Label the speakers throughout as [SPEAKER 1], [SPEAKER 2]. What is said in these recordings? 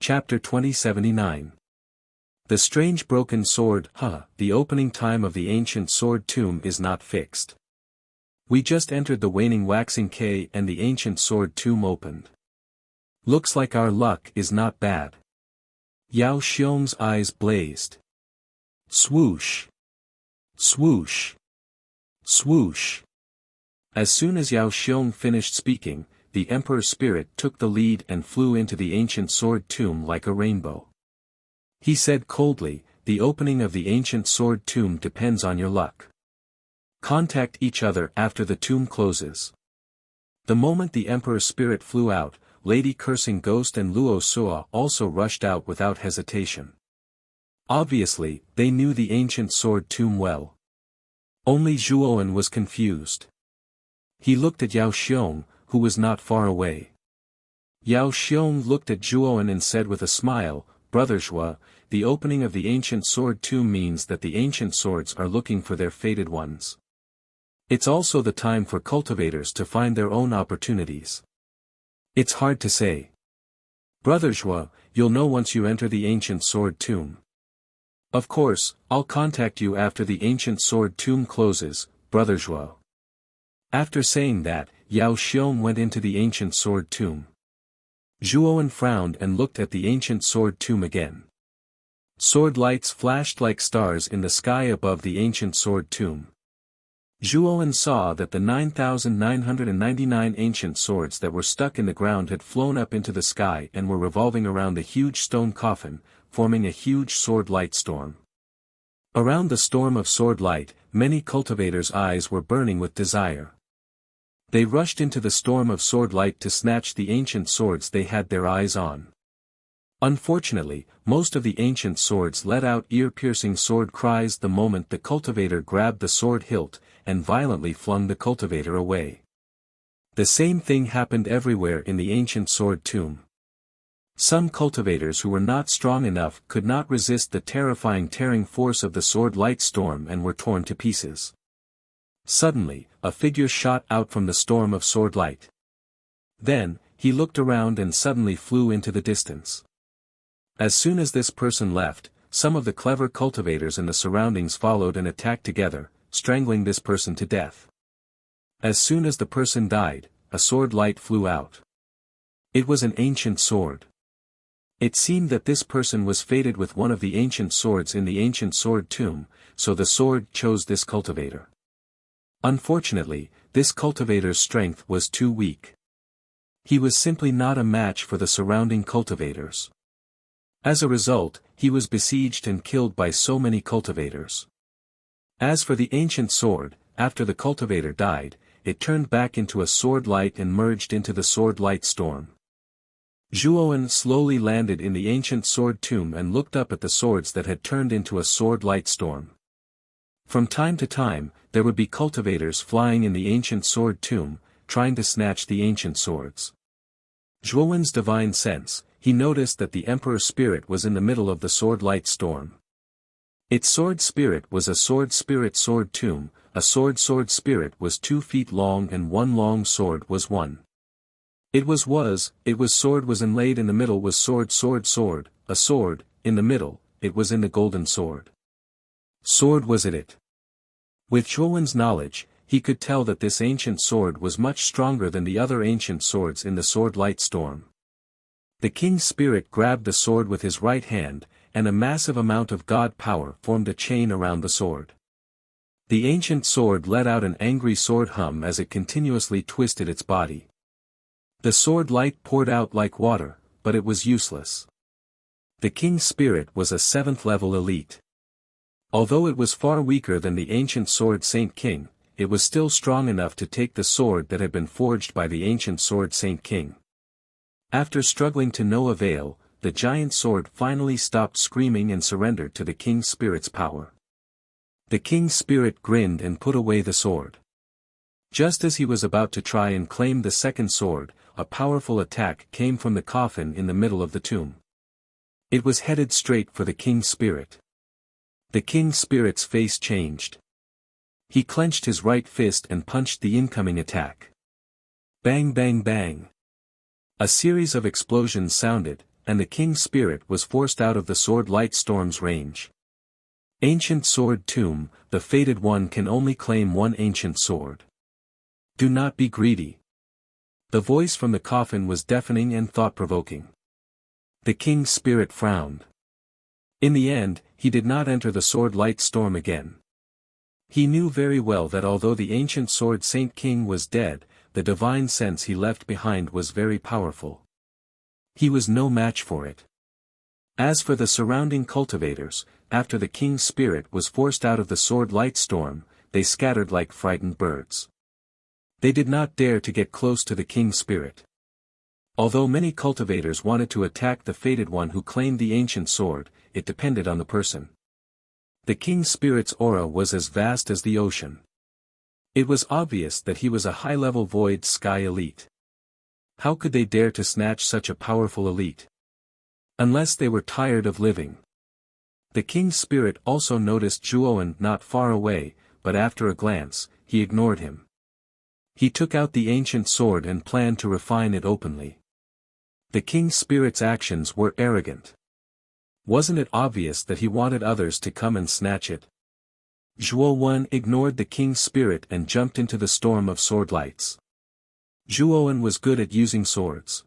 [SPEAKER 1] Chapter 2079. The strange broken sword. The opening time of the ancient sword tomb is not fixed. We just entered the waning waxing K and the ancient sword tomb opened. Looks like our luck is not bad. Yao Xiong's eyes blazed. Swoosh. Swoosh. Swoosh. As soon as Yao Xiong finished speaking, the Emperor's spirit took the lead and flew into the ancient sword tomb like a rainbow. He said coldly, "The opening of the ancient sword tomb depends on your luck. Contact each other after the tomb closes." The moment the Emperor's spirit flew out, Lady Cursing Ghost and Luo Suo also rushed out without hesitation. Obviously, they knew the ancient sword tomb well. Only Zhuowen was confused. He looked at Yao Xiong, who was not far away. Yao Xiong looked at Zhuowen and said with a smile, "Brother Zhuo, the opening of the ancient sword tomb means that the ancient swords are looking for their fated ones. It's also the time for cultivators to find their own opportunities. It's hard to say. Brother Zhuo, you'll know once you enter the ancient sword tomb. Of course, I'll contact you after the ancient sword tomb closes, Brother Zhuo." After saying that, Yao Xiong went into the ancient sword tomb. Zhuowen frowned and looked at the ancient sword tomb again. Sword lights flashed like stars in the sky above the ancient sword tomb. Zhuowen saw that the 9,999 ancient swords that were stuck in the ground had flown up into the sky and were revolving around the huge stone coffin, forming a huge sword light storm. Around the storm of sword light, many cultivators' eyes were burning with desire. They rushed into the storm of sword light to snatch the ancient swords they had their eyes on. Unfortunately, most of the ancient swords let out ear-piercing sword cries the moment the cultivator grabbed the sword hilt, and violently flung the cultivator away. The same thing happened everywhere in the ancient sword tomb. Some cultivators who were not strong enough could not resist the terrifying tearing force of the sword light storm and were torn to pieces. Suddenly, a figure shot out from the storm of sword light. Then, he looked around and suddenly flew into the distance. As soon as this person left, some of the clever cultivators in the surroundings followed and attacked together, strangling this person to death. As soon as the person died, a sword light flew out. It was an ancient sword. It seemed that this person was fated with one of the ancient swords in the ancient sword tomb, so the sword chose this cultivator. Unfortunately, this cultivator's strength was too weak. He was simply not a match for the surrounding cultivators. As a result, he was besieged and killed by so many cultivators. As for the ancient sword, after the cultivator died, it turned back into a sword light and merged into the sword light storm. Zhuowen slowly landed in the ancient sword tomb and looked up at the swords that had turned into a sword light storm. From time to time, there would be cultivators flying in the ancient sword tomb, trying to snatch the ancient swords. Zhuowen's divine sense, he noticed that the Emperor's spirit was in the middle of the sword light storm. Its sword spirit was a sword spirit sword tomb, a sword spirit was 2 feet long and one long sword was 1. It was sword was inlaid in the middle was sword, a sword, in the middle, it was in the golden sword. Sword was it. With Zhuowen's knowledge, he could tell that this ancient sword was much stronger than the other ancient swords in the sword light storm. The king's spirit grabbed the sword with his right hand, and a massive amount of god power formed a chain around the sword. The ancient sword let out an angry sword hum as it continuously twisted its body. The sword light poured out like water, but it was useless. The king's spirit was a 7th level elite. Although it was far weaker than the ancient sword Saint King, it was still strong enough to take the sword that had been forged by the ancient sword Saint King. After struggling to no avail, the giant sword finally stopped screaming and surrendered to the king's spirit's power. The king's spirit grinned and put away the sword. Just as he was about to try and claim the second sword, a powerful attack came from the coffin in the middle of the tomb. It was headed straight for the king's spirit. The king's spirit's face changed. He clenched his right fist and punched the incoming attack. Bang bang bang. A series of explosions sounded, and the king's spirit was forced out of the sword light storm's range. Ancient Sword Tomb, the fated one can only claim one ancient sword. Do not be greedy. The voice from the coffin was deafening and thought-provoking. The king's spirit frowned. In the end, he did not enter the sword light storm again. He knew very well that although the ancient sword Saint King was dead, the divine sense he left behind was very powerful. He was no match for it. As for the surrounding cultivators, after the king's spirit was forced out of the sword light storm, they scattered like frightened birds. They did not dare to get close to the king's spirit. Although many cultivators wanted to attack the fated one who claimed the ancient sword, it depended on the person. The king's spirit's aura was as vast as the ocean. It was obvious that he was a high-level void sky elite. How could they dare to snatch such a powerful elite? Unless they were tired of living. The king's spirit also noticed Zhuowen not far away, but after a glance, he ignored him. He took out the ancient sword and planned to refine it openly. The king's spirit's actions were arrogant. Wasn't it obvious that he wanted others to come and snatch it? Zhuowen ignored the king's spirit and jumped into the storm of sword lights. Zhuowen was good at using swords.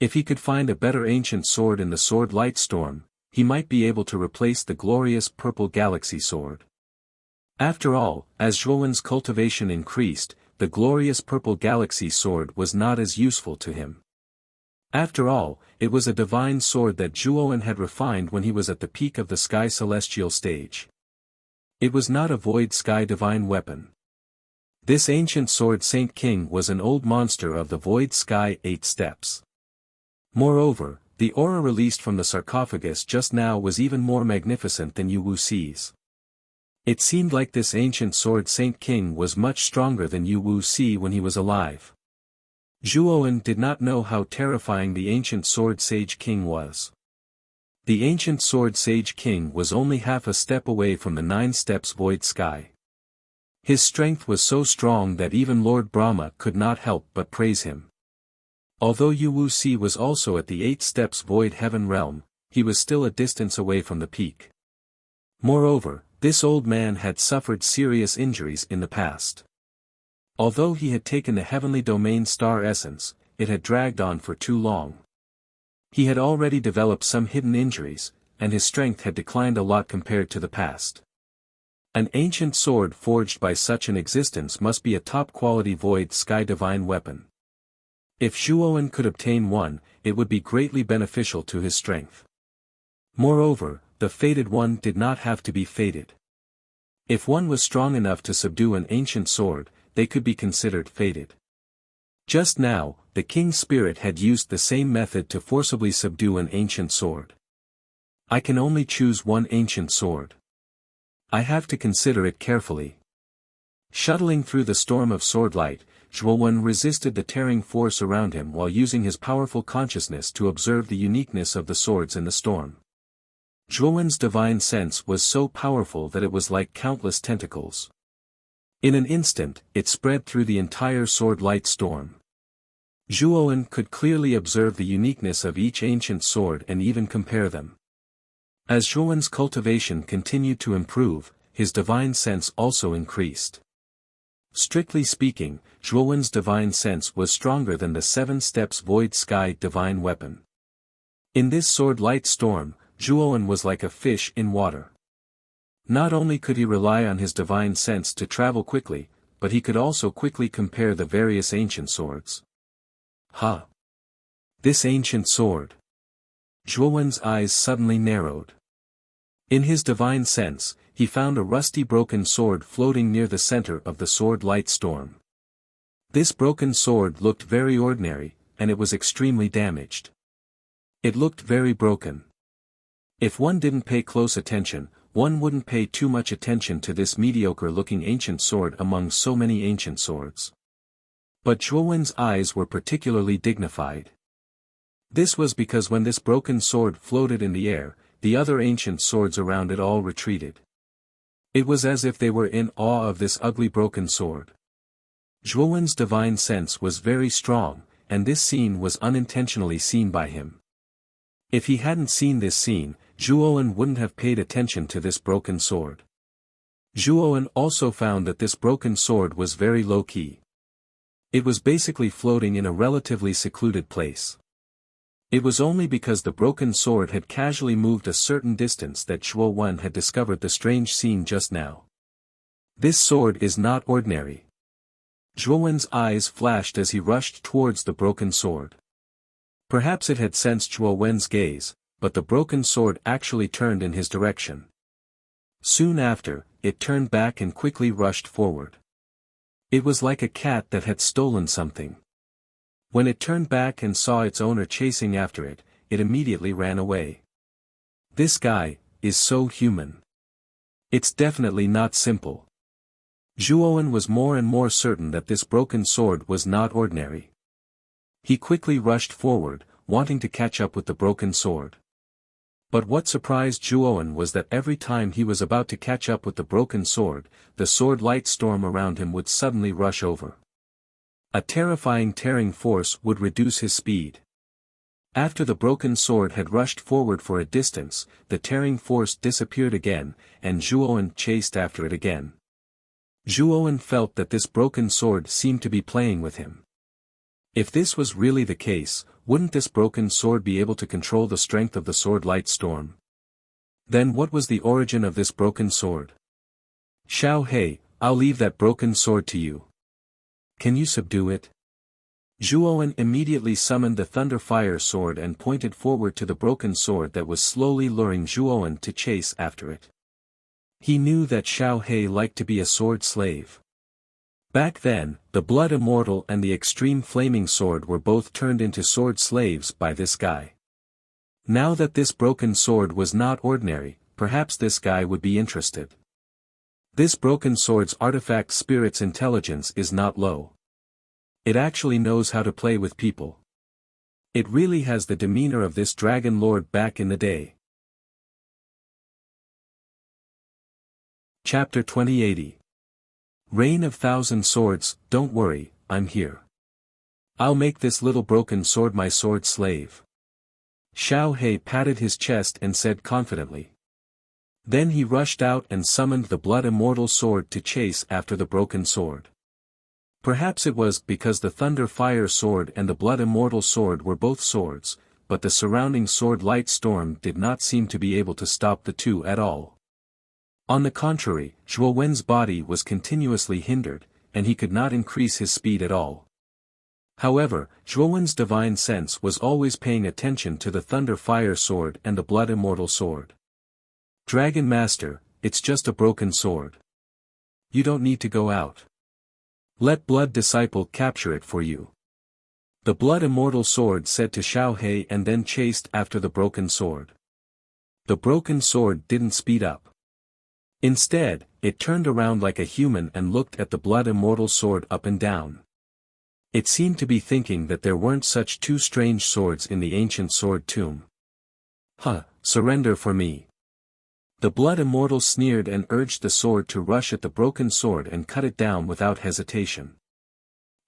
[SPEAKER 1] If he could find a better ancient sword in the sword light storm, he might be able to replace the glorious purple galaxy sword. After all, as Zhuowen's cultivation increased, the glorious purple galaxy sword was not as useful to him. After all, it was a divine sword that Zhuowen had refined when he was at the peak of the sky celestial stage. It was not a void sky divine weapon. This ancient sword Saint King was an old monster of the void sky 8 steps. Moreover, the aura released from the sarcophagus just now was even more magnificent than Wuxia's. It seemed like this ancient sword Saint King was much stronger than Wuxia when he was alive. Zhuowen did not know how terrifying the ancient sword Sage King was. The ancient sword Sage King was only half a step away from the 9 steps void sky. His strength was so strong that even Lord Brahma could not help but praise him. Although Wuxia was also at the 8 steps void heaven realm, he was still a distance away from the peak. Moreover, this old man had suffered serious injuries in the past. Although he had taken the heavenly domain star essence, it had dragged on for too long. He had already developed some hidden injuries, and his strength had declined a lot compared to the past. An ancient sword forged by such an existence must be a top-quality void sky divine weapon. If Zhuowen could obtain one, it would be greatly beneficial to his strength. Moreover, the fated one did not have to be fated. If one was strong enough to subdue an ancient sword, they could be considered fated. Just now, the king's spirit had used the same method to forcibly subdue an ancient sword. I can only choose one ancient sword. I have to consider it carefully. Shuttling through the storm of sword light, Zhuowen resisted the tearing force around him while using his powerful consciousness to observe the uniqueness of the swords in the storm. Zhuowen's divine sense was so powerful that it was like countless tentacles. In an instant, it spread through the entire sword light storm. Zhuowen could clearly observe the uniqueness of each ancient sword and even compare them. As Zhuowen's cultivation continued to improve, his divine sense also increased. Strictly speaking, Zhuowen's divine sense was stronger than the 7 steps void sky divine weapon. In this sword light storm, Zhuowen was like a fish in water. Not only could he rely on his divine sense to travel quickly, but he could also quickly compare the various ancient swords. Ha! This ancient sword! Zhuowen's eyes suddenly narrowed. In his divine sense, he found a rusty broken sword floating near the center of the sword light storm. This broken sword looked very ordinary, and it was extremely damaged. It looked very broken. If one didn't pay close attention, one wouldn't pay too much attention to this mediocre-looking ancient sword among so many ancient swords. But Zhuowen's eyes were particularly dignified. This was because when this broken sword floated in the air, the other ancient swords around it all retreated. It was as if they were in awe of this ugly broken sword. Zhuowen's divine sense was very strong, and this scene was unintentionally seen by him. If he hadn't seen this scene, Zhuowen wouldn't have paid attention to this broken sword. Zhuowen also found that this broken sword was very low-key. It was basically floating in a relatively secluded place. It was only because the broken sword had casually moved a certain distance that Zhuowen had discovered the strange scene just now. This sword is not ordinary. Zhuowen's eyes flashed as he rushed towards the broken sword. Perhaps it had sensed Zhuowen's gaze, but the broken sword actually turned in his direction. Soon after, it turned back and quickly rushed forward. It was like a cat that had stolen something. When it turned back and saw its owner chasing after it, it immediately ran away. This guy is so human. It's definitely not simple. Zhuowen was more and more certain that this broken sword was not ordinary. He quickly rushed forward, wanting to catch up with the broken sword. But what surprised Zhuowen was that every time he was about to catch up with the broken sword, the sword light storm around him would suddenly rush over. A terrifying tearing force would reduce his speed. After the broken sword had rushed forward for a distance, the tearing force disappeared again, and Zhuowen chased after it again. Zhuowen felt that this broken sword seemed to be playing with him. If this was really the case, wouldn't this broken sword be able to control the strength of the sword light storm? Then what was the origin of this broken sword? Xiao He, I'll leave that broken sword to you. Can you subdue it? Zhuowen immediately summoned the thunder fire sword and pointed forward to the broken sword that was slowly luring Zhuowen to chase after it. He knew that Xiao He liked to be a sword slave. Back then, the Blood Immortal and the Extreme Flaming Sword were both turned into sword slaves by this guy. Now that this broken sword was not ordinary, perhaps this guy would be interested. This broken sword's artifact spirit's intelligence is not low. It actually knows how to play with people. It really has the demeanor of this dragon lord back in the day. Chapter 2080. Reign of Thousand Swords, don't worry, I'm here. I'll make this little broken sword my sword slave. Xiao He patted his chest and said confidently. Then he rushed out and summoned the Blood Immortal sword to chase after the broken sword. Perhaps it was because the Thunder Fire sword and the Blood Immortal sword were both swords, but the surrounding sword light storm did not seem to be able to stop the two at all. On the contrary, Zhuowen's body was continuously hindered, and he could not increase his speed at all. However, Zhuowen's divine sense was always paying attention to the Thunder Fire sword and the Blood Immortal sword. Dragon Master, it's just a broken sword. You don't need to go out. Let Blood Disciple capture it for you. The Blood Immortal sword said to Xiao He and then chased after the broken sword. The broken sword didn't speed up. Instead, it turned around like a human and looked at the Blood Immortal sword up and down. It seemed to be thinking that there weren't such two strange swords in the ancient sword tomb. Surrender for me. The Blood Immortal sneered and urged the sword to rush at the broken sword and cut it down without hesitation.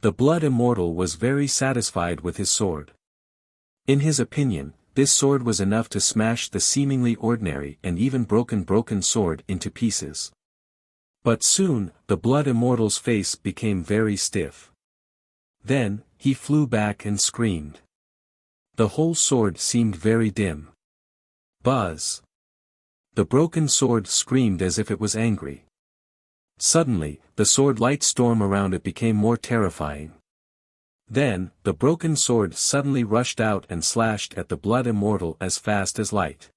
[SPEAKER 1] The Blood Immortal was very satisfied with his sword. In his opinion, this sword was enough to smash the seemingly ordinary and even broken sword into pieces. But soon, the Blood Immortal's face became very stiff. Then, he flew back and screamed. The whole sword seemed very dim. Buzz! The broken sword screamed as if it was angry. Suddenly, the sword light storm around it became more terrifying. Then, the broken sword suddenly rushed out and slashed at the Blood Immortal as fast as light.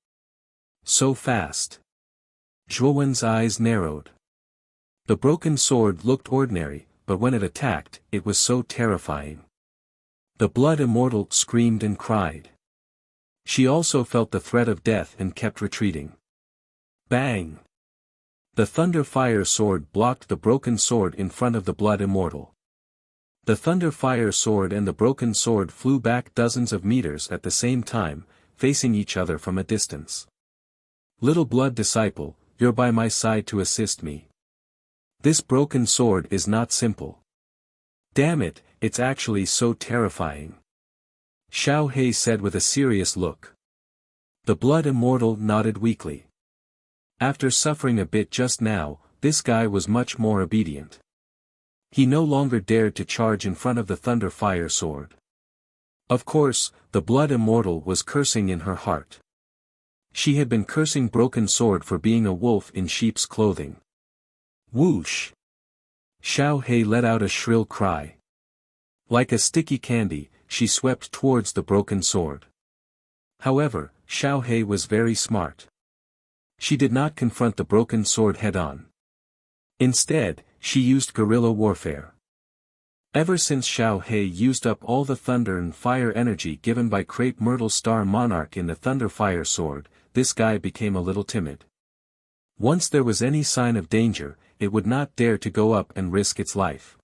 [SPEAKER 1] So fast. Zhuowen's eyes narrowed. The broken sword looked ordinary, but when it attacked, it was so terrifying. The Blood Immortal screamed and cried. She also felt the threat of death and kept retreating. Bang! The Thunder Fire sword blocked the broken sword in front of the Blood Immortal. The Thunder Fire sword and the broken sword flew back dozens of meters at the same time, facing each other from a distance. Little Blood Disciple, you're by my side to assist me. This broken sword is not simple. Damn it, it's actually so terrifying. Xiao He said with a serious look. The blood immortal nodded weakly. After suffering a bit just now, this guy was much more obedient. He no longer dared to charge in front of the thunder fire sword. Of course, the blood immortal was cursing in her heart. She had been cursing Broken Sword for being a wolf in sheep's clothing. Whoosh! Xiao He let out a shrill cry. Like a sticky candy, she swept towards the Broken Sword. However, Xiao He was very smart. She did not confront the Broken Sword head-on. Instead, she used guerrilla warfare. Ever since Xiao He used up all the thunder and fire energy given by Crepe Myrtle Star Monarch in the Thunder Fire Sword, this guy became a little timid. Once there was any sign of danger, it would not dare to go up and risk its life.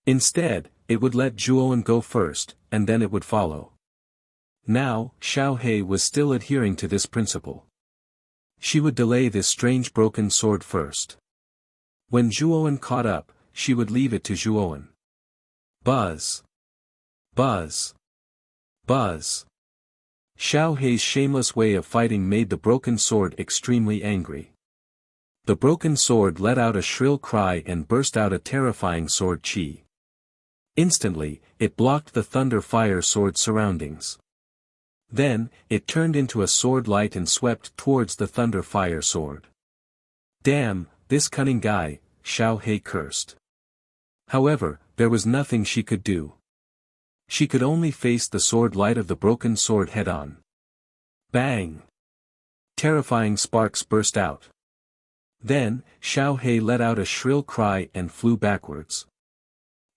[SPEAKER 1] Instead, it would let Zhuowen go first, and then it would follow. Now, Xiao He was still adhering to this principle. She would delay this strange broken sword first. When Zhuowen caught up, she would leave it to Zhuowen. Buzz! Buzz! Buzz! Xiao He's shameless way of fighting made the broken sword extremely angry. The broken sword let out a shrill cry and burst out a terrifying sword chi. Instantly, it blocked the thunder fire sword surroundings. Then, it turned into a sword light and swept towards the thunder fire sword. Damn, this cunning guy, Xiao He cursed. However, there was nothing she could do. She could only face the sword light of the broken sword head-on. Bang! Terrifying sparks burst out. Then, Xiao He let out a shrill cry and flew backwards.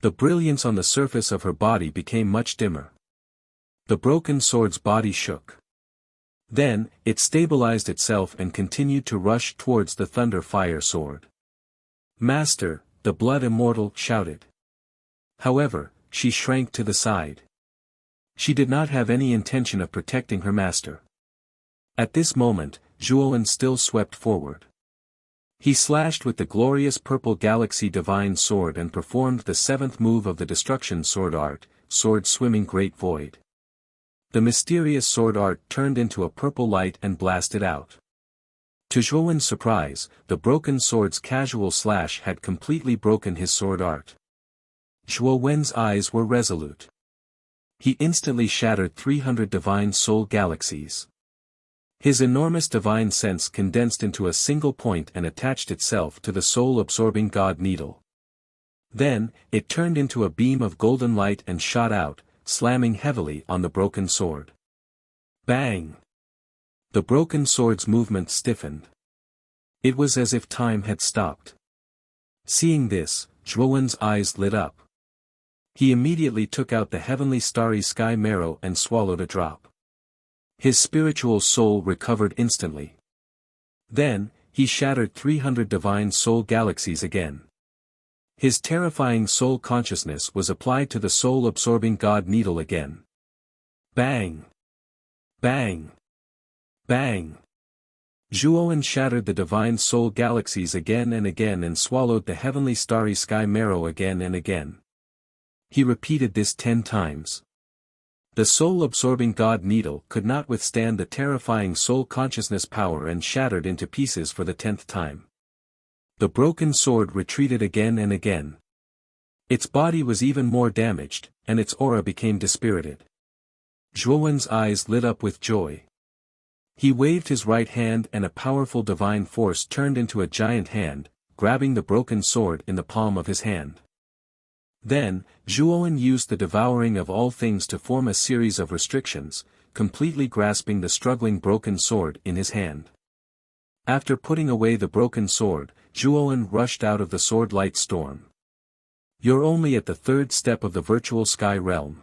[SPEAKER 1] The brilliance on the surface of her body became much dimmer. The broken sword's body shook. Then, it stabilized itself and continued to rush towards the thunder fire sword. Master, the blood immortal shouted. However, she shrank to the side. She did not have any intention of protecting her master. At this moment, Zhuowen still swept forward. He slashed with the glorious purple galaxy divine sword and performed the seventh move of the destruction sword art, sword swimming great void. The mysterious sword art turned into a purple light and blasted out. To Zhuowen's surprise, the broken sword's casual slash had completely broken his sword art. Zhuowen's eyes were resolute. He instantly shattered 300 divine soul galaxies. His enormous divine sense condensed into a single point and attached itself to the soul-absorbing god needle. Then, it turned into a beam of golden light and shot out, slamming heavily on the broken sword. Bang! The broken sword's movement stiffened. It was as if time had stopped. Seeing this, Zhuowen's eyes lit up. He immediately took out the heavenly starry sky marrow and swallowed a drop. His spiritual soul recovered instantly. Then, he shattered 300 divine soul galaxies again. His terrifying soul consciousness was applied to the soul-absorbing god needle again. Bang! Bang! Bang! Zhuowen shattered the divine soul galaxies again and again and swallowed the heavenly starry sky marrow again and again. He repeated this 10 times. The soul-absorbing god needle could not withstand the terrifying soul consciousness power and shattered into pieces for the 10th time. The broken sword retreated again and again. Its body was even more damaged, and its aura became dispirited. Zhuowen's eyes lit up with joy. He waved his right hand and a powerful divine force turned into a giant hand, grabbing the broken sword in the palm of his hand. Then, Zhuowen used the devouring of all things to form a series of restrictions, completely grasping the struggling broken sword in his hand. After putting away the broken sword, Zhuowen rushed out of the sword light storm. You're only at the 3rd step of the virtual sky realm.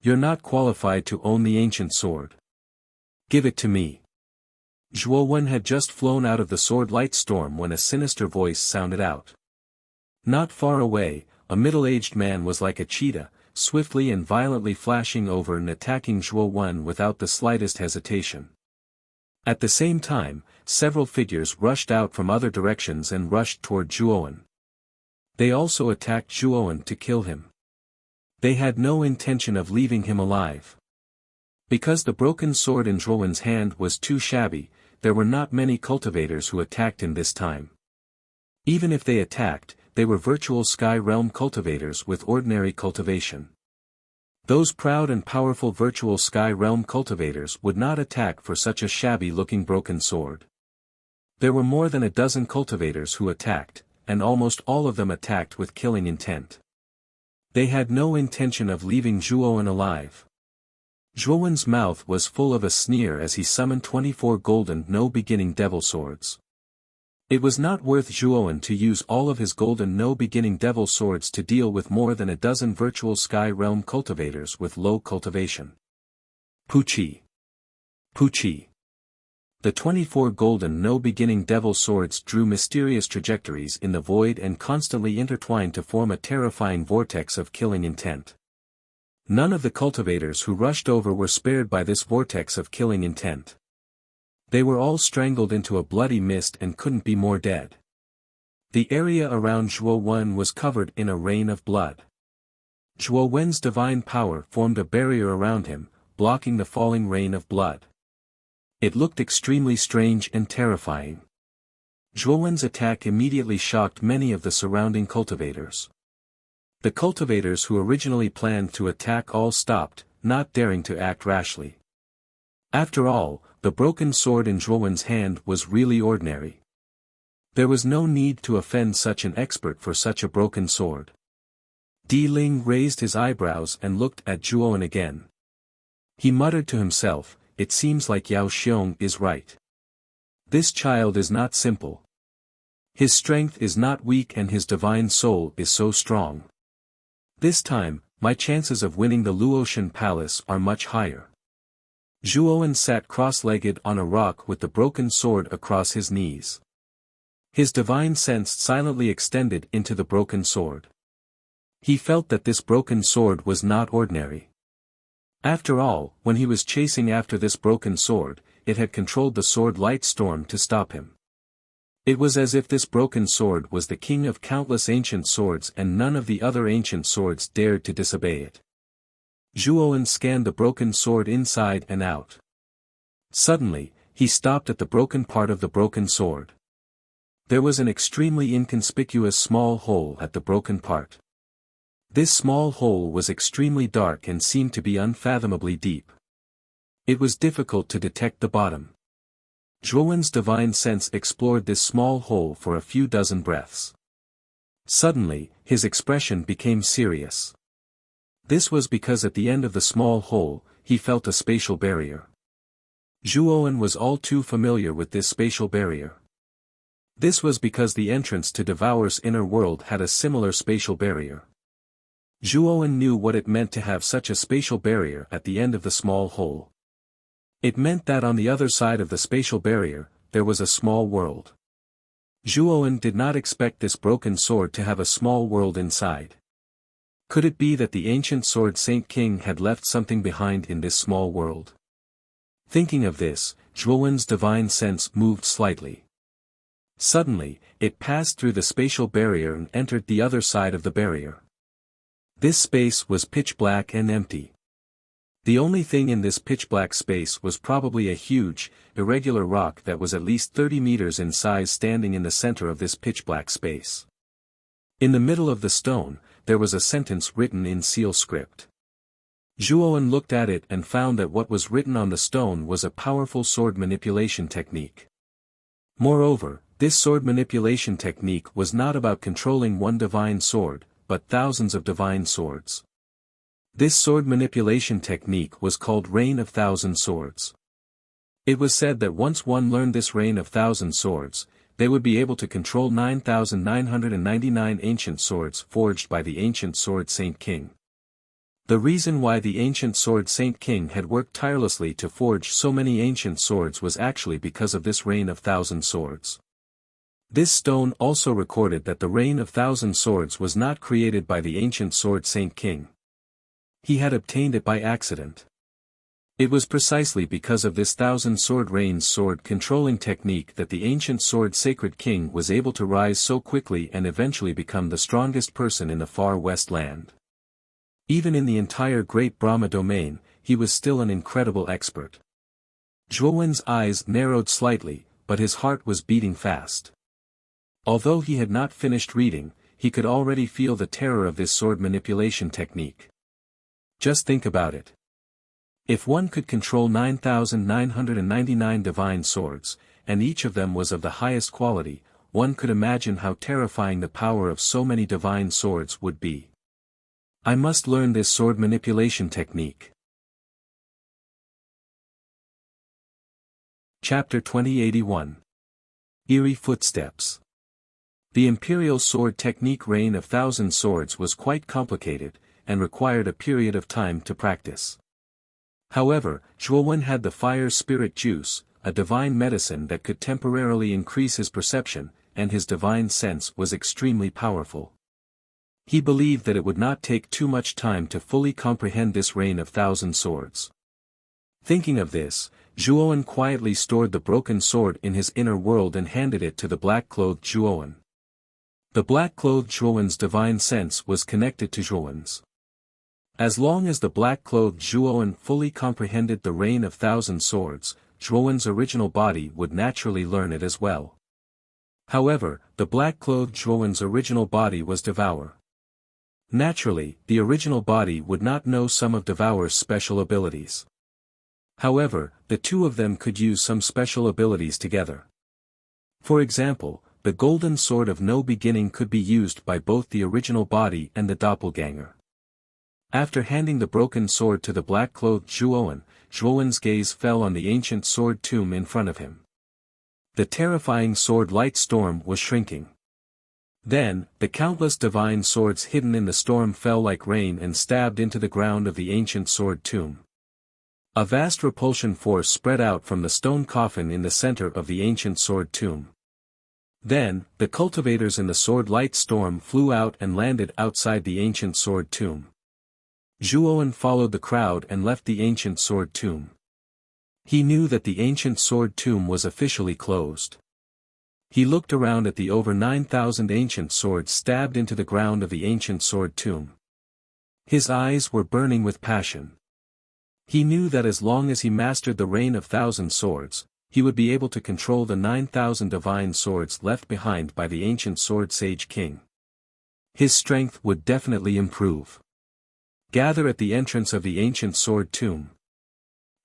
[SPEAKER 1] You're not qualified to own the ancient sword. Give it to me. Zhuowen had just flown out of the sword light storm when a sinister voice sounded out. Not far away, a middle-aged man was like a cheetah, swiftly and violently flashing over and attacking Zhuowen without the slightest hesitation. At the same time, several figures rushed out from other directions and rushed toward Zhuowen. They also attacked Zhuowen to kill him. They had no intention of leaving him alive. Because the broken sword in Zhuowen's hand was too shabby, there were not many cultivators who attacked in this time. Even if they attacked, they were virtual Sky Realm cultivators with ordinary cultivation. Those proud and powerful virtual Sky Realm cultivators would not attack for such a shabby-looking broken sword. There were more than a dozen cultivators who attacked, and almost all of them attacked with killing intent. They had no intention of leaving Zhuowen alive. Zhuowen's mouth was full of a sneer as he summoned 24 golden no-beginning devil swords. It was not worth Zhuowen to use all of his golden no-beginning devil swords to deal with more than a dozen virtual Sky Realm cultivators with low cultivation. Puchi. Puchi. The 24 golden no-beginning devil swords drew mysterious trajectories in the void and constantly intertwined to form a terrifying vortex of killing intent. None of the cultivators who rushed over were spared by this vortex of killing intent. They were all strangled into a bloody mist and couldn't be more dead. The area around Zhuowen was covered in a rain of blood. Zhuowen's divine power formed a barrier around him, blocking the falling rain of blood. It looked extremely strange and terrifying. Zhuowen's attack immediately shocked many of the surrounding cultivators. The cultivators who originally planned to attack all stopped, not daring to act rashly. After all, the broken sword in Zhuowen's hand was really ordinary. There was no need to offend such an expert for such a broken sword. Di Ling raised his eyebrows and looked at Zhuowen again. He muttered to himself, "It seems like Yao Xiong is right. This child is not simple. His strength is not weak and his divine soul is so strong. This time, my chances of winning the Luotian Palace are much higher." Zhuowen sat cross-legged on a rock with the broken sword across his knees. His divine sense silently extended into the broken sword. He felt that this broken sword was not ordinary. After all, when he was chasing after this broken sword, it had controlled the sword light storm to stop him. It was as if this broken sword was the king of countless ancient swords and none of the other ancient swords dared to disobey it. Zhuowen scanned the broken sword inside and out. Suddenly, he stopped at the broken part of the broken sword. There was an extremely inconspicuous small hole at the broken part. This small hole was extremely dark and seemed to be unfathomably deep. It was difficult to detect the bottom. Zhuowen's divine sense explored this small hole for a few dozen breaths. Suddenly, his expression became serious. This was because at the end of the small hole, he felt a spatial barrier. Zhuowen was all too familiar with this spatial barrier. This was because the entrance to Devour's inner world had a similar spatial barrier. Zhuowen knew what it meant to have such a spatial barrier at the end of the small hole. It meant that on the other side of the spatial barrier, there was a small world. Zhuowen did not expect this broken sword to have a small world inside. Could it be that the ancient sword Saint King had left something behind in this small world? Thinking of this, Zhuowen's divine sense moved slightly. Suddenly, it passed through the spatial barrier and entered the other side of the barrier. This space was pitch black and empty. The only thing in this pitch-black space was probably a huge, irregular rock that was at least 30 meters in size standing in the center of this pitch-black space. In the middle of the stone, there was a sentence written in seal script. Zhuowen looked at it and found that what was written on the stone was a powerful sword manipulation technique. Moreover, this sword manipulation technique was not about controlling one divine sword, but thousands of divine swords. This sword manipulation technique was called Rain of Thousand Swords. It was said that once one learned this Rain of Thousand Swords, they would be able to control 9,999 ancient swords forged by the ancient sword Saint King. The reason why the ancient sword Saint King had worked tirelessly to forge so many ancient swords was actually because of this Rain of Thousand Swords. This stone also recorded that the Rain of Thousand Swords was not created by the ancient sword Saint King. He had obtained it by accident. It was precisely because of this Thousand Sword Rain's sword controlling technique that the ancient sword Sacred King was able to rise so quickly and eventually become the strongest person in the far west land. Even in the entire Great Brahma domain, he was still an incredible expert. Zhuowen's eyes narrowed slightly, but his heart was beating fast. Although he had not finished reading, he could already feel the terror of this sword manipulation technique. Just think about it. If one could control 9,999 divine swords, and each of them was of the highest quality, one could imagine how terrifying the power of so many divine swords would be. I must learn this sword manipulation technique. Chapter 2081. Eerie Footsteps. The imperial sword technique Reign of Thousand Swords was quite complicated, and required a period of time to practice. However, Zhuowen had the fire spirit juice, a divine medicine that could temporarily increase his perception, and his divine sense was extremely powerful. He believed that it would not take too much time to fully comprehend this Reign of Thousand Swords. Thinking of this, Zhuowen quietly stored the broken sword in his inner world and handed it to the black-clothed Zhuowen. The black-clothed Zhuowen's divine sense was connected to Zhuowen's. As long as the black-clothed Zhuowen fully comprehended the Reign of Thousand Swords, Zhuowen's original body would naturally learn it as well. However, the black-clothed Zhuowen's original body was Devour. Naturally, the original body would not know some of Devour's special abilities. However, the two of them could use some special abilities together. For example, the golden sword of no beginning could be used by both the original body and the doppelganger. After handing the broken sword to the black-clothed Zhuowen, Zhuowen's gaze fell on the ancient sword tomb in front of him. The terrifying sword light storm was shrinking. Then, the countless divine swords hidden in the storm fell like rain and stabbed into the ground of the ancient sword tomb. A vast repulsion force spread out from the stone coffin in the center of the ancient sword tomb. Then, the cultivators in the sword light storm flew out and landed outside the ancient sword tomb. Zhuowen followed the crowd and left the ancient sword tomb. He knew that the ancient sword tomb was officially closed. He looked around at the over 9,000 ancient swords stabbed into the ground of the ancient sword tomb. His eyes were burning with passion. He knew that as long as he mastered the Reign of Thousand Swords, he would be able to control the 9,000 divine swords left behind by the ancient sword sage king. His strength would definitely improve. Gather at the entrance of the ancient sword tomb.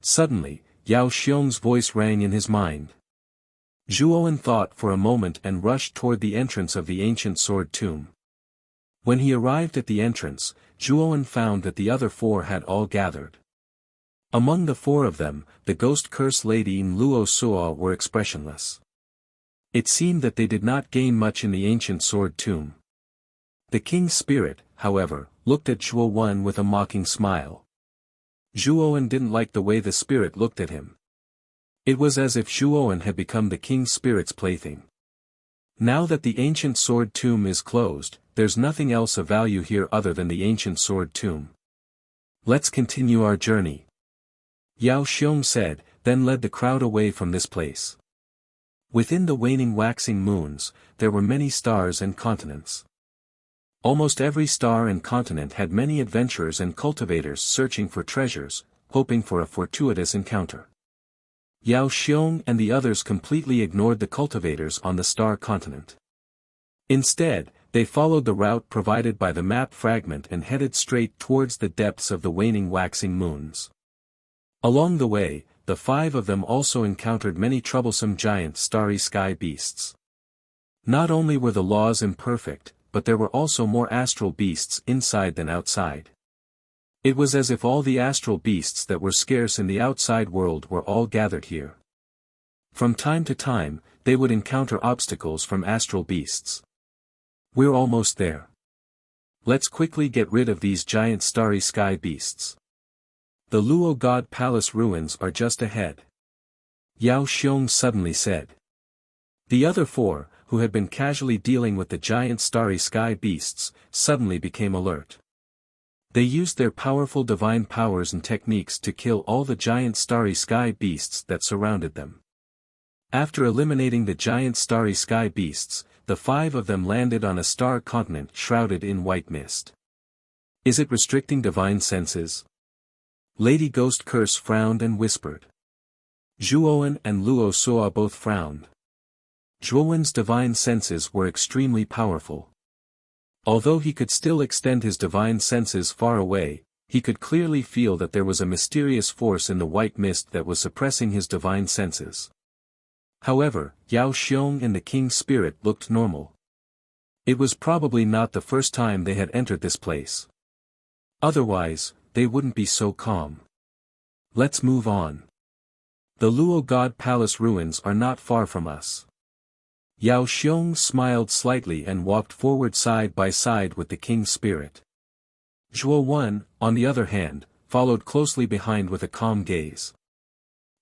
[SPEAKER 1] Suddenly, Yao Xiong's voice rang in his mind. Zhuowen thought for a moment and rushed toward the entrance of the ancient sword tomb. When he arrived at the entrance, Zhuowen found that the other four had all gathered. Among the four of them, the ghost curse lady and Luo Suo were expressionless. It seemed that they did not gain much in the ancient sword tomb. The king's spirit, however, looked at Zhuowen with a mocking smile. Zhuowen didn't like the way the spirit looked at him. It was as if Zhuowen had become the king's spirit's plaything. Now that the ancient sword tomb is closed, there's nothing else of value here other than the ancient sword tomb. Let's continue our journey. Yao Xiong said, then led the crowd away from this place. Within the waning waxing moons, there were many stars and continents. Almost every star and continent had many adventurers and cultivators searching for treasures, hoping for a fortuitous encounter. Yao Xiong and the others completely ignored the cultivators on the star continent. Instead, they followed the route provided by the map fragment and headed straight towards the depths of the waning waxing moons. Along the way, the five of them also encountered many troublesome giant starry sky beasts. Not only were the laws imperfect, but there were also more astral beasts inside than outside. It was as if all the astral beasts that were scarce in the outside world were all gathered here. From time to time, they would encounter obstacles from astral beasts. We're almost there. Let's quickly get rid of these giant starry sky beasts. The Luo God Palace ruins are just ahead. Yao Xiong suddenly said. The other four, who had been casually dealing with the giant starry sky beasts, suddenly became alert. They used their powerful divine powers and techniques to kill all the giant starry sky beasts that surrounded them. After eliminating the giant starry sky beasts, the five of them landed on a star continent shrouded in white mist. Is it restricting divine senses? Lady Ghost Curse frowned and whispered. Zhuowen and Luo Suo both frowned. Zhuowen's divine senses were extremely powerful. Although he could still extend his divine senses far away, he could clearly feel that there was a mysterious force in the white mist that was suppressing his divine senses. However, Yao Xiong and the king's spirit looked normal. It was probably not the first time they had entered this place. Otherwise, they wouldn't be so calm. Let's move on. The Luo God Palace ruins are not far from us. Yao Xiong smiled slightly and walked forward side by side with the king's spirit. Zhuo Wen, on the other hand, followed closely behind with a calm gaze.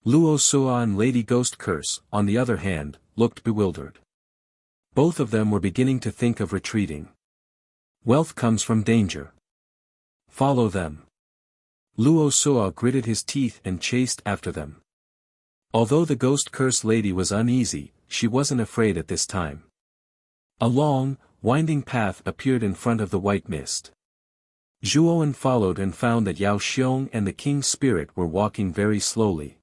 [SPEAKER 1] Luo Suo and Lady Ghost Curse, on the other hand, looked bewildered. Both of them were beginning to think of retreating. Wealth comes from danger. Follow them. Luo Suo gritted his teeth and chased after them. Although the Ghost Curse lady was uneasy, she wasn't afraid at this time. A long, winding path appeared in front of the white mist. Zhuowen followed and found that Yao Xiong and the king's spirit were walking very slowly.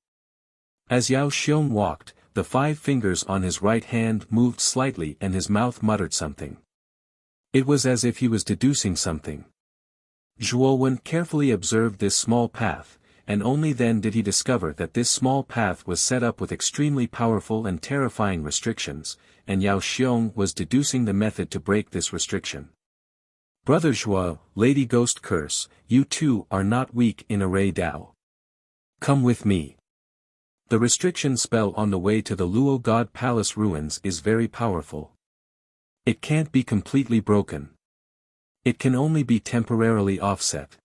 [SPEAKER 1] As Yao Xiong walked, the 5 fingers on his right hand moved slightly and his mouth muttered something. It was as if he was deducing something. Zhuowen carefully observed this small path, and only then did he discover that this small path was set up with extremely powerful and terrifying restrictions, and Yao Xiong was deducing the method to break this restriction. Brother Zhuo, Lady Ghost Curse, you too are not weak in array Dao. Come with me. The restriction spell on the way to the Luo God Palace ruins is very powerful. It can't be completely broken. It can only be temporarily offset.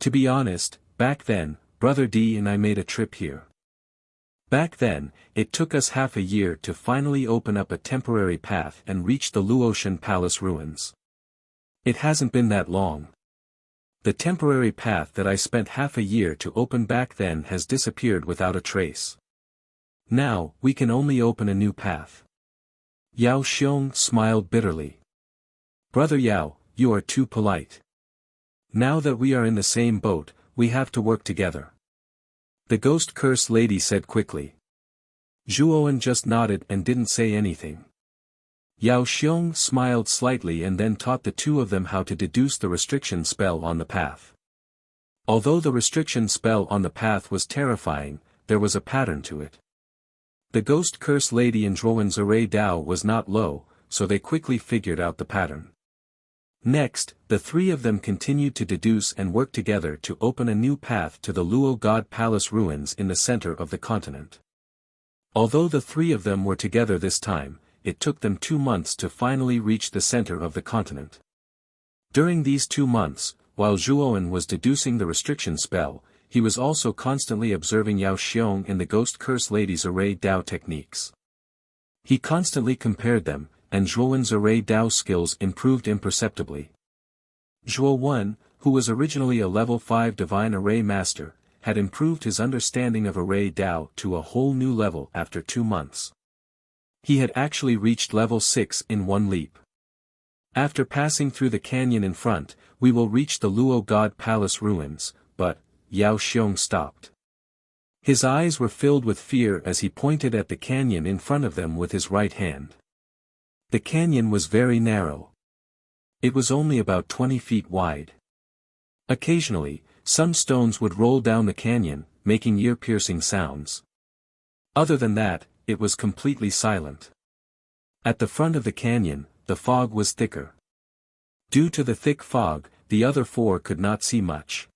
[SPEAKER 1] To be honest, back then, Brother D and I made a trip here. Back then, it took us half a year to finally open up a temporary path and reach the Luotian Palace ruins. It hasn't been that long. The temporary path that I spent half a year to open back then has disappeared without a trace. Now, we can only open a new path. Yao Xiong smiled bitterly. Brother Yao, you are too polite. Now that we are in the same boat, we have to work together. The Ghost Curse lady said quickly. Zhuowen just nodded and didn't say anything. Yao Xiong smiled slightly and then taught the two of them how to deduce the restriction spell on the path. Although the restriction spell on the path was terrifying, there was a pattern to it. The Ghost Curse lady in Zhuowen's array Dao was not low, so they quickly figured out the pattern. Next, the 3 of them continued to deduce and work together to open a new path to the Luo God Palace ruins in the center of the continent. Although the 3 of them were together this time, it took them 2 months to finally reach the center of the continent. During these 2 months, while Zhuowen was deducing the restriction spell, he was also constantly observing Yao Xiong and the Ghost Curse lady's array Dao techniques. He constantly compared them, and Zhuowen's array Dao skills improved imperceptibly. Zhuo Wen, who was originally a level 5 divine array master, had improved his understanding of array Dao to a whole new level after 2 months. He had actually reached level 6 in one leap. After passing through the canyon in front, we will reach the Luo God Palace ruins, but, Yao Xiong stopped. His eyes were filled with fear as he pointed at the canyon in front of them with his right hand. The canyon was very narrow. It was only about 20 feet wide. Occasionally, some stones would roll down the canyon, making ear-piercing sounds. Other than that, it was completely silent. At the front of the canyon, the fog was thicker. Due to the thick fog, the other 4 could not see much.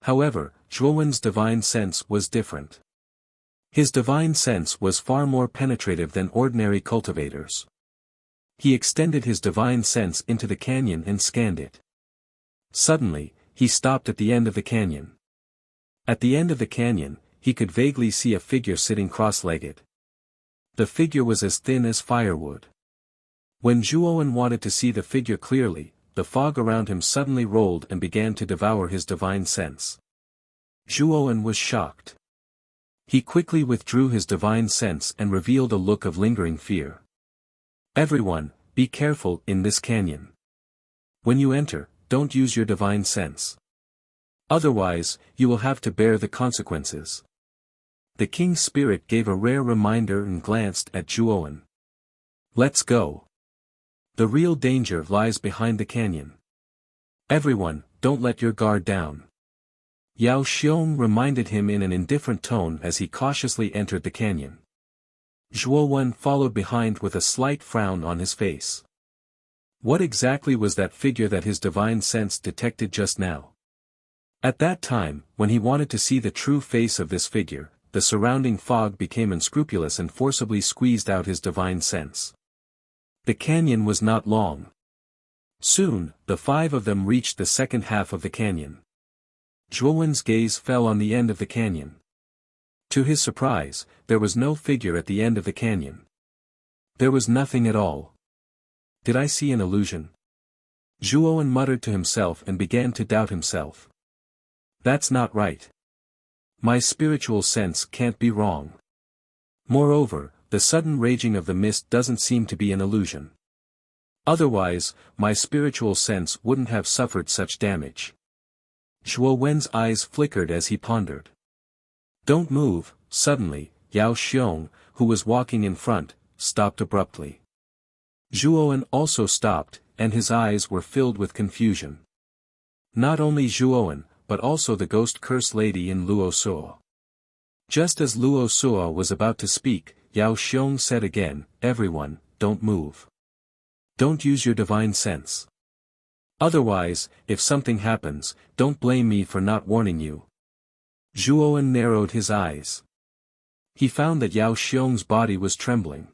[SPEAKER 1] However, Zhuowen's divine sense was different. His divine sense was far more penetrative than ordinary cultivators. He extended his divine sense into the canyon and scanned it. Suddenly, he stopped at the end of the canyon. At the end of the canyon, he could vaguely see a figure sitting cross-legged. The figure was as thin as firewood. When Zhuowen wanted to see the figure clearly, the fog around him suddenly rolled and began to devour his divine sense. Zhuowen was shocked. He quickly withdrew his divine sense and revealed a look of lingering fear. Everyone, be careful in this canyon. When you enter, don't use your divine sense. Otherwise, you will have to bear the consequences. The king's spirit gave a rare reminder and glanced at Zhuowen. Let's go. The real danger lies behind the canyon. Everyone, don't let your guard down. Yao Xiong reminded him in an indifferent tone as he cautiously entered the canyon. Zhuowen followed behind with a slight frown on his face. What exactly was that figure that his divine sense detected just now? At that time, when he wanted to see the true face of this figure, the surrounding fog became unscrupulous and forcibly squeezed out his divine sense. The canyon was not long. Soon, the five of them reached the second half of the canyon. Zhuowen's gaze fell on the end of the canyon. To his surprise, there was no figure at the end of the canyon. There was nothing at all. Did I see an illusion? Zhuowen muttered to himself and began to doubt himself. That's not right. My spiritual sense can't be wrong. Moreover, the sudden raging of the mist doesn't seem to be an illusion. Otherwise, my spiritual sense wouldn't have suffered such damage. Zhuowen's eyes flickered as he pondered. Don't move. Suddenly, Yao Xiong, who was walking in front, stopped abruptly. Zhuowen also stopped, and his eyes were filled with confusion. Not only Zhuowen, but also the ghost curse lady in Luo Suo. Just as Luo Suo was about to speak, Yao Xiong said again, everyone, don't move. Don't use your divine sense. Otherwise, if something happens, don't blame me for not warning you. Zhuowen narrowed his eyes. He found that Yao Xiong's body was trembling.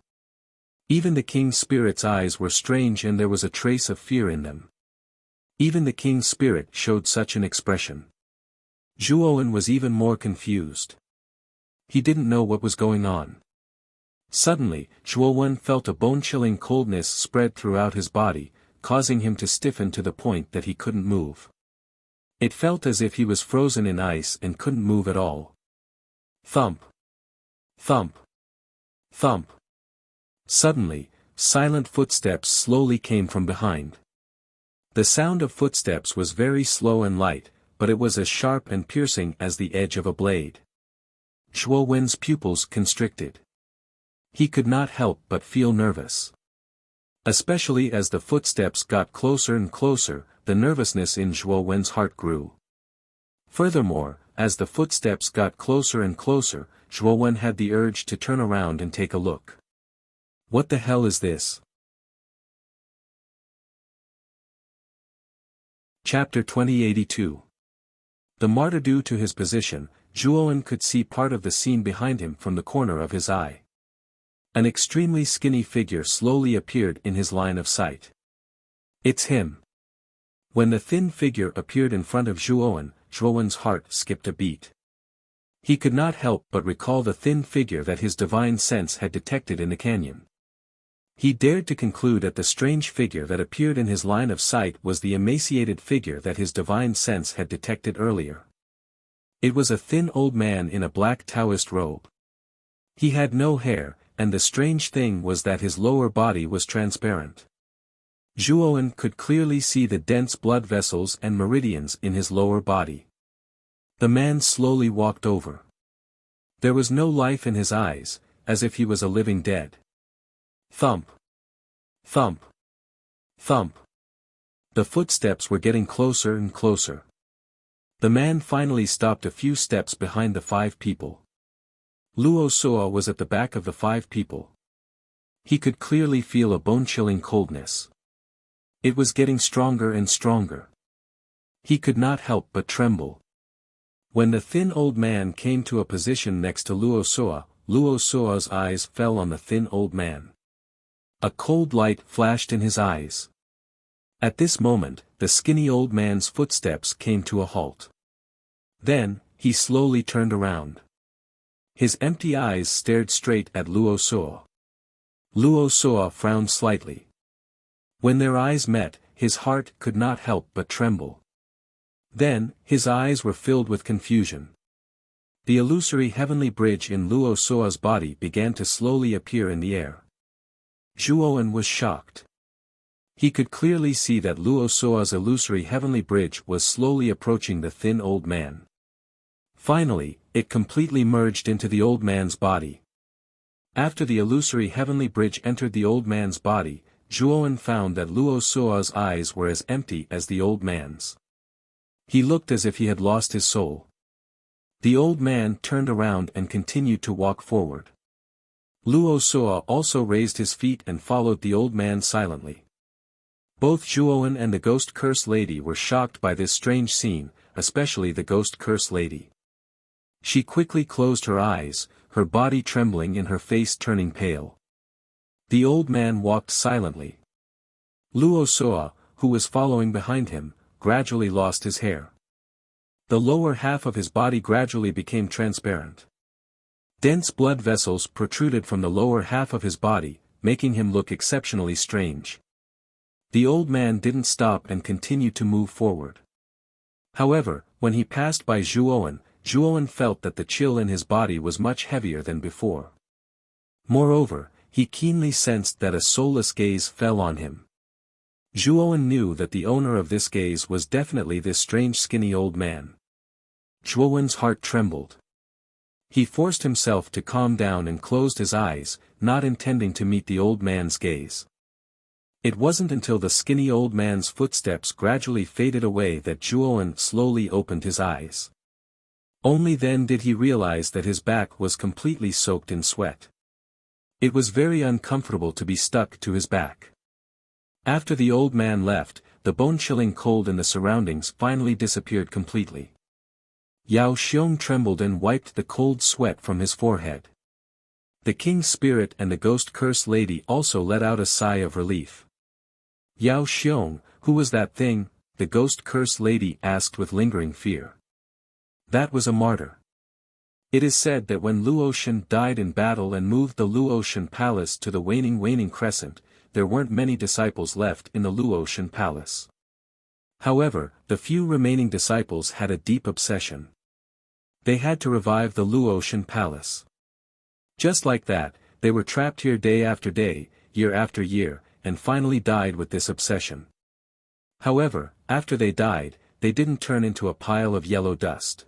[SPEAKER 1] Even the king's spirit's eyes were strange and there was a trace of fear in them. Even the king's spirit showed such an expression. Zhuowen was even more confused. He didn't know what was going on. Suddenly, Zhuowen felt a bone-chilling coldness spread throughout his body, causing him to stiffen to the point that he couldn't move. It felt as if he was frozen in ice and couldn't move at all. Thump. Thump. Thump. Suddenly, silent footsteps slowly came from behind. The sound of footsteps was very slow and light, but it was as sharp and piercing as the edge of a blade. Zhuowen's pupils constricted. He could not help but feel nervous. Especially as the footsteps got closer and closer, the nervousness in Zhuowen's heart grew. Furthermore, as the footsteps got closer and closer, Zhuowen had the urge to turn around and take a look. What the hell is this? Chapter 2082. The martyr. Due to his position, Zhuowen could see part of the scene behind him from the corner of his eye. An extremely skinny figure slowly appeared in his line of sight. It's him. When the thin figure appeared in front of Zhuowen, Zhuowen's heart skipped a beat. He could not help but recall the thin figure that his divine sense had detected in the canyon. He dared to conclude that the strange figure that appeared in his line of sight was the emaciated figure that his divine sense had detected earlier. It was a thin old man in a black Taoist robe. He had no hair, and the strange thing was that his lower body was transparent. Zhuowen could clearly see the dense blood vessels and meridians in his lower body. The man slowly walked over. There was no life in his eyes, as if he was a living dead. Thump. Thump. Thump. The footsteps were getting closer and closer. The man finally stopped a few steps behind the five people. Luo Suo was at the back of the five people. He could clearly feel a bone-chilling coldness. It was getting stronger and stronger. He could not help but tremble. When the thin old man came to a position next to Luo Suo's eyes fell on the thin old man. A cold light flashed in his eyes. At this moment, the skinny old man's footsteps came to a halt. Then, he slowly turned around. His empty eyes stared straight at Luo Suo. Luo Suo frowned slightly. When their eyes met, his heart could not help but tremble. Then, his eyes were filled with confusion. The illusory heavenly bridge in Luo Suo's body began to slowly appear in the air. Zhuowen was shocked. He could clearly see that Luo Suo's illusory heavenly bridge was slowly approaching the thin old man. Finally, it completely merged into the old man's body. After the illusory heavenly bridge entered the old man's body, Zhuowen found that Luo Suo's eyes were as empty as the old man's. He looked as if he had lost his soul. The old man turned around and continued to walk forward. Luo Suo also raised his feet and followed the old man silently. Both Zhuowen and the ghost curse lady were shocked by this strange scene, especially the ghost curse lady. She quickly closed her eyes, her body trembling and her face turning pale. The old man walked silently. Luo Suo, who was following behind him, gradually lost his hair. The lower half of his body gradually became transparent. Dense blood vessels protruded from the lower half of his body, making him look exceptionally strange. The old man didn't stop and continued to move forward. However, when he passed by Zhuowen, Zhuowen felt that the chill in his body was much heavier than before. Moreover, he keenly sensed that a soulless gaze fell on him. Zhuowen knew that the owner of this gaze was definitely this strange skinny old man. Zhuowen's heart trembled. He forced himself to calm down and closed his eyes, not intending to meet the old man's gaze. It wasn't until the skinny old man's footsteps gradually faded away that Zhuowen slowly opened his eyes. Only then did he realize that his back was completely soaked in sweat. It was very uncomfortable to be stuck to his back. After the old man left, the bone-chilling cold in the surroundings finally disappeared completely. Yao Xiong trembled and wiped the cold sweat from his forehead. The king's spirit and the ghost curse lady also let out a sigh of relief. Yao Xiong, who was that thing? The ghost curse lady asked with lingering fear. That was a martyr. It is said that when Luotian died in battle and moved the Luotian palace to the waning crescent, there weren't many disciples left in the Luotian palace. However, the few remaining disciples had a deep obsession. They had to revive the Luotian palace. Just like that, they were trapped here day after day, year after year, and finally died with this obsession. However, after they died, they didn't turn into a pile of yellow dust.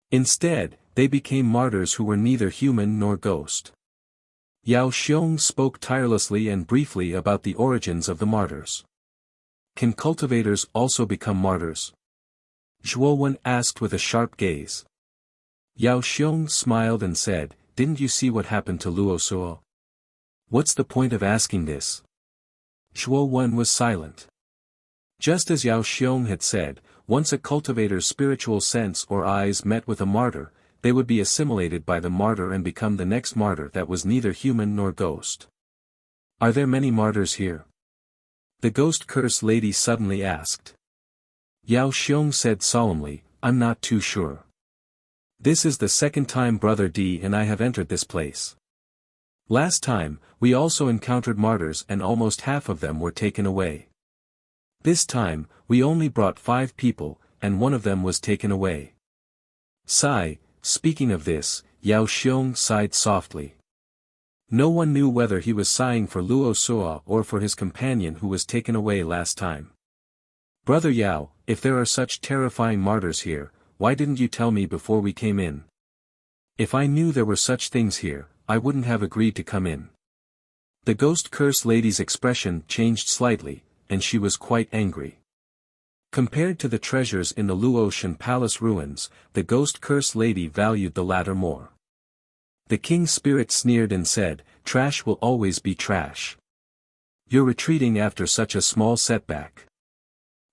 [SPEAKER 1] Instead, they became martyrs who were neither human nor ghost. Yao Xiong spoke tirelessly and briefly about the origins of the martyrs. Can cultivators also become martyrs? Zhuowen asked with a sharp gaze. Yao Xiong smiled and said, "Didn't you see what happened to Luo Suo? What's the point of asking this?" Zhuowen was silent. Just as Yao Xiong had said, once a cultivator's spiritual sense or eyes met with a martyr, they would be assimilated by the martyr and become the next martyr that was neither human nor ghost. Are there many martyrs here? The ghost curse lady suddenly asked. Yao Xiong said solemnly, "I'm not too sure. This is the second time Brother D and I have entered this place. Last time, we also encountered martyrs and almost half of them were taken away. This time, we only brought 5 people, and one of them was taken away." Sigh. Speaking of this, Yao Xiong sighed softly. No one knew whether he was sighing for Luo Suo or for his companion who was taken away last time. "Brother Yao, if there are such terrifying martyrs here, why didn't you tell me before we came in? If I knew there were such things here, I wouldn't have agreed to come in." The ghost curse lady's expression changed slightly, and she was quite angry. Compared to the treasures in the Luotian palace ruins, the ghost curse lady valued the latter more. The king's spirit sneered and said, "Trash will always be trash. You're retreating after such a small setback."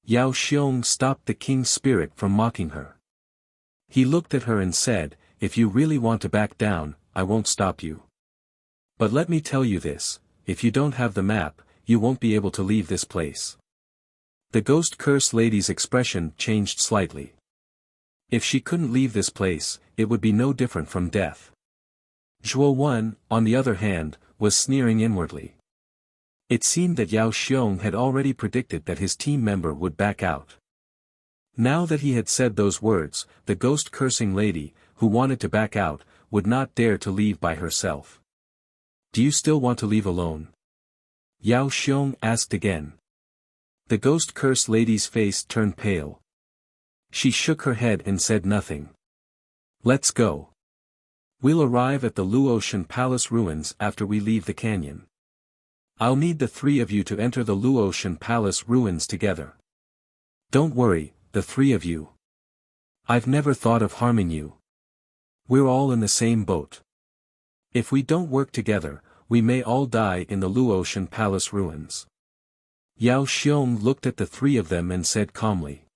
[SPEAKER 1] Yao Xiong stopped the king's spirit from mocking her. He looked at her and said, "If you really want to back down, I won't stop you. But let me tell you this, if you don't have the map, you won't be able to leave this place." The ghost curse lady's expression changed slightly. If she couldn't leave this place, it would be no different from death. Zhuowen, on the other hand, was sneering inwardly. It seemed that Yao Xiong had already predicted that his team member would back out. Now that he had said those words, the ghost cursing lady, who wanted to back out, would not dare to leave by herself. "Do you still want to leave alone?" Yao Xiong asked again. The ghost curse lady's face turned pale. She shook her head and said nothing. Let's go. We'll arrive at the Luotian Palace ruins after we leave the canyon. I'll need the three of you to enter the Luotian Palace ruins together. Don't worry, the three of you. I've never thought of harming you. We're all in the same boat. If we don't work together, we may all die in the Luotian Palace ruins. Yao Xiong looked at the three of them and said calmly.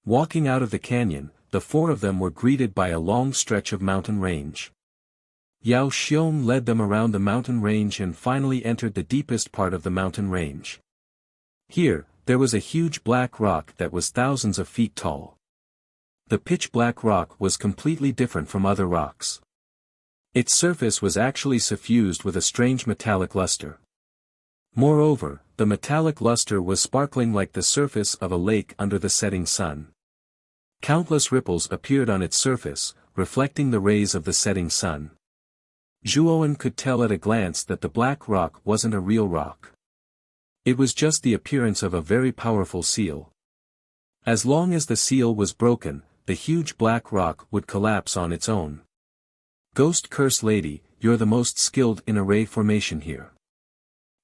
[SPEAKER 1] Walking out of the canyon, the four of them were greeted by a long stretch of mountain range. Yao Xiong led them around the mountain range and finally entered the deepest part of the mountain range. Here, there was a huge black rock that was thousands of feet tall. The pitch-black rock was completely different from other rocks. Its surface was actually suffused with a strange metallic luster. Moreover, the metallic luster was sparkling like the surface of a lake under the setting sun. Countless ripples appeared on its surface, reflecting the rays of the setting sun. Zhuowen could tell at a glance that the black rock wasn't a real rock. It was just the appearance of a very powerful seal. As long as the seal was broken, the huge black rock would collapse on its own. Ghost Curse Lady, you're the most skilled in array formation here.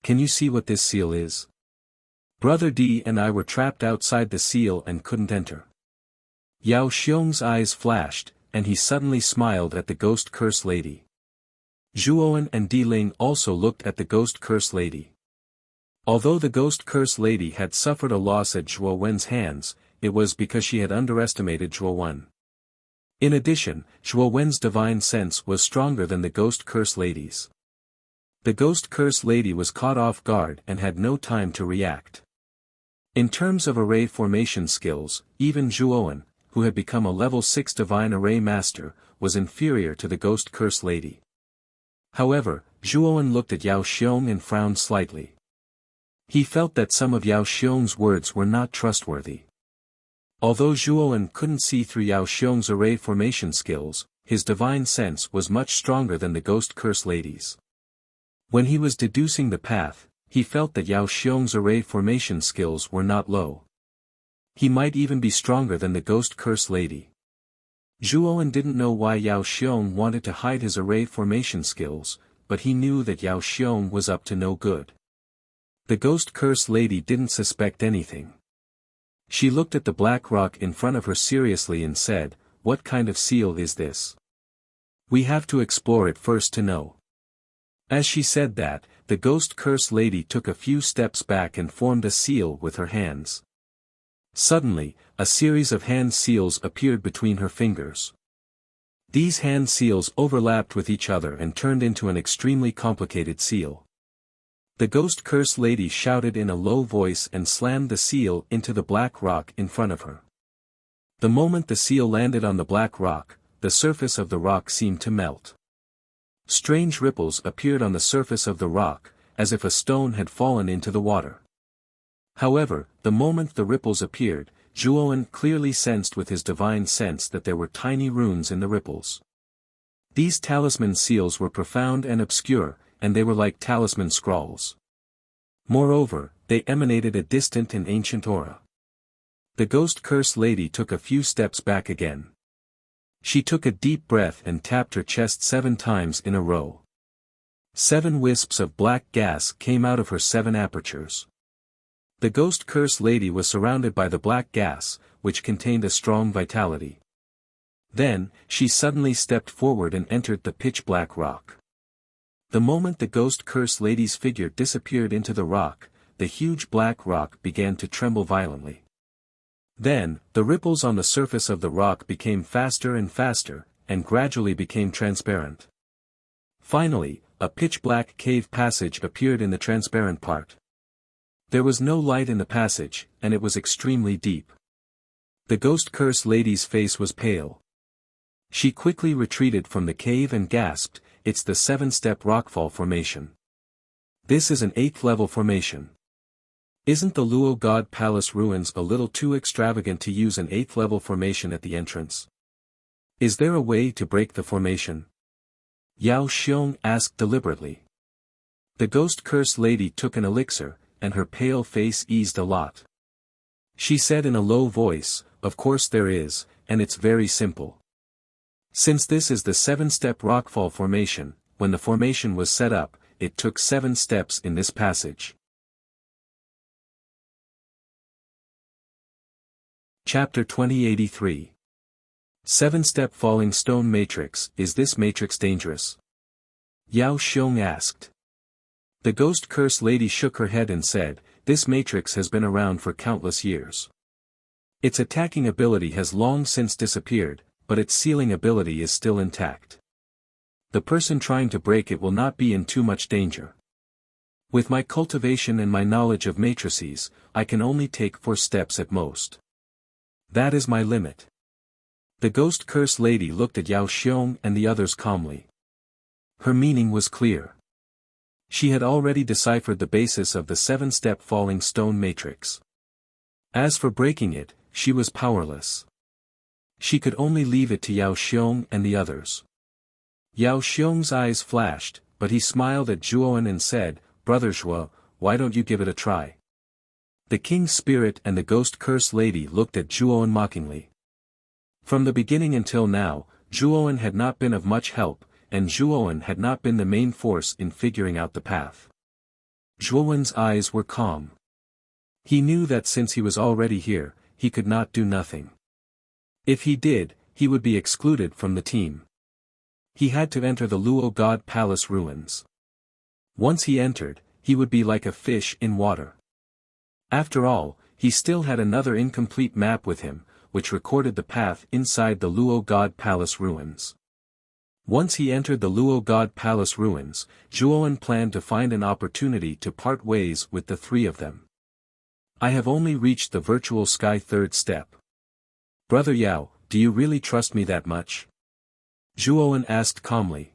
[SPEAKER 1] Can you see what this seal is? Brother D and I were trapped outside the seal and couldn't enter. Yao Xiong's eyes flashed, and he suddenly smiled at the Ghost Curse Lady. Zhuowen and Di Ling also looked at the Ghost Curse Lady. Although the Ghost Curse Lady had suffered a loss at Zhuowen's hands, it was because she had underestimated Zhuowen. In addition, Zhuowen's divine sense was stronger than the Ghost Curse Lady's. The Ghost Curse Lady was caught off guard and had no time to react. In terms of array formation skills, even Zhuowen, who had become a level 6 divine array master, was inferior to the Ghost Curse Lady. However, Zhuowen looked at Yao Xiong and frowned slightly. He felt that some of Yao Xiong's words were not trustworthy. Although Zhuowen couldn't see through Yao Xiong's array formation skills, his divine sense was much stronger than the Ghost Curse Lady's. When he was deducing the path, he felt that Yao Xiong's array formation skills were not low. He might even be stronger than the Ghost Curse Lady. Zhuowen didn't know why Yao Xiong wanted to hide his array formation skills, but he knew that Yao Xiong was up to no good. The Ghost Curse Lady didn't suspect anything. She looked at the black rock in front of her seriously and said, "What kind of seal is this? We have to explore it first to know." As she said that, the Ghost Curse Lady took a few steps back and formed a seal with her hands. Suddenly, a series of hand seals appeared between her fingers. These hand seals overlapped with each other and turned into an extremely complicated seal. The Ghost Curse Lady shouted in a low voice and slammed the seal into the black rock in front of her. The moment the seal landed on the black rock, the surface of the rock seemed to melt. Strange ripples appeared on the surface of the rock, as if a stone had fallen into the water. However, the moment the ripples appeared, Zhuowen clearly sensed with his divine sense that there were tiny runes in the ripples. These talisman seals were profound and obscure, and they were like talisman scrawls. Moreover, they emanated a distant and ancient aura. The Ghost Curse Lady took a few steps back again. She took a deep breath and tapped her chest 7 times in a row. 7 wisps of black gas came out of her 7 apertures. The Ghost Curse Lady was surrounded by the black gas, which contained a strong vitality. Then, she suddenly stepped forward and entered the pitch-black rock. The moment the Ghost Curse Lady's figure disappeared into the rock, the huge black rock began to tremble violently. Then, the ripples on the surface of the rock became faster and faster, and gradually became transparent. Finally, a pitch-black cave passage appeared in the transparent part. There was no light in the passage, and it was extremely deep. The Ghost Curse Lady's face was pale. She quickly retreated from the cave and gasped, "It's the 7-step rockfall formation. This is an 8th level formation. Isn't the Luo God Palace ruins a little too extravagant to use an 8th level formation at the entrance? Is there a way to break the formation?" Yao Xiong asked deliberately. The Ghost Curse Lady took an elixir, and her pale face eased a lot. She said in a low voice, "Of course there is, and it's very simple. Since this is the 7-step rockfall formation, when the formation was set up, it took 7 steps in this passage." Chapter 2083. 7-step falling stone matrix. Is this matrix dangerous? Yao Xiong asked. The ghost curse lady shook her head and said, "This matrix has been around for countless years. Its attacking ability has long since disappeared, but its sealing ability is still intact. The person trying to break it will not be in too much danger. With my cultivation and my knowledge of matrices, I can only take 4 steps at most. That is my limit." The ghost curse lady looked at Yao Xiong and the others calmly. Her meaning was clear. She had already deciphered the basis of the 7-step falling stone matrix. As for breaking it, she was powerless. She could only leave it to Yao Xiong and the others. Yao Xiong's eyes flashed, but he smiled at Zhuowen and said, "Brother Zhuo, why don't you give it a try?" The king's spirit and the ghost curse lady looked at Zhuowen mockingly. From the beginning until now, Zhuowen had not been of much help, and Zhuowen had not been the main force in figuring out the path. Zhuowen's eyes were calm. He knew that since he was already here, he could not do nothing. If he did, he would be excluded from the team. He had to enter the Luo God Palace ruins. Once he entered, he would be like a fish in water. After all, he still had another incomplete map with him, which recorded the path inside the Luo God Palace ruins. Once he entered the Luo God Palace ruins, Zhuowen planned to find an opportunity to part ways with the 3 of them. "I have only reached the virtual sky 3rd step. Brother Yao, do you really trust me that much?" Zhuowen asked calmly.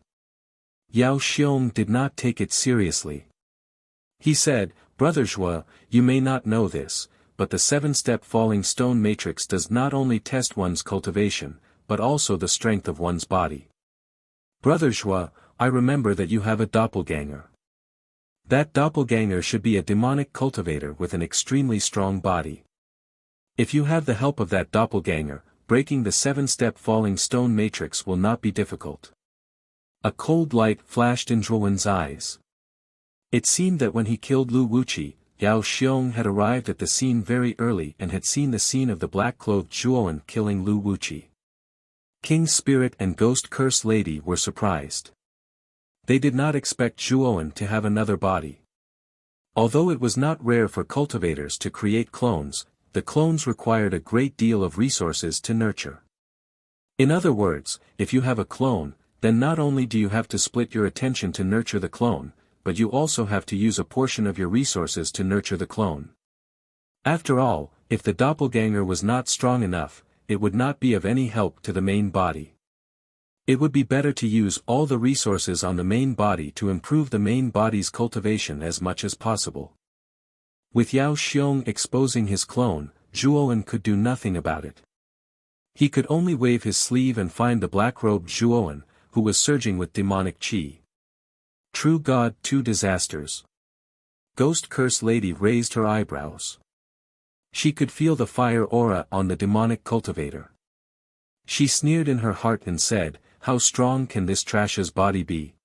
[SPEAKER 1] Yao Xiong did not take it seriously. He said, "Brother Zhuo, you may not know this, but the 7-step falling stone matrix does not only test one's cultivation, but also the strength of one's body. Brother Zhuo, I remember that you have a doppelganger. That doppelganger should be a demonic cultivator with an extremely strong body. If you have the help of that doppelganger, breaking the 7-step falling stone matrix will not be difficult." A cold light flashed in Zhuowen's eyes. It seemed that when he killed Lu Wuxia, Yao Xiong had arrived at the scene very early and had seen the scene of the black-clothed Zhuowen killing Lu Wuxia. King's spirit and ghost curse lady were surprised. They did not expect Zhuowen to have another body. Although it was not rare for cultivators to create clones, the clones required a great deal of resources to nurture. In other words, if you have a clone, then not only do you have to split your attention to nurture the clone, but you also have to use a portion of your resources to nurture the clone. After all, if the doppelganger was not strong enough, it would not be of any help to the main body. It would be better to use all the resources on the main body to improve the main body's cultivation as much as possible. With Yao Xiong exposing his clone, Zhuowen could do nothing about it. He could only wave his sleeve and find the black-robed Zhuowen, who was surging with demonic qi. True God, 2 disasters. Ghost curse lady raised her eyebrows. She could feel the fire aura on the demonic cultivator. She sneered in her heart and said, "How strong can this trash's body be?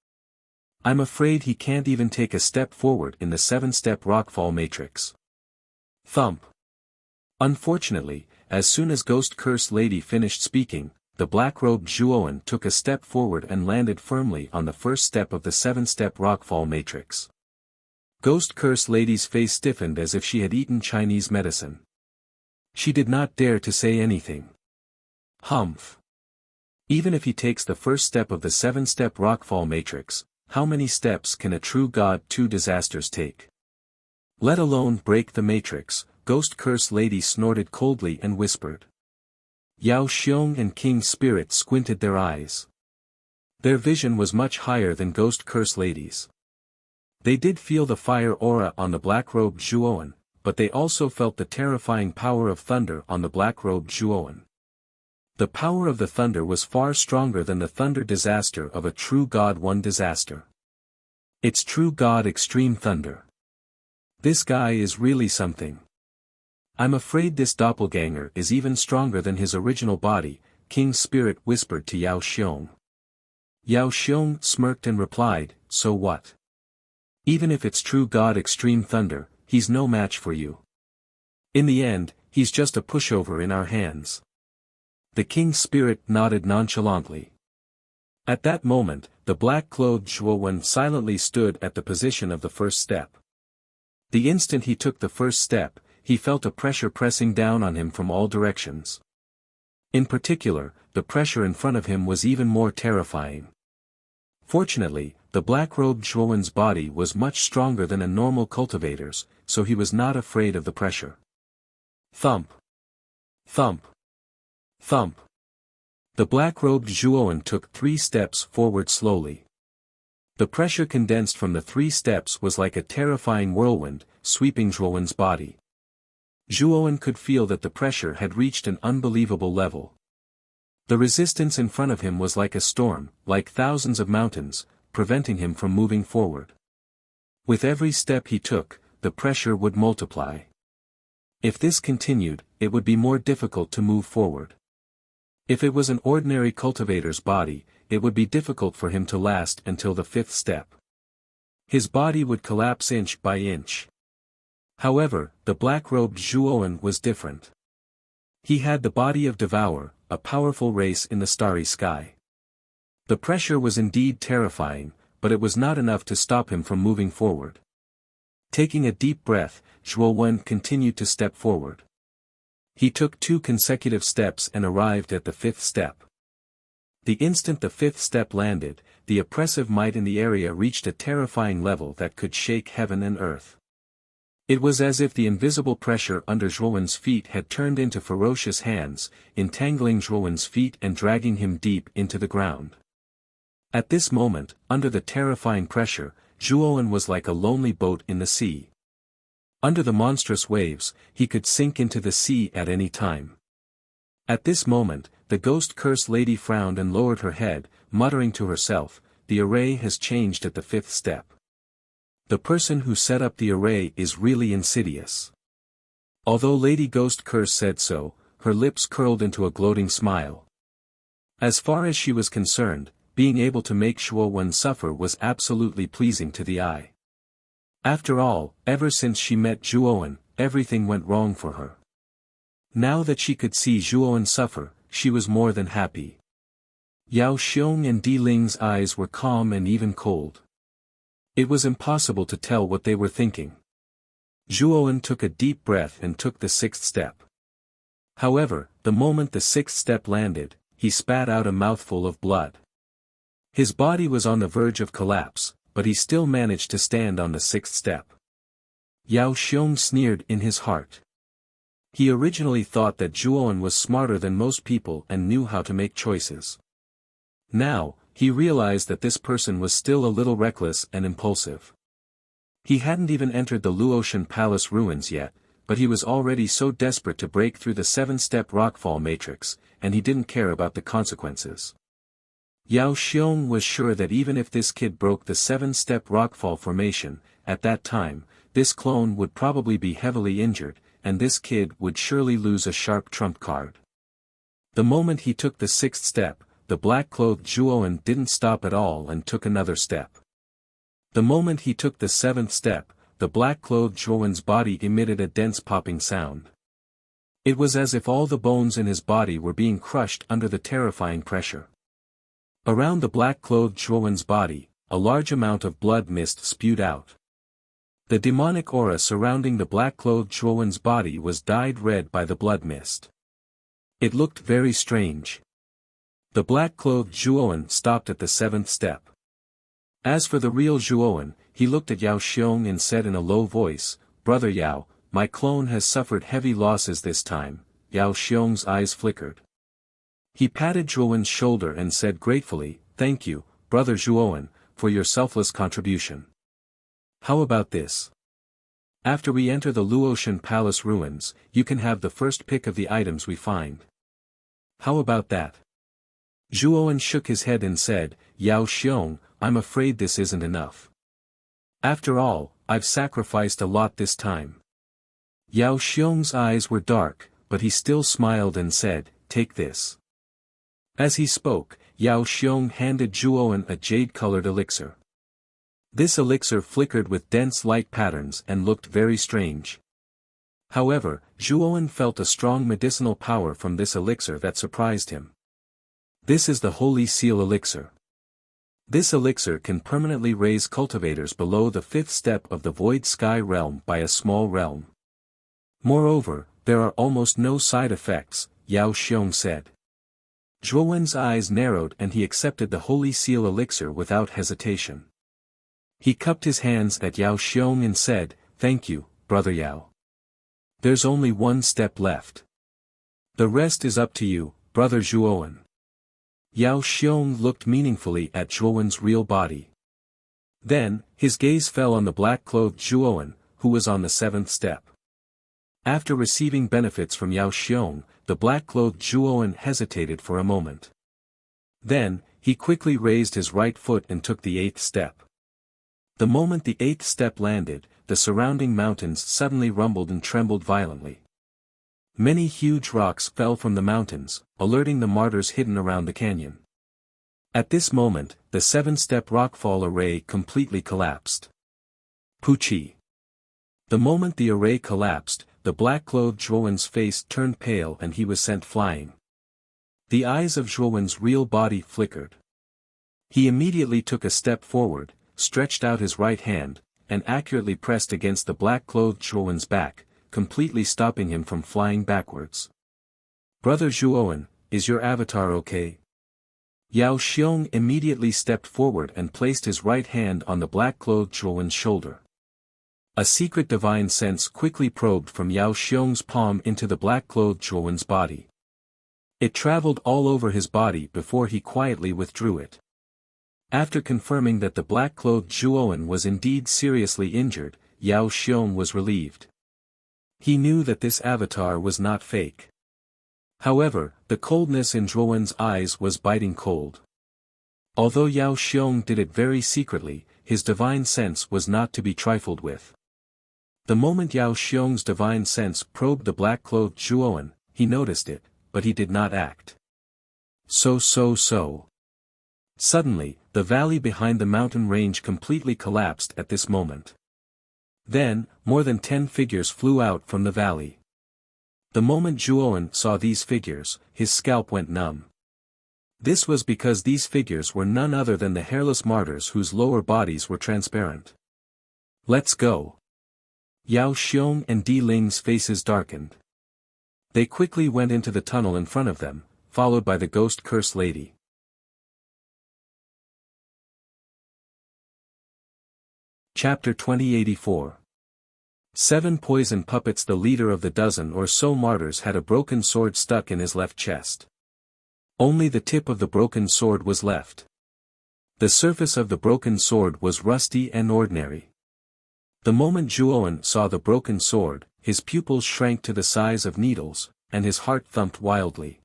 [SPEAKER 1] I'm afraid he can't even take a step forward in the 7-step rockfall matrix." Thump. Unfortunately, as soon as Ghost Curse Lady finished speaking, the black-robed Zhuowen took a step forward and landed firmly on the first step of the 7-step rockfall matrix. Ghost Curse Lady's face stiffened as if she had eaten Chinese medicine. She did not dare to say anything. Humph. Even if he takes the first step of the 7-step rockfall matrix, how many steps can a true god 2 disasters take? Let alone break the matrix, Ghost Curse Lady snorted coldly and whispered. Yao Xiong and King Spirit squinted their eyes. Their vision was much higher than Ghost Curse Lady's. They did feel the fire aura on the black-robed Zhuowen, but they also felt the terrifying power of thunder on the black-robed Zhuowen. The power of the thunder was far stronger than the thunder disaster of a true god 1 disaster. It's true god extreme thunder. This guy is really something. I'm afraid this doppelganger is even stronger than his original body, King's spirit whispered to Yao Xiong. Yao Xiong smirked and replied, so what? Even if it's true God Extreme Thunder, he's no match for you. In the end, he's just a pushover in our hands. The King's spirit nodded nonchalantly. At that moment, the black-clothed Zhuowen silently stood at the position of the first step. The instant he took the first step, he felt a pressure pressing down on him from all directions. In particular, the pressure in front of him was even more terrifying. Fortunately, the black-robed Zhuowen's body was much stronger than a normal cultivator's, so he was not afraid of the pressure. Thump! Thump! Thump! The black-robed Zhuowen took 3 steps forward slowly. The pressure condensed from the 3 steps was like a terrifying whirlwind, sweeping Zhuowen's body. Zhuowen could feel that the pressure had reached an unbelievable level. The resistance in front of him was like a storm, like thousands of mountains, preventing him from moving forward. With every step he took, the pressure would multiply. If this continued, it would be more difficult to move forward. If it was an ordinary cultivator's body, it would be difficult for him to last until the 5th step. His body would collapse inch by inch. However, the black-robed Zhuowen was different. He had the body of Devour, a powerful race in the starry sky. The pressure was indeed terrifying, but it was not enough to stop him from moving forward. Taking a deep breath, Zhuowen continued to step forward. He took 2 consecutive steps and arrived at the 5th step. The instant the 5th step landed, the oppressive might in the area reached a terrifying level that could shake heaven and earth. It was as if the invisible pressure under Zhuowen's feet had turned into ferocious hands, entangling Zhuowen's feet and dragging him deep into the ground. At this moment, under the terrifying pressure, Zhuowen was like a lonely boat in the sea. Under the monstrous waves, he could sink into the sea at any time. At this moment, the ghost-cursed lady frowned and lowered her head, muttering to herself, the array has changed at the 5th step. The person who set up the array is really insidious. Although Lady Ghost Curse said so, her lips curled into a gloating smile. As far as she was concerned, being able to make Zhuowen suffer was absolutely pleasing to the eye. After all, ever since she met Zhuowen, everything went wrong for her. Now that she could see Zhuowen suffer, she was more than happy. Yao Xiong and Di Ling's eyes were calm and even cold. It was impossible to tell what they were thinking. Zhuowen took a deep breath and took the 6th step. However, the moment the 6th step landed, he spat out a mouthful of blood. His body was on the verge of collapse, but he still managed to stand on the 6th step. Yao Xiong sneered in his heart. He originally thought that Zhuowen was smarter than most people and knew how to make choices. Now, he realized that this person was still a little reckless and impulsive. He hadn't even entered the Luotian Palace ruins yet, but he was already so desperate to break through the 7-step rockfall matrix, and he didn't care about the consequences. Yao Xiong was sure that even if this kid broke the 7-step rockfall formation, at that time, this clone would probably be heavily injured, and this kid would surely lose a sharp trump card. The moment he took the 6th step, the black-clothed Zhuowen didn't stop at all and took another step. The moment he took the 7th step, the black-clothed Zhuowen's body emitted a dense popping sound. It was as if all the bones in his body were being crushed under the terrifying pressure. Around the black-clothed Zhuowen's body, a large amount of blood mist spewed out. The demonic aura surrounding the black-clothed Zhuowen's body was dyed red by the blood mist. It looked very strange. The black-clothed Zhuowen stopped at the 7th step. As for the real Zhuowen, he looked at Yao Xiong and said in a low voice, "Brother Yao, my clone has suffered heavy losses this time." Yao Xiong's eyes flickered. He patted Zhuowen's shoulder and said gratefully, "Thank you, Brother Zhuowen, for your selfless contribution. How about this? After we enter the Luotian Palace ruins, you can have the first pick of the items we find. How about that?" Zhuowen shook his head and said, "Yao Xiong, I'm afraid this isn't enough. After all, I've sacrificed a lot this time. Yao Xiong's eyes were dark, but he still smiled and said, take this. As he spoke, Yao Xiong handed Zhuowen a jade-colored elixir. This elixir flickered with dense light patterns and looked very strange. However, Zhuowen felt a strong medicinal power from this elixir that surprised him. This is the Holy Seal elixir. This elixir can permanently raise cultivators below the 5th step of the Void Sky realm by a small realm. Moreover, there are almost no side effects, Yao Xiong said. Zhuowen's eyes narrowed and he accepted the Holy Seal elixir without hesitation. He cupped his hands at Yao Xiong and said, thank you, Brother Yao. There's only one step left. The rest is up to you, Brother Zhuowen. Yao Xiong looked meaningfully at Zhuowen's real body. Then, his gaze fell on the black-clothed Zhuowen, who was on the 7th step. After receiving benefits from Yao Xiong, the black-clothed Zhuowen hesitated for a moment. Then, he quickly raised his right foot and took the 8th step. The moment the 8th step landed, the surrounding mountains suddenly rumbled and trembled violently. Many huge rocks fell from the mountains, alerting the martyrs hidden around the canyon. At this moment, the 7-step rockfall array completely collapsed. Puchi. The moment the array collapsed, the black-clothed Zhuowen's face turned pale and he was sent flying. The eyes of Zhuowen's real body flickered. He immediately took a step forward, stretched out his right hand, and accurately pressed against the black-clothed Zhuowen's back, completely stopping him from flying backwards. Brother Zhuowen, is your avatar okay? Yao Xiong immediately stepped forward and placed his right hand on the black-clothed Zhuowen's shoulder. A secret divine sense quickly probed from Yao Xiong's palm into the black-clothed Zhuowen's body. It traveled all over his body before he quietly withdrew it. After confirming that the black-clothed Zhuowen was indeed seriously injured, Yao Xiong was relieved. He knew that this avatar was not fake. However, the coldness in Zhuowen's eyes was biting cold. Although Yao Xiong did it very secretly, his divine sense was not to be trifled with. The moment Yao Xiong's divine sense probed the black-clothed Zhuowen, he noticed it, but he did not act. So. Suddenly, the valley behind the mountain range completely collapsed at this moment. Then, more than 10 figures flew out from the valley. The moment Zhuowen saw these figures, his scalp went numb. This was because these figures were none other than the hairless martyrs whose lower bodies were transparent. Let's go. Yao Xiong and Di Ling's faces darkened. They quickly went into the tunnel in front of them, followed by the ghost curse lady. Chapter 2084. 7 poison puppets. The leader of the dozen or so martyrs had a broken sword stuck in his left chest. Only the tip of the broken sword was left. The surface of the broken sword was rusty and ordinary. The moment Zhuowen saw the broken sword, his pupils shrank to the size of needles, and his heart thumped wildly.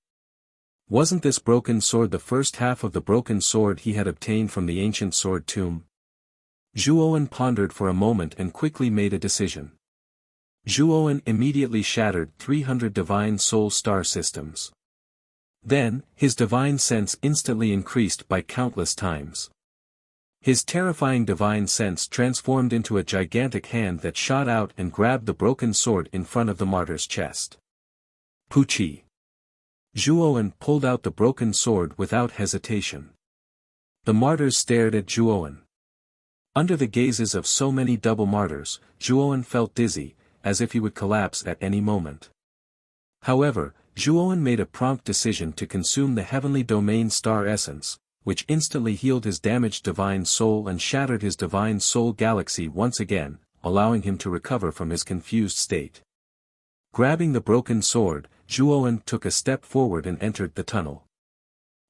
[SPEAKER 1] Wasn't this broken sword the first half of the broken sword he had obtained from the ancient sword tomb? Zhuowen pondered for a moment and quickly made a decision. Zhuowen immediately shattered 300 divine soul star systems. Then, his divine sense instantly increased by countless times. His terrifying divine sense transformed into a gigantic hand that shot out and grabbed the broken sword in front of the martyr's chest. Puchi. Zhuowen pulled out the broken sword without hesitation. The martyrs stared at Zhuowen. Under the gazes of so many double martyrs, Zhuowen felt dizzy, as if he would collapse at any moment. However, Zhuowen made a prompt decision to consume the heavenly domain star essence, which instantly healed his damaged divine soul and shattered his divine soul galaxy once again, allowing him to recover from his confused state. Grabbing the broken sword, Zhuowen took a step forward and entered the tunnel.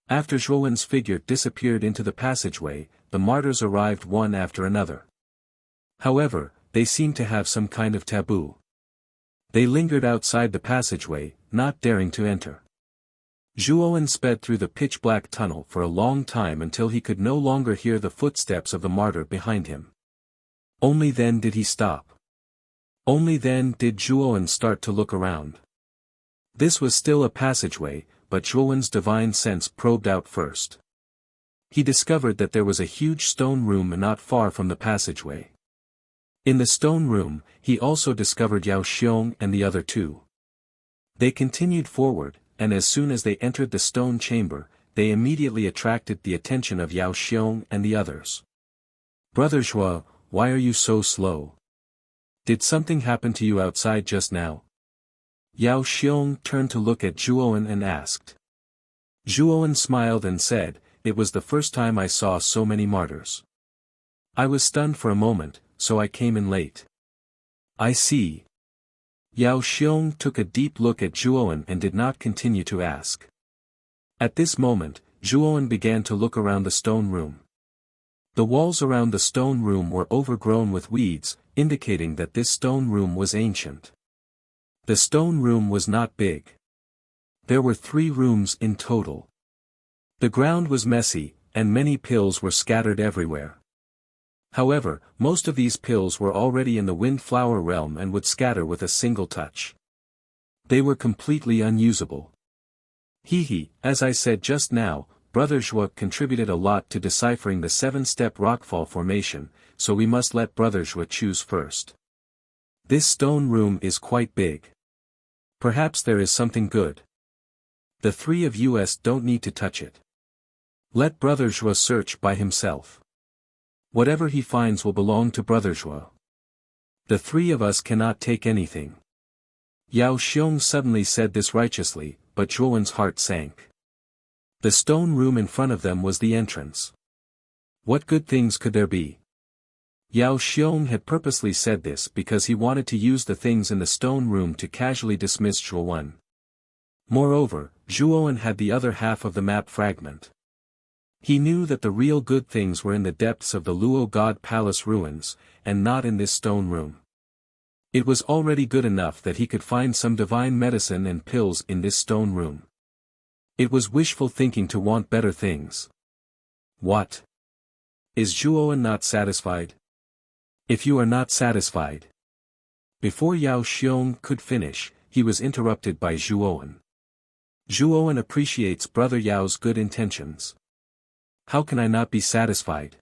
[SPEAKER 1] After Zhuowen's figure disappeared into the passageway, the martyrs arrived one after another. However, they seemed to have some kind of taboo. They lingered outside the passageway, not daring to enter. Zhuowen sped through the pitch-black tunnel for a long time until he could no longer hear the footsteps of the martyr behind him. Only then did he stop. Only then did Zhuowen start to look around. This was still a passageway, but Zhuowen's divine sense probed out first. He discovered that there was a huge stone room not far from the passageway. In the stone room, he also discovered Yao Xiong and the other two. They continued forward, and as soon as they entered the stone chamber, they immediately attracted the attention of Yao Xiong and the others. "Brother Zhuo, why are you so slow? Did something happen to you outside just now?" Yao Xiong turned to look at Zhuowen and asked. Zhuowen smiled and said, "It was the first time I saw so many martyrs. I was stunned for a moment, so I came in late." "I see." Yao Xiong took a deep look at Zhuowen and did not continue to ask. At this moment, Zhuowen began to look around the stone room. The walls around the stone room were overgrown with weeds, indicating that this stone room was ancient. The stone room was not big. There were 3 rooms in total. The ground was messy, and many pills were scattered everywhere. However, most of these pills were already in the windflower realm and would scatter with a single touch. They were completely unusable. As I said just now, Brother Zhuo contributed a lot to deciphering the 7-step rockfall formation, so we must let Brother Zhuo choose first. This stone room is quite big. Perhaps there is something good. The 3 of us don't need to touch it. Let Brother Zhuo search by himself. Whatever he finds will belong to Brother Zhuo. The 3 of us cannot take anything. Yao Xiong suddenly said this righteously, but Zhuowen's heart sank. The stone room in front of them was the entrance. What good things could there be? Yao Xiong had purposely said this because he wanted to use the things in the stone room to casually dismiss Zhuowen. Moreover, Zhuowen had the other half of the map fragment. He knew that the real good things were in the depths of the Luo God Palace ruins, and not in this stone room. It was already good enough that he could find some divine medicine and pills in this stone room. It was wishful thinking to want better things. What? Is Zhuowen not satisfied? If you are not satisfied. Before Yao Xiong could finish, he was interrupted by Zhuowen. Zhuowen appreciates Brother Yao's good intentions. How can I not be satisfied?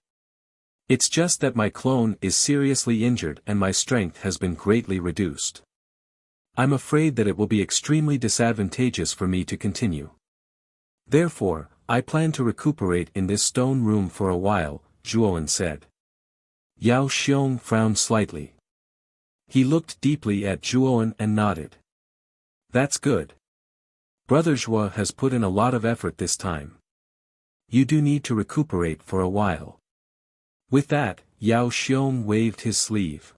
[SPEAKER 1] It's just that my clone is seriously injured and my strength has been greatly reduced. I'm afraid that it will be extremely disadvantageous for me to continue. Therefore, I plan to recuperate in this stone room for a while, Zhuowen said. Yao Xiong frowned slightly. He looked deeply at Zhuowen and nodded. That's good. Brother Zhuo has put in a lot of effort this time. You do need to recuperate for a while. With that, Yao Xiong waved his sleeve.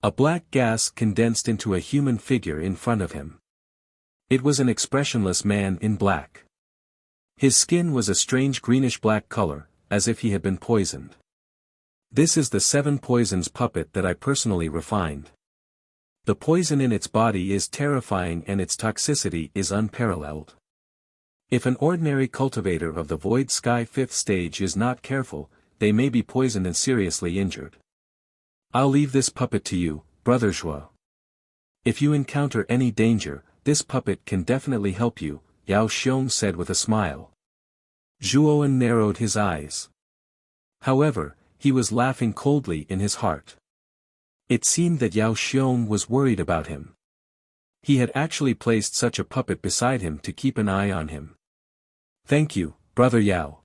[SPEAKER 1] A black gas condensed into a human figure in front of him. It was an expressionless man in black. His skin was a strange greenish-black color, as if he had been poisoned. This is the 7 poisons puppet that I personally refined. The poison in its body is terrifying and its toxicity is unparalleled. If an ordinary cultivator of the Void Sky 5th stage is not careful, they may be poisoned and seriously injured. I'll leave this puppet to you, Brother Zhuo. If you encounter any danger, this puppet can definitely help you, Yao Xiong said with a smile. Zhuowen narrowed his eyes. However, he was laughing coldly in his heart. It seemed that Yao Xiong was worried about him. He had actually placed such a puppet beside him to keep an eye on him. Thank you, Brother Yao.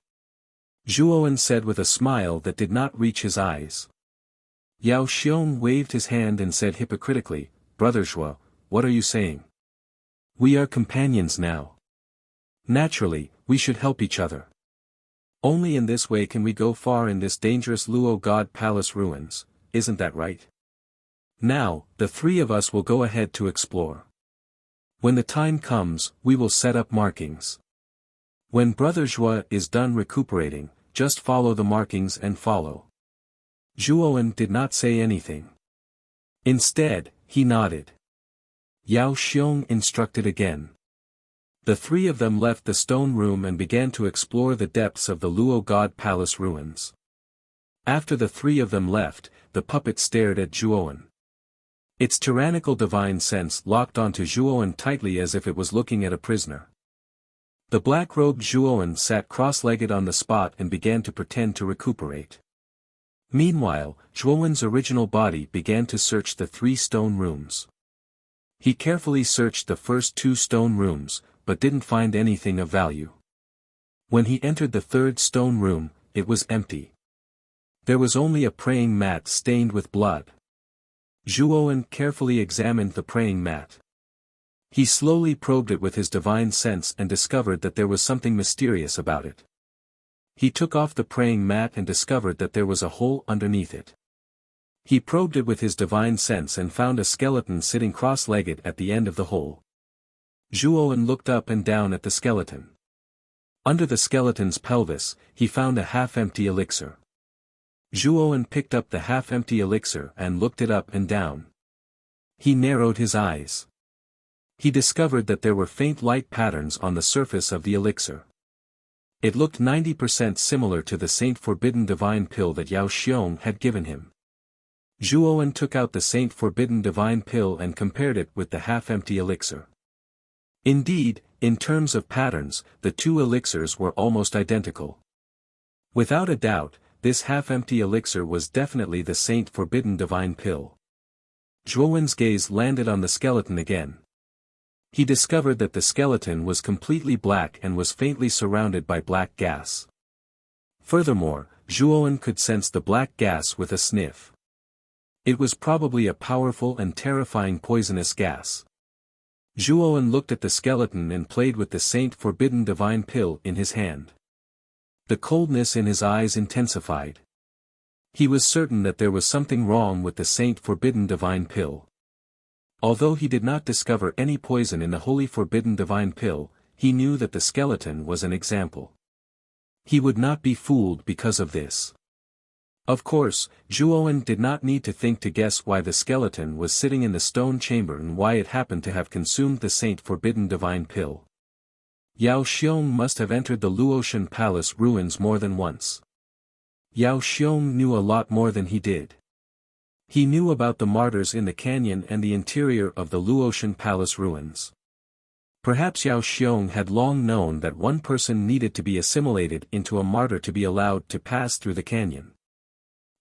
[SPEAKER 1] Zhuowen said with a smile that did not reach his eyes. Yao Xiong waved his hand and said hypocritically, Brother Zhuo, what are you saying? We are companions now. Naturally, we should help each other. Only in this way can we go far in this dangerous Luo God Palace ruins, isn't that right? Now, the 3 of us will go ahead to explore. When the time comes, we will set up markings. When Brother Zhuo is done recuperating, just follow the markings and follow. Zhuowen did not say anything. Instead, he nodded. Yao Xiong instructed again. The 3 of them left the stone room and began to explore the depths of the Luo God Palace ruins. After the 3 of them left, the puppet stared at Zhuowen. Its tyrannical divine sense locked onto Zhuowen tightly as if it was looking at a prisoner. The black-robed Zhuowen sat cross-legged on the spot and began to pretend to recuperate. Meanwhile, Zhuowen's original body began to search the 3 stone rooms. He carefully searched the first 2 stone rooms, but didn't find anything of value. When he entered the 3rd stone room, it was empty. There was only a praying mat stained with blood. Zhuowen carefully examined the praying mat. He slowly probed it with his divine sense and discovered that there was something mysterious about it. He took off the praying mat and discovered that there was a hole underneath it. He probed it with his divine sense and found a skeleton sitting cross-legged at the end of the hole. Zhuowen looked up and down at the skeleton. Under the skeleton's pelvis, he found a half-empty elixir. Zhuowen picked up the half-empty elixir and looked it up and down. He narrowed his eyes. He discovered that there were faint light patterns on the surface of the elixir. It looked 90% similar to the Saint Forbidden Divine Pill that Yao Xiong had given him. Zhuowen took out the Saint Forbidden Divine Pill and compared it with the half-empty elixir. Indeed, in terms of patterns, the 2 elixirs were almost identical. Without a doubt, this half-empty elixir was definitely the Saint Forbidden Divine Pill. Zhuowen's gaze landed on the skeleton again. He discovered that the skeleton was completely black and was faintly surrounded by black gas. Furthermore, Zhuowen could sense the black gas with a sniff. It was probably a powerful and terrifying poisonous gas. Zhuowen looked at the skeleton and played with the Saint Forbidden Divine Pill in his hand. The coldness in his eyes intensified. He was certain that there was something wrong with the Saint Forbidden Divine Pill. Although he did not discover any poison in the Holy Forbidden Divine Pill, he knew that the skeleton was an example. He would not be fooled because of this. Of course, Zhuowen did not need to think to guess why the skeleton was sitting in the stone chamber and why it happened to have consumed the Saint Forbidden Divine Pill. Yao Xiong must have entered the Luotian Palace ruins more than once. Yao Xiong knew a lot more than he did. He knew about the martyrs in the canyon and the interior of the Luotian Palace ruins. Perhaps Yao Xiong had long known that one person needed to be assimilated into a martyr to be allowed to pass through the canyon.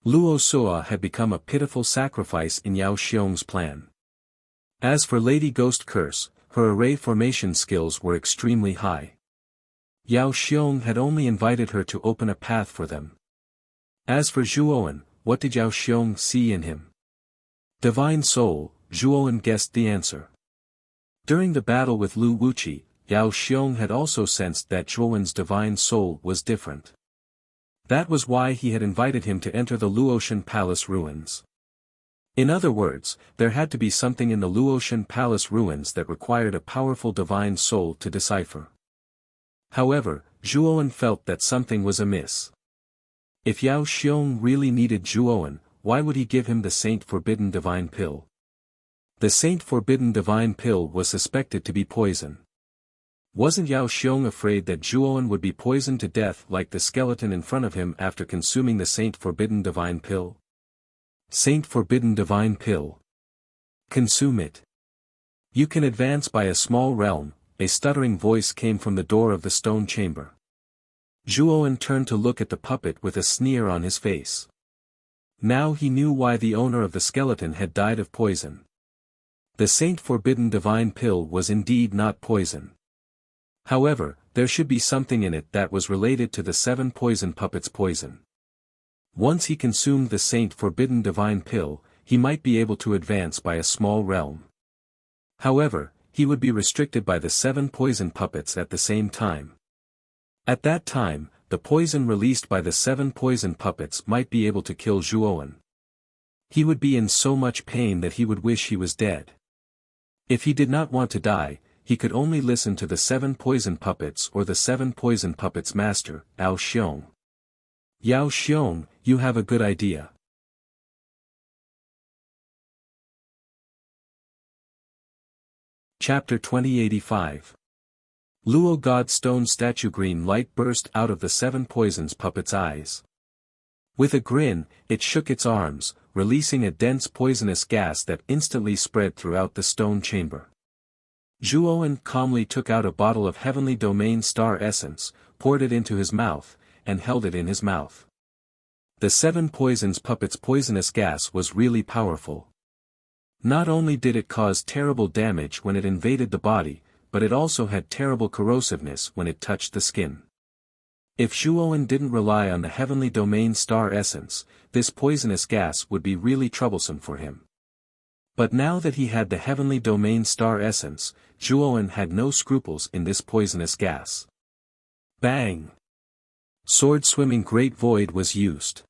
[SPEAKER 1] Luo Suo had become a pitiful sacrifice in Yao Xiong's plan. As for Lady Ghost Curse, her array formation skills were extremely high. Yao Xiong had only invited her to open a path for them. As for Zhuowen, what did Yao Xiong see in him? Divine Soul, Zhuowen guessed the answer. During the battle with Lu Wuxi, Yao Xiong had also sensed that Zhuowen's divine soul was different. That was why he had invited him to enter the Luotian Palace ruins. In other words, there had to be something in the Luotian Palace ruins that required a powerful divine soul to decipher. However, Zhuowen felt that something was amiss. If Yao Xiong really needed Zhuowen, why would he give him the Saint Forbidden Divine Pill? The Saint Forbidden Divine Pill was suspected to be poison. Wasn't Yao Xiong afraid that Zhuowen would be poisoned to death like the skeleton in front of him after consuming the Saint Forbidden Divine Pill? Saint Forbidden Divine Pill. Consume it. You can advance by a small realm, a stuttering voice came from the door of the stone chamber. Zhuowen turned to look at the puppet with a sneer on his face. Now he knew why the owner of the skeleton had died of poison. The Saint Forbidden Divine Pill was indeed not poison. However, there should be something in it that was related to the 7 poison puppets' poison. Once he consumed the Saint Forbidden Divine Pill, he might be able to advance by a small realm. However, he would be restricted by the 7 poison puppets at the same time. At that time, the poison released by the 7 poison puppets might be able to kill Zhuowen. He would be in so much pain that he would wish he was dead. If he did not want to die, he could only listen to the 7 poison puppets or the 7 poison puppets' master, Yao Xiong. Yao Xiong, you have a good idea. Chapter 2085. Luo God Stone Statue. Green light burst out of the 7 poisons puppets' eyes. With a grin, it shook its arms, releasing a dense poisonous gas that instantly spread throughout the stone chamber. Zhuowen calmly took out a bottle of Heavenly Domain Star Essence, poured it into his mouth, and held it in his mouth. The 7 Poisons Puppet's poisonous gas was really powerful. Not only did it cause terrible damage when it invaded the body, but it also had terrible corrosiveness when it touched the skin. If Zhuowen didn't rely on the Heavenly Domain Star Essence, this poisonous gas would be really troublesome for him. But now that he had the Heavenly Domain Star Essence, Zhuowen had no scruples in this poisonous gas. Bang! Sword Swimming Great Void was used.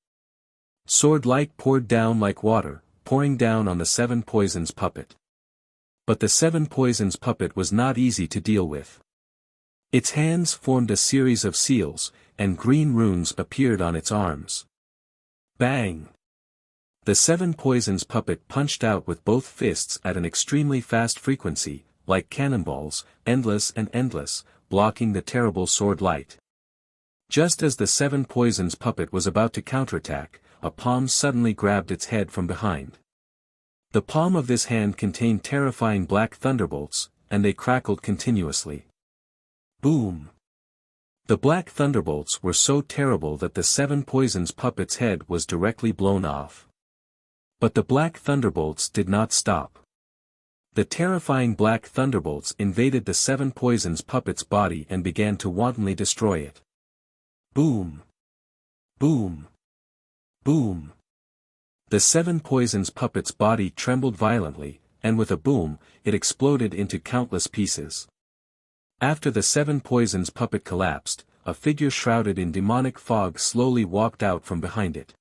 [SPEAKER 1] Sword Light poured down like water, pouring down on the 7 Poisons Puppet. But the 7 Poisons Puppet was not easy to deal with. Its hands formed a series of seals, and green runes appeared on its arms. Bang! The 7 Poisons Puppet punched out with both fists at an extremely fast frequency, like cannonballs, endless and endless, blocking the terrible sword light. Just as the 7 Poisons Puppet was about to counterattack, a palm suddenly grabbed its head from behind. The palm of this hand contained terrifying black thunderbolts, and they crackled continuously. Boom! The black thunderbolts were so terrible that the 7 Poisons Puppet's head was directly blown off. But the black thunderbolts did not stop. The terrifying black thunderbolts invaded the 7 Poisons Puppet's body and began to wantonly destroy it. Boom! Boom! Boom! The 7 Poisons Puppet's body trembled violently, and with a boom, it exploded into countless pieces. After the 7 Poisons Puppet collapsed, a figure shrouded in demonic fog slowly walked out from behind it.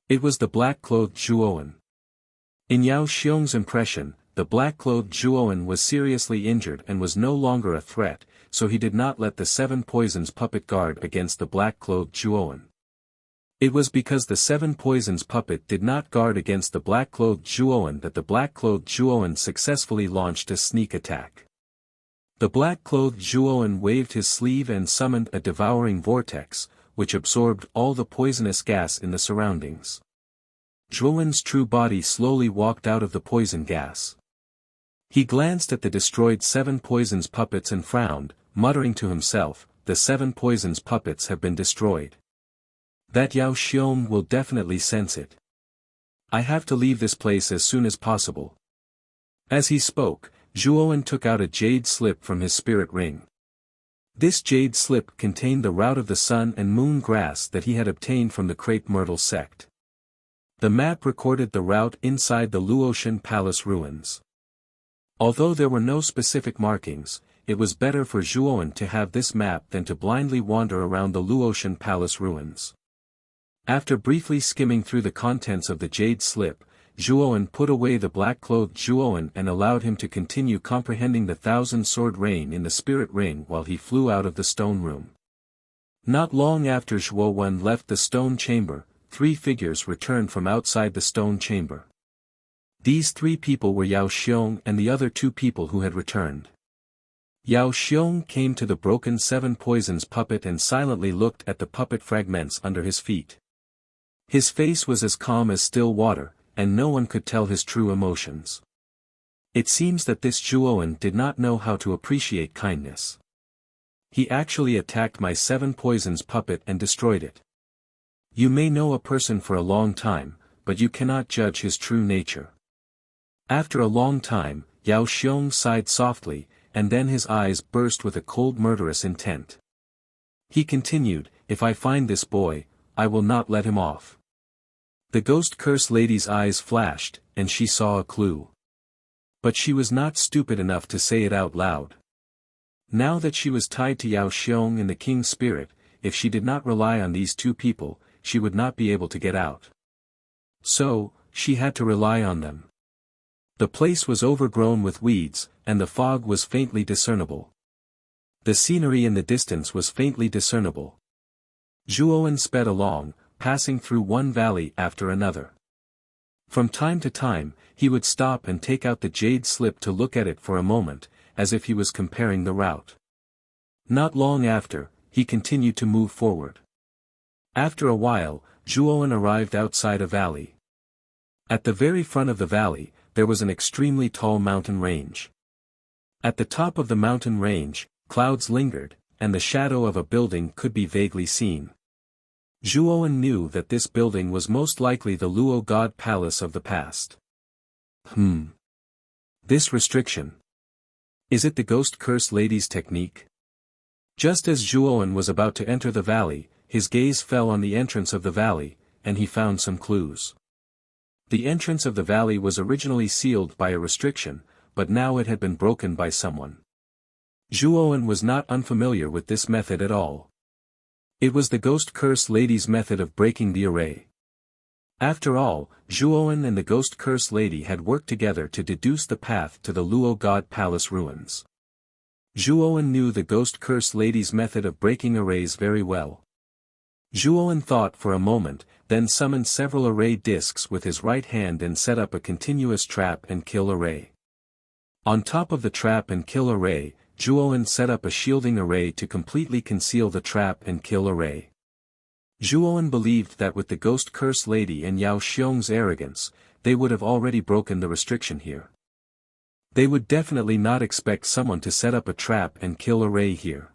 [SPEAKER 1] It was the black-clothed Zhuowen. In Yao Xiong's impression, the black-clothed Zhuowen was seriously injured and was no longer a threat, so he did not let the 7 Poisons Puppet guard against the black-clothed Zhuowen. It was because the 7 Poisons Puppet did not guard against the black-clothed Zhuowen that the black-clothed Zhuowen successfully launched a sneak attack. The black-clothed Zhuowen waved his sleeve and summoned a devouring vortex, which absorbed all the poisonous gas in the surroundings. Zhuowen's true body slowly walked out of the poison gas. He glanced at the destroyed 7 Poisons Puppets and frowned, muttering to himself, "The 7 Poisons Puppets have been destroyed. That Yao Xiong will definitely sense it. I have to leave this place as soon as possible." As he spoke, Zhuowen took out a jade slip from his spirit ring. This jade slip contained the route of the sun and moon grass that he had obtained from the Crepe Myrtle sect. The map recorded the route inside the Luotian Palace ruins. Although there were no specific markings, it was better for Zhuowen to have this map than to blindly wander around the Luotian Palace ruins. After briefly skimming through the contents of the jade slip, Zhuowen put away the black-clothed Zhuowen and allowed him to continue comprehending the 1,000-sword rain in the spirit ring while he flew out of the stone room. Not long after Zhuowen left the stone chamber, 3 figures returned from outside the stone chamber. These 3 people were Yao Xiong and the other 2 people who had returned. Yao Xiong came to the broken 7 Poisons Puppet and silently looked at the puppet fragments under his feet. His face was as calm as still water, and no one could tell his true emotions. It seems that this Zhuowen did not know how to appreciate kindness. He actually attacked my 7 Poisons Puppet and destroyed it. You may know a person for a long time, but you cannot judge his true nature. After a long time, Yao Xiong sighed softly, and then his eyes burst with a cold murderous intent. He continued, "If I find this boy, I will not let him off." The ghost curse lady's eyes flashed, and she saw a clue. But she was not stupid enough to say it out loud. Now that she was tied to Yao Xiong and the king's spirit, if she did not rely on these 2 people, she would not be able to get out. So, she had to rely on them. The place was overgrown with weeds, and the fog was faintly discernible. The scenery in the distance was faintly discernible. Zhuowen sped along, passing through one valley after another. From time to time, he would stop and take out the jade slip to look at it for a moment, as if he was comparing the route. Not long after, he continued to move forward. After a while, Zhuowen arrived outside a valley. At the very front of the valley, there was an extremely tall mountain range. At the top of the mountain range, clouds lingered, and the shadow of a building could be vaguely seen. Zhuowen knew that this building was most likely the Luo God Palace of the past. This restriction. Is it the Ghost Curse Lady's technique? Just as Zhuowen was about to enter the valley, his gaze fell on the entrance of the valley, and he found some clues. The entrance of the valley was originally sealed by a restriction, but now it had been broken by someone. Zhuowen was not unfamiliar with this method at all. It was the Ghost Curse Lady's method of breaking the array. After all, Zhuowen and the Ghost Curse Lady had worked together to deduce the path to the Luo God Palace ruins. Zhuowen knew the Ghost Curse Lady's method of breaking arrays very well. Zhuowen thought for a moment, then summoned several array discs with his right hand and set up a continuous trap and kill array. On top of the trap and kill array, Zhuowen set up a shielding array to completely conceal the trap and kill array. Zhuowen believed that with the Ghost Curse Lady and Yao Xiong's arrogance, they would have already broken the restriction here. They would definitely not expect someone to set up a trap and kill array here.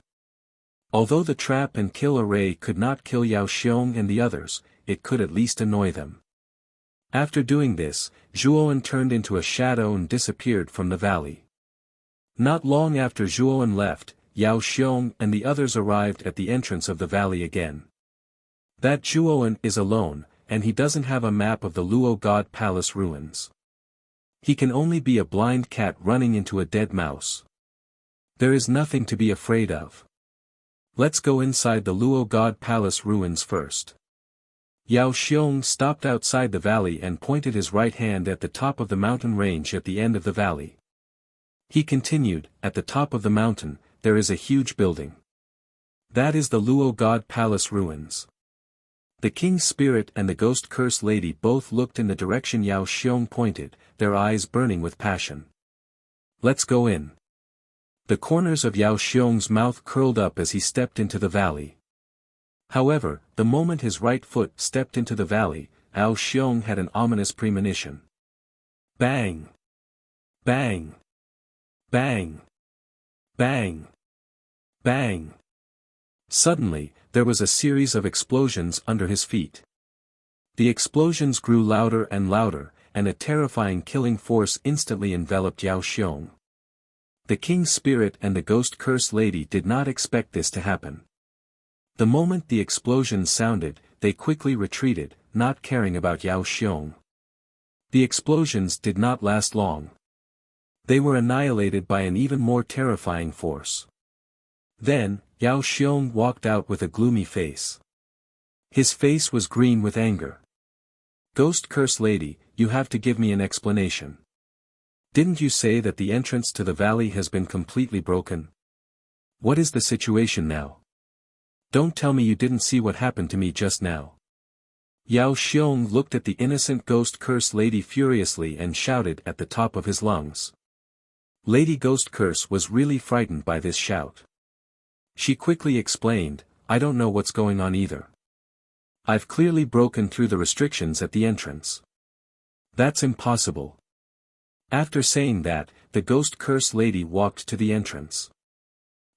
[SPEAKER 1] Although the trap and kill array could not kill Yao Xiong and the others, it could at least annoy them. After doing this, Zhuowen turned into a shadow and disappeared from the valley. Not long after Zhuowen left, Yao Xiong and the others arrived at the entrance of the valley again. That Zhuowen is alone, and he doesn't have a map of the Luo God Palace ruins. He can only be a blind cat running into a dead mouse. There is nothing to be afraid of. Let's go inside the Luo God Palace ruins first. Yao Xiong stopped outside the valley and pointed his right hand at the top of the mountain range at the end of the valley. He continued, at the top of the mountain, there is a huge building. That is the Luo God Palace ruins. The King's Spirit and the Ghost Curse Lady both looked in the direction Yao Xiong pointed, their eyes burning with passion. Let's go in. The corners of Yao Xiong's mouth curled up as he stepped into the valley. However, the moment his right foot stepped into the valley, Yao Xiong had an ominous premonition. Bang! Bang! Bang! Bang! Bang! Suddenly, there was a series of explosions under his feet. The explosions grew louder and louder, and a terrifying killing force instantly enveloped Yao Xiong. The King's Spirit and the Ghost Curse Lady did not expect this to happen. The moment the explosions sounded, they quickly retreated, not caring about Yao Xiong. The explosions did not last long. They were annihilated by an even more terrifying force. Then, Yao Xiong walked out with a gloomy face. His face was green with anger. Ghost Curse Lady, you have to give me an explanation. Didn't you say that the entrance to the valley has been completely broken? What is the situation now? Don't tell me you didn't see what happened to me just now. Yao Xiong looked at the innocent Ghost Curse Lady furiously and shouted at the top of his lungs. Lady Ghost Curse was really frightened by this shout. She quickly explained, I don't know what's going on either. I've clearly broken through the restrictions at the entrance. That's impossible. After saying that, the Ghost Curse Lady walked to the entrance.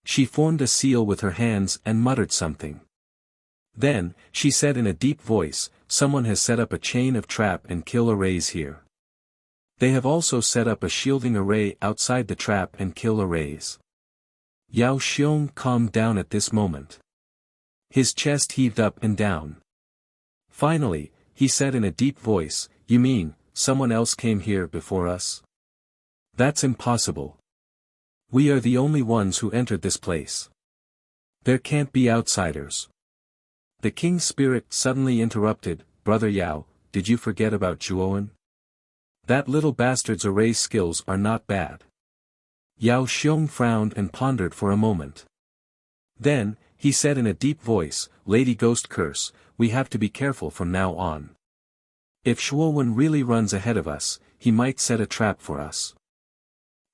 [SPEAKER 1] She formed a seal with her hands and muttered something. Then, she said in a deep voice, someone has set up a chain of trap and kill arrays here. They have also set up a shielding array outside the trap and kill arrays. Yao Xiong calmed down at this moment. His chest heaved up and down. Finally, he said in a deep voice, you mean, someone else came here before us? That's impossible. We are the only ones who entered this place. There can't be outsiders. The King's Spirit suddenly interrupted, Brother Yao, did you forget about Zhuowen? That little bastard's array skills are not bad. Yao Xiong frowned and pondered for a moment. Then, he said in a deep voice, Lady Ghost Curse, we have to be careful from now on. If Zhuowen really runs ahead of us, he might set a trap for us.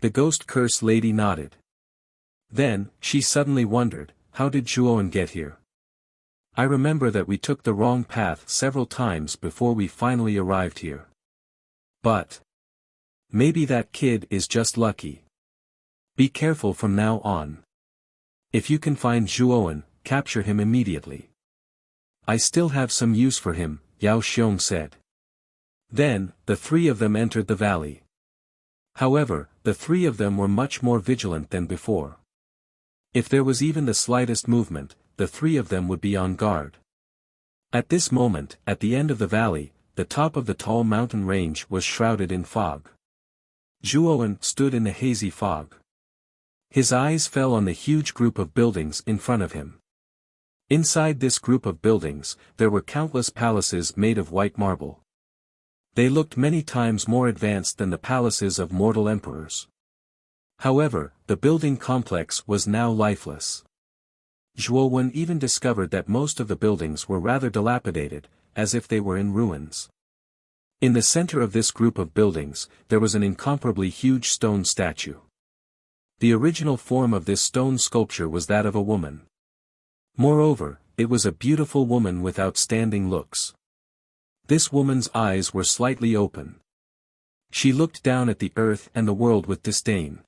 [SPEAKER 1] The Ghost Curse Lady nodded. Then, she suddenly wondered, how did Zhuowen get here? I remember that we took the wrong path several times before we finally arrived here. But maybe that kid is just lucky. Be careful from now on. If you can find Zhuowen, capture him immediately. I still have some use for him, Yao Xiong said. Then, the three of them entered the valley. However, the three of them were much more vigilant than before. If there was even the slightest movement, the three of them would be on guard. At this moment, at the end of the valley, the top of the tall mountain range was shrouded in fog. Zhuowen stood in the hazy fog. His eyes fell on the huge group of buildings in front of him. Inside this group of buildings, there were countless palaces made of white marble. They looked many times more advanced than the palaces of mortal emperors. However, the building complex was now lifeless. Zhuowen even discovered that most of the buildings were rather dilapidated, as if they were in ruins. In the center of this group of buildings, there was an incomparably huge stone statue. The original form of this stone sculpture was that of a woman. Moreover, it was a beautiful woman with outstanding looks. This woman's eyes were slightly open. She looked down at the earth and the world with disdain.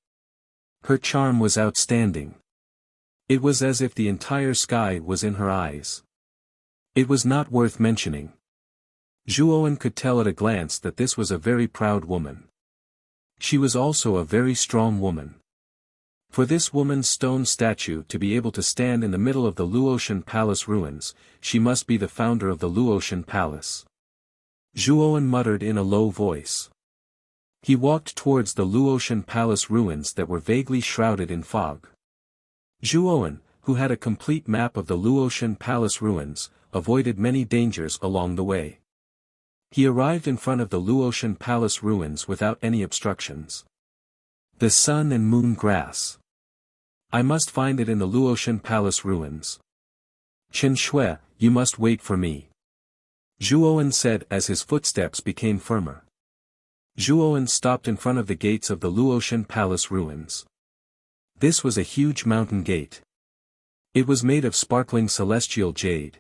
[SPEAKER 1] Her charm was outstanding. It was as if the entire sky was in her eyes. It was not worth mentioning. Zhuowen could tell at a glance that this was a very proud woman. She was also a very strong woman. For this woman's stone statue to be able to stand in the middle of the Luotian Palace ruins, she must be the founder of the Luotian Palace. Zhuowen muttered in a low voice. He walked towards the Luotian Palace ruins that were vaguely shrouded in fog. Zhuowen, who had a complete map of the Luotian Palace ruins, avoided many dangers along the way. He arrived in front of the Luotian Palace ruins without any obstructions. The sun and moon grass. I must find it in the Luotian Palace ruins. Chen Shui, you must wait for me. Zhuowen said as his footsteps became firmer. Zhuowen stopped in front of the gates of the Luotian Palace ruins. This was a huge mountain gate. It was made of sparkling celestial jade.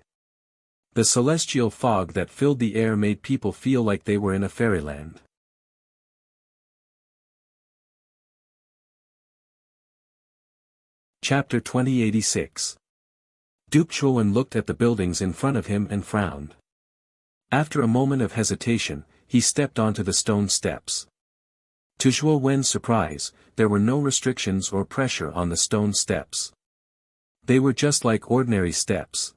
[SPEAKER 1] The celestial fog that filled the air made people feel like they were in a fairyland. Chapter 2086. Zhuowen looked at the buildings in front of him and frowned. After a moment of hesitation, he stepped onto the stone steps. To Zhuowen's surprise, there were no restrictions or pressure on the stone steps. They were just like ordinary steps.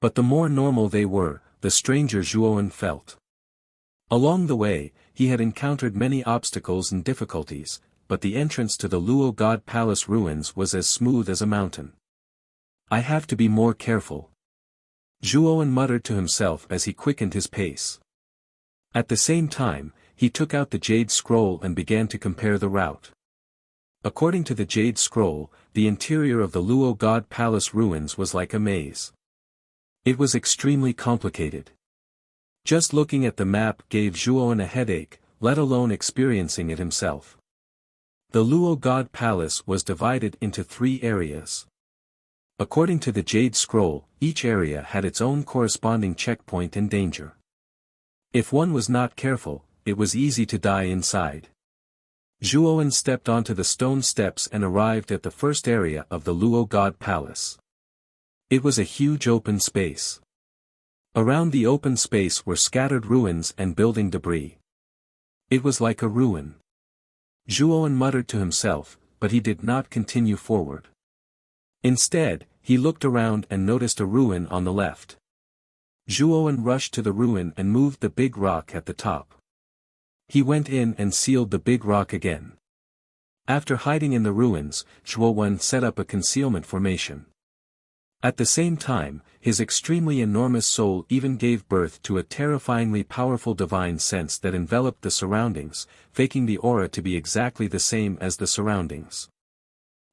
[SPEAKER 1] But the more normal they were, the stranger Zhuowen felt. Along the way, he had encountered many obstacles and difficulties, but the entrance to the Luo God Palace ruins was as smooth as a mountain. I have to be more careful. Zhuowen muttered to himself as he quickened his pace. At the same time, he took out the jade scroll and began to compare the route. According to the jade scroll, the interior of the Luo God Palace ruins was like a maze. It was extremely complicated. Just looking at the map gave Zhuowen a headache, let alone experiencing it himself. The Luo God Palace was divided into 3 areas. According to the Jade Scroll, each area had its own corresponding checkpoint and danger. If one was not careful, it was easy to die inside. Zhuowen stepped onto the stone steps and arrived at the first area of the Luo God Palace. It was a huge open space. Around the open space were scattered ruins and building debris. It was like a ruin. Zhuowen muttered to himself, but he did not continue forward. Instead, he looked around and noticed a ruin on the left. Zhuowen rushed to the ruin and moved the big rock at the top. He went in and sealed the big rock again. After hiding in the ruins, Zhuowen set up a concealment formation. At the same time, his extremely enormous soul even gave birth to a terrifyingly powerful divine sense that enveloped the surroundings, faking the aura to be exactly the same as the surroundings.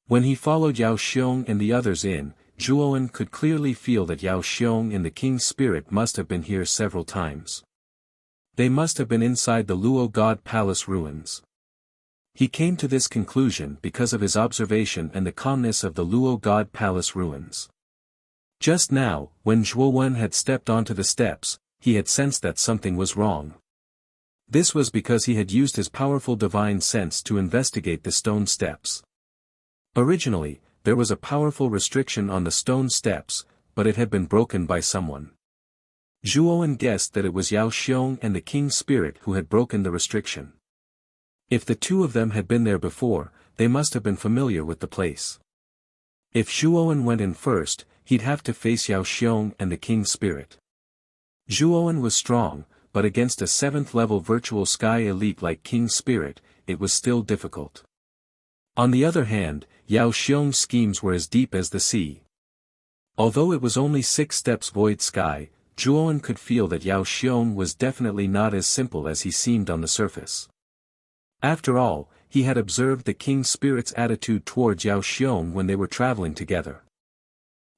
[SPEAKER 1] When he followed Yao Xiong and the others in, Zhuowen could clearly feel that Yao Xiong and the king's spirit must have been here several times. They must have been inside the Luo God Palace ruins. He came to this conclusion because of his observation and the calmness of the Luo God Palace ruins. Just now, when Zhuowen had stepped onto the steps, he had sensed that something was wrong. This was because he had used his powerful divine sense to investigate the stone steps. Originally, there was a powerful restriction on the stone steps, but it had been broken by someone. Zhuowen guessed that it was Yao Xiong and the king's spirit who had broken the restriction. If the two of them had been there before, they must have been familiar with the place. If Zhuowen went in first, he'd have to face Yao Xiong and the king's spirit. Zhuowen was strong, but against a 7th-level virtual sky elite like King's Spirit, it was still difficult. On the other hand, Yao Xiong's schemes were as deep as the sea. Although it was only 6 steps void sky, Zhuowen could feel that Yao Xiong was definitely not as simple as he seemed on the surface. After all, he had observed the King's Spirit's attitude towards Yao Xiong when they were traveling together.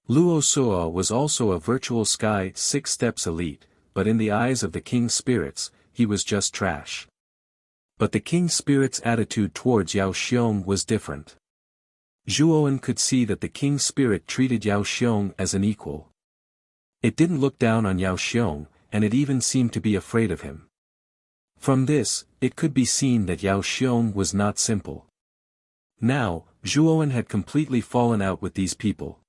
[SPEAKER 1] Luo Suo was also a virtual sky 6 steps elite, but in the eyes of the King's Spirits, he was just trash. But the King's Spirit's attitude towards Yao Xiong was different. Zhuowen could see that the King's Spirit treated Yao Xiong as an equal. It didn't look down on Yao Xiong, and it even seemed to be afraid of him. From this, it could be seen that Yao Xiong was not simple. Now, Zhuowen had completely fallen out with these people.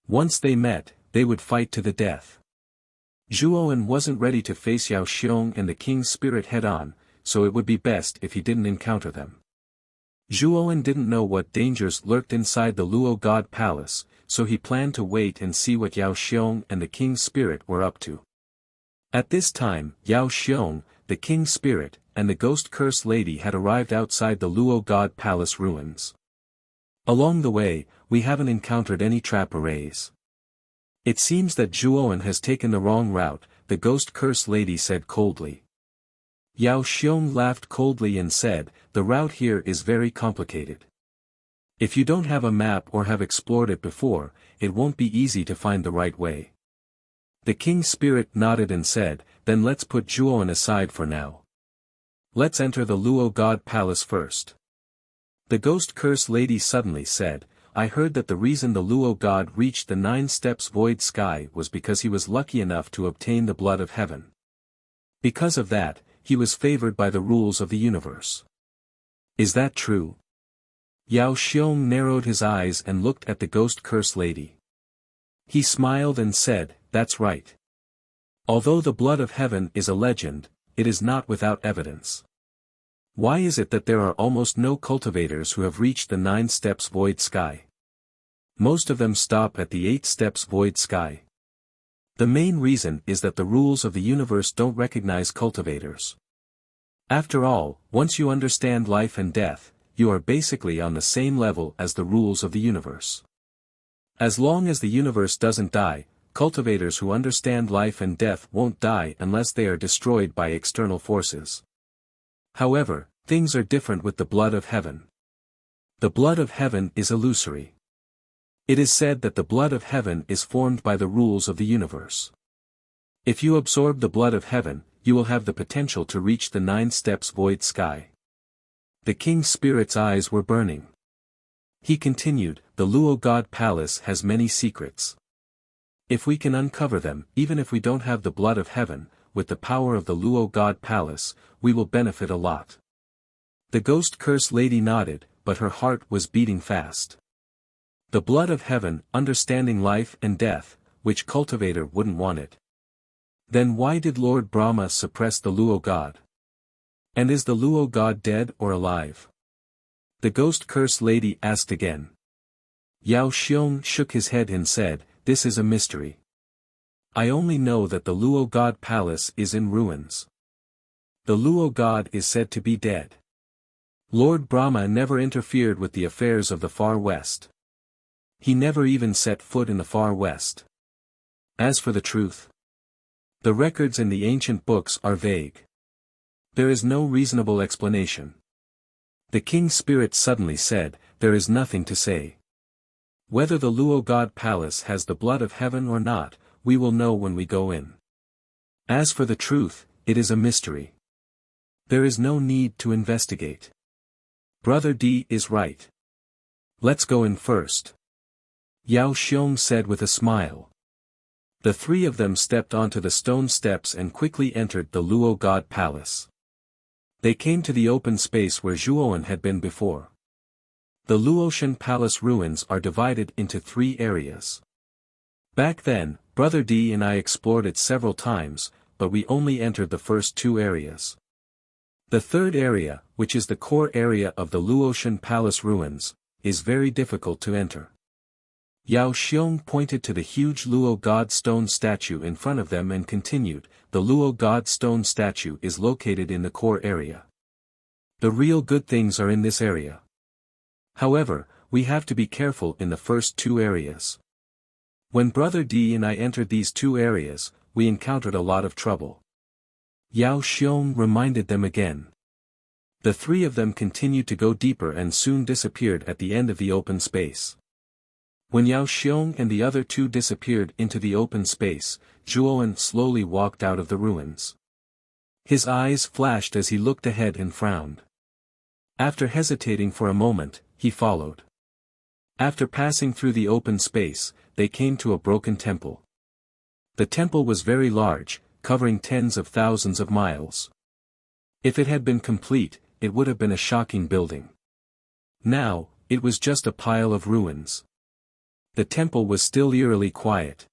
[SPEAKER 1] Once they met, they would fight to the death. Zhuowen wasn't ready to face Yao Xiong and the King's Spirit head-on, so it would be best if he didn't encounter them. Zhuowen didn't know what dangers lurked inside the Luo God Palace, so he planned to wait and see what Yao Xiong and the King's Spirit were up to. At this time, Yao Xiong, the King's Spirit, and the Ghost Curse Lady had arrived outside the Luo God Palace ruins. Along the way, we haven't encountered any trap arrays. It seems that Zhuowen has taken the wrong route, the Ghost Curse Lady said coldly. Yao Xiong laughed coldly and said, the route here is very complicated. If you don't have a map or have explored it before, it won't be easy to find the right way. The King's Spirit nodded and said, then let's put Zhuowen aside for now. Let's enter the Luo God Palace first. The Ghost Curse Lady suddenly said, I heard that the reason the Luo God reached the 9 steps void sky was because he was lucky enough to obtain the blood of heaven. Because of that, he was favored by the rules of the universe. Is that true? Yao Xiong narrowed his eyes and looked at the Ghost Curse Lady. He smiled and said, that's right. Although the blood of heaven is a legend, it is not without evidence. Why is it that there are almost no cultivators who have reached the 9 steps void sky? Most of them stop at the 8 steps void sky. The main reason is that the rules of the universe don't recognize cultivators. After all, once you understand life and death, you are basically on the same level as the rules of the universe. As long as the universe doesn't die, cultivators who understand life and death won't die unless they are destroyed by external forces. However, things are different with the blood of heaven. The blood of heaven is illusory. It is said that the blood of heaven is formed by the rules of the universe. If you absorb the blood of heaven, you will have the potential to reach the 9 steps void sky. The King's Spirit's eyes were burning. He continued, the Luo God Palace has many secrets. If we can uncover them, even if we don't have the blood of heaven, with the power of the Luo God Palace, we will benefit a lot. The Ghost Curse Lady nodded, but her heart was beating fast. The blood of heaven, understanding life and death, which cultivator wouldn't want it? Then why did Lord Brahma suppress the Luo God? And is the Luo God dead or alive? The Ghost Curse Lady asked again. Yao Xiong shook his head and said, this is a mystery. I only know that the Luo God Palace is in ruins. The Luo God is said to be dead. Lord Brahma never interfered with the affairs of the Far West. He never even set foot in the Far West. As for the truth, the records in the ancient books are vague. There is no reasonable explanation. The King's Spirit suddenly said, there is nothing to say. Whether the Luo God Palace has the blood of heaven or not, we will know when we go in. As for the truth, it is a mystery. There is no need to investigate. Brother D is right. Let's go in first. Yao Xiong said with a smile. The 3 of them stepped onto the stone steps and quickly entered the Luo God Palace. They came to the open space where Zhuowen had been before. The Luotian Palace ruins are divided into 3 areas. Back then, Brother D and I explored it several times, but we only entered the first 2 areas. The third area, which is the core area of the Luotian Palace ruins, is very difficult to enter. Yao Xiong pointed to the huge Luo God stone statue in front of them and continued, the Luo God stone statue is located in the core area. The real good things are in this area. However, we have to be careful in the first 2 areas. When Brother D and I entered these 2 areas, we encountered a lot of trouble. Yao Xiong reminded them again. The 3 of them continued to go deeper and soon disappeared at the end of the open space. When Yao Xiong and the other 2 disappeared into the open space, Zhuowen slowly walked out of the ruins. His eyes flashed as he looked ahead and frowned. After hesitating for a moment, he followed. After passing through the open space, they came to a broken temple. The temple was very large, covering tens of thousands of miles. If it had been complete, it would have been a shocking building. Now, it was just a pile of ruins. The temple was still eerily quiet.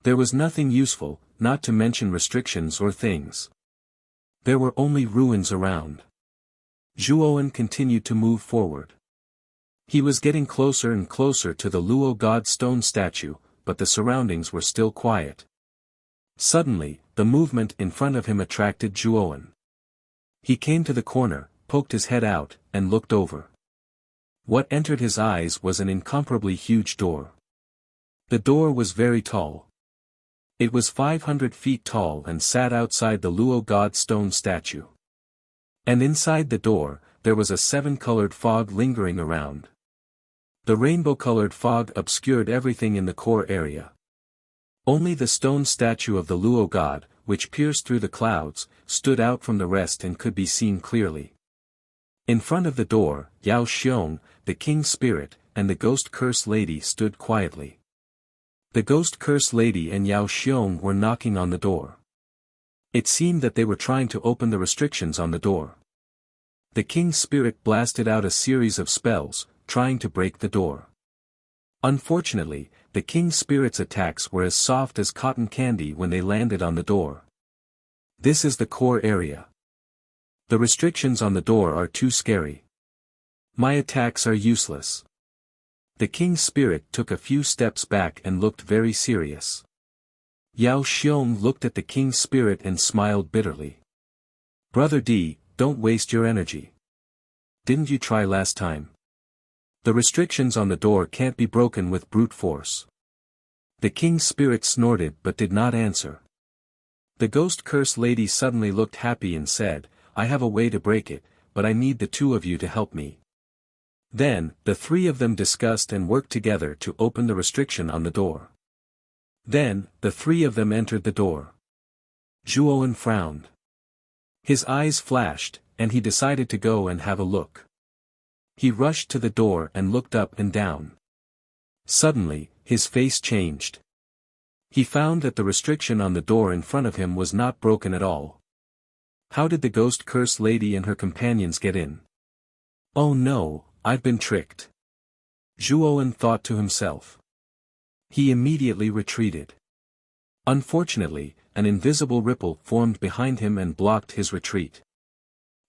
[SPEAKER 1] There was nothing useful, not to mention restrictions or things. There were only ruins around. Zhuowen continued to move forward. He was getting closer and closer to the Luo God stone statue, but the surroundings were still quiet. Suddenly, the movement in front of him attracted Zhuowen. He came to the corner, poked his head out, and looked over. What entered his eyes was an incomparably huge door. The door was very tall. It was 500 feet tall and sat outside the Luo God stone statue. And inside the door, there was a 7-colored fog lingering around. The rainbow-colored fog obscured everything in the core area. Only the stone statue of the Luo God, which pierced through the clouds, stood out from the rest and could be seen clearly. In front of the door, Yao Xiong, the King's Spirit, and the Ghost Curse Lady stood quietly. The Ghost Curse Lady and Yao Xiong were knocking on the door. It seemed that they were trying to open the restrictions on the door. The King's Spirit blasted out a series of spells, trying to break the door. Unfortunately, the King's Spirit's attacks were as soft as cotton candy when they landed on the door. This is the core area. The restrictions on the door are too scary. My attacks are useless. The King's Spirit took a few steps back and looked very serious. Yao Xiong looked at the King's Spirit and smiled bitterly. Brother D, don't waste your energy. Didn't you try last time? The restrictions on the door can't be broken with brute force. The King's Spirit snorted but did not answer. The Ghost Curse Lady suddenly looked happy and said, I have a way to break it, but I need the 2 of you to help me. Then, the 3 of them discussed and worked together to open the restriction on the door. Then, the 3 of them entered the door. Zhuowen frowned. His eyes flashed, and he decided to go and have a look. He rushed to the door and looked up and down. Suddenly, his face changed. He found that the restriction on the door in front of him was not broken at all. How did the Ghost Curse Lady and her companions get in? Oh no, I've been tricked. Zhuowen thought to himself. He immediately retreated. Unfortunately, an invisible ripple formed behind him and blocked his retreat.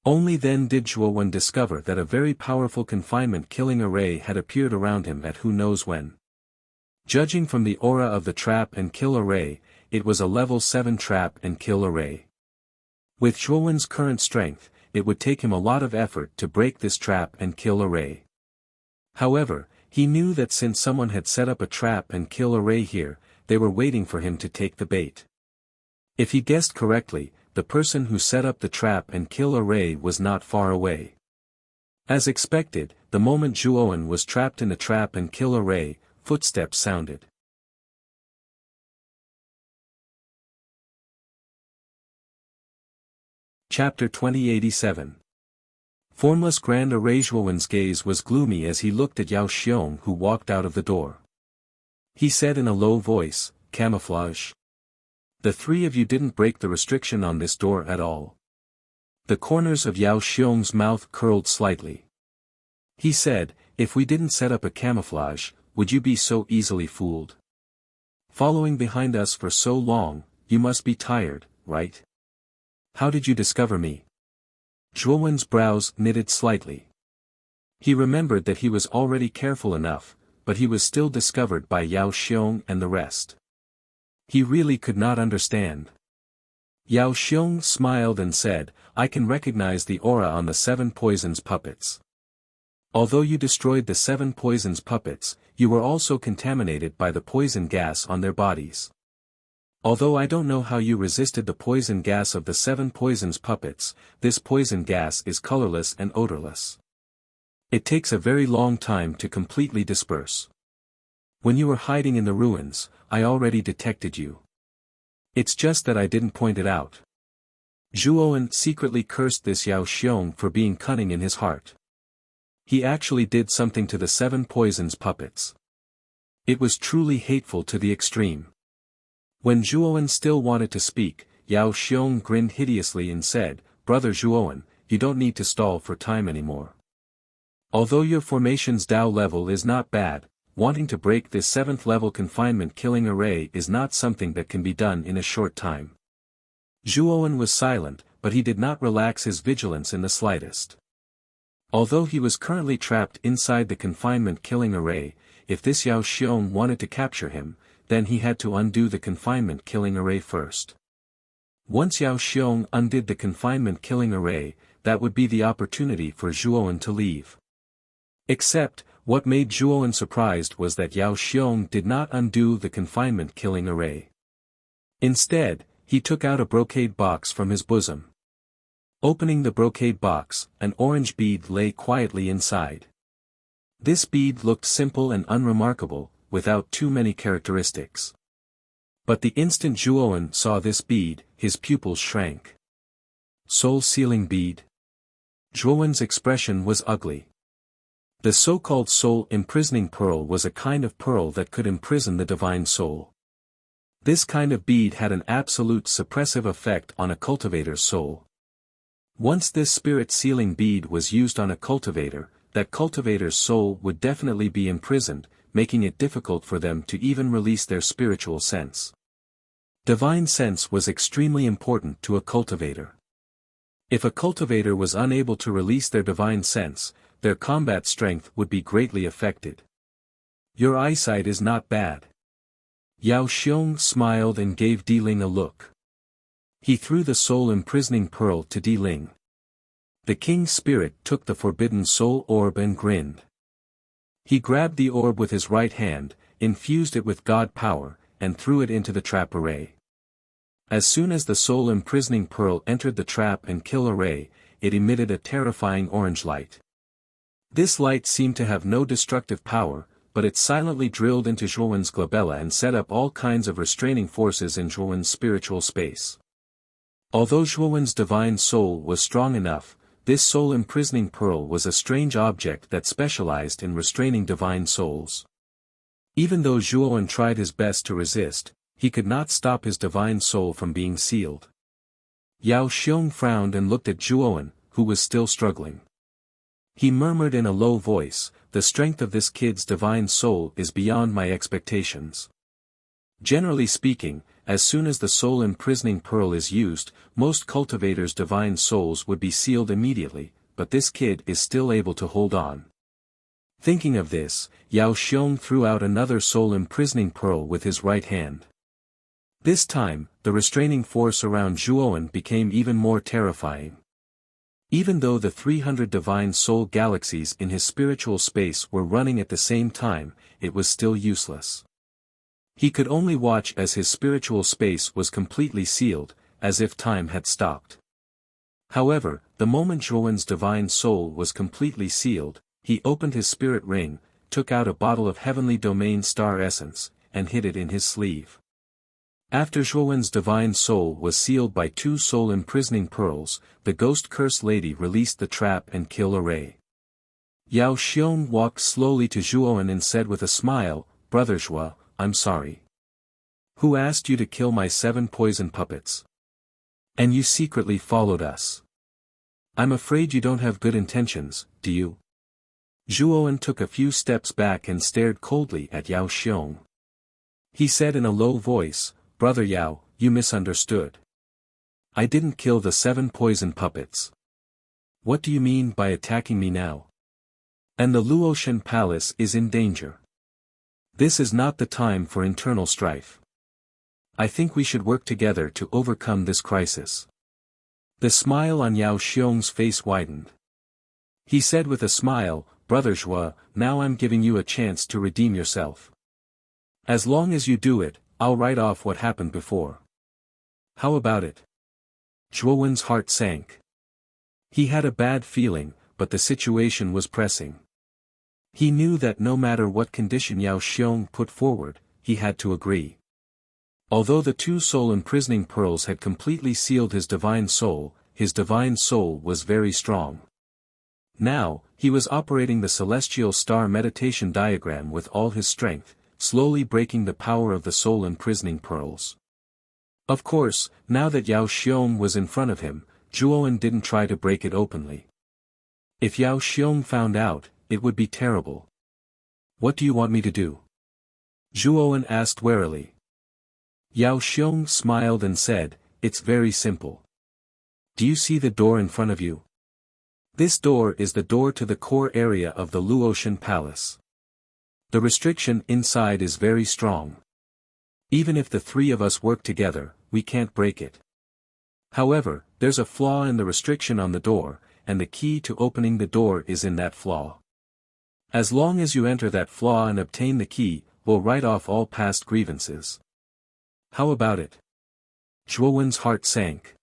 [SPEAKER 1] Only then did Zhuowen discover that a very powerful confinement-killing array had appeared around him at who knows when. Judging from the aura of the trap and kill array, it was a level 7 trap and kill array. With Zhuowen's current strength, it would take him a lot of effort to break this trap and kill array. However, he knew that since someone had set up a trap and kill array here, they were waiting for him to take the bait. If he guessed correctly, the person who set up the trap and kill array was not far away. As expected, the moment Zhuowen was trapped in the trap and kill array, footsteps sounded. Chapter 2087. Formless Grand Array. Zhuowen's gaze was gloomy as he looked at Yao Xiong who walked out of the door. He said in a low voice, Camouflage. The 3 of you didn't break the restriction on this door at all. The corners of Yao Xiong's mouth curled slightly. He said, "If we didn't set up a camouflage, would you be so easily fooled? Following behind us for so long, you must be tired, right? How did you discover me?" Zhuowen's brows knitted slightly. He remembered that he was already careful enough, but he was still discovered by Yao Xiong and the rest. He really could not understand. Yao Xiong smiled and said, "I can recognize the aura on the 7 poisons puppets. Although you destroyed the 7 poisons puppets, you were also contaminated by the poison gas on their bodies. Although I don't know how you resisted the poison gas of the 7 poisons puppets, this poison gas is colorless and odorless. It takes a very long time to completely disperse. When you were hiding in the ruins, I already detected you. It's just that I didn't point it out." Zhuowen secretly cursed this Yao Xiong for being cunning in his heart. He actually did something to the 7 poisons puppets. It was truly hateful to the extreme. When Zhuowen still wanted to speak, Yao Xiong grinned hideously and said, "Brother Zhuowen, you don't need to stall for time anymore. Although your formation's Dao level is not bad, wanting to break this 7th level confinement killing array is not something that can be done in a short time." Zhuowen was silent, but he did not relax his vigilance in the slightest. Although he was currently trapped inside the confinement killing array, if this Yao Xiong wanted to capture him, then he had to undo the confinement killing array first. Once Yao Xiong undid the confinement killing array, that would be the opportunity for Zhuowen to leave. Except, what made Zhuowen surprised was that Yao Xiong did not undo the confinement killing array. Instead, he took out a brocade box from his bosom. Opening the brocade box, an orange bead lay quietly inside. This bead looked simple and unremarkable, without too many characteristics. But the instant Zhuowen saw this bead, his pupils shrank. Soul sealing bead. Zhuowen's expression was ugly. The so-called soul imprisoning pearl was a kind of pearl that could imprison the divine soul. This kind of bead had an absolute suppressive effect on a cultivator's soul. Once this spirit-sealing bead was used on a cultivator, that cultivator's soul would definitely be imprisoned, making it difficult for them to even release their spiritual sense. Divine sense was extremely important to a cultivator. If a cultivator was unable to release their divine sense, their combat strength would be greatly affected. "Your eyesight is not bad." Yao Xiong smiled and gave Di Ling a look. He threw the soul imprisoning pearl to Di Ling. The king's spirit took the forbidden soul orb and grinned. He grabbed the orb with his right hand, infused it with God power, and threw it into the trap array. As soon as the soul imprisoning pearl entered the trap and kill array, it emitted a terrifying orange light. This light seemed to have no destructive power, but it silently drilled into Zhuowen's glabella and set up all kinds of restraining forces in Zhuowen's spiritual space. Although Zhuowen's divine soul was strong enough, this soul imprisoning pearl was a strange object that specialized in restraining divine souls. Even though Zhuowen tried his best to resist, he could not stop his divine soul from being sealed. Yao Xiong frowned and looked at Zhuowen, who was still struggling. He murmured in a low voice, "The strength of this kid's divine soul is beyond my expectations." Generally speaking, as soon as the soul imprisoning pearl is used, most cultivators' divine souls would be sealed immediately, but this kid is still able to hold on. Thinking of this, Yao Xiong threw out another soul imprisoning pearl with his right hand. This time, the restraining force around Zhuowen became even more terrifying. Even though the 300 divine soul galaxies in his spiritual space were running at the same time, it was still useless. He could only watch as his spiritual space was completely sealed, as if time had stopped. However, the moment Zhuowen's divine soul was completely sealed, he opened his spirit ring, took out a bottle of heavenly domain star essence, and hid it in his sleeve. After Zhuowen's divine soul was sealed by 2 soul imprisoning pearls, the ghost curse lady released the trap and kill array. Yao Xiong walked slowly to Zhuowen and said with a smile, "Brother Zhuo, I'm sorry. Who asked you to kill my 7 poison puppets? And you secretly followed us. I'm afraid you don't have good intentions, do you? Zhuowen took a few steps back and stared coldly at Yao Xiong. He said in a low voice, Brother Yao, you misunderstood. I didn't kill the 7 poison puppets. What do you mean by attacking me now? And the Luotian palace is in danger. This is not the time for internal strife. I think we should work together to overcome this crisis. The smile on Yao Xiong's face widened. He said with a smile, Brother Zhua, now I'm giving you a chance to redeem yourself. As long as you do it, I'll write off what happened before. How about it? Zhuowen's heart sank. He had a bad feeling, but the situation was pressing. He knew that no matter what condition Yao Xiong put forward, he had to agree. Although the 2 soul imprisoning pearls had completely sealed his divine soul was very strong. Now, he was operating the celestial star meditation diagram with all his strength, slowly breaking the power of the soul imprisoning pearls. Of course, now that Yao Xiong was in front of him, Zhuowen didn't try to break it openly. If Yao Xiong found out, it would be terrible. What do you want me to do? Zhuowen asked warily. Yao Xiong smiled and said, It's very simple. Do you see the door in front of you? This door is the door to the core area of the Luotian palace. The restriction inside is very strong. Even if the 3 of us work together, we can't break it. However, there's a flaw in the restriction on the door, and the key to opening the door is in that flaw. As long as you enter that flaw and obtain the key, we'll write off all past grievances. How about it? Zhuowen's heart sank.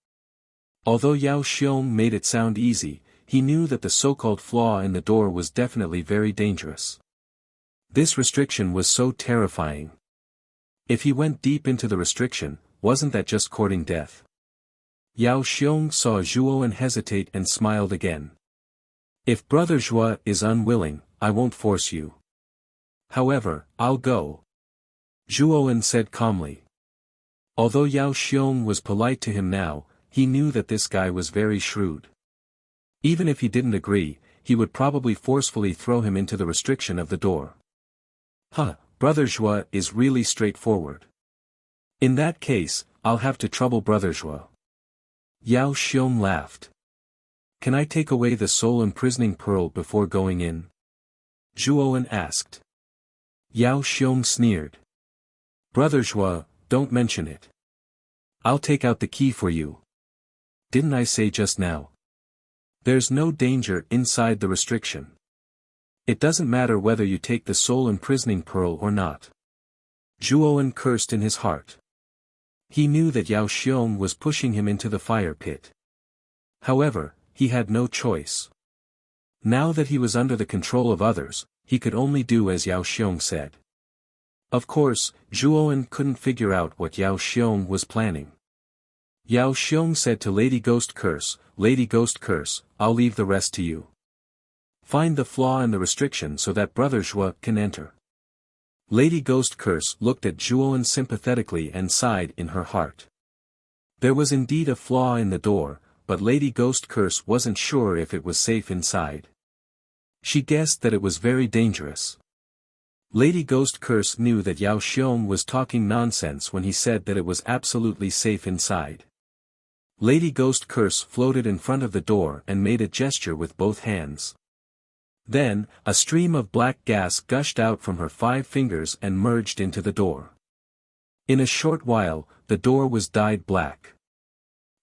[SPEAKER 1] Although Yao Xiong made it sound easy, he knew that the so-called flaw in the door was definitely very dangerous. This restriction was so terrifying. If he went deep into the restriction, wasn't that just courting death? Yao Xiong saw Zhuowen hesitate and smiled again. If Brother Zhua is unwilling, I won't force you. However, I'll go. Zhuowen said calmly. Although Yao Xiong was polite to him now, he knew that this guy was very shrewd. Even if he didn't agree, he would probably forcefully throw him into the restriction of the door. Brother Zhua is really straightforward. In that case, I'll have to trouble Brother Zhua. Yao Xiong laughed. Can I take away the soul imprisoning pearl before going in? Zhuowen asked. Yao Xiong sneered. Brother Zhua, don't mention it. I'll take out the key for you. Didn't I say just now? There's no danger inside the restriction. It doesn't matter whether you take the soul imprisoning pearl or not. Zhuowen cursed in his heart. He knew that Yao Xiong was pushing him into the fire pit. However, he had no choice. Now that he was under the control of others, he could only do as Yao Xiong said. Of course, Zhuowen couldn't figure out what Yao Xiong was planning. Yao Xiong said to Lady Ghost Curse, I'll leave the rest to you. Find the flaw in the restriction so that Brother Zhua can enter. Lady Ghost Curse looked at Zhuowen sympathetically and sighed in her heart. There was indeed a flaw in the door, but Lady Ghost Curse wasn't sure if it was safe inside. She guessed that it was very dangerous. Lady Ghost Curse knew that Yao Xiong was talking nonsense when he said that it was absolutely safe inside. Lady Ghost Curse floated in front of the door and made a gesture with both hands. Then, a stream of black gas gushed out from her 5 fingers and merged into the door. In a short while, the door was dyed black.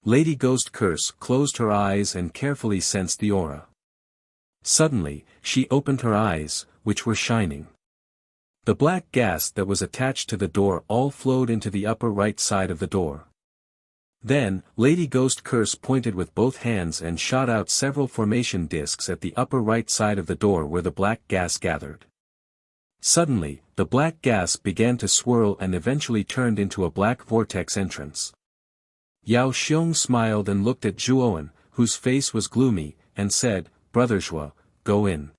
[SPEAKER 1] Lady Ghost Curse closed her eyes and carefully sensed the aura. Suddenly, she opened her eyes, which were shining. The black gas that was attached to the door all flowed into the upper right side of the door. Then, Lady Ghost Curse pointed with both hands and shot out several formation discs at the upper right side of the door where the black gas gathered. Suddenly, the black gas began to swirl and eventually turned into a black vortex entrance. Yao Xiong smiled and looked at Zhuowen, whose face was gloomy, and said, Brother Zhua, go in.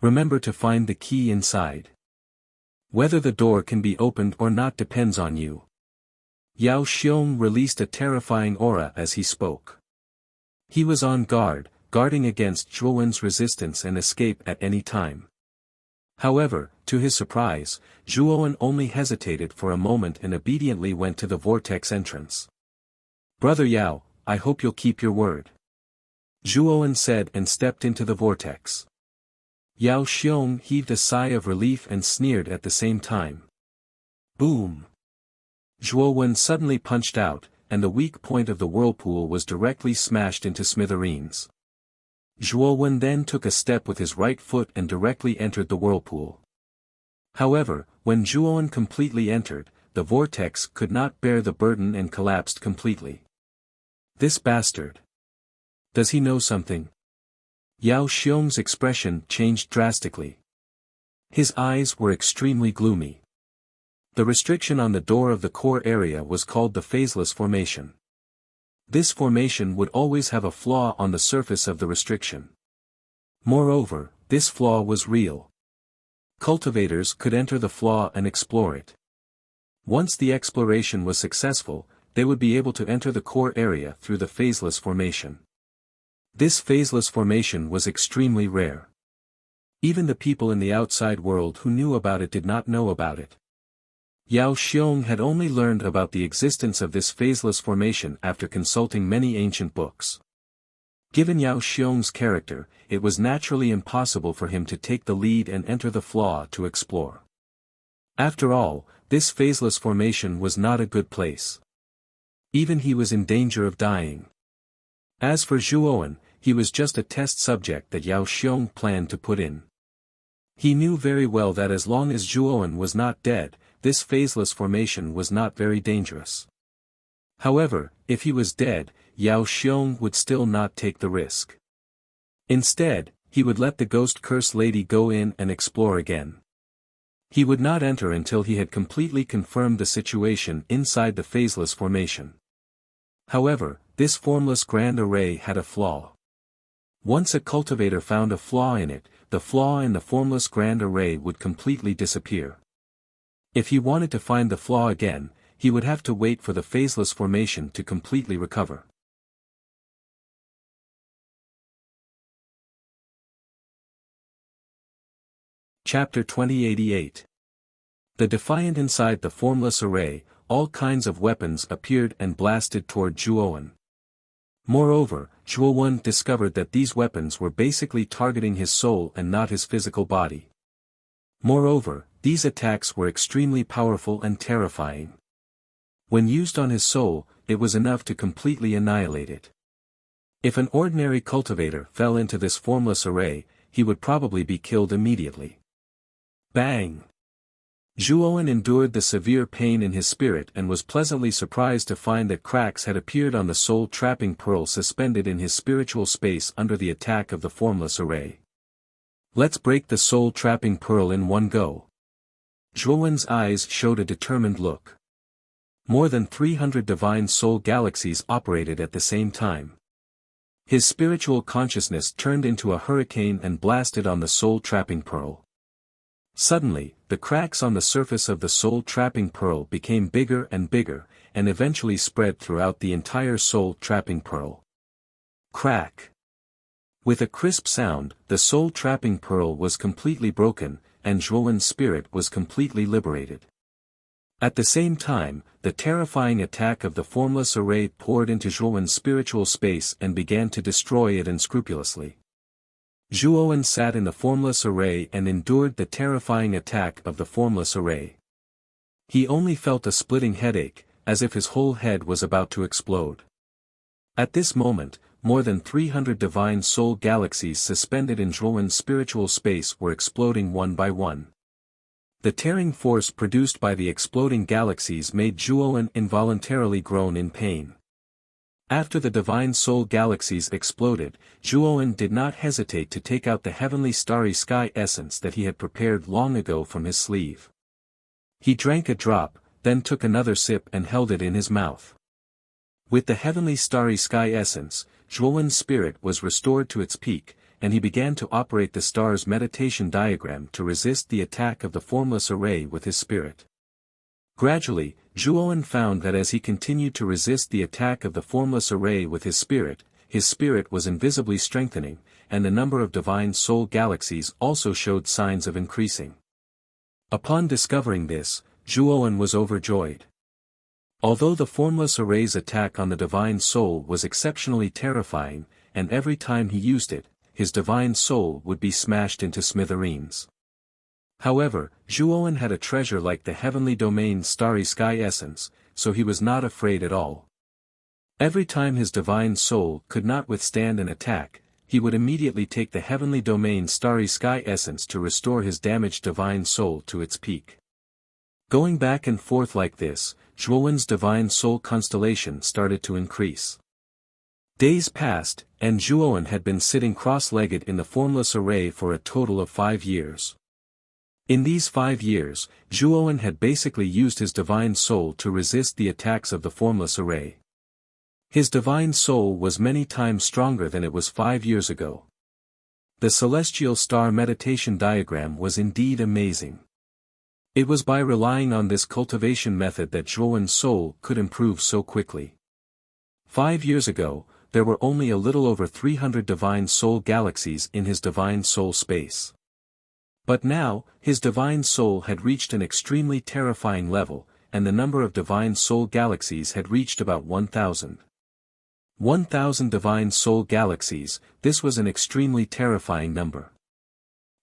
[SPEAKER 1] Remember to find the key inside. Whether the door can be opened or not depends on you. Yao Xiong released a terrifying aura as he spoke. He was on guard, guarding against Zhuowen's resistance and escape at any time. However, to his surprise, Zhuowen only hesitated for a moment and obediently went to the vortex entrance. "Brother Yao, I hope you'll keep your word," Zhuowen said and stepped into the vortex. Yao Xiong heaved a sigh of relief and sneered at the same time. Boom! Zhuowen suddenly punched out, and the weak point of the whirlpool was directly smashed into smithereens. Zhuowen then took a step with his right foot and directly entered the whirlpool. However, when Zhuowen completely entered, the vortex could not bear the burden and collapsed completely. This bastard! Does he know something? Yao Xiong's expression changed drastically. His eyes were extremely gloomy. The restriction on the door of the core area was called the phaseless formation. This formation would always have a flaw on the surface of the restriction. Moreover, this flaw was real. Cultivators could enter the flaw and explore it. Once the exploration was successful, they would be able to enter the core area through the phaseless formation. This phaseless formation was extremely rare. Even the people in the outside world who knew about it did not know about it. Yao Xiong had only learned about the existence of this phaseless formation after consulting many ancient books. Given Yao Xiong's character, it was naturally impossible for him to take the lead and enter the flaw to explore. After all, this phaseless formation was not a good place. Even he was in danger of dying. As for Zhuowen, he was just a test subject that Yao Xiong planned to put in. He knew very well that as long as Zhuowen was not dead, this phaseless formation was not very dangerous. However, if he was dead, Yao Xiong would still not take the risk. Instead, he would let the ghost curse lady go in and explore again. He would not enter until he had completely confirmed the situation inside the phaseless formation. However, this formless grand array had a flaw. Once a cultivator found a flaw in it, the flaw in the formless grand array would completely disappear. If he wanted to find the flaw again, he would have to wait for the phaseless formation to completely recover. Chapter 2088. The defiant. Inside the formless array, all kinds of weapons appeared and blasted toward Zhuowen. Moreover, Zhuowen discovered that these weapons were basically targeting his soul and not his physical body. Moreover, these attacks were extremely powerful and terrifying. When used on his soul, it was enough to completely annihilate it. If an ordinary cultivator fell into this formless array, he would probably be killed immediately. Bang! Zhuowen endured the severe pain in his spirit and was pleasantly surprised to find that cracks had appeared on the soul-trapping pearl suspended in his spiritual space under the attack of the formless array. Let's break the soul-trapping pearl in one go. Zhuowen's eyes showed a determined look. More than 300 divine soul galaxies operated at the same time. His spiritual consciousness turned into a hurricane and blasted on the soul-trapping pearl. Suddenly, the cracks on the surface of the soul-trapping pearl became bigger and bigger, and eventually spread throughout the entire soul-trapping pearl. Crack! With a crisp sound, the soul-trapping pearl was completely broken, and Zhuowen's spirit was completely liberated. At the same time, the terrifying attack of the formless array poured into Zhuowen's spiritual space and began to destroy it unscrupulously. Zhuowen sat in the formless array and endured the terrifying attack of the formless array. He only felt a splitting headache, as if his whole head was about to explode. At this moment, more than 300 divine soul galaxies suspended in Zhuowen's spiritual space were exploding one by one. The tearing force produced by the exploding galaxies made Zhuowen involuntarily groan in pain. After the divine soul galaxies exploded, Zhuowen did not hesitate to take out the heavenly starry sky essence that he had prepared long ago from his sleeve. He drank a drop, then took another sip and held it in his mouth. With the heavenly starry sky essence, Zhuowen's spirit was restored to its peak, and he began to operate the star's meditation diagram to resist the attack of the formless array with his spirit. Gradually, Zhuowen found that as he continued to resist the attack of the formless array with his spirit, his spirit was invisibly strengthening, and the number of divine soul galaxies also showed signs of increasing. Upon discovering this, Zhuowen was overjoyed. Although the formless array's attack on the divine soul was exceptionally terrifying, and every time he used it, his divine soul would be smashed into smithereens. However, Zhuowen had a treasure like the heavenly domain's starry sky essence, so he was not afraid at all. Every time his divine soul could not withstand an attack, he would immediately take the heavenly domain's starry sky essence to restore his damaged divine soul to its peak. Going back and forth like this, Zhuowen's divine soul constellation started to increase. Days passed, and Zhuowen had been sitting cross-legged in the formless array for a total of 5 years. In these 5 years, Zhuowen had basically used his divine soul to resist the attacks of the formless array. His divine soul was many times stronger than it was 5 years ago. The celestial star meditation diagram was indeed amazing. It was by relying on this cultivation method that Zhuowen's soul could improve so quickly. 5 years ago, there were only a little over 300 divine soul galaxies in his divine soul space. But now, his divine soul had reached an extremely terrifying level, and the number of divine soul galaxies had reached about 1,000. 1,000 divine soul galaxies, this was an extremely terrifying number.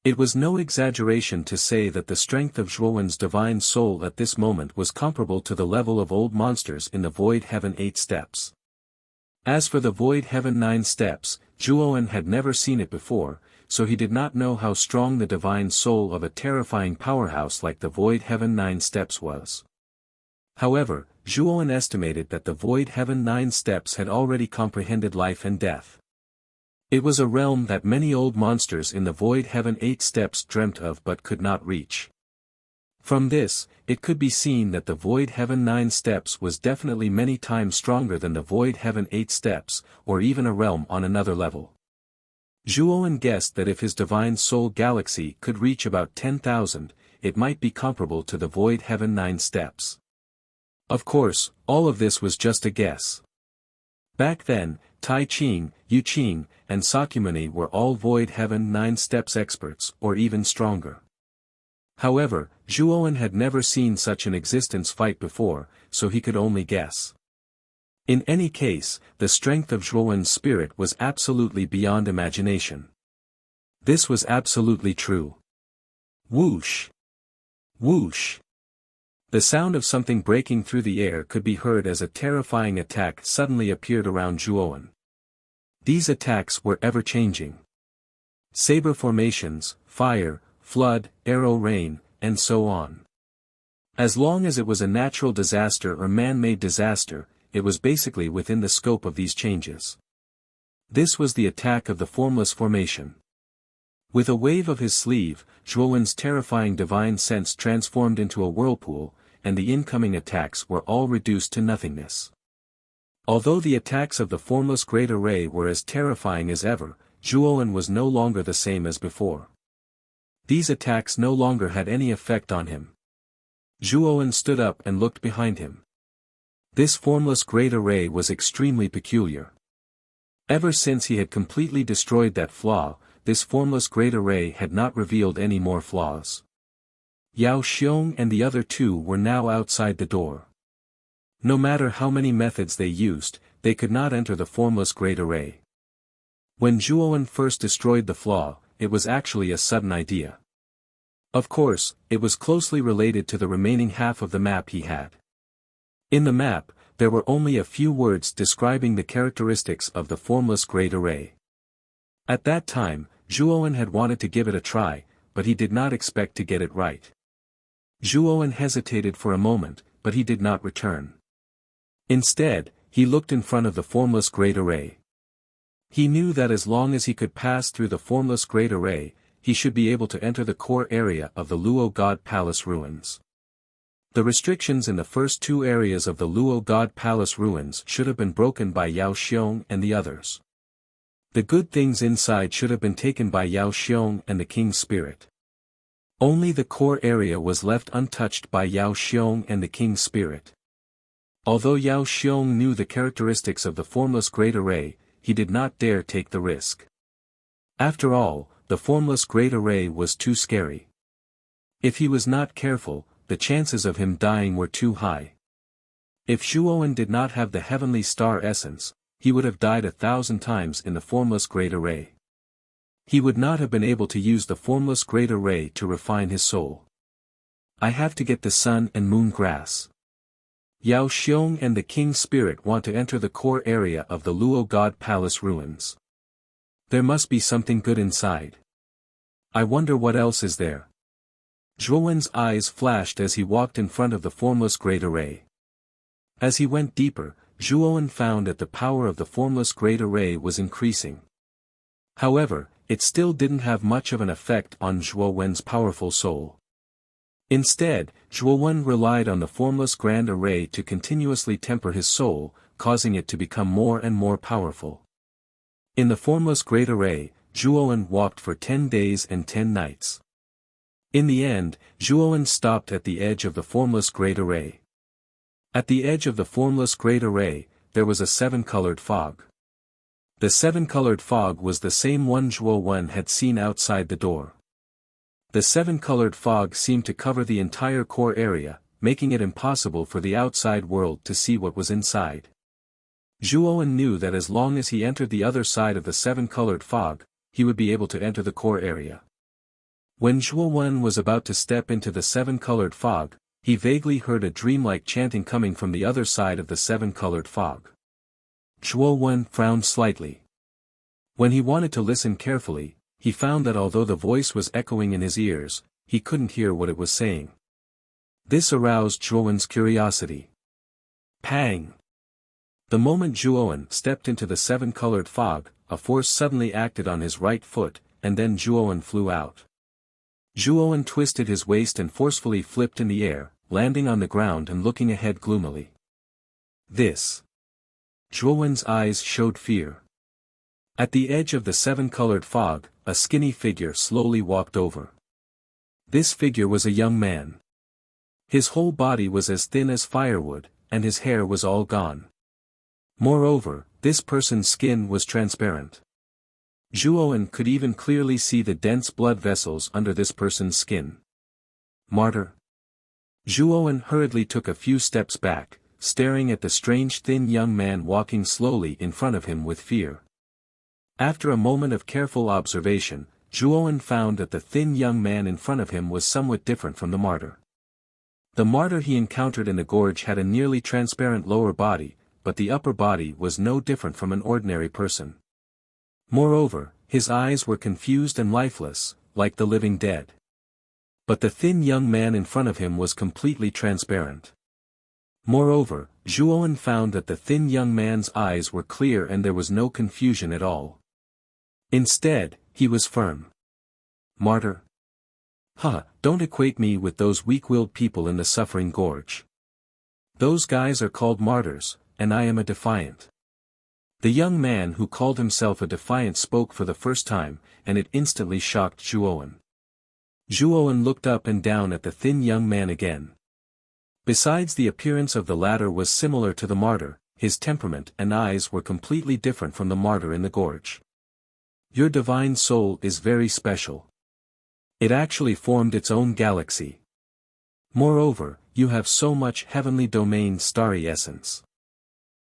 [SPEAKER 1] It was no exaggeration to say that the strength of Zhuowen's divine soul at this moment was comparable to the level of old monsters in the Void Heaven 8 steps. As for the Void Heaven 9 steps, Zhuowen had never seen it before, so he did not know how strong the divine soul of a terrifying powerhouse like the Void Heaven 9 steps was. However, Zhuowen estimated that the Void Heaven 9 steps had already comprehended life and death. It was a realm that many old monsters in the Void Heaven 8 steps dreamt of but could not reach. From this, it could be seen that the Void Heaven 9 steps was definitely many times stronger than the Void Heaven 8 steps, or even a realm on another level. Zhuowen guessed that if his divine soul galaxy could reach about 10,000, it might be comparable to the Void Heaven 9 steps. Of course, all of this was just a guess. Back then, Tai Ching, Yu Qing, and Sakyamuni were all Void Heaven 9 steps experts, or even stronger. However, Zhuowen had never seen such an existence fight before, so he could only guess. In any case, the strength of Zhuowen's spirit was absolutely beyond imagination. This was absolutely true. Whoosh! Whoosh! The sound of something breaking through the air could be heard as a terrifying attack suddenly appeared around Zhuowen. These attacks were ever-changing. Saber formations, fire, flood, arrow rain, and so on. As long as it was a natural disaster or man-made disaster, it was basically within the scope of these changes. This was the attack of the formless formation. With a wave of his sleeve, Zhuowen's terrifying divine sense transformed into a whirlpool, and the incoming attacks were all reduced to nothingness. Although the attacks of the formless great array were as terrifying as ever, Zhuowen was no longer the same as before. These attacks no longer had any effect on him. Zhuowen stood up and looked behind him. This formless great array was extremely peculiar. Ever since he had completely destroyed that flaw, this formless great array had not revealed any more flaws. Yao Xiong and the other two were now outside the door. No matter how many methods they used, they could not enter the formless great array. When Zhuowen first destroyed the flaw, it was actually a sudden idea. Of course, it was closely related to the remaining half of the map he had. In the map, there were only a few words describing the characteristics of the formless great array. At that time, Zhuowen had wanted to give it a try, but he did not expect to get it right. Zhuowen hesitated for a moment, but he did not return. Instead, he looked in front of the formless great array. He knew that as long as he could pass through the formless great array, he should be able to enter the core area of the Luo God Palace ruins. The restrictions in the first two areas of the Luo God Palace ruins should have been broken by Yao Xiong and the others. The good things inside should have been taken by Yao Xiong and the King's Spirit. Only the core area was left untouched by Yao Xiong and the King's Spirit. Although Yao Xiong knew the characteristics of the formless great array, he did not dare take the risk. After all, the formless great array was too scary. If he was not careful, the chances of him dying were too high. If Zhuowen did not have the heavenly star essence, he would have died 1,000 times in the formless great array. He would not have been able to use the formless great array to refine his soul. I have to get the sun and moon grass. Yao Xiong and the King's spirit want to enter the core area of the Luo God Palace ruins. There must be something good inside. I wonder what else is there. Zhuowen's eyes flashed as he walked in front of the formless great array. As he went deeper, Zhuowen found that the power of the formless great array was increasing. However, it still didn't have much of an effect on Zhuowen's powerful soul. Instead, Zhuowen relied on the formless grand array to continuously temper his soul, causing it to become more and more powerful. In the formless great array, Zhuowen walked for 10 days and 10 nights. In the end, Zhuowen stopped at the edge of the formless great array. At the edge of the formless great array, there was a 7-colored fog. The 7-colored fog was the same one Zhuowen had seen outside the door. The 7-colored fog seemed to cover the entire core area, making it impossible for the outside world to see what was inside. Zhuowen knew that as long as he entered the other side of the 7-colored fog, he would be able to enter the core area. When Zhuowen was about to step into the 7-colored fog, he vaguely heard a dreamlike chanting coming from the other side of the 7-colored fog. Zhuowen frowned slightly. When he wanted to listen carefully, he found that although the voice was echoing in his ears, he couldn't hear what it was saying. This aroused Zhuowen's curiosity. Pang! The moment Zhuowen stepped into the 7-colored fog, a force suddenly acted on his right foot, and then Zhuowen flew out. Zhuowen twisted his waist and forcefully flipped in the air, landing on the ground and looking ahead gloomily. This. Zhuowen's eyes showed fear. At the edge of the 7-colored fog, a skinny figure slowly walked over. This figure was a young man. His whole body was as thin as firewood, and his hair was all gone. Moreover, this person's skin was transparent. Zhuowen could even clearly see the dense blood vessels under this person's skin. Martyr. Zhuowen hurriedly took a few steps back, staring at the strange thin young man walking slowly in front of him with fear. After a moment of careful observation, Zhuowen found that the thin young man in front of him was somewhat different from the martyr. The martyr he encountered in the gorge had a nearly transparent lower body, but the upper body was no different from an ordinary person. Moreover, his eyes were confused and lifeless, like the living dead. But the thin young man in front of him was completely transparent. Moreover, Zhuowen found that the thin young man's eyes were clear and there was no confusion at all. Instead, he was firm. Martyr. Don't equate me with those weak-willed people in the suffering gorge. Those guys are called martyrs, and I am a defiant. The young man who called himself a defiant spoke for the first time, and it instantly shocked Zhuowen. Zhuowen looked up and down at the thin young man again. Besides the appearance of the latter was similar to the martyr, his temperament and eyes were completely different from the martyr in the gorge. Your divine soul is very special. It actually formed its own galaxy. Moreover, you have so much heavenly domain starry essence.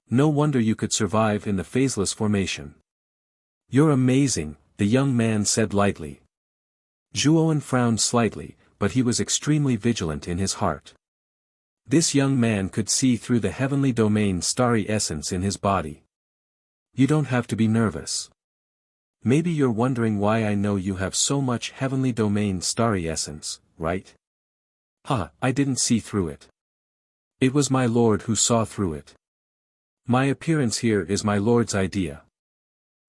[SPEAKER 1] No wonder you could survive in the phaseless formation. You're amazing, the young man said lightly. Zhuowen frowned slightly, but he was extremely vigilant in his heart. This young man could see through the heavenly domain starry essence in his body. You don't have to be nervous. Maybe you're wondering why I know you have so much heavenly domain starry essence, right? I didn't see through it. It was my Lord who saw through it. My appearance here is my Lord's idea.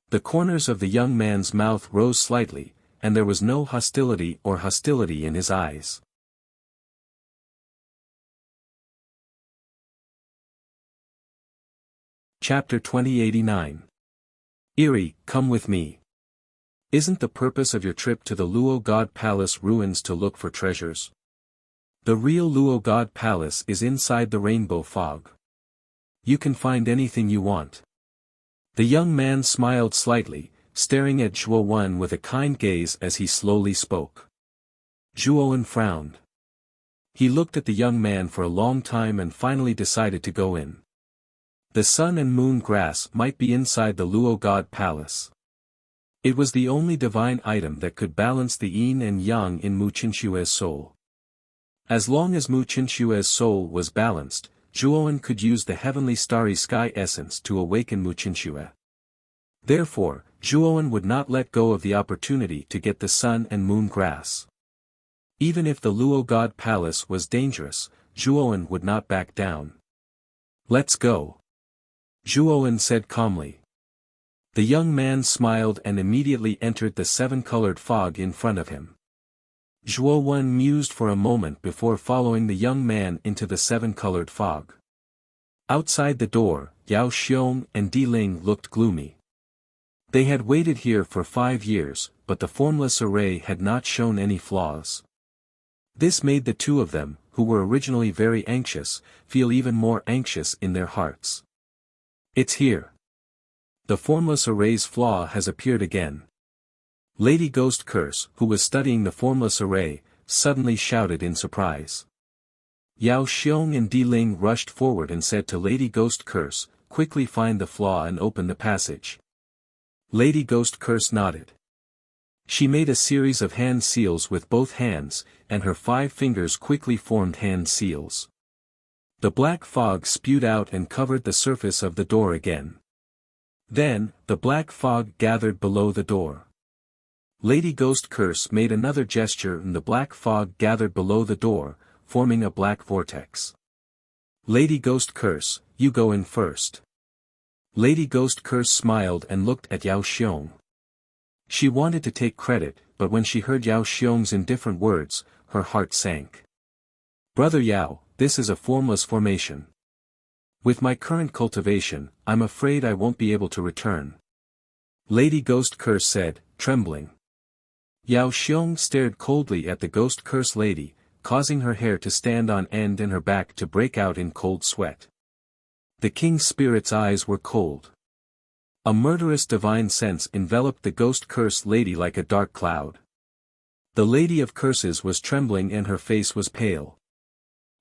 [SPEAKER 1] The corners of the young man's mouth rose slightly, and there was no hostility in his eyes. Chapter 2089. Eerie, come with me. Isn't the purpose of your trip to the Luo God Palace ruins to look for treasures? The real Luo God Palace is inside the rainbow fog. You can find anything you want. The young man smiled slightly, staring at Zhuo-wen with a kind gaze as he slowly spoke. Zhuo-wen frowned. He looked at the young man for a long time and finally decided to go in. The sun and moon grass might be inside the Luo God Palace. It was the only divine item that could balance the yin and yang in Mu Qinshue's soul. As long as Mu Qinshue's soul was balanced, Zhuo-wen could use the heavenly starry sky essence to awaken Mu Qinshui. Therefore, Zhuo-wen would not let go of the opportunity to get the sun and moon grass. Even if the Luo God Palace was dangerous, Zhuo-wen would not back down. "Let's go," Zhuo-wen said calmly. The young man smiled and immediately entered the seven-colored fog in front of him. Zhuo-wen mused for a moment before following the young man into the seven-colored fog. Outside the door, Yao Xiong and Di Ling looked gloomy. They had waited here for 5 years, but the formless array had not shown any flaws. This made the two of them, who were originally very anxious, feel even more anxious in their hearts. "It's here. The formless array's flaw has appeared again." Lady Ghost Curse, who was studying the formless array, suddenly shouted in surprise. Yao Xiong and Di Ling rushed forward and said to Lady Ghost Curse, "Quickly find the flaw and open the passage." Lady Ghost Curse nodded. She made a series of hand seals with both hands, and her 5 fingers quickly formed hand seals. The black fog spewed out and covered the surface of the door again. Then, the black fog gathered below the door. Lady Ghost Curse made another gesture and the black fog gathered below the door, forming a black vortex. "Lady Ghost Curse, you go in first." Lady Ghost Curse smiled and looked at Yao Xiong. She wanted to take credit, but when she heard Yao Xiong's indifferent words, her heart sank. "Brother Yao, this is a formless formation. With my current cultivation, I'm afraid I won't be able to return," Lady Ghost Curse said, trembling. Yao Xiong stared coldly at the Ghost Curse lady, causing her hair to stand on end and her back to break out in cold sweat. The King's Spirit's eyes were cold. A murderous divine sense enveloped the Ghost Curse lady like a dark cloud. The Lady of Curses was trembling and her face was pale.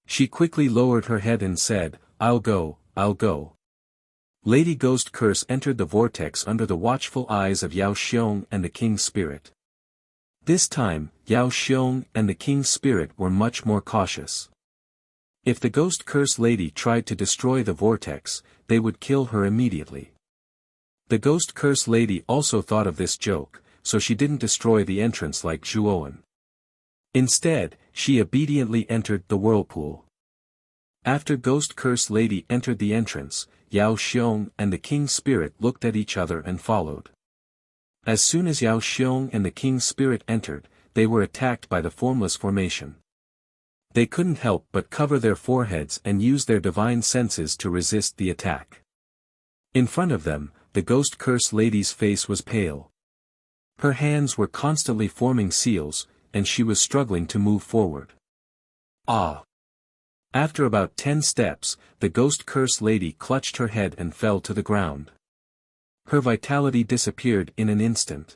[SPEAKER 1] She quickly lowered her head and said, I'll go. Lady Ghost Curse entered the vortex under the watchful eyes of Yao Xiong and the King's Spirit. This time, Yao Xiong and the King's Spirit were much more cautious. If the Ghost Curse lady tried to destroy the vortex, they would kill her immediately. The Ghost Curse lady also thought of this joke, so she didn't destroy the entrance like Zhuo-wen. Instead, she obediently entered the whirlpool. After Ghost Curse lady entered the entrance, Yao Xiong and the King's Spirit looked at each other and followed. As soon as Yao Xiong and the King's Spirit entered, they were attacked by the formless formation. They couldn't help but cover their foreheads and use their divine senses to resist the attack. In front of them, the Ghost Curse lady's face was pale. Her hands were constantly forming seals, and she was struggling to move forward. After about 10 steps, the Ghost Curse lady clutched her head and fell to the ground. Her vitality disappeared in an instant.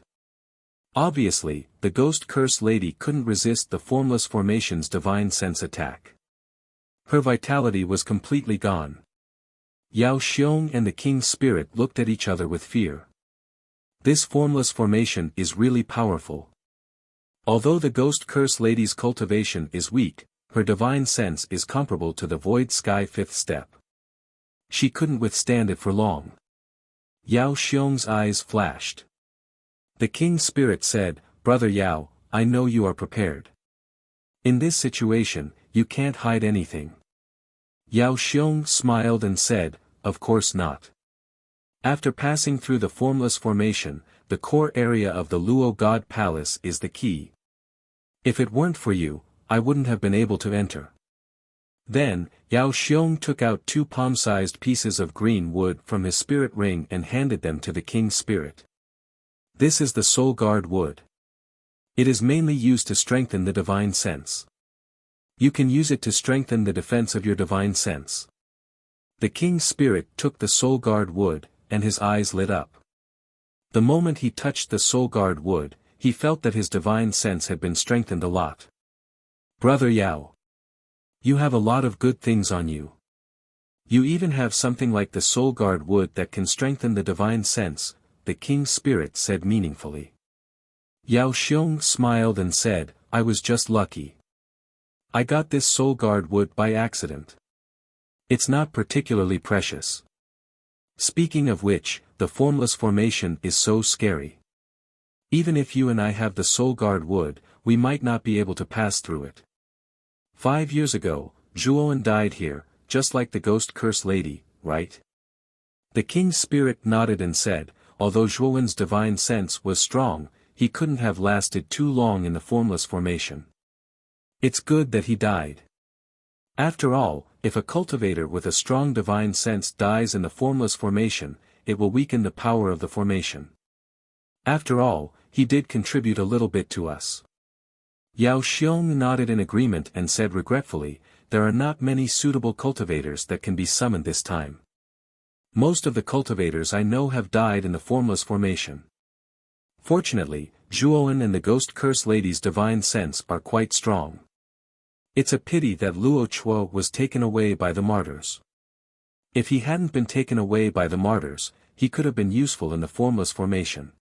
[SPEAKER 1] Obviously, the Ghost Curse lady couldn't resist the formless formation's divine sense attack. Her vitality was completely gone. Yao Xiong and the King's Spirit looked at each other with fear. This formless formation is really powerful. Although the Ghost Curse lady's cultivation is weak, her divine sense is comparable to the Void Sky 5th step. She couldn't withstand it for long. Yao Xiong's eyes flashed. The King's Spirit said, Brother Yao, I know you are prepared. In this situation, you can't hide anything. Yao Xiong smiled and said, Of course not. After passing through the formless formation, the core area of the Luo God Palace is the key. If it weren't for you, I wouldn't have been able to enter. Then, Yao Xiong took out 2 palm-sized pieces of green wood from his spirit ring and handed them to the King's Spirit. This is the Soul Guard wood. It is mainly used to strengthen the divine sense. You can use it to strengthen the defense of your divine sense. The King's Spirit took the Soul Guard wood, and his eyes lit up. The moment he touched the soul guard wood, he felt that his divine sense had been strengthened a lot. Brother Yao. You have a lot of good things on you. You even have something like the soul guard wood that can strengthen the divine sense, the king's spirit said meaningfully. Yao Xiong smiled and said, I was just lucky. I got this soul guard wood by accident. It's not particularly precious. Speaking of which, the formless formation is so scary. Even if you and I have the soul guard wood, we might not be able to pass through it. 5 years ago, Zhuowen died here, just like the ghost curse lady, right? The king's spirit nodded and said, although Zhuowen's divine sense was strong, he couldn't have lasted too long in the formless formation. It's good that he died. After all, if a cultivator with a strong divine sense dies in the formless formation, it will weaken the power of the formation. After all, he did contribute a little bit to us. Yao Xiong nodded in agreement and said regretfully, there are not many suitable cultivators that can be summoned this time. Most of the cultivators I know have died in the formless formation. Fortunately, Zhuowen and the ghost curse lady's divine sense are quite strong. It's a pity that Luo Chuo was taken away by the martyrs. If he hadn't been taken away by the martyrs, he could have been useful in the formless formation.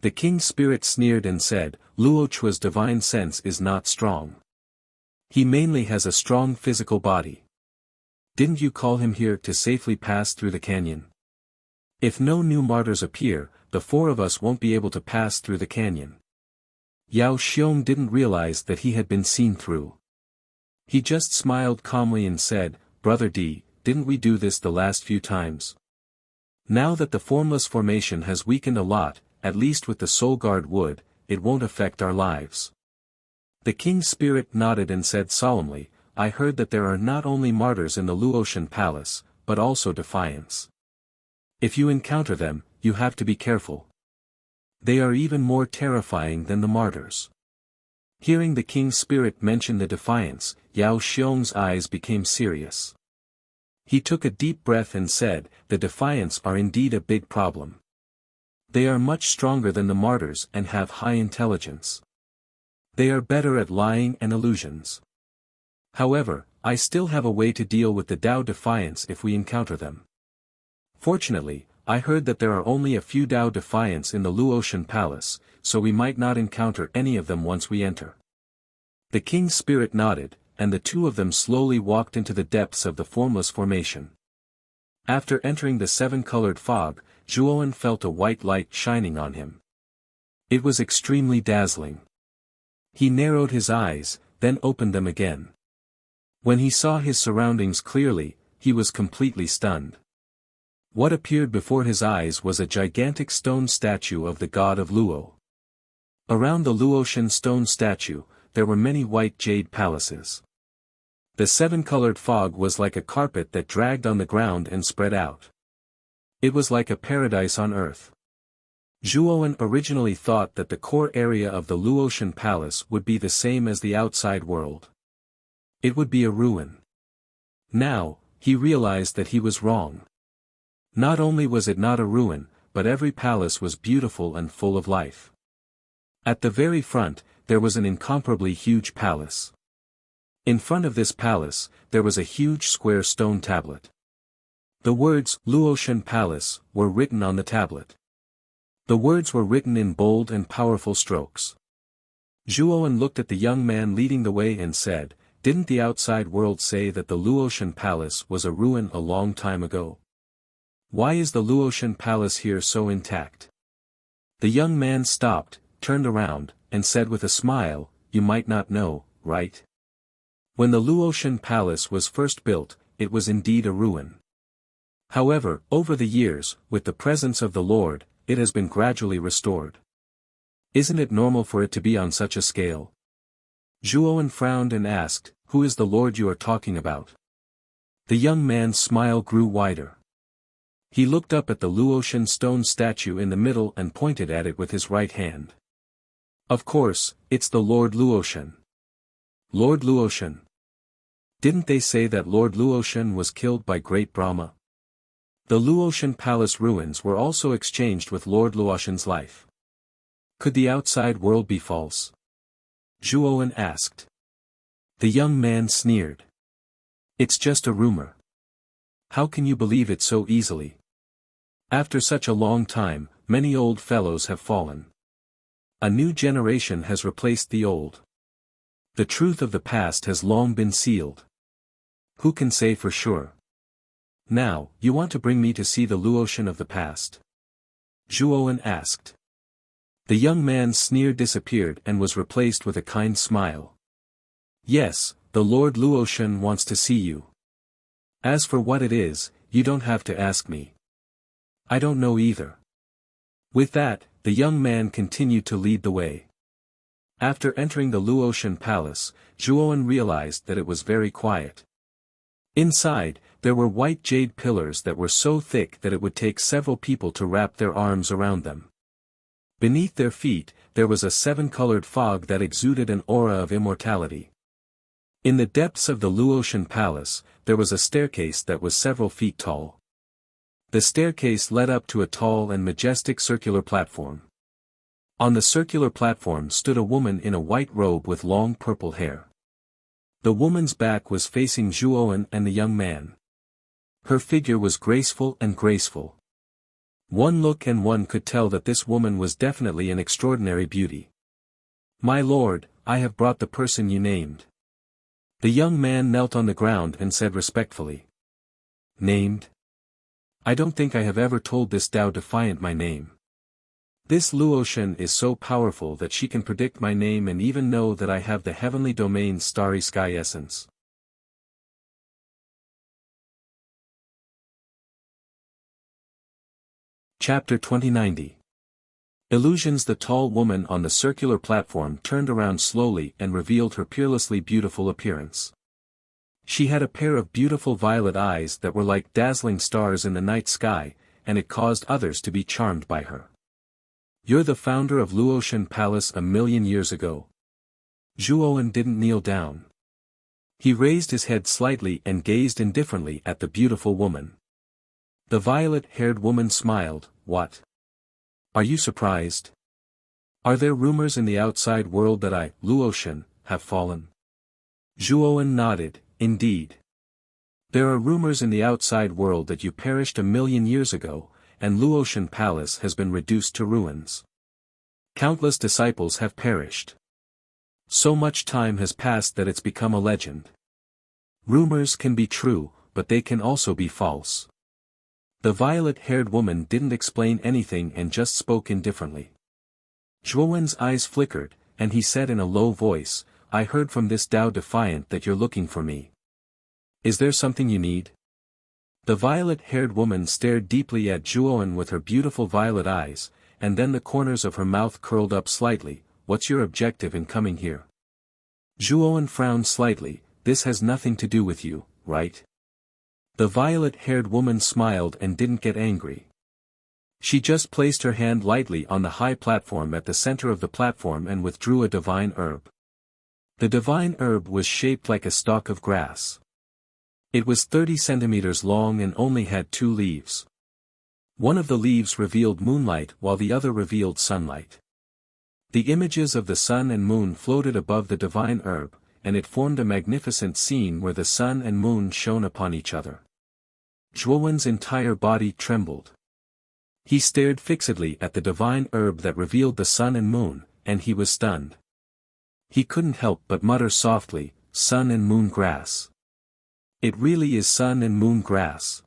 [SPEAKER 1] The king's spirit sneered and said, Luo Chuo's divine sense is not strong. He mainly has a strong physical body. Didn't you call him here to safely pass through the canyon? If no new martyrs appear, the 4 of us won't be able to pass through the canyon. Yao Xiong didn't realize that he had been seen through. He just smiled calmly and said, Brother D, didn't we do this the last few times? Now that the formless formation has weakened a lot, at least with the soul guard wood, it won't affect our lives. The king's spirit nodded and said solemnly, I heard that there are not only martyrs in the Luotian palace, but also defiants. If you encounter them, you have to be careful. They are even more terrifying than the martyrs. Hearing the king's spirit mention the defiance, Yao Xiong's eyes became serious. He took a deep breath and said, the defiants are indeed a big problem. They are much stronger than the martyrs and have high intelligence. They are better at lying and illusions. However, I still have a way to deal with the Dao defiants if we encounter them. Fortunately, I heard that there are only a few Dao defiants in the Luotian palace, so we might not encounter any of them once we enter. The king's spirit nodded, and the 2 of them slowly walked into the depths of the formless formation. After entering the 7-colored fog, Zhuowen felt a white light shining on him. It was extremely dazzling. He narrowed his eyes, then opened them again. When he saw his surroundings clearly, he was completely stunned. What appeared before his eyes was a gigantic stone statue of the god of Luo. Around the Luotian stone statue, there were many white jade palaces. The 7-colored fog was like a carpet that dragged on the ground and spread out. It was like a paradise on earth. Zhuowen originally thought that the core area of the Luotian palace would be the same as the outside world. It would be a ruin. Now, he realized that he was wrong. Not only was it not a ruin, but every palace was beautiful and full of life. At the very front, there was an incomparably huge palace. In front of this palace, there was a huge square stone tablet. The words, Luotian Palace, were written on the tablet. The words were written in bold and powerful strokes. Zhuowen looked at the young man leading the way and said, didn't the outside world say that the Luotian Palace was a ruin a long time ago? Why is the Luotian Palace here so intact? The young man stopped, turned around, and said with a smile, you might not know, right? When the Luotian Palace was first built, it was indeed a ruin. However, over the years, with the presence of the Lord, it has been gradually restored. Isn't it normal for it to be on such a scale? Zhuowen frowned and asked, who is the Lord you are talking about? The young man's smile grew wider. He looked up at the Luotian stone statue in the middle and pointed at it with his right hand. Of course, it's the Lord Luotian. Lord Luotian. Didn't they say that Lord Luotian was killed by great Brahma? The Luotian palace ruins were also exchanged with Lord Luotian's life. Could the outside world be false? Zhuowen asked. The young man sneered. It's just a rumor. How can you believe it so easily? After such a long time, many old fellows have fallen. A new generation has replaced the old. The truth of the past has long been sealed. Who can say for sure? Now, you want to bring me to see the Luotian of the past? Zhuowen asked. The young man's sneer disappeared and was replaced with a kind smile. Yes, the Lord Luotian wants to see you. As for what it is, you don't have to ask me. I don't know either. With that, the young man continued to lead the way. After entering the Luotian palace, Zhuowen realized that it was very quiet. Inside, there were white jade pillars that were so thick that it would take several people to wrap their arms around them. Beneath their feet, there was a seven-colored fog that exuded an aura of immortality. In the depths of the Luotian palace, there was a staircase that was several feet tall. The staircase led up to a tall and majestic circular platform. On the circular platform stood a woman in a white robe with long purple hair. The woman's back was facing Zhuowen and the young man. Her figure was graceful and graceful. One look and one could tell that this woman was definitely an extraordinary beauty. My lord, I have brought the person you named. The young man knelt on the ground and said respectfully. Named? I don't think I have ever told this Tao Defiant my name. This Luotian is so powerful that she can predict my name and even know that I have the heavenly domain's starry sky essence. Chapter 2090. Illusions. The tall woman on the circular platform turned around slowly and revealed her peerlessly beautiful appearance. She had a pair of beautiful violet eyes that were like dazzling stars in the night sky, and it caused others to be charmed by her. You're the founder of Luotian Palace 1,000,000 years ago. Zhuowen didn't kneel down. He raised his head slightly and gazed indifferently at the beautiful woman. The violet-haired woman smiled. What? Are you surprised? Are there rumors in the outside world that I, Luotian, have fallen? Zhuowen nodded. Indeed. There are rumors in the outside world that you perished 1,000,000 years ago, and Luotian Palace has been reduced to ruins. Countless disciples have perished. So much time has passed that it's become a legend. Rumors can be true, but they can also be false. The violet-haired woman didn't explain anything and just spoke indifferently. Zhuowen's eyes flickered, and he said in a low voice, I heard from this Tao Defiant that you're looking for me. Is there something you need? The violet-haired woman stared deeply at Zhuowen with her beautiful violet eyes, and then the corners of her mouth curled up slightly. What's your objective in coming here? Zhuowen frowned slightly. This has nothing to do with you, right? The violet-haired woman smiled and didn't get angry. She just placed her hand lightly on the high platform at the center of the platform and withdrew a divine herb. The divine herb was shaped like a stalk of grass. It was 30 centimeters long and only had 2 leaves. One of the leaves revealed moonlight while the other revealed sunlight. The images of the sun and moon floated above the divine herb, and it formed a magnificent scene where the sun and moon shone upon each other. Zhuowen's entire body trembled. He stared fixedly at the divine herb that revealed the sun and moon, and he was stunned. He couldn't help but mutter softly, sun and moon grass. It really is sun and moon grass.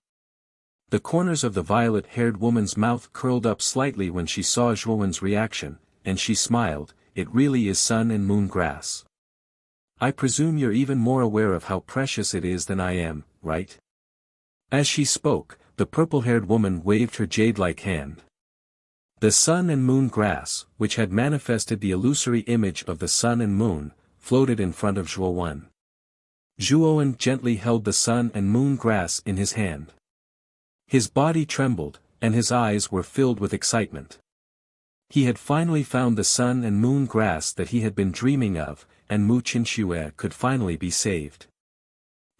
[SPEAKER 1] The corners of the violet-haired woman's mouth curled up slightly when she saw Zhuowen's reaction, and she smiled. It really is sun and moon grass. I presume you're even more aware of how precious it is than I am, right? As she spoke, the purple-haired woman waved her jade-like hand. The sun and moon grass, which had manifested the illusory image of the sun and moon, floated in front of Zhuowen. Zhuowen gently held the sun and moon grass in his hand. His body trembled, and his eyes were filled with excitement. He had finally found the sun and moon grass that he had been dreaming of, and Mu Qinxue could finally be saved.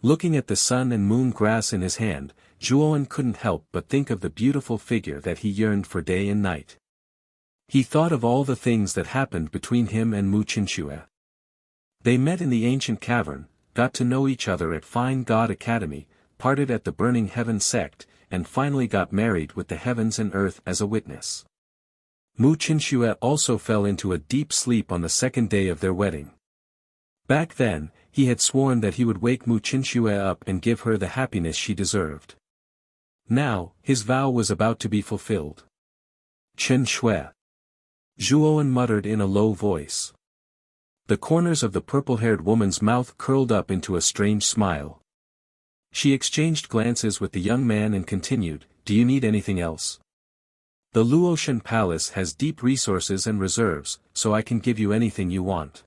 [SPEAKER 1] Looking at the sun and moon grass in his hand, Zhuowen couldn't help but think of the beautiful figure that he yearned for day and night. He thought of all the things that happened between him and Mu Qinxue. They met in the ancient cavern, got to know each other at Fine God Academy, parted at the Burning Heaven sect, and finally got married with the heavens and earth as a witness. Mu Qinxue also fell into a deep sleep on the second day of their wedding. Back then, he had sworn that he would wake Mu Qinxue up and give her the happiness she deserved. Now, his vow was about to be fulfilled. Qinxue. Zhuowen muttered in a low voice. The corners of the purple-haired woman's mouth curled up into a strange smile. She exchanged glances with the young man and continued, "Do you need anything else? The Luotian Palace has deep resources and reserves, so I can give you anything you want."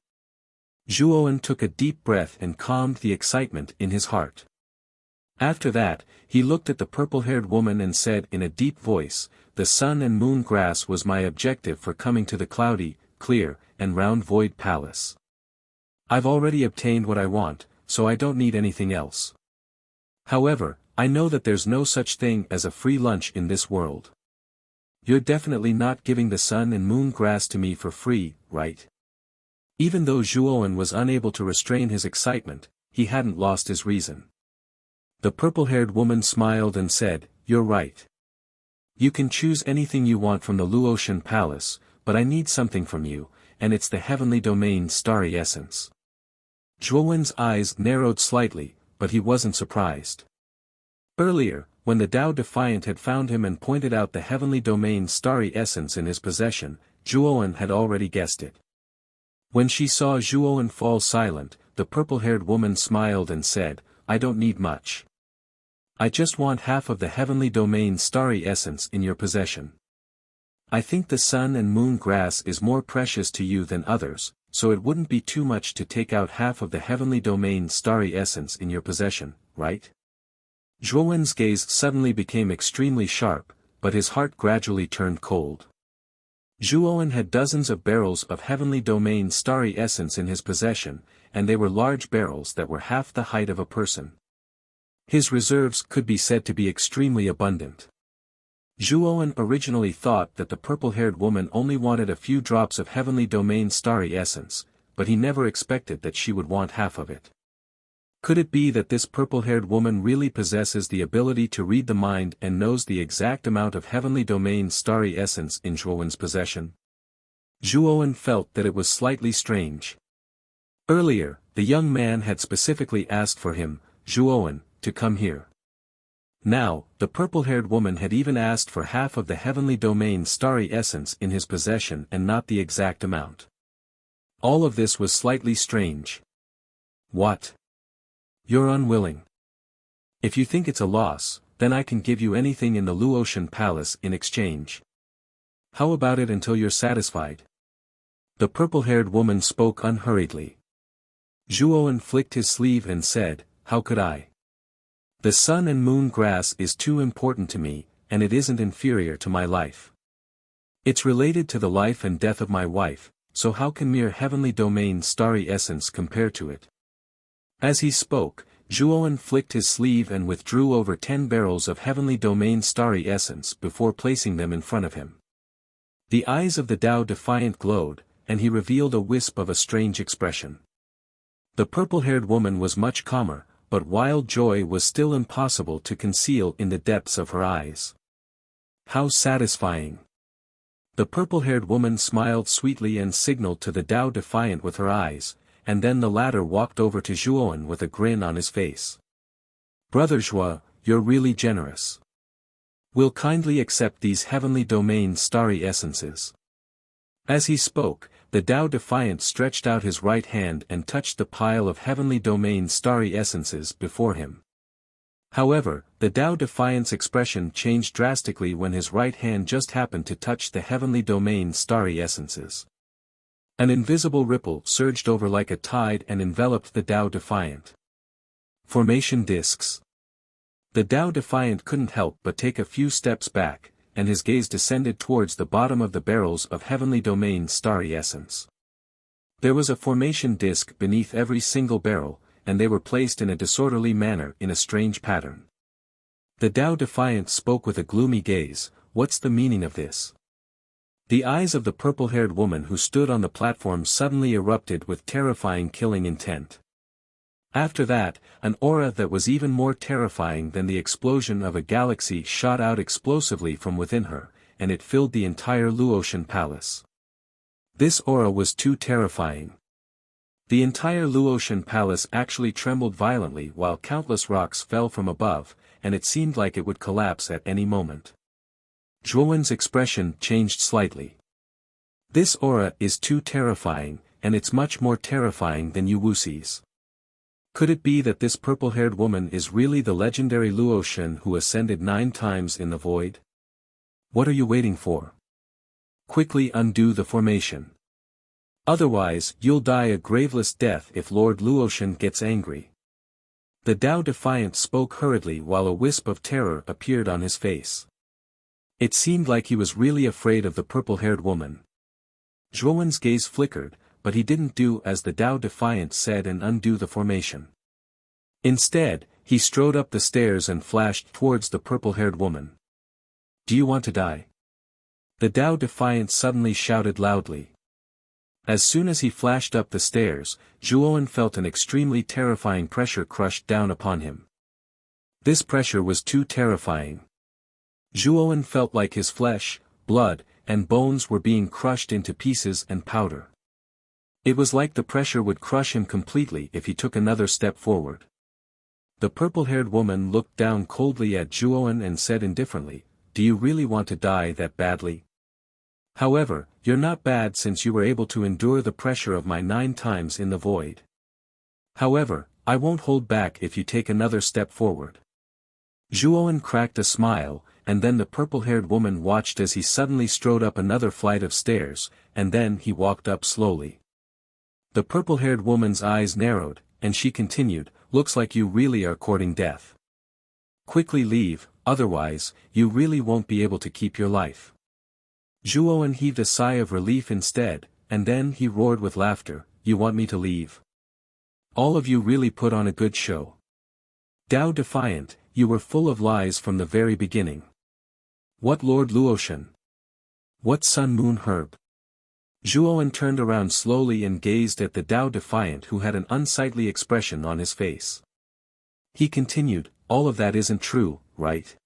[SPEAKER 1] Zhuowen took a deep breath and calmed the excitement in his heart. After that, he looked at the purple-haired woman and said in a deep voice, "The sun and moon grass was my objective for coming to the cloudy, clear, and round void palace. I've already obtained what I want, so I don't need anything else. However, I know that there's no such thing as a free lunch in this world. You're definitely not giving the sun and moon grass to me for free, right?" Even though Zhuowen was unable to restrain his excitement, he hadn't lost his reason. The purple-haired woman smiled and said, "You're right. You can choose anything you want from the Luotian Palace, but I need something from you, and it's the heavenly domain starry essence." Zhuowen's eyes narrowed slightly, but he wasn't surprised. Earlier, when the Tao Defiant had found him and pointed out the heavenly domain starry essence in his possession, Zhuowen had already guessed it. When she saw Zhuowen fall silent, the purple-haired woman smiled and said, "I don't need much. I just want half of the heavenly domain starry essence in your possession. I think the sun and moon grass is more precious to you than others, so it wouldn't be too much to take out half of the heavenly domain starry essence in your possession, right?" Zhuowen's gaze suddenly became extremely sharp, but his heart gradually turned cold. Zhuowen had dozens of barrels of heavenly domain starry essence in his possession, and they were large barrels that were half the height of a person. His reserves could be said to be extremely abundant. Zhuowen originally thought that the purple-haired woman only wanted a few drops of heavenly domain starry essence, but he never expected that she would want half of it. Could it be that this purple-haired woman really possesses the ability to read the mind and knows the exact amount of heavenly domain starry essence in Zhuowen's possession? Zhuowen felt that it was slightly strange. Earlier, the young man had specifically asked for him, Zhuowen, to come here. Now, the purple-haired woman had even asked for half of the heavenly domain starry essence in his possession and not the exact amount. All of this was slightly strange. What? You're unwilling. If you think it's a loss, then I can give you anything in the Luotian Palace in exchange. How about it until you're satisfied? The purple-haired woman spoke unhurriedly. Zhuowen flicked his sleeve and said, "How could I? The sun and moon grass is too important to me, and it isn't inferior to my life. It's related to the life and death of my wife, so how can mere heavenly domain starry essence compare to it?" As he spoke, Zhuowen flicked his sleeve and withdrew over 10 barrels of heavenly domain starry essence before placing them in front of him. The eyes of the Tao Defiant glowed, and he revealed a wisp of a strange expression. The purple-haired woman was much calmer, but wild joy was still impossible to conceal in the depths of her eyes. How satisfying! The purple-haired woman smiled sweetly and signaled to the Tao Defiant with her eyes, and then the latter walked over to Zhuowen with a grin on his face. "Brother Zhuo, you're really generous. Will kindly accept these heavenly domain starry essences." As he spoke, the Tao Defiant stretched out his right hand and touched the pile of heavenly domain starry essences before him. However, the Tao Defiant's expression changed drastically when his right hand just happened to touch the heavenly domain starry essences. An invisible ripple surged over like a tide and enveloped the Tao Defiant. Formation discs. The Tao Defiant couldn't help but take a few steps back, and his gaze descended towards the bottom of the barrels of heavenly domain starry essence. There was a formation disc beneath every single barrel, and they were placed in a disorderly manner in a strange pattern. The Tao Defiant spoke with a gloomy gaze. What's the meaning of this? The eyes of the purple-haired woman who stood on the platform suddenly erupted with terrifying killing intent. After that, an aura that was even more terrifying than the explosion of a galaxy shot out explosively from within her, and it filled the entire Luotian palace. This aura was too terrifying. The entire Luotian palace actually trembled violently while countless rocks fell from above, and it seemed like it would collapse at any moment. Zhuowen's expression changed slightly. This aura is too terrifying, and it's much more terrifying than Wuxia's. Could it be that this purple-haired woman is really the legendary Luotian who ascended 9 times in the void? What are you waiting for? Quickly undo the formation. Otherwise, you'll die a graveless death if Lord Luotian gets angry. The Tao Defiant spoke hurriedly while a wisp of terror appeared on his face. It seemed like he was really afraid of the purple-haired woman. Zhuowen's gaze flickered, but he didn't do as the Tao Defiant said and undo the formation. Instead, he strode up the stairs and flashed towards the purple-haired woman. Do you want to die? The Tao Defiant suddenly shouted loudly. As soon as he flashed up the stairs, Zhuowen felt an extremely terrifying pressure crushed down upon him. This pressure was too terrifying. Zhuowen felt like his flesh, blood, and bones were being crushed into pieces and powder. It was like the pressure would crush him completely if he took another step forward. The purple-haired woman looked down coldly at Zhuowen and said indifferently, "Do you really want to die that badly? However, you're not bad since you were able to endure the pressure of my 9 times in the void. However, I won't hold back if you take another step forward." Zhuowen cracked a smile, and then the purple-haired woman watched as he suddenly strode up another flight of stairs, and then he walked up slowly. The purple-haired woman's eyes narrowed, and she continued, "Looks like you really are courting death. Quickly leave, otherwise, you really won't be able to keep your life." Zhuowen heaved a sigh of relief instead, and then he roared with laughter, "You want me to leave? All of you really put on a good show. Tao Defiant, you were full of lies from the very beginning. What Lord Luotian? What Sun Moon Herb?" Zhuowen turned around slowly and gazed at the Tao Defiant who had an unsightly expression on his face. He continued, "All of that isn't true, right?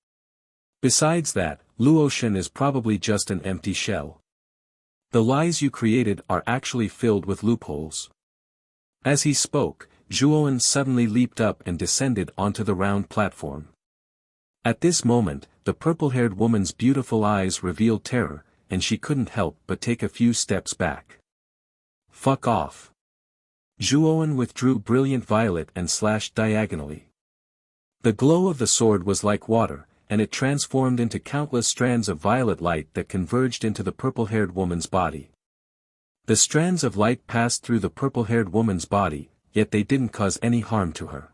[SPEAKER 1] Besides that, Luotian is probably just an empty shell. The lies you created are actually filled with loopholes." As he spoke, Zhuowen suddenly leaped up and descended onto the round platform. At this moment, the purple-haired woman's beautiful eyes revealed terror, and she couldn't help but take a few steps back. "Fuck off." Zhuowen withdrew Brilliant Violet and slashed diagonally. The glow of the sword was like water, and it transformed into countless strands of violet light that converged into the purple-haired woman's body. The strands of light passed through the purple-haired woman's body, yet they didn't cause any harm to her.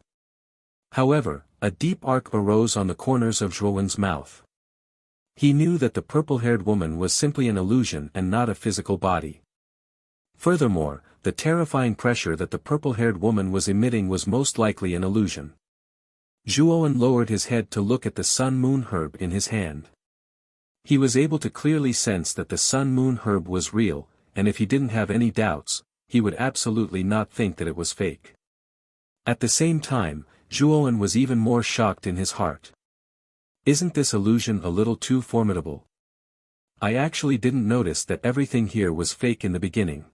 [SPEAKER 1] However, a deep arc arose on the corners of Zhuowen's mouth. He knew that the purple-haired woman was simply an illusion and not a physical body. Furthermore, the terrifying pressure that the purple-haired woman was emitting was most likely an illusion. Zhuowen lowered his head to look at the Sun Moon Herb in his hand. He was able to clearly sense that the Sun Moon Herb was real, and if he didn't have any doubts, he would absolutely not think that it was fake. At the same time, Zhuowen was even more shocked in his heart. Isn't this illusion a little too formidable? I actually didn't notice that everything here was fake in the beginning.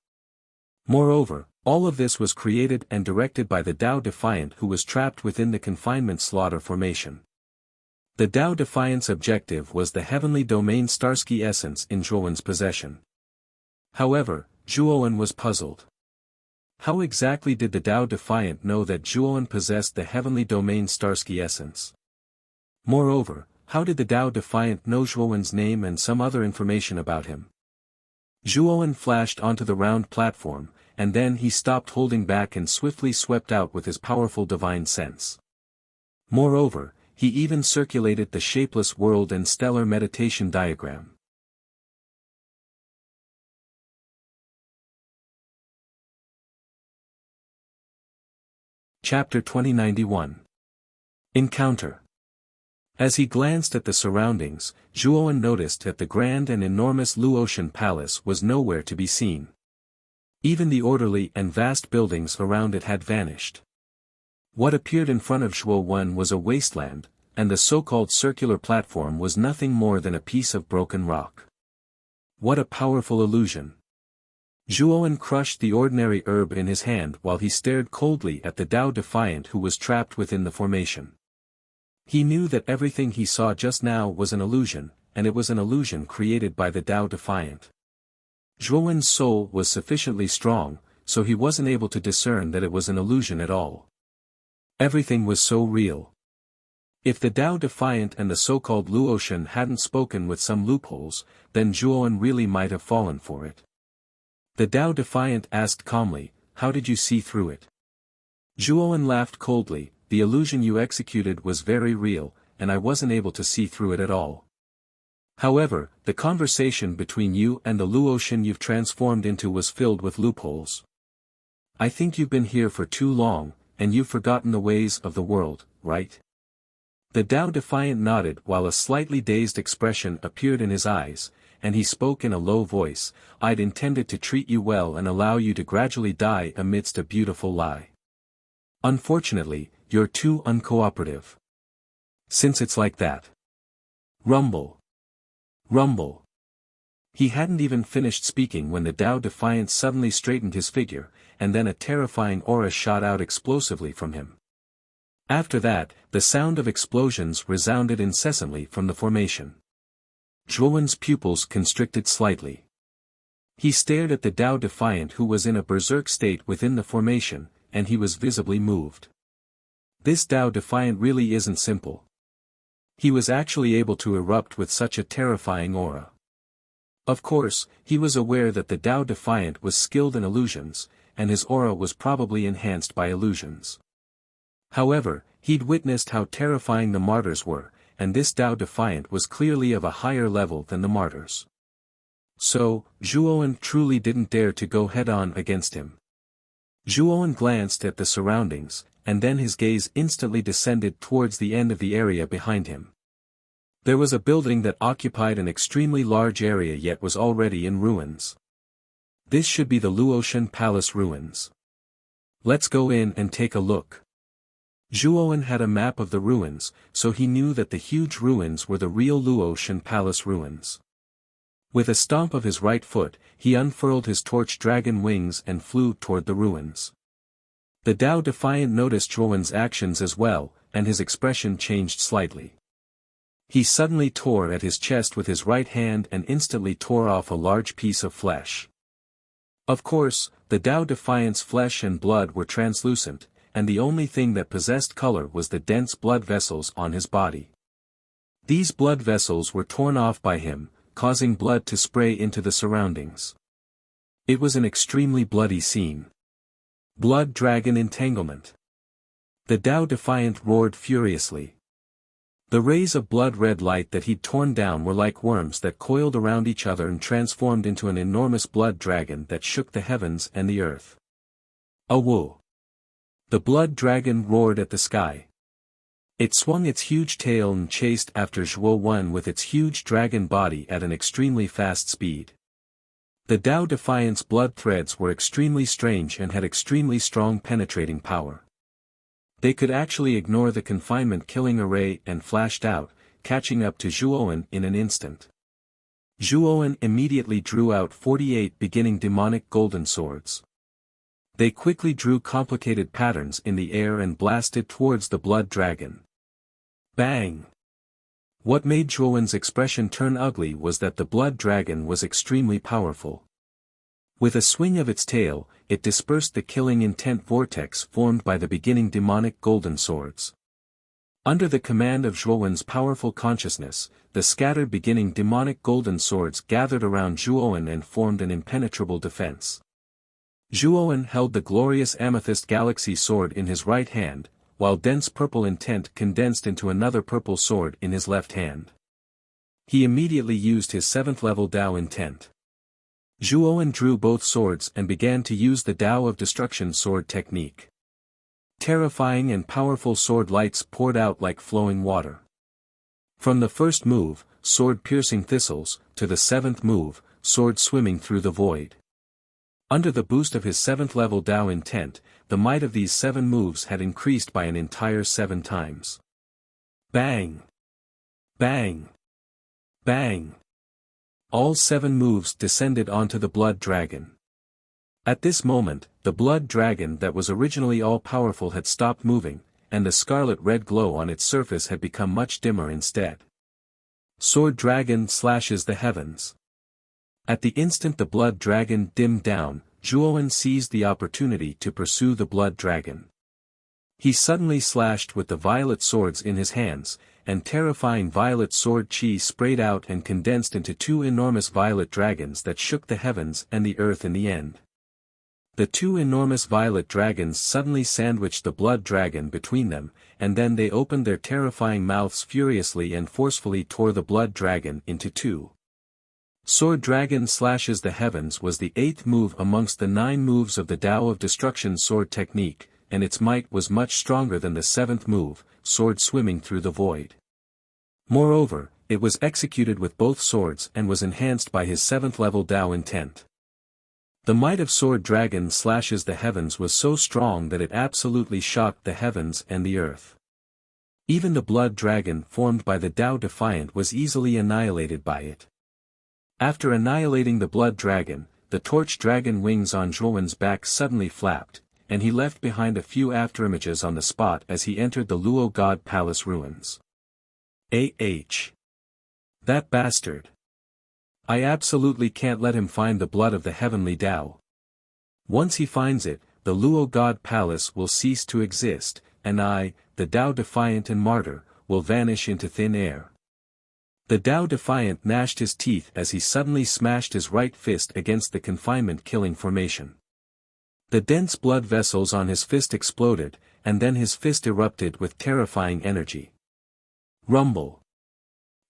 [SPEAKER 1] Moreover, all of this was created and directed by the Tao Defiant who was trapped within the confinement slaughter formation. The Tao Defiant's objective was the heavenly domain Starsky essence in Zhuowen's possession. However, Zhuowen was puzzled. How exactly did the Tao Defiant know that Zhuowen possessed the heavenly domain Starsky essence? Moreover, how did the Tao Defiant know Zhuowen's name and some other information about him? Zhuowen flashed onto the round platform, and then he stopped holding back and swiftly swept out with his powerful divine sense. Moreover, he even circulated the shapeless world and stellar meditation diagram. Chapter 2091. Encounter. As he glanced at the surroundings, Zhuowen noticed that the grand and enormous Luotian palace was nowhere to be seen. Even the orderly and vast buildings around it had vanished. What appeared in front of Zhuowen was a wasteland, and the so-called circular platform was nothing more than a piece of broken rock. What a powerful illusion! Zhuowen crushed the ordinary herb in his hand while he stared coldly at the Tao Defiant who was trapped within the formation. He knew that everything he saw just now was an illusion, and it was an illusion created by the Tao Defiant. Zhuowen's soul was sufficiently strong, so he wasn't able to discern that it was an illusion at all. Everything was so real. If the Tao Defiant and the so-called Luotian hadn't spoken with some loopholes, then Zhuowen really might have fallen for it. The Tao Defiant asked calmly, "How did you see through it?" Zhuowen laughed coldly, "The illusion you executed was very real, and I wasn't able to see through it at all. However, the conversation between you and the Luotian you've transformed into was filled with loopholes. I think you've been here for too long, and you've forgotten the ways of the world, right?" The Tao Defiant nodded while a slightly dazed expression appeared in his eyes, and he spoke in a low voice, "I'd intended to treat you well and allow you to gradually die amidst a beautiful lie. Unfortunately, you're too uncooperative. Since it's like that. Rumble. Rumble." He hadn't even finished speaking when the Tao Defiant suddenly straightened his figure, and then a terrifying aura shot out explosively from him. After that, the sound of explosions resounded incessantly from the formation. Zhuowen's pupils constricted slightly. He stared at the Tao Defiant who was in a berserk state within the formation, and he was visibly moved. This Tao Defiant really isn't simple. He was actually able to erupt with such a terrifying aura. Of course, he was aware that the Tao Defiant was skilled in illusions, and his aura was probably enhanced by illusions. However, he'd witnessed how terrifying the martyrs were, and this Tao Defiant was clearly of a higher level than the martyrs. So, Zhuowen truly didn't dare to go head-on against him. Zhuowen glanced at the surroundings, and then his gaze instantly descended towards the end of the area behind him. There was a building that occupied an extremely large area yet was already in ruins. This should be the Luotian Palace ruins. Let's go in and take a look. Zhuowen had a map of the ruins, so he knew that the huge ruins were the real Luotian Palace ruins. With a stomp of his right foot, he unfurled his torch dragon wings and flew toward the ruins. The Tao Defiant noticed Zhuowen's actions as well, and his expression changed slightly. He suddenly tore at his chest with his right hand and instantly tore off a large piece of flesh. Of course, the Tao Defiant's flesh and blood were translucent, and the only thing that possessed color was the dense blood vessels on his body. These blood vessels were torn off by him, causing blood to spray into the surroundings. It was an extremely bloody scene. Blood dragon entanglement. The Tao Defiant roared furiously. The rays of blood-red light that he'd torn down were like worms that coiled around each other and transformed into an enormous blood dragon that shook the heavens and the earth. Awoo! The blood dragon roared at the sky. It swung its huge tail and chased after Zhuowen with its huge dragon body at an extremely fast speed. The Tao Defiant's blood threads were extremely strange and had extremely strong penetrating power. They could actually ignore the confinement killing array and flashed out, catching up to Zhuowen in an instant. Zhuowen immediately drew out 48 beginning demonic golden swords. They quickly drew complicated patterns in the air and blasted towards the blood dragon. Bang! What made Zhuowen's expression turn ugly was that the blood dragon was extremely powerful. With a swing of its tail, it dispersed the killing intent vortex formed by the beginning demonic golden swords. Under the command of Zhuowen's powerful consciousness, the scattered beginning demonic golden swords gathered around Zhuowen and formed an impenetrable defense. Zhuowen held the glorious amethyst galaxy sword in his right hand, while dense purple intent condensed into another purple sword in his left hand. He immediately used his 7th level Tao intent. Zhuowen drew both swords and began to use the Tao of Destruction sword technique. Terrifying and powerful sword lights poured out like flowing water. From the first move, sword piercing thistles, to the seventh move, sword swimming through the void. Under the boost of his 7th level Tao intent, the might of these 7 moves had increased by an entire 7 times. Bang! Bang! Bang! All 7 moves descended onto the blood dragon. At this moment, the blood dragon that was originally all-powerful had stopped moving, and the scarlet-red glow on its surface had become much dimmer instead. Sword dragon slashes the heavens. At the instant the blood dragon dimmed down, Zhuowen seized the opportunity to pursue the blood dragon. He suddenly slashed with the violet swords in his hands, and terrifying violet sword chi sprayed out and condensed into 2 enormous violet dragons that shook the heavens and the earth in the end. The 2 enormous violet dragons suddenly sandwiched the blood dragon between them, and then they opened their terrifying mouths furiously and forcefully tore the blood dragon into 2. Sword dragon slashes the heavens was the 8th move amongst the 9 moves of the Tao of Destruction sword technique, and its might was much stronger than the 7th move, sword swimming through the void. Moreover, it was executed with both swords and was enhanced by his 7th level Tao intent. The might of sword dragon slashes the heavens was so strong that it absolutely shocked the heavens and the earth. Even the blood dragon formed by the Tao Defiant was easily annihilated by it. After annihilating the blood dragon, the torch dragon wings on Zhuowen's back suddenly flapped, and he left behind a few afterimages on the spot as he entered the Luo God Palace ruins. That bastard. I absolutely can't let him find the blood of the heavenly Tao. Once he finds it, the Luo God Palace will cease to exist, and I, the Tao Defiant and Martyr, will vanish into thin air. The Tao Defiant gnashed his teeth as he suddenly smashed his right fist against the confinement-killing formation. The dense blood vessels on his fist exploded, and then his fist erupted with terrifying energy. Rumble.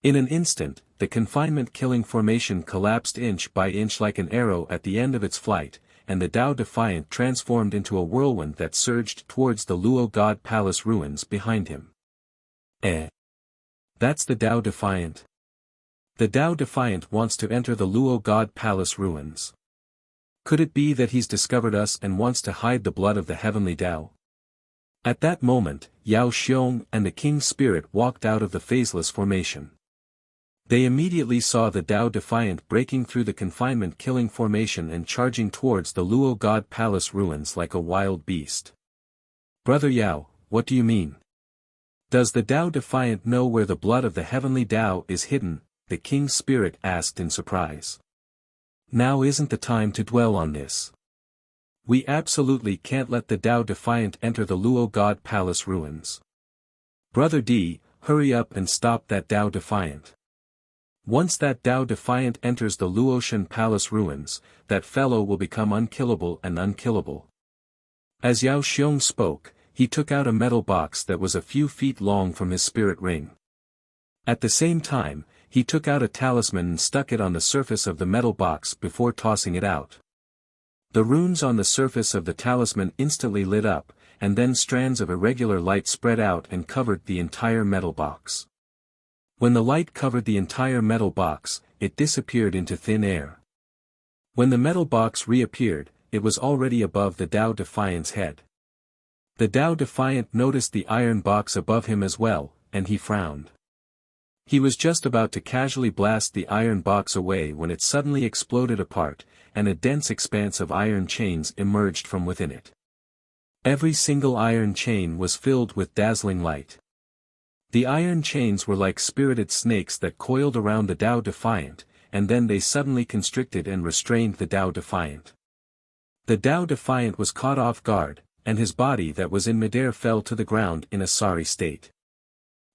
[SPEAKER 1] In an instant, the confinement-killing formation collapsed inch by inch like an arrow at the end of its flight, and the Tao Defiant transformed into a whirlwind that surged towards the Luo God Palace ruins behind him. That's the Tao Defiant. The Tao Defiant wants to enter the Luo God Palace ruins. Could it be that he's discovered us and wants to hide the blood of the heavenly Tao? At that moment, Yao Xiong and the King's Spirit walked out of the phaseless formation. They immediately saw the Tao Defiant breaking through the confinement-killing formation and charging towards the Luo God Palace ruins like a wild beast. Brother Yao, what do you mean? Does the Tao Defiant know where the blood of the heavenly Tao is hidden? The King's Spirit asked in surprise. Now isn't the time to dwell on this. We absolutely can't let the Tao Defiant enter the Luo God Palace ruins. Brother D, hurry up and stop that Tao Defiant. Once that Tao Defiant enters the Luotian Palace ruins, that fellow will become unkillable and unkillable. As Yao Xiong spoke, he took out a metal box that was a few feet long from his spirit ring. At the same time, he took out a talisman and stuck it on the surface of the metal box before tossing it out. The runes on the surface of the talisman instantly lit up, and then strands of irregular light spread out and covered the entire metal box. When the light covered the entire metal box, it disappeared into thin air. When the metal box reappeared, it was already above the Tao Defiant's head. The Tao Defiant noticed the iron box above him as well, and he frowned. He was just about to casually blast the iron box away when it suddenly exploded apart, and a dense expanse of iron chains emerged from within it. Every single iron chain was filled with dazzling light. The iron chains were like spirited snakes that coiled around the Tao Defiant, and then they suddenly constricted and restrained the Tao Defiant. The Tao Defiant was caught off guard, and his body that was in midair fell to the ground in a sorry state.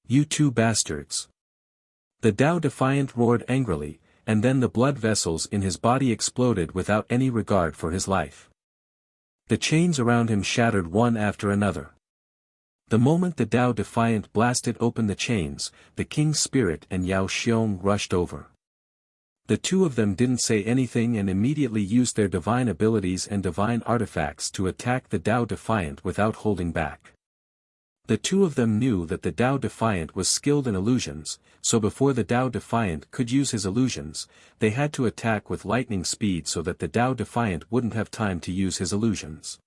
[SPEAKER 1] You 2 bastards! The Tao Defiant roared angrily, and then the blood vessels in his body exploded without any regard for his life. The chains around him shattered one after another. The moment the Tao Defiant blasted open the chains, the King's Spirit and Yao Xiong rushed over. The 2 of them didn't say anything and immediately used their divine abilities and divine artifacts to attack the Tao Defiant without holding back. The two of them knew that the Tao Defiant was skilled in illusions, so before the Tao Defiant could use his illusions, they had to attack with lightning speed so that the Tao Defiant wouldn't have time to use his illusions.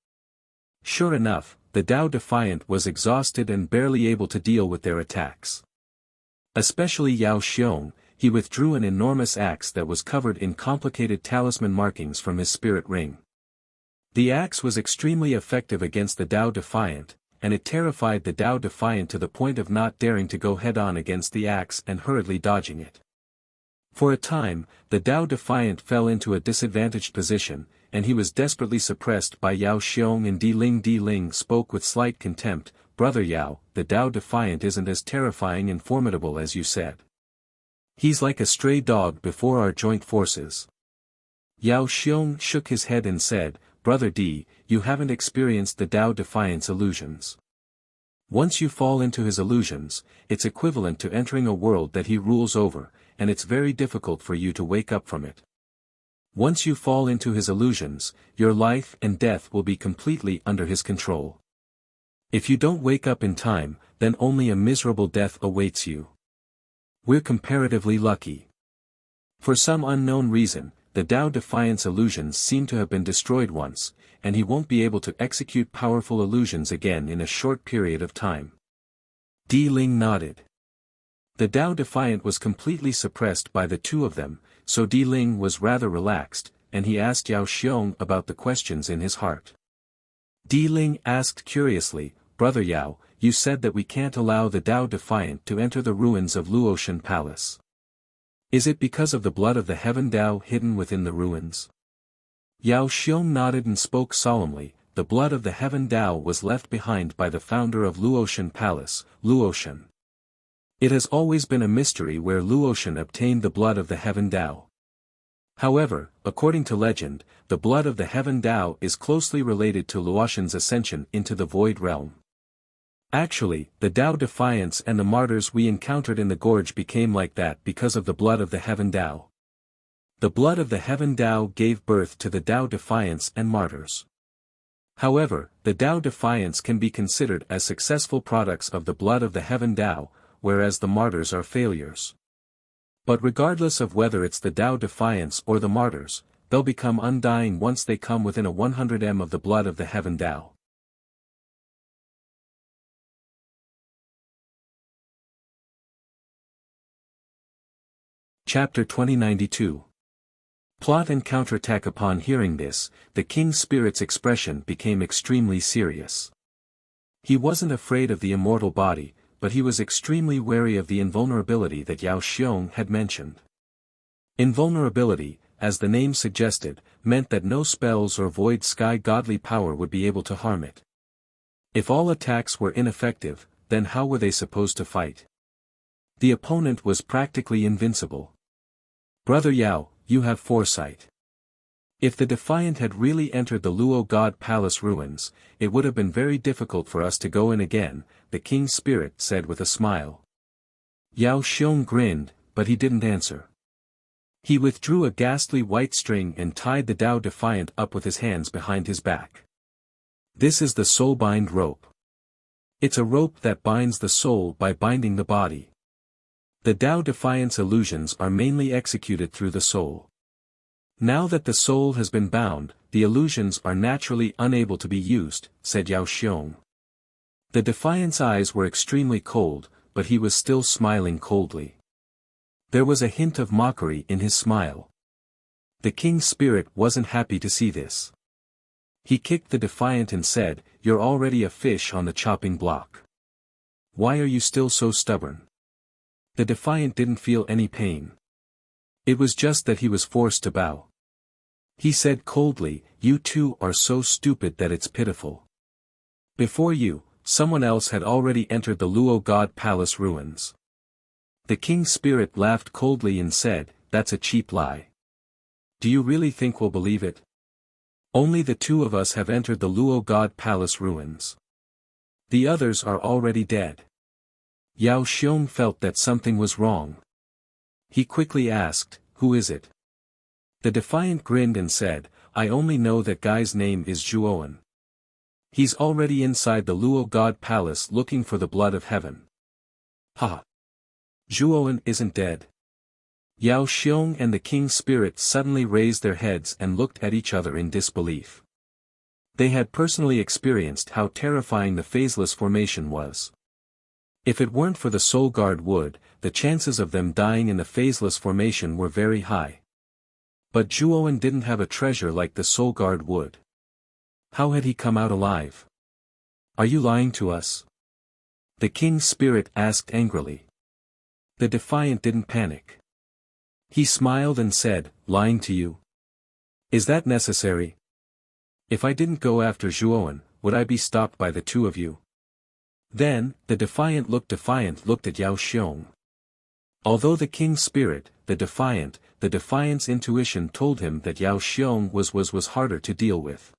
[SPEAKER 1] Sure enough, the Tao Defiant was exhausted and barely able to deal with their attacks. Especially Yao Xiong, he withdrew an enormous axe that was covered in complicated talisman markings from his spirit ring. The axe was extremely effective against the Tao Defiant, and it terrified the Tao Defiant to the point of not daring to go head-on against the axe and hurriedly dodging it. For a time, the Tao Defiant fell into a disadvantaged position, and he was desperately suppressed by Yao Xiong and Di Ling. Di Ling spoke with slight contempt, "Brother Yao, the Tao Defiant isn't as terrifying and formidable as you said. He's like a stray dog before our joint forces." Yao Xiong shook his head and said, "Brother Di, you haven't experienced the Tao Defiant's illusions. Once you fall into his illusions, it's equivalent to entering a world that he rules over, and it's very difficult for you to wake up from it. Once you fall into his illusions, your life and death will be completely under his control. If you don't wake up in time, then only a miserable death awaits you. We're comparatively lucky. For some unknown reason, the Tao Defiant's illusions seem to have been destroyed once, and he won't be able to execute powerful illusions again in a short period of time." Di Ling nodded. The Tao Defiant was completely suppressed by the two of them, so Di Ling was rather relaxed, and he asked Yao Xiong about the questions in his heart. Di Ling asked curiously, "Brother Yao, you said that we can't allow the Tao Defiant to enter the ruins of Luotian Palace. Is it because of the blood of the Heaven Tao hidden within the ruins?" Yao Xiong nodded and spoke solemnly, "The blood of the Heaven Tao was left behind by the founder of Luotian Palace, Luotian. It has always been a mystery where Luotian obtained the blood of the Heaven Tao. However, according to legend, the blood of the Heaven Tao is closely related to Luotian's ascension into the Void Realm. Actually, the Tao Defiants and the martyrs we encountered in the gorge became like that because of the blood of the Heaven Tao. The blood of the Heaven Tao gave birth to the Tao Defiants and martyrs. However, the Tao Defiants can be considered as successful products of the blood of the Heaven Tao, whereas the martyrs are failures. But regardless of whether it's the Tao Defiants or the martyrs, they'll become undying once they come within a 100 m of the blood of the Heaven Tao. Chapter 2092. Plot and counterattack. Upon hearing this, the king's spirit's expression became extremely serious. He wasn't afraid of the immortal body, but he was extremely wary of the invulnerability that Yao Xiong had mentioned. Invulnerability, as the name suggested, meant that no spells or void sky godly power would be able to harm it. If all attacks were ineffective, then how were they supposed to fight? The opponent was practically invincible. "Brother Yao, you have foresight. If the Defiant had really entered the Luo God Palace ruins, it would have been very difficult for us to go in again," the king's spirit said with a smile. Yao Xiong grinned, but he didn't answer. He withdrew a ghastly white string and tied the Tao Defiant up with his hands behind his back. "This is the soul-bind rope. It's a rope that binds the soul by binding the body. The Tao Defiant's illusions are mainly executed through the soul. Now that the soul has been bound, the illusions are naturally unable to be used," said Yao Xiong. The Defiant's eyes were extremely cold, but he was still smiling coldly. There was a hint of mockery in his smile. The king's spirit wasn't happy to see this. He kicked the Defiant and said, "You're already a fish on the chopping block. Why are you still so stubborn?" The Defiant didn't feel any pain. It was just that he was forced to bow. He said coldly, "You two are so stupid that it's pitiful. Before you, someone else had already entered the Luo God Palace ruins." The king's spirit laughed coldly and said, "That's a cheap lie. Do you really think we'll believe it? Only the two of us have entered the Luo God Palace ruins. The others are already dead." Yao Xiong felt that something was wrong. He quickly asked, "Who is it?" The Defiant grinned and said, "I only know that guy's name is Zhuoan. He's already inside the Luo God Palace looking for the blood of heaven. Ha! Zhuowen isn't dead. Yao Xiong and the King's spirit suddenly raised their heads and looked at each other in disbelief. They had personally experienced how terrifying the phaseless formation was. If it weren't for the Soul Guard wood, the chances of them dying in the phaseless formation were very high. But Zhuowen didn't have a treasure like the Soul Guard wood. How had he come out alive? Are you lying to us? The King's spirit asked angrily. The Defiant didn't panic. He smiled and said, lying to you? Is that necessary? If I didn't go after Zhuowen, would I be stopped by the two of you? Then, the Defiant looked at Yao Xiong. Although the King's spirit, the Defiant's intuition told him that Yao Xiong was harder to deal with.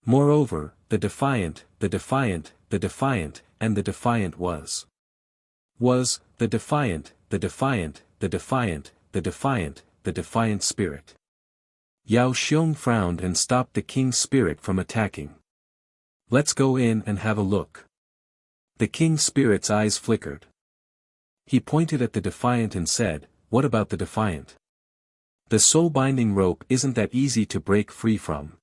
[SPEAKER 1] Moreover, the Defiant, and the Defiant was the Defiant spirit. Yao Xiong frowned and stopped the King's spirit from attacking. Let's go in and have a look. The King's spirit's eyes flickered. He pointed at the Defiant and said, what about the Defiant? The soul-binding rope isn't that easy to break free from.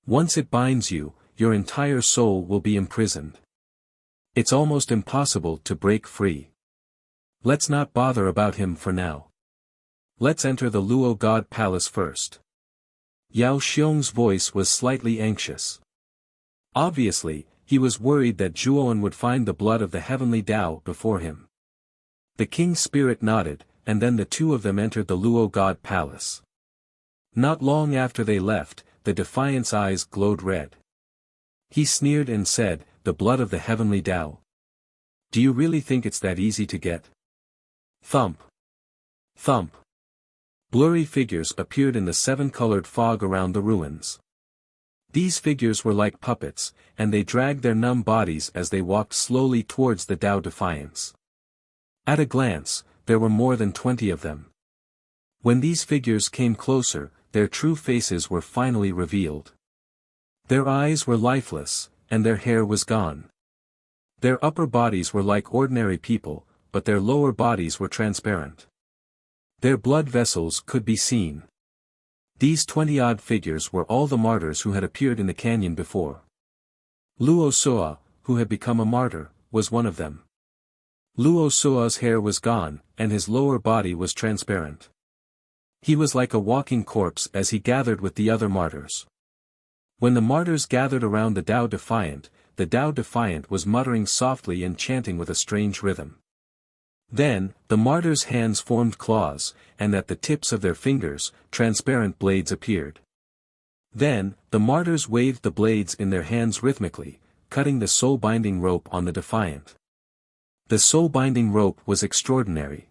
[SPEAKER 1] Once it binds you, your entire soul will be imprisoned. It's almost impossible to break free. Let's not bother about him for now. Let's enter the Luo God Palace first. Yao Xiong's voice was slightly anxious. Obviously, he was worried that Zhuowen would find the blood of the heavenly Tao before him. The King's spirit nodded, and then the two of them entered the Luo God Palace. Not long after they left, the Defiant's eyes glowed red. He sneered and said, the blood of the heavenly Tao. Do you really think it's that easy to get? Thump. Thump. Blurry figures appeared in the seven-colored fog around the ruins. These figures were like puppets, and they dragged their numb bodies as they walked slowly towards the Tao Defiance. At a glance, there were more than 20 of them. When these figures came closer, their true faces were finally revealed. Their eyes were lifeless, and their hair was gone. Their upper bodies were like ordinary people, but their lower bodies were transparent. Their blood vessels could be seen. These 20-odd figures were all the martyrs who had appeared in the canyon before. Luo Suo, who had become a martyr, was one of them. Luo Suo's hair was gone, and his lower body was transparent. He was like a walking corpse as he gathered with the other martyrs. When the martyrs gathered around the Tao Defiant was muttering softly and chanting with a strange rhythm. Then, the martyrs' hands formed claws, and at the tips of their fingers, transparent blades appeared. Then, the martyrs waved the blades in their hands rhythmically, cutting the soul-binding rope on the Defiant. The soul-binding rope was extraordinary.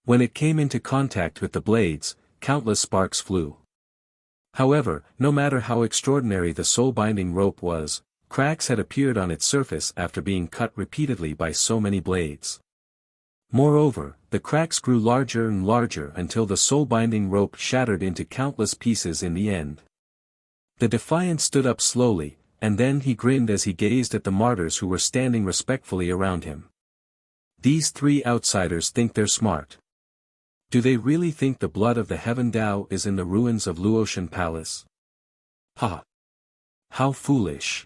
[SPEAKER 1] When it came into contact with the blades, countless sparks flew. However, no matter how extraordinary the soul-binding rope was, cracks had appeared on its surface after being cut repeatedly by so many blades. Moreover, the cracks grew larger and larger until the soul-binding rope shattered into countless pieces in the end. The Defiant stood up slowly, and then he grinned as he gazed at the martyrs who were standing respectfully around him. These three outsiders think they're smart. Do they really think the blood of the Heaven Tao is in the ruins of Luotian Palace? Ha! How foolish!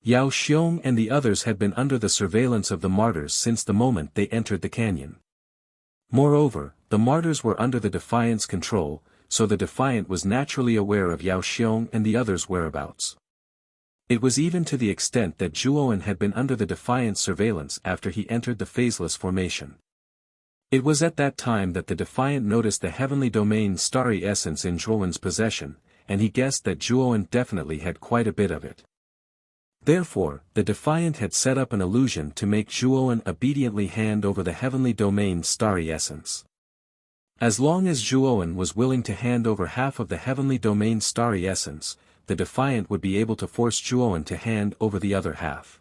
[SPEAKER 1] Yao Xiong and the others had been under the surveillance of the martyrs since the moment they entered the canyon. Moreover, the martyrs were under the Defiant's control, so the Defiant was naturally aware of Yao Xiong and the others' whereabouts. It was even to the extent that Zhuowen had been under the Defiant's surveillance after he entered the phaseless formation. It was at that time that the Defiant noticed the heavenly domain's starry essence in Zhuowen's possession, and he guessed that Zhuowen definitely had quite a bit of it. Therefore, the Defiant had set up an illusion to make Zhuowen obediently hand over the heavenly domain's starry essence. As long as Zhuowen was willing to hand over half of the heavenly domain's starry essence, the Defiant would be able to force Zhuowen to hand over the other half.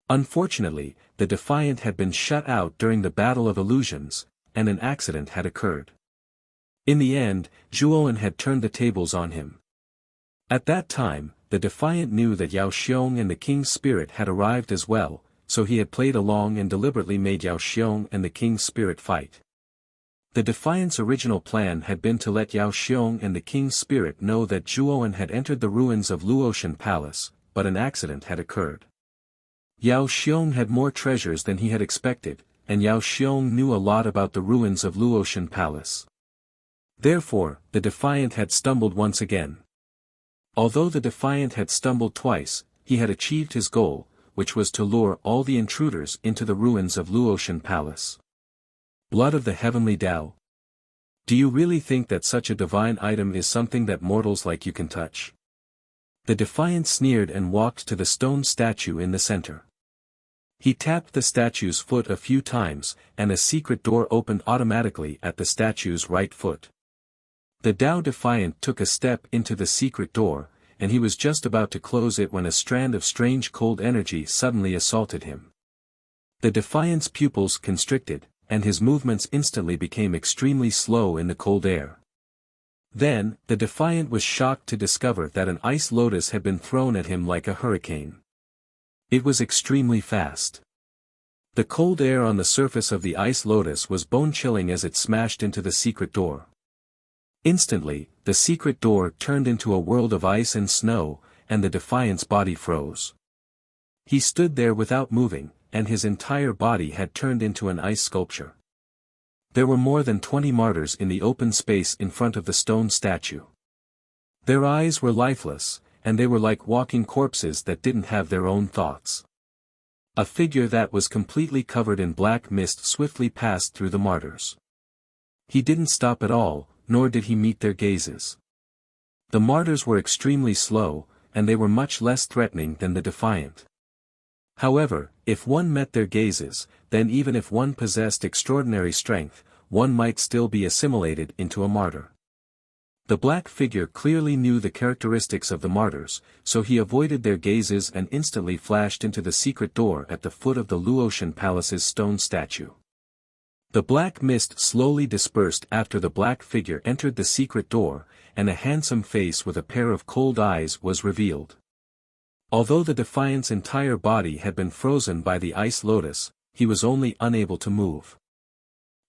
[SPEAKER 1] Unfortunately, the Defiant had been shut out during the Battle of Illusions, and an accident had occurred. In the end, Zhuowen had turned the tables on him. At that time, the Defiant knew that Yao Xiong and the King's spirit had arrived as well, so he had played along and deliberately made Yao Xiong and the King's spirit fight. The Defiant's original plan had been to let Yao Xiong and the King's spirit know that Zhuowen had entered the ruins of Luotian Palace, but an accident had occurred. Yao Xiong had more treasures than he had expected, and Yao Xiong knew a lot about the ruins of Luotian Palace. Therefore, the Defiant had stumbled once again. Although the Defiant had stumbled twice, he had achieved his goal, which was to lure all the intruders into the ruins of Luotian Palace. Blood of the Heavenly Tao. Do you really think that such a divine item is something that mortals like you can touch? The Defiant sneered and walked to the stone statue in the center. He tapped the statue's foot a few times, and a secret door opened automatically at the statue's right foot. The Tao Defiant took a step into the secret door, and he was just about to close it when a strand of strange cold energy suddenly assaulted him. The Defiant's pupils constricted, and his movements instantly became extremely slow in the cold air. Then, the Defiant was shocked to discover that an ice lotus had been thrown at him like a hurricane. It was extremely fast. The cold air on the surface of the ice lotus was bone-chilling as it smashed into the secret door. Instantly, the secret door turned into a world of ice and snow, and the Defiant's body froze. He stood there without moving, and his entire body had turned into an ice sculpture. There were more than 20 martyrs in the open space in front of the stone statue. Their eyes were lifeless, and they were like walking corpses that didn't have their own thoughts. A figure that was completely covered in black mist swiftly passed through the martyrs. He didn't stop at all, nor did he meet their gazes. The martyrs were extremely slow, and they were much less threatening than the Defiant. However, if one met their gazes, then even if one possessed extraordinary strength, one might still be assimilated into a martyr. The black figure clearly knew the characteristics of the martyrs, so he avoided their gazes and instantly flashed into the secret door at the foot of the Luotian Palace's stone statue. The black mist slowly dispersed after the black figure entered the secret door, and a handsome face with a pair of cold eyes was revealed. Although the Defiant's entire body had been frozen by the ice lotus, he was only unable to move.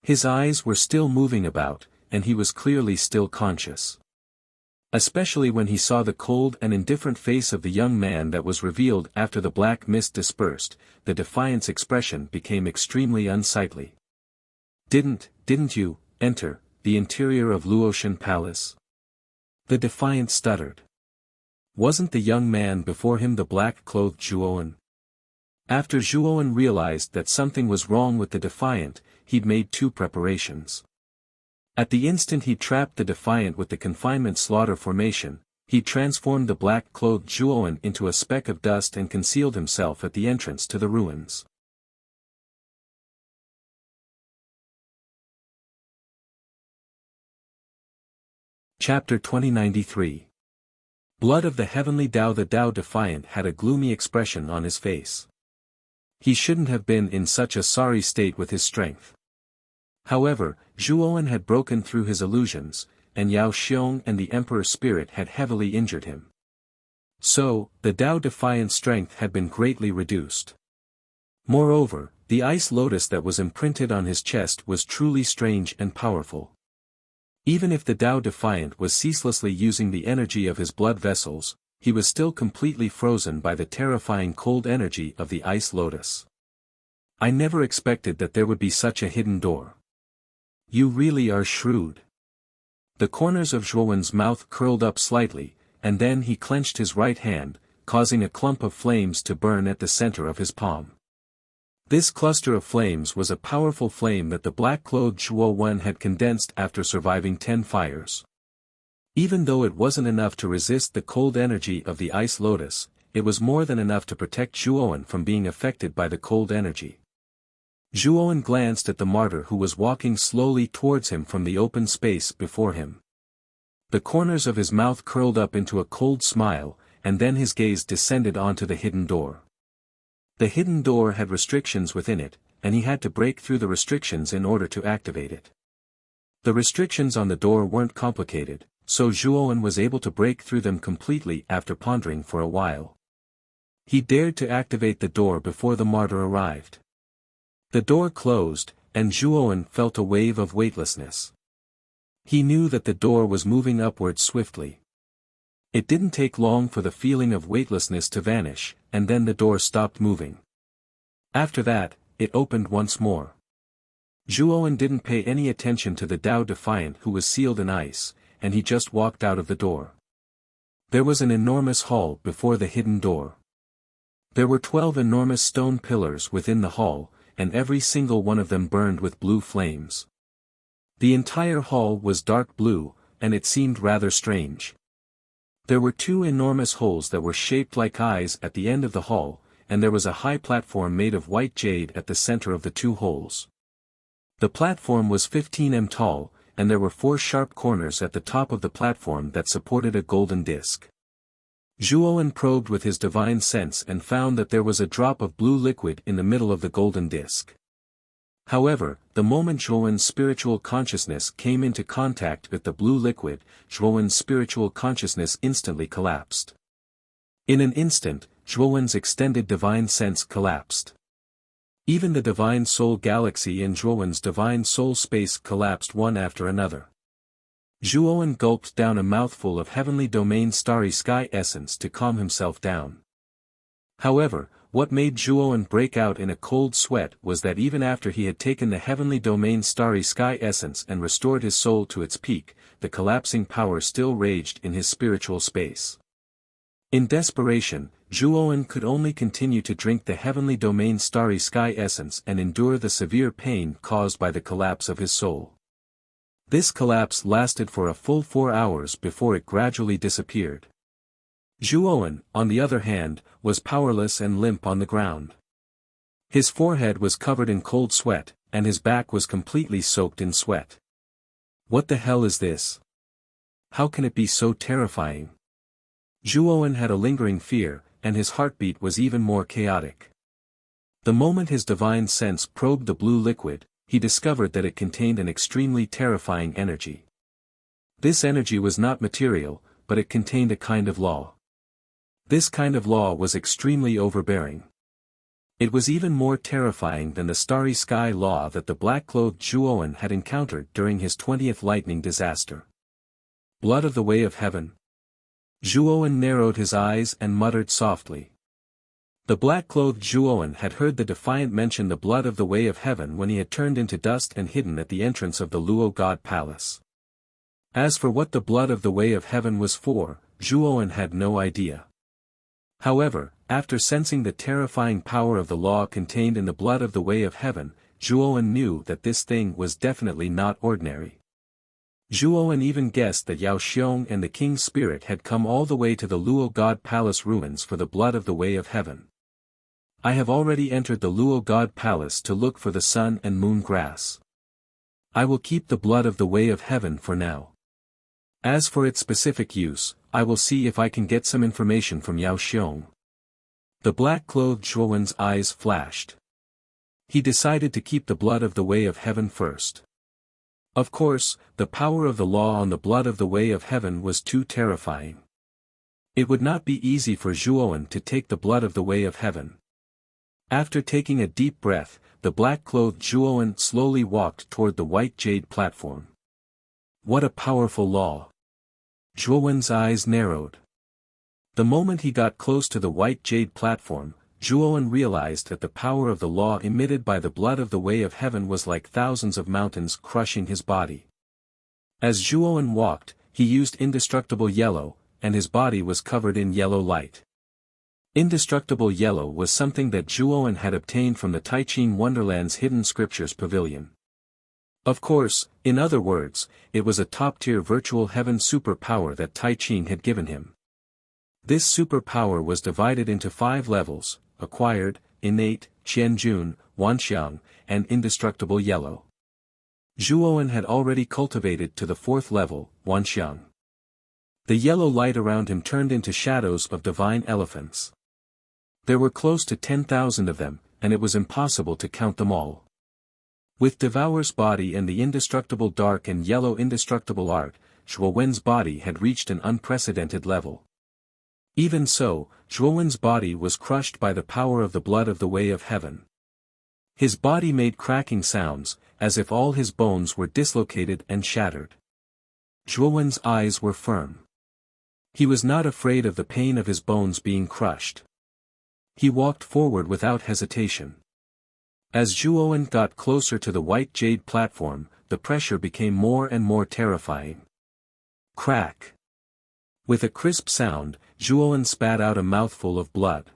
[SPEAKER 1] His eyes were still moving about, and he was clearly still conscious. Especially when he saw the cold and indifferent face of the young man that was revealed after the black mist dispersed, the Defiant's expression became extremely unsightly. Didn't you enter the interior of Luotian Palace? The Defiant stuttered. Wasn't the young man before him the black-clothed Zhuowen? After Zhuowen realized that something was wrong with the Defiant, he'd made two preparations. At the instant he trapped the Defiant with the confinement slaughter formation, he transformed the black-clothed Zhuowen into a speck of dust and concealed himself at the entrance to the ruins. Chapter 2093. Blood of the Heavenly Tao. The Tao Defiant had a gloomy expression on his face. He shouldn't have been in such a sorry state with his strength. However, Zhuowen had broken through his illusions, and Yao Xiong and the Emperor's spirit had heavily injured him. So, the Tao Defiant's strength had been greatly reduced. Moreover, the ice lotus that was imprinted on his chest was truly strange and powerful. Even if the Tao Defiant was ceaselessly using the energy of his blood vessels, he was still completely frozen by the terrifying cold energy of the ice lotus. I never expected that there would be such a hidden door. You really are shrewd. The corners of Zhuowen's mouth curled up slightly, and then he clenched his right hand, causing a clump of flames to burn at the center of his palm. This cluster of flames was a powerful flame that the black-clothed Zhuowen had condensed after surviving 10 fires. Even though it wasn't enough to resist the cold energy of the ice lotus, it was more than enough to protect Zhuowen from being affected by the cold energy. Zhuowen glanced at the martyr who was walking slowly towards him from the open space before him. The corners of his mouth curled up into a cold smile, and then his gaze descended onto the hidden door. The hidden door had restrictions within it, and he had to break through the restrictions in order to activate it. The restrictions on the door weren't complicated, so Zhuowen was able to break through them completely after pondering for a while. He dared to activate the door before the martyr arrived. The door closed, and Zhuowen felt a wave of weightlessness. He knew that the door was moving upwards swiftly. It didn't take long for the feeling of weightlessness to vanish, and then the door stopped moving. After that, it opened once more. Zhuowen didn't pay any attention to the Tao Defiant who was sealed in ice, and he just walked out of the door. There was an enormous hall before the hidden door. There were 12 enormous stone pillars within the hall, and every single one of them burned with blue flames. The entire hall was dark blue, and it seemed rather strange. There were 2 enormous holes that were shaped like eyes at the end of the hall, and there was a high platform made of white jade at the center of the 2 holes. The platform was 15 m tall, and there were 4 sharp corners at the top of the platform that supported a golden disc. Zhuowen probed with his divine sense and found that there was a drop of blue liquid in the middle of the golden disc. However, the moment Zhuowen's spiritual consciousness came into contact with the blue liquid, Zhuowen's spiritual consciousness instantly collapsed. In an instant, Zhuowen's extended divine sense collapsed. Even the divine soul galaxy and Zhuowen's divine soul space collapsed one after another. Zhuowen gulped down a mouthful of heavenly domain starry sky essence to calm himself down. However, what made Zhuowen break out in a cold sweat was that even after he had taken the heavenly domain starry sky essence and restored his soul to its peak, the collapsing power still raged in his spiritual space. In desperation, Zhuowen could only continue to drink the heavenly domain starry sky essence and endure the severe pain caused by the collapse of his soul. This collapse lasted for a full 4 hours before it gradually disappeared. Zhuowen, on the other hand, was powerless and limp on the ground. His forehead was covered in cold sweat, and his back was completely soaked in sweat. What the hell is this? How can it be so terrifying? Zhuowen had a lingering fear, and his heartbeat was even more chaotic. The moment his divine sense probed the blue liquid, he discovered that it contained an extremely terrifying energy. This energy was not material, but it contained a kind of law. This kind of law was extremely overbearing. It was even more terrifying than the starry sky law that the black-clothed Zhuowen had encountered during his 20th lightning disaster. Blood of the way of heaven. Zhuowen narrowed his eyes and muttered softly. The black-clothed Zhuowen had heard the Defiant mention the blood of the way of heaven when he had turned into dust and hidden at the entrance of the Luo God Palace. As for what the blood of the way of heaven was for, Zhuowen had no idea. However, after sensing the terrifying power of the law contained in the blood of the way of heaven, Zhuowen knew that this thing was definitely not ordinary. Zhuowen even guessed that Yao Xiong and the king's spirit had come all the way to the Luo God Palace ruins for the blood of the way of heaven. I have already entered the Luo God Palace to look for the sun and moon grass. I will keep the blood of the way of heaven for now. As for its specific use, I will see if I can get some information from Yao Xiong. The black-clothed Zhuowen's eyes flashed. He decided to keep the blood of the way of heaven first. Of course, the power of the law on the blood of the way of heaven was too terrifying. It would not be easy for Zhuowen to take the blood of the way of heaven. After taking a deep breath, the black-clothed Zhuowen slowly walked toward the white jade platform. What a powerful law! Zhuowen's eyes narrowed. The moment he got close to the white jade platform, Zhuowen realized that the power of the law emitted by the blood of the way of heaven was like thousands of mountains crushing his body. As Zhuowen walked, he used indestructible yellow, and his body was covered in yellow light. Indestructible yellow was something that Zhuowen had obtained from the Taiching Wonderland's Hidden Scriptures Pavilion. Of course, in other words, it was a top-tier virtual heaven superpower that Taiching had given him. This superpower was divided into 5 levels: acquired, innate, Qianjun, Wanxiang, and indestructible yellow. Zhuowen had already cultivated to the 4th level, Wanxiang. The yellow light around him turned into shadows of divine elephants. There were close to 10,000 of them, and it was impossible to count them all. With Devour's body and the indestructible dark and yellow indestructible art, Zhuowen's body had reached an unprecedented level. Even so, Zhuowen's body was crushed by the power of the blood of the Way of Heaven. His body made cracking sounds, as if all his bones were dislocated and shattered. Zhuowen's eyes were firm. He was not afraid of the pain of his bones being crushed. He walked forward without hesitation. As Zhuowen got closer to the white jade platform, the pressure became more and more terrifying. Crack! With a crisp sound, Zhuowen spat out a mouthful of blood.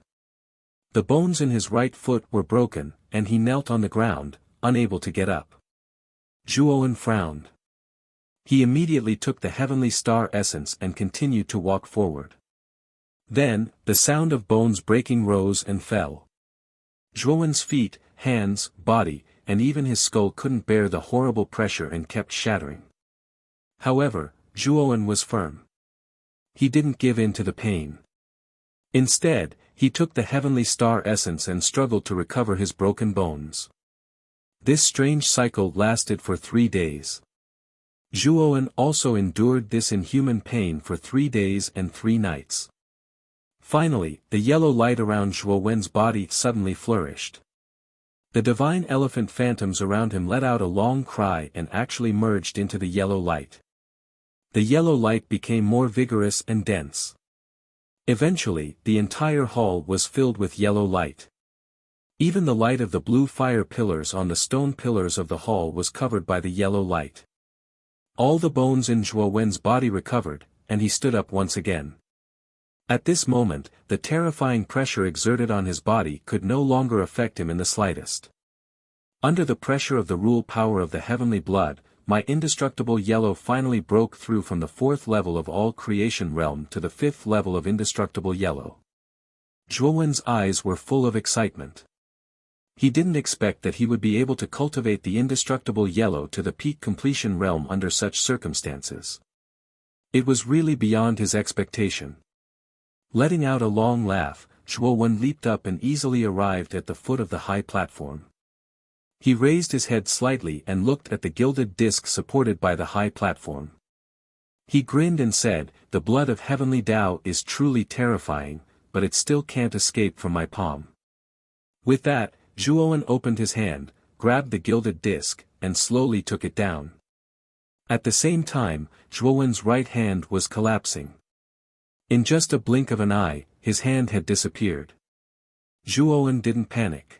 [SPEAKER 1] The bones in his right foot were broken, and he knelt on the ground, unable to get up. Zhuowen frowned. He immediately took the heavenly star essence and continued to walk forward. Then, the sound of bones breaking rose and fell. Zhuowen's feet, hands, body, and even his skull couldn't bear the horrible pressure and kept shattering. However, Zhuowen was firm. He didn't give in to the pain. Instead, he took the heavenly star essence and struggled to recover his broken bones. This strange cycle lasted for 3 days. Zhuowen also endured this inhuman pain for 3 days and 3 nights. Finally, the yellow light around Zhuowen's body suddenly flourished. The divine elephant phantoms around him let out a long cry and actually merged into the yellow light. The yellow light became more vigorous and dense. Eventually, the entire hall was filled with yellow light. Even the light of the blue fire pillars on the stone pillars of the hall was covered by the yellow light. All the bones in Zhuowen's body recovered, and he stood up once again. At this moment, the terrifying pressure exerted on his body could no longer affect him in the slightest. Under the pressure of the rule power of the heavenly blood, my indestructible yellow finally broke through from the 4th level of all creation realm to the 5th level of indestructible yellow. Zhuowen's eyes were full of excitement. He didn't expect that he would be able to cultivate the indestructible yellow to the peak completion realm under such circumstances. It was really beyond his expectation. Letting out a long laugh, Zhuowen leaped up and easily arrived at the foot of the high platform. He raised his head slightly and looked at the gilded disc supported by the high platform. He grinned and said, "The blood of heavenly Tao is truly terrifying, but it still can't escape from my palm." With that, Zhuowen opened his hand, grabbed the gilded disc, and slowly took it down. At the same time, Zhuowen's right hand was collapsing. In just a blink of an eye, his hand had disappeared. Zhuowen didn't panic.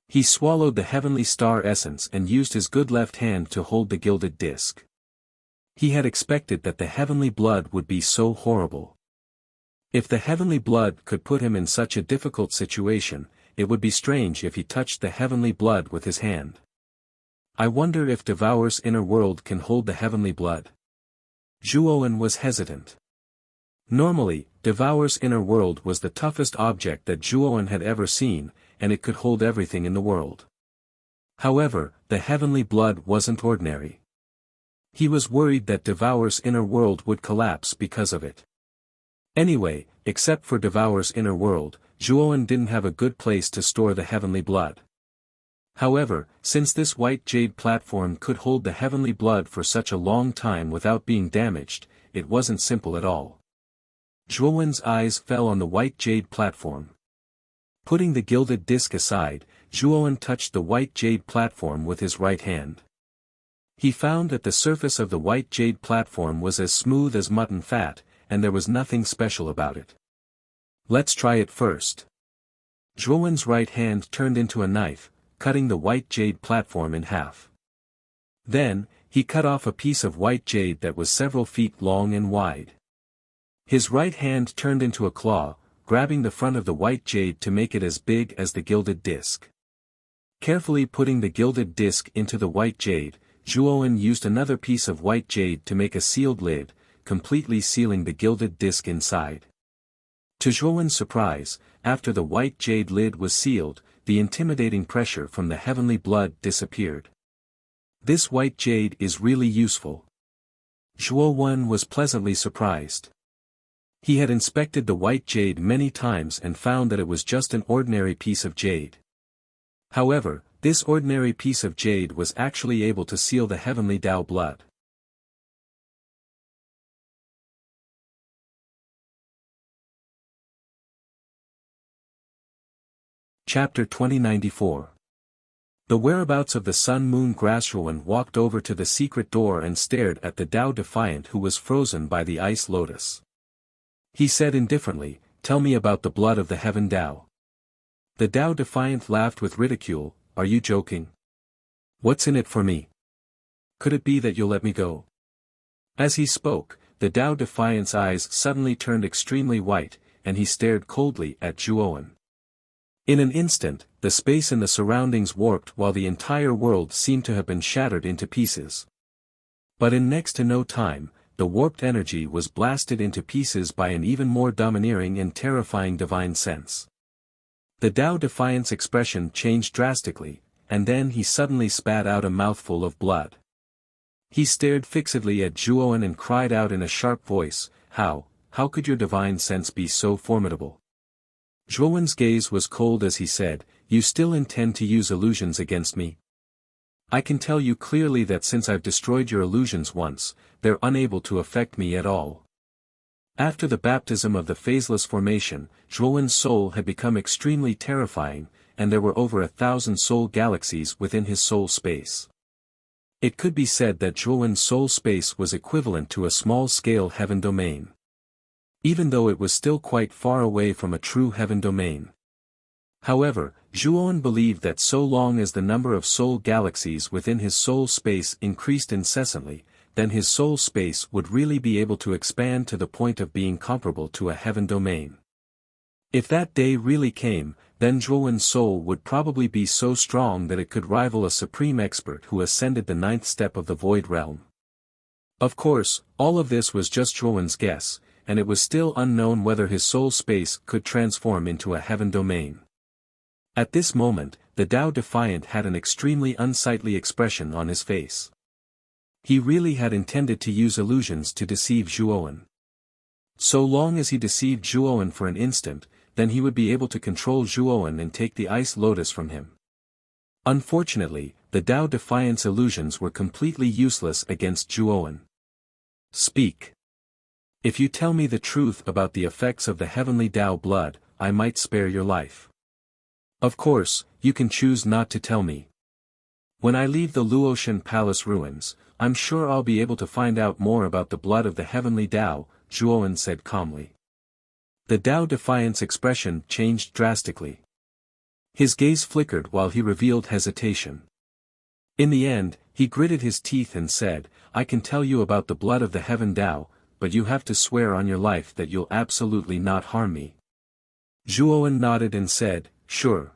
[SPEAKER 1] He swallowed the heavenly star essence and used his good left hand to hold the gilded disc. He had expected that the heavenly blood would be so horrible. If the heavenly blood could put him in such a difficult situation, it would be strange if he touched the heavenly blood with his hand. I wonder if Devourer's inner world can hold the heavenly blood. Zhuowen was hesitant. Normally, Devourer's inner world was the toughest object that Zhuowen had ever seen, and it could hold everything in the world. However, the heavenly blood wasn't ordinary. He was worried that Devourer's inner world would collapse because of it. Anyway, except for Devourer's inner world, Zhuowen didn't have a good place to store the heavenly blood. However, since this white jade platform could hold the heavenly blood for such a long time without being damaged, it wasn't simple at all. Zhuowen's eyes fell on the white jade platform. Putting the gilded disc aside, Zhuowen touched the white jade platform with his right hand. He found that the surface of the white jade platform was as smooth as mutton fat, and there was nothing special about it. Let's try it first. Zhuowen's right hand turned into a knife, cutting the white jade platform in half. Then, he cut off a piece of white jade that was several feet long and wide. His right hand turned into a claw, grabbing the front of the white jade to make it as big as the gilded disc. Carefully putting the gilded disc into the white jade, Zhuowen used another piece of white jade to make a sealed lid, completely sealing the gilded disc inside. To Zhuowen's surprise, after the white jade lid was sealed, the intimidating pressure from the heavenly blood disappeared. This white jade is really useful. Zhuowen was pleasantly surprised. He had inspected the white jade many times and found that it was just an ordinary piece of jade. However, this ordinary piece of jade was actually able to seal the heavenly Tao blood. Chapter 2094. The whereabouts of the Sun Moon Grashuan walked over to the secret door and stared at the Tao Defiant who was frozen by the ice lotus. He said indifferently, "Tell me about the blood of the Heaven Tao." The Tao Defiant laughed with ridicule, "Are you joking? What's in it for me? Could it be that you'll let me go?" As he spoke, the Tao Defiant's eyes suddenly turned extremely white, and he stared coldly at Zhuowen. In an instant, the space in the surroundings warped while the entire world seemed to have been shattered into pieces. But in next to no time, the warped energy was blasted into pieces by an even more domineering and terrifying divine sense. The Tao Defiant's expression changed drastically, and then he suddenly spat out a mouthful of blood. He stared fixedly at Zhuowen and cried out in a sharp voice, How could your divine sense be so formidable?" Zhuowen's gaze was cold as he said, "You still intend to use illusions against me? I can tell you clearly that since I've destroyed your illusions once, they're unable to affect me at all." After the baptism of the phaseless formation, Zhuowen's soul had become extremely terrifying, and there were over 1,000 soul galaxies within his soul space. It could be said that Zhuowen's soul space was equivalent to a small-scale heaven domain. Even though it was still quite far away from a true heaven domain. However, Zhuowen believed that so long as the number of soul galaxies within his soul space increased incessantly, then his soul space would really be able to expand to the point of being comparable to a heaven domain. If that day really came, then Zhuowen's soul would probably be so strong that it could rival a supreme expert who ascended the 9th step of the void realm. Of course, all of this was just Zhuowen's guess, and it was still unknown whether his soul space could transform into a heaven domain. At this moment, the Tao Defiant had an extremely unsightly expression on his face. He really had intended to use illusions to deceive Zhuowen. So long as he deceived Zhuowen for an instant, then he would be able to control Zhuowen and take the ice lotus from him. Unfortunately, the Tao Defiant's illusions were completely useless against Zhuowen. "Speak. If you tell me the truth about the effects of the heavenly Tao blood, I might spare your life. Of course, you can choose not to tell me. When I leave the Luotian Palace ruins, I'm sure I'll be able to find out more about the blood of the heavenly Tao," Zhuowen said calmly. The Tao Defiant's expression changed drastically. His gaze flickered while he revealed hesitation. In the end, he gritted his teeth and said, "I can tell you about the blood of the heaven Tao, but you have to swear on your life that you'll absolutely not harm me." Zhuowen nodded and said, "Sure."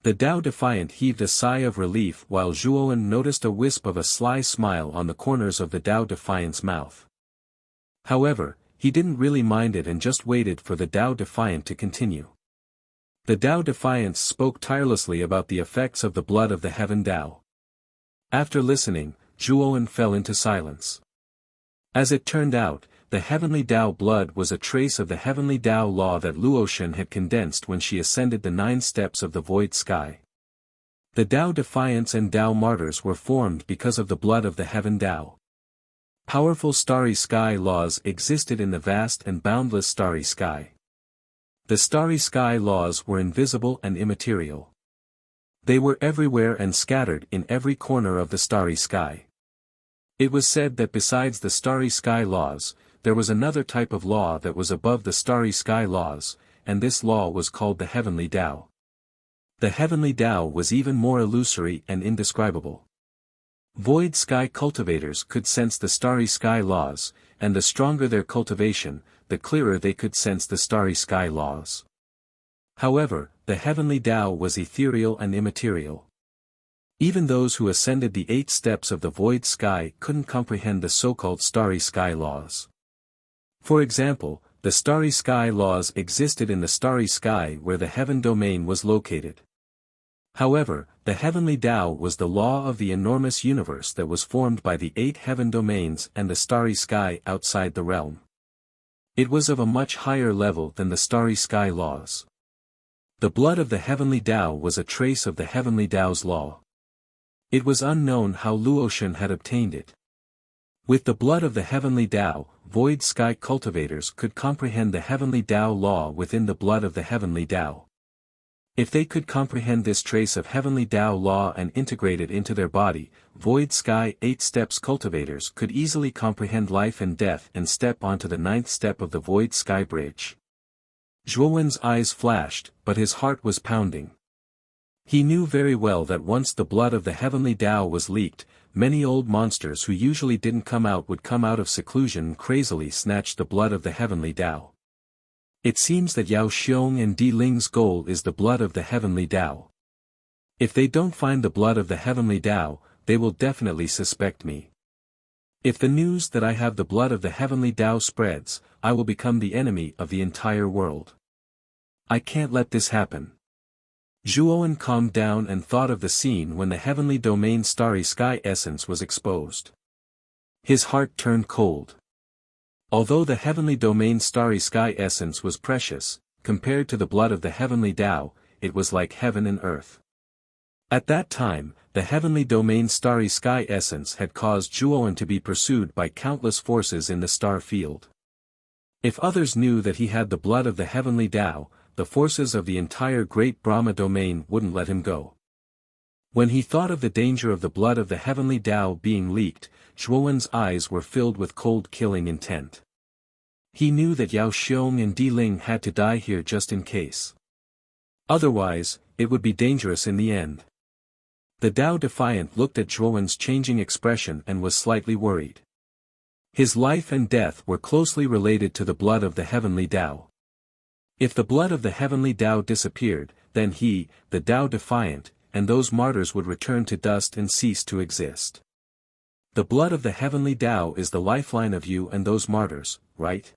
[SPEAKER 1] The Tao Defiant heaved a sigh of relief while Zhuowen noticed a wisp of a sly smile on the corners of the Tao Defiant's mouth. However, he didn't really mind it and just waited for the Tao Defiant to continue. The Tao Defiant spoke tirelessly about the effects of the blood of the heaven Tao. After listening, Zhuowen fell into silence. As it turned out, the heavenly Tao blood was a trace of the heavenly Tao law that Luotian had condensed when she ascended the 9 steps of the void sky. The Tao Defiants and Tao Martyrs were formed because of the blood of the heaven Tao. Powerful starry sky laws existed in the vast and boundless starry sky. The starry sky laws were invisible and immaterial. They were everywhere and scattered in every corner of the starry sky. It was said that besides the starry sky laws, there was another type of law that was above the starry sky laws, and this law was called the heavenly Tao. The heavenly Tao was even more illusory and indescribable. Void sky cultivators could sense the starry sky laws, and the stronger their cultivation, the clearer they could sense the starry sky laws. However, the heavenly Tao was ethereal and immaterial. Even those who ascended the 8 steps of the void sky couldn't comprehend the so-called starry sky laws. For example, the starry sky laws existed in the starry sky where the heaven domain was located. However, the heavenly Tao was the law of the enormous universe that was formed by the 8 heaven domains and the starry sky outside the realm. It was of a much higher level than the starry sky laws. The blood of the heavenly Tao was a trace of the heavenly Tao's law. It was unknown how Luotian had obtained it. With the blood of the heavenly Tao, void sky cultivators could comprehend the heavenly Tao law within the blood of the heavenly Tao. If they could comprehend this trace of heavenly Tao law and integrate it into their body, Void Sky 8 Steps cultivators could easily comprehend life and death and step onto the 9th step of the Void Sky Bridge. Zhuowen's eyes flashed, but his heart was pounding. He knew very well that once the blood of the heavenly Tao was leaked, many old monsters who usually didn't come out would come out of seclusion and crazily snatch the blood of the heavenly Tao. It seems that Yao Xiong and Di Ling's goal is the blood of the heavenly Tao. If they don't find the blood of the heavenly Tao, they will definitely suspect me. If the news that I have the blood of the heavenly Tao spreads, I will become the enemy of the entire world. I can't let this happen. Zhuowen calmed down and thought of the scene when the heavenly domain starry sky essence was exposed. His heart turned cold. Although the heavenly domain starry sky essence was precious, compared to the blood of the heavenly Tao, it was like heaven and earth. At that time, the heavenly domain starry sky essence had caused Zhuowen to be pursued by countless forces in the star field. If others knew that he had the blood of the heavenly Tao, the forces of the entire great Brahma domain wouldn't let him go. When he thought of the danger of the blood of the heavenly Tao being leaked, Zhuowen's eyes were filled with cold killing intent. He knew that Yao Xiong and Di Ling had to die here just in case. Otherwise, it would be dangerous in the end. The Tao Defiant looked at Zhuowen's changing expression and was slightly worried. His life and death were closely related to the blood of the heavenly Tao. If the blood of the heavenly Tao disappeared, then he, the Tao Defiant, and those martyrs would return to dust and cease to exist. The blood of the heavenly Tao is the lifeline of you and those martyrs, right?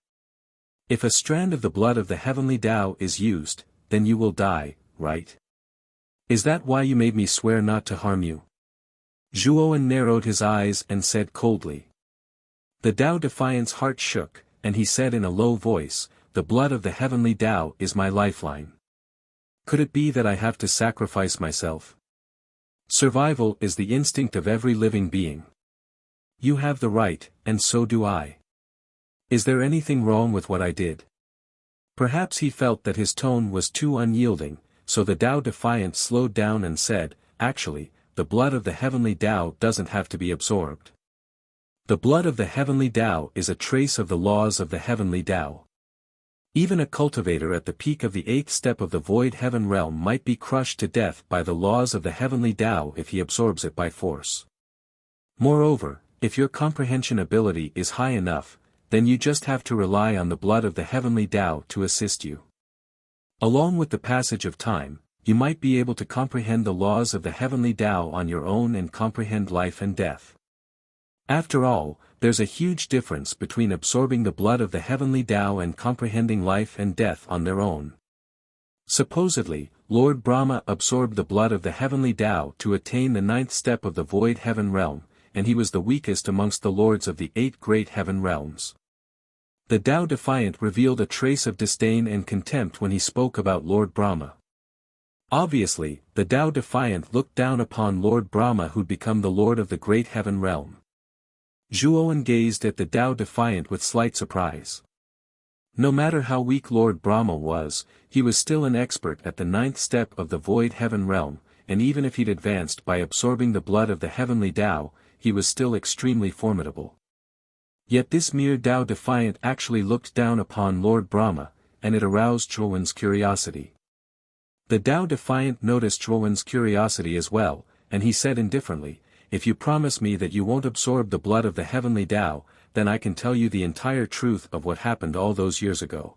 [SPEAKER 1] If a strand of the blood of the heavenly Tao is used, then you will die, right? Is that why you made me swear not to harm you? Zhuowen narrowed his eyes and said coldly. The Tao Defiant's heart shook, and he said in a low voice, "The blood of the heavenly Tao is my lifeline. Could it be that I have to sacrifice myself? Survival is the instinct of every living being. You have the right, and so do I. Is there anything wrong with what I did?" Perhaps he felt that his tone was too unyielding, so the Tao Defiant slowed down and said, "Actually, the blood of the heavenly Tao doesn't have to be absorbed. The blood of the heavenly Tao is a trace of the laws of the heavenly Tao. Even a cultivator at the peak of the 8th step of the void heaven realm might be crushed to death by the laws of the heavenly Tao if he absorbs it by force. Moreover, if your comprehension ability is high enough, then you just have to rely on the blood of the heavenly Tao to assist you. Along with the passage of time, you might be able to comprehend the laws of the heavenly Tao on your own and comprehend life and death. After all, there's a huge difference between absorbing the blood of the heavenly Tao and comprehending life and death on their own. Supposedly, Lord Brahma absorbed the blood of the heavenly Tao to attain the 9th step of the void heaven realm, and he was the weakest amongst the lords of the 8 great heaven realms. The Tao Defiant revealed a trace of disdain and contempt when he spoke about Lord Brahma. Obviously, the Tao Defiant looked down upon Lord Brahma who'd become the lord of the great heaven realm. Zhuowen gazed at the Tao Defiant with slight surprise. No matter how weak Lord Brahma was, he was still an expert at the 9th step of the void heaven realm, and even if he'd advanced by absorbing the blood of the heavenly Tao, he was still extremely formidable. Yet this mere Tao Defiant actually looked down upon Lord Brahma, and it aroused Zhuowen's curiosity. The Tao Defiant noticed Zhuowen's curiosity as well, and he said indifferently, "If you promise me that you won't absorb the blood of the heavenly Tao, then I can tell you the entire truth of what happened all those years ago.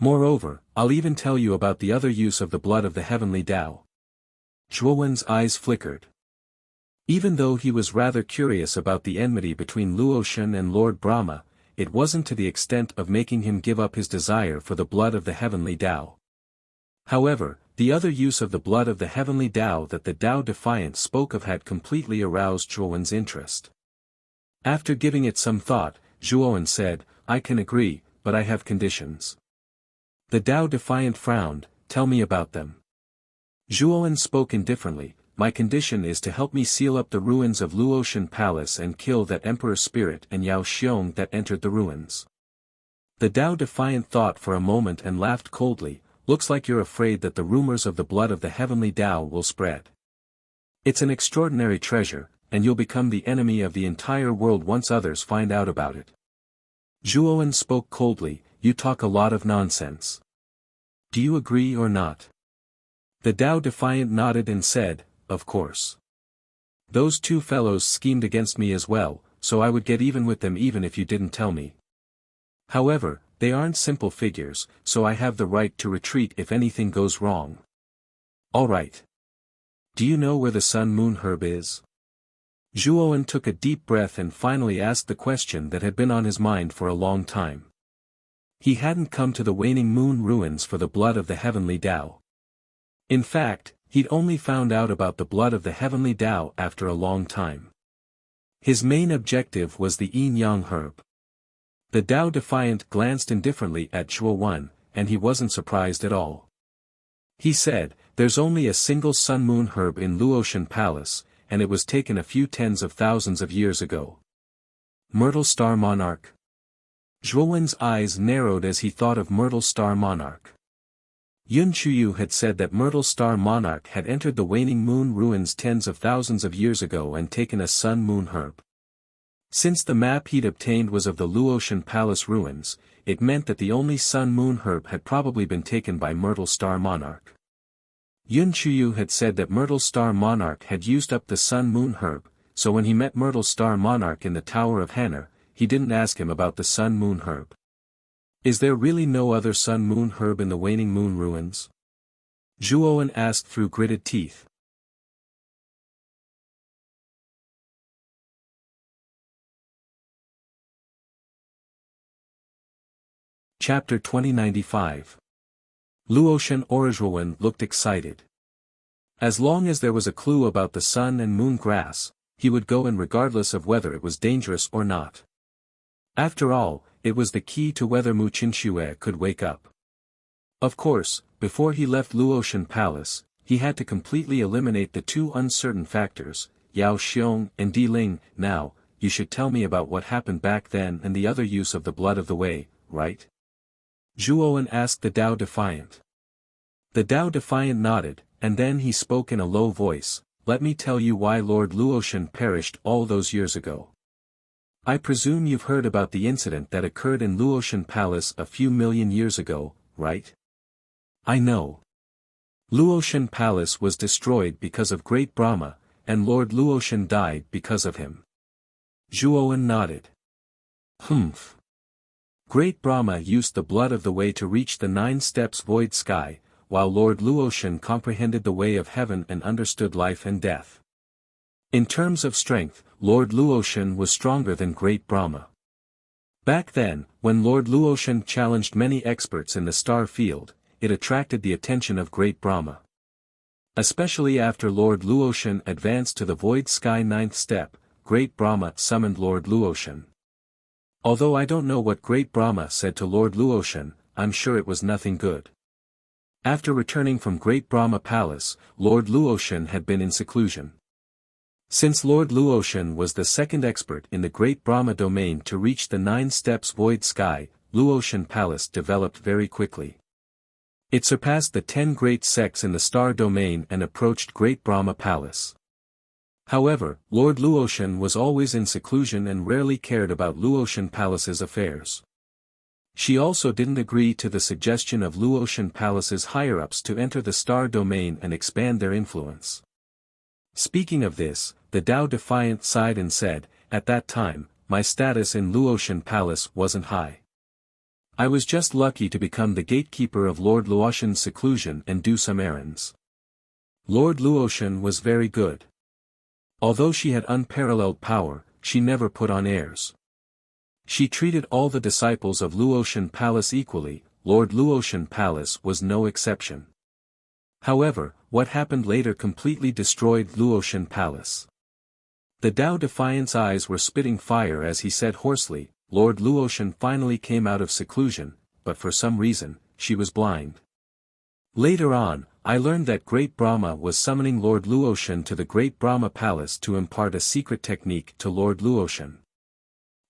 [SPEAKER 1] Moreover, I'll even tell you about the other use of the blood of the heavenly Tao." Zhuowen's eyes flickered. Even though he was rather curious about the enmity between Luotian and Lord Brahma, it wasn't to the extent of making him give up his desire for the blood of the heavenly Tao. However, the other use of the blood of the heavenly Tao that the Tao Defiant spoke of had completely aroused Zhuowen's interest. After giving it some thought, Zhuowen said, "I can agree, but I have conditions." The Tao Defiant frowned, "Tell me about them." Zhuowen spoke indifferently, "My condition is to help me seal up the ruins of Luotian Palace and kill that Emperor Spirit and Yao Xiong that entered the ruins." The Tao Defiant thought for a moment and laughed coldly, Looks like you're afraid that the rumors of the blood of the heavenly Tao will spread. It's an extraordinary treasure, and you'll become the enemy of the entire world once others find out about it. Zhuowen spoke coldly, you talk a lot of nonsense. Do you agree or not? The Tao Defiant nodded and said, of course. Those two fellows schemed against me as well, so I would get even with them even if you didn't tell me. However, they aren't simple figures, so I have the right to retreat if anything goes wrong. Alright. Do you know where the sun-moon herb is? Zhuowen took a deep breath and finally asked the question that had been on his mind for a long time. He hadn't come to the waning moon ruins for the blood of the heavenly Tao. In fact, he'd only found out about the blood of the heavenly Tao after a long time. His main objective was the yin-yang herb. The Tao Defiant glanced indifferently at Zhuowen, and he wasn't surprised at all. He said, there's only a single sun-moon herb in Luotian Palace, and it was taken a few tens of thousands of years ago. Myrtle Star Monarch. Zhuowen's eyes narrowed as he thought of Myrtle Star Monarch. Yun Chuyu had said that Myrtle Star Monarch had entered the waning moon ruins tens of thousands of years ago and taken a sun-moon herb. Since the map he'd obtained was of the Luotian Palace ruins, it meant that the only sun-moon herb had probably been taken by Myrtle Star Monarch. Yun Chuyu had said that Myrtle Star Monarch had used up the sun-moon herb, so when he met Myrtle Star Monarch in the Tower of Hanner, he didn't ask him about the sun-moon herb. Is there really no other sun-moon herb in the waning moon ruins? Zhuowen asked through gritted teeth. Chapter 2095. Luotian Zhuowen looked excited. As long as there was a clue about the sun and moon grass, he would go in regardless of whether it was dangerous or not. After all, it was the key to whether Mu Qinxue could wake up. Of course, before he left Luotian Palace, he had to completely eliminate the two uncertain factors, Yao Xiong and Di Ling. Now, you should tell me about what happened back then and the other use of the blood of the Wei, right? Zhuowen asked the Tao Defiant. The Tao Defiant nodded, and then he spoke in a low voice, let me tell you why Lord Luotian perished all those years ago. I presume you've heard about the incident that occurred in Luotian Palace a few million years ago, right? I know. Luotian Palace was destroyed because of Great Brahma, and Lord Luotian died because of him. Zhuowen nodded. Humph. Great Brahma used the blood of the Wei to reach the 9 steps void sky, while Lord Luotian comprehended the way of heaven and understood life and death. In terms of strength, Lord Luotian was stronger than Great Brahma. Back then, when Lord Luotian challenged many experts in the star field, it attracted the attention of Great Brahma. Especially after Lord Luotian advanced to the void sky 9th step, Great Brahma summoned Lord Luotian. Although I don't know what Great Brahma said to Lord Luotian, I'm sure it was nothing good. After returning from Great Brahma Palace, Lord Luotian had been in seclusion. Since Lord Luotian was the second expert in the Great Brahma domain to reach the 9 steps void sky, Luotian Palace developed very quickly. It surpassed the 10 great sects in the star domain and approached Great Brahma Palace. However, Lord Luotian was always in seclusion and rarely cared about Luotian Palace's affairs. She also didn't agree to the suggestion of Luotian Palace's higher-ups to enter the star domain and expand their influence. Speaking of this, the Tao Defiant sighed and said, at that time, my status in Luotian Palace wasn't high. I was just lucky to become the gatekeeper of Lord Luotian's seclusion and do some errands. Lord Luotian was very good. Although she had unparalleled power, she never put on airs. She treated all the disciples of Luotian Palace equally, Lord Luotian Palace was no exception. However, what happened later completely destroyed Luotian Palace. The Tao Defiant's eyes were spitting fire as he said hoarsely, Lord Luotian finally came out of seclusion, but for some reason, she was blind. Later on, I learned that Great Brahma was summoning Lord Luotian to the Great Brahma Palace to impart a secret technique to Lord Luotian.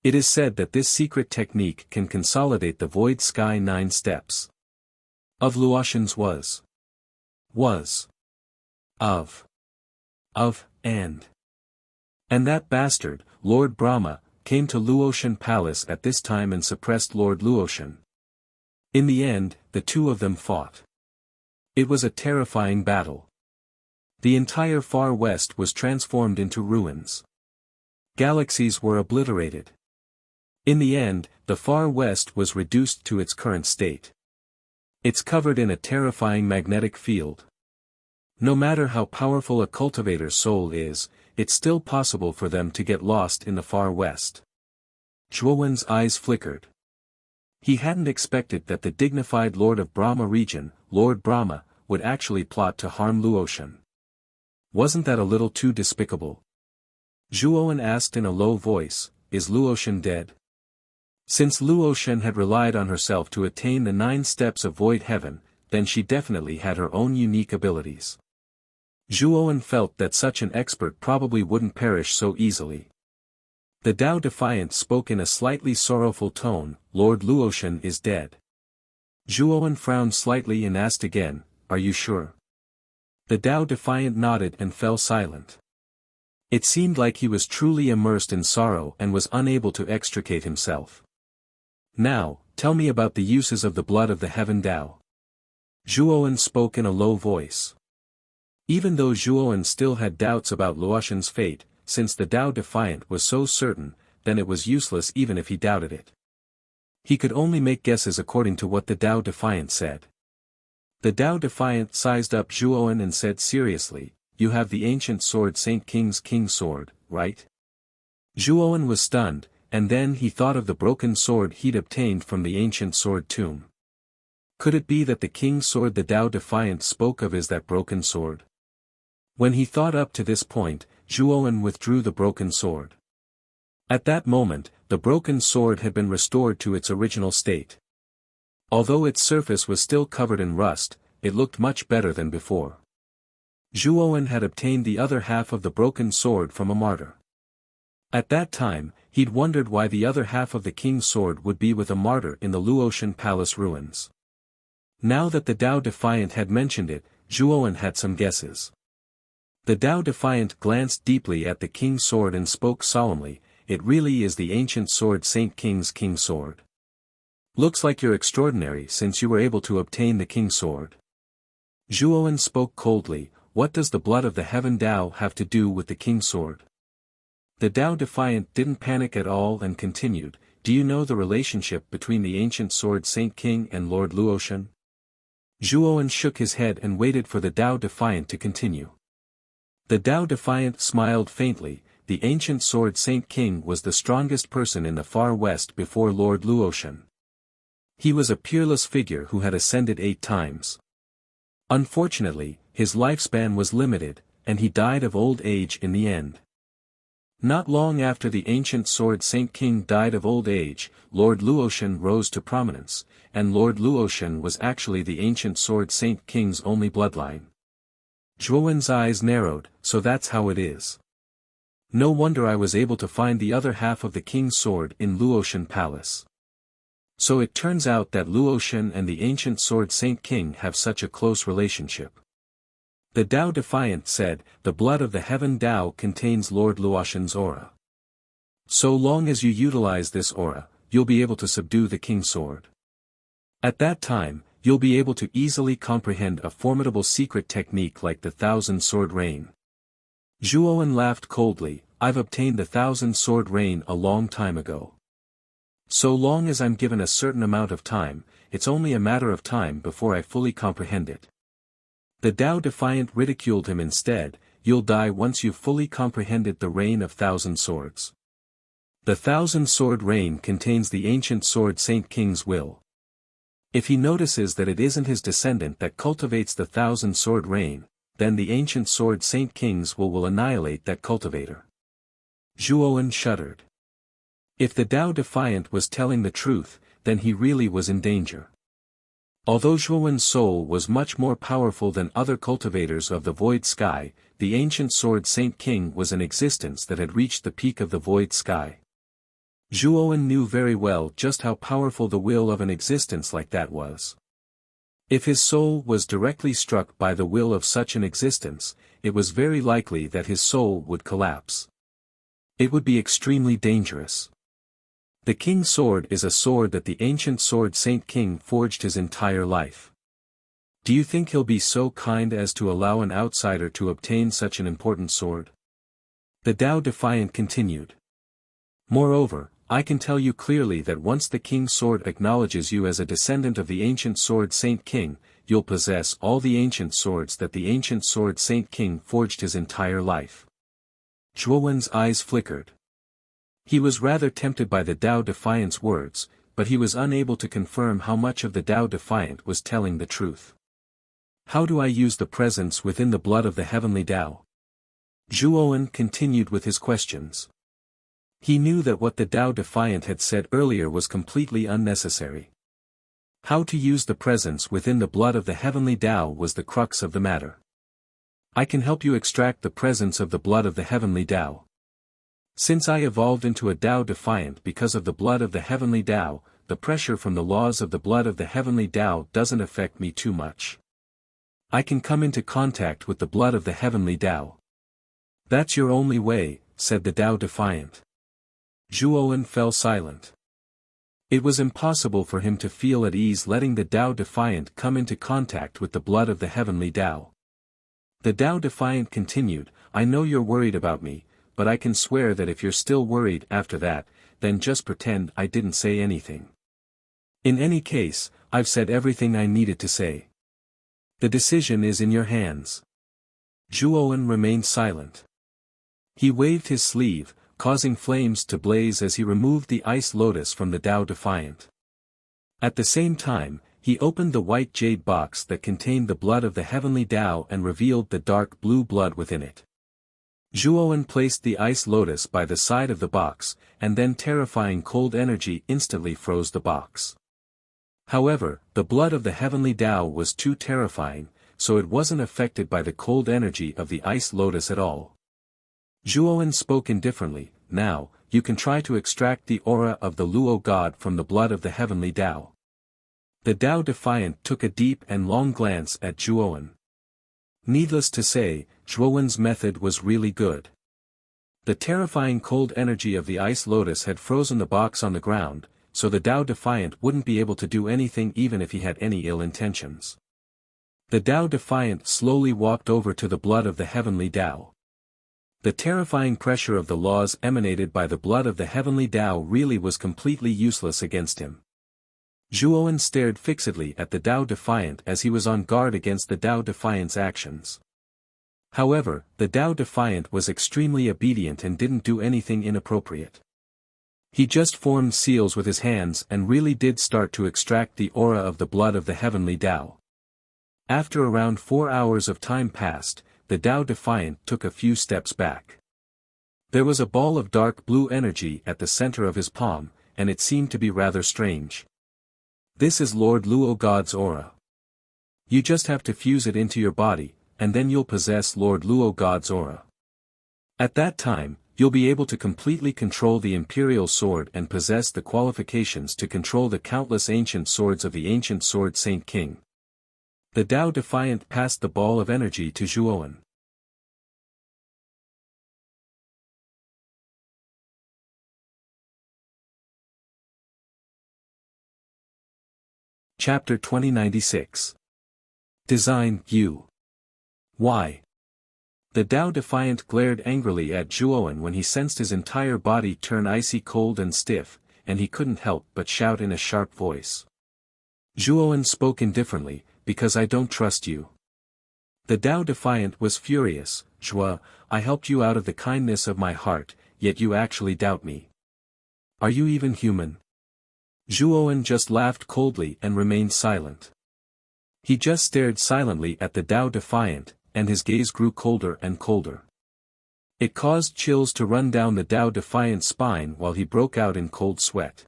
[SPEAKER 1] It is said that this secret technique can consolidate the void sky 9 steps. of Luotian's was, of, and that bastard, Lord Brahma, came to Luotian Palace at this time and suppressed Lord Luotian. In the end, the two of them fought. It was a terrifying battle. The entire Far West was transformed into ruins. Galaxies were obliterated. In the end, the Far West was reduced to its current state. It's covered in a terrifying magnetic field. No matter how powerful a cultivator's soul is, it's still possible for them to get lost in the Far West. Zhuowen's eyes flickered. He hadn't expected that the dignified Lord of Brahma region, Lord Brahma, would actually plot to harm Luotian. Wasn't that a little too despicable? Zhuowen asked in a low voice, "Is Luotian dead?" Since Luotian had relied on herself to attain the 9 steps of void heaven, then she definitely had her own unique abilities. Zhuowen felt that such an expert probably wouldn't perish so easily. The Tao Defiant spoke in a slightly sorrowful tone, "Lord Luotian is dead." Zhuowen frowned slightly and asked again, "Are you sure?" The Tao Defiant nodded and fell silent. It seemed like he was truly immersed in sorrow and was unable to extricate himself. "Now, tell me about the uses of the blood of the Heaven Tao." Zhuowen spoke in a low voice. Even though Zhuowen still had doubts about Luotian's fate, since the Tao Defiant was so certain, then it was useless even if he doubted it. He could only make guesses according to what the Tao Defiant said. The Tao Defiant sized up Zhuowen and said seriously, "You have the ancient sword Saint King's King Sword, right?" Zhuowen was stunned, and then he thought of the broken sword he'd obtained from the ancient sword tomb. Could it be that the King's Sword the Tao Defiant spoke of is that broken sword? When he thought up to this point, Zhuowen withdrew the broken sword. At that moment, the broken sword had been restored to its original state. Although its surface was still covered in rust, it looked much better than before. Zhuowen had obtained the other half of the broken sword from a martyr. At that time, he'd wondered why the other half of the King's Sword would be with a martyr in the Luotian Palace ruins. Now that the Tao Defiant had mentioned it, Zhuowen had some guesses. The Tao Defiant glanced deeply at the King's Sword and spoke solemnly, "It really is the ancient sword Saint King's King Sword. Looks like you're extraordinary since you were able to obtain the King's Sword." Zhuowen spoke coldly, "What does the blood of the Heaven Tao have to do with the King's Sword?" The Tao Defiant didn't panic at all and continued, "Do you know the relationship between the ancient sword Saint King and Lord Luotian?" Zhuowen shook his head and waited for the Tao Defiant to continue. The Tao Defiant smiled faintly, "The ancient sword Saint King was the strongest person in the Far West before Lord Luotian. He was a peerless figure who had ascended 8 times. Unfortunately, his lifespan was limited, and he died of old age in the end. Not long after the ancient sword Saint King died of old age, Lord Luotian rose to prominence, and Lord Luotian was actually the ancient sword Saint King's only bloodline." Zhuowen's eyes narrowed, "So that's how it is. No wonder I was able to find the other half of the King's Sword in Luotian Palace. So it turns out that Luotian and the ancient sword Saint King have such a close relationship." The Tao Defiant said, "The blood of the Heaven Tao contains Lord Luotian's aura. So long as you utilize this aura, you'll be able to subdue the King's Sword. At that time, you'll be able to easily comprehend a formidable secret technique like the Thousand Sword Rain." Zhuowen laughed coldly, "I've obtained the Thousand Sword Rain a long time ago. So long as I'm given a certain amount of time, it's only a matter of time before I fully comprehend it." The Tao Defiant ridiculed him instead, "You'll die once you've fully comprehended the Rain of Thousand Swords. The Thousand Sword Rain contains the ancient sword Saint King's will. If he notices that it isn't his descendant that cultivates the Thousand Sword Rain, then the ancient sword Saint King's will annihilate that cultivator." Zhuowen shuddered. If the Tao Defiant was telling the truth, then he really was in danger. Although Zhuowen's soul was much more powerful than other cultivators of the void sky, the ancient sword Saint King was an existence that had reached the peak of the void sky. Zhuowen knew very well just how powerful the will of an existence like that was. If his soul was directly struck by the will of such an existence, it was very likely that his soul would collapse. It would be extremely dangerous. The King's Sword is a sword that the ancient sword Saint King forged his entire life. Do you think he'll be so kind as to allow an outsider to obtain such an important sword? The Tao Defiant continued. Moreover, I can tell you clearly that once the King's Sword acknowledges you as a descendant of the ancient sword Saint King, you'll possess all the ancient swords that the ancient sword Saint King forged his entire life. Zhuowen's eyes flickered. He was rather tempted by the Tao Defiant's words, but he was unable to confirm how much of the Tao Defiant was telling the truth. How do I use the presence within the blood of the heavenly Tao? Zhuowen continued with his questions. He knew that what the Tao Defiant had said earlier was completely unnecessary. How to use the presence within the blood of the heavenly Tao was the crux of the matter. I can help you extract the presence of the blood of the heavenly Tao. Since I evolved into a Tao Defiant because of the blood of the heavenly Tao, the pressure from the laws of the blood of the heavenly Tao doesn't affect me too much. I can come into contact with the blood of the heavenly Tao. That's your only way, said the Tao Defiant. Zhuowen fell silent. It was impossible for him to feel at ease letting the Tao Defiant come into contact with the blood of the heavenly Tao. The Tao Defiant continued, I know you're worried about me, but I can swear that if you're still worried after that, then just pretend I didn't say anything. In any case, I've said everything I needed to say. The decision is in your hands. Zhuowen remained silent. He waved his sleeve, causing flames to blaze as he removed the ice lotus from the Tao Defiant. At the same time, he opened the white jade box that contained the blood of the heavenly Tao and revealed the dark blue blood within it. Zhuowen placed the ice lotus by the side of the box, and then terrifying cold energy instantly froze the box. However, the blood of the heavenly Tao was too terrifying, so it wasn't affected by the cold energy of the ice lotus at all. Zhuowen spoke indifferently, now, you can try to extract the aura of the Luo god from the blood of the heavenly Tao. The Tao Defiant took a deep and long glance at Zhuowen. Needless to say, Zhuowen's method was really good. The terrifying cold energy of the ice lotus had frozen the box on the ground, so the Tao Defiant wouldn't be able to do anything even if he had any ill intentions. The Tao Defiant slowly walked over to the blood of the heavenly Tao. The terrifying pressure of the laws emanated by the blood of the heavenly Tao really was completely useless against him. Zhuowen stared fixedly at the Tao Defiant as he was on guard against the Tao Defiant's actions. However, the Tao Defiant was extremely obedient and didn't do anything inappropriate. He just formed seals with his hands and really did start to extract the aura of the blood of the heavenly Tao. After around 4 hours of time passed, the Tao Defiant took a few steps back. There was a ball of dark blue energy at the center of his palm, and it seemed to be rather strange. This is Lord Luo God's aura. You just have to fuse it into your body, and then you'll possess Lord Luo God's aura. At that time, you'll be able to completely control the Imperial Sword and possess the qualifications to control the countless ancient swords of the ancient sword Saint King. The Tao Defiant passed the ball of energy to Zhuowen. Chapter 2096. Design U. Why? The Tao Defiant glared angrily at Zhuowen when he sensed his entire body turn icy cold and stiff, and he couldn't help but shout in a sharp voice. Zhuowen spoke indifferently, because I don't trust you. The Tao Defiant was furious, Zhuo, I helped you out of the kindness of my heart, yet you actually doubt me. Are you even human? Zhuowen just laughed coldly and remained silent. He just stared silently at the Tao Defiant, and his gaze grew colder and colder. It caused chills to run down the Tao Defiant's spine while he broke out in cold sweat.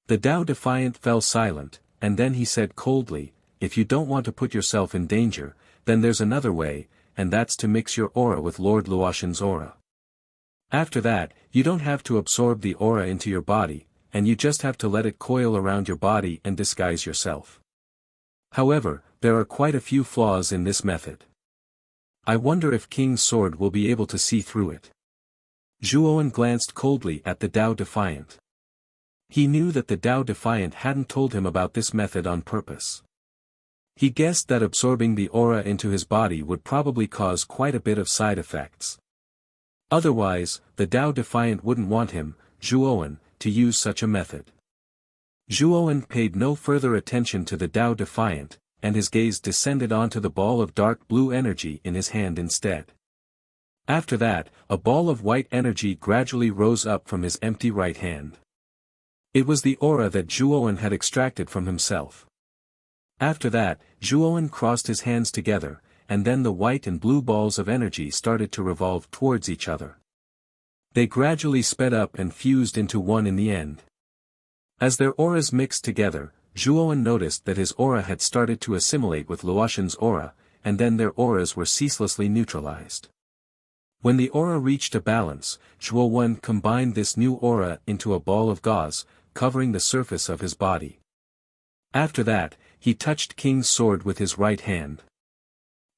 [SPEAKER 1] The Tao Defiant fell silent, and then he said coldly, if you don't want to put yourself in danger, then there's another way, and that's to mix your aura with Lord Luotian's aura. After that, you don't have to absorb the aura into your body, and you just have to let it coil around your body and disguise yourself. However, there are quite a few flaws in this method. I wonder if King's sword will be able to see through it. Zhuowen glanced coldly at the Tao Defiant. He knew that the Tao Defiant hadn't told him about this method on purpose. He guessed that absorbing the aura into his body would probably cause quite a bit of side effects. Otherwise, the Tao Defiant wouldn't want him, Zhuowen, to use such a method. Zhuowen paid no further attention to the Tao Defiant, and his gaze descended onto the ball of dark blue energy in his hand instead. After that, a ball of white energy gradually rose up from his empty right hand. It was the aura that Zhuowen had extracted from himself. After that, Zhuowen crossed his hands together, and then the white and blue balls of energy started to revolve towards each other. They gradually sped up and fused into one in the end. As their auras mixed together, Zhuowen noticed that his aura had started to assimilate with Luotian's aura, and then their auras were ceaselessly neutralized. When the aura reached a balance, Zhuowen combined this new aura into a ball of gauze, covering the surface of his body. After that, he touched King's sword with his right hand.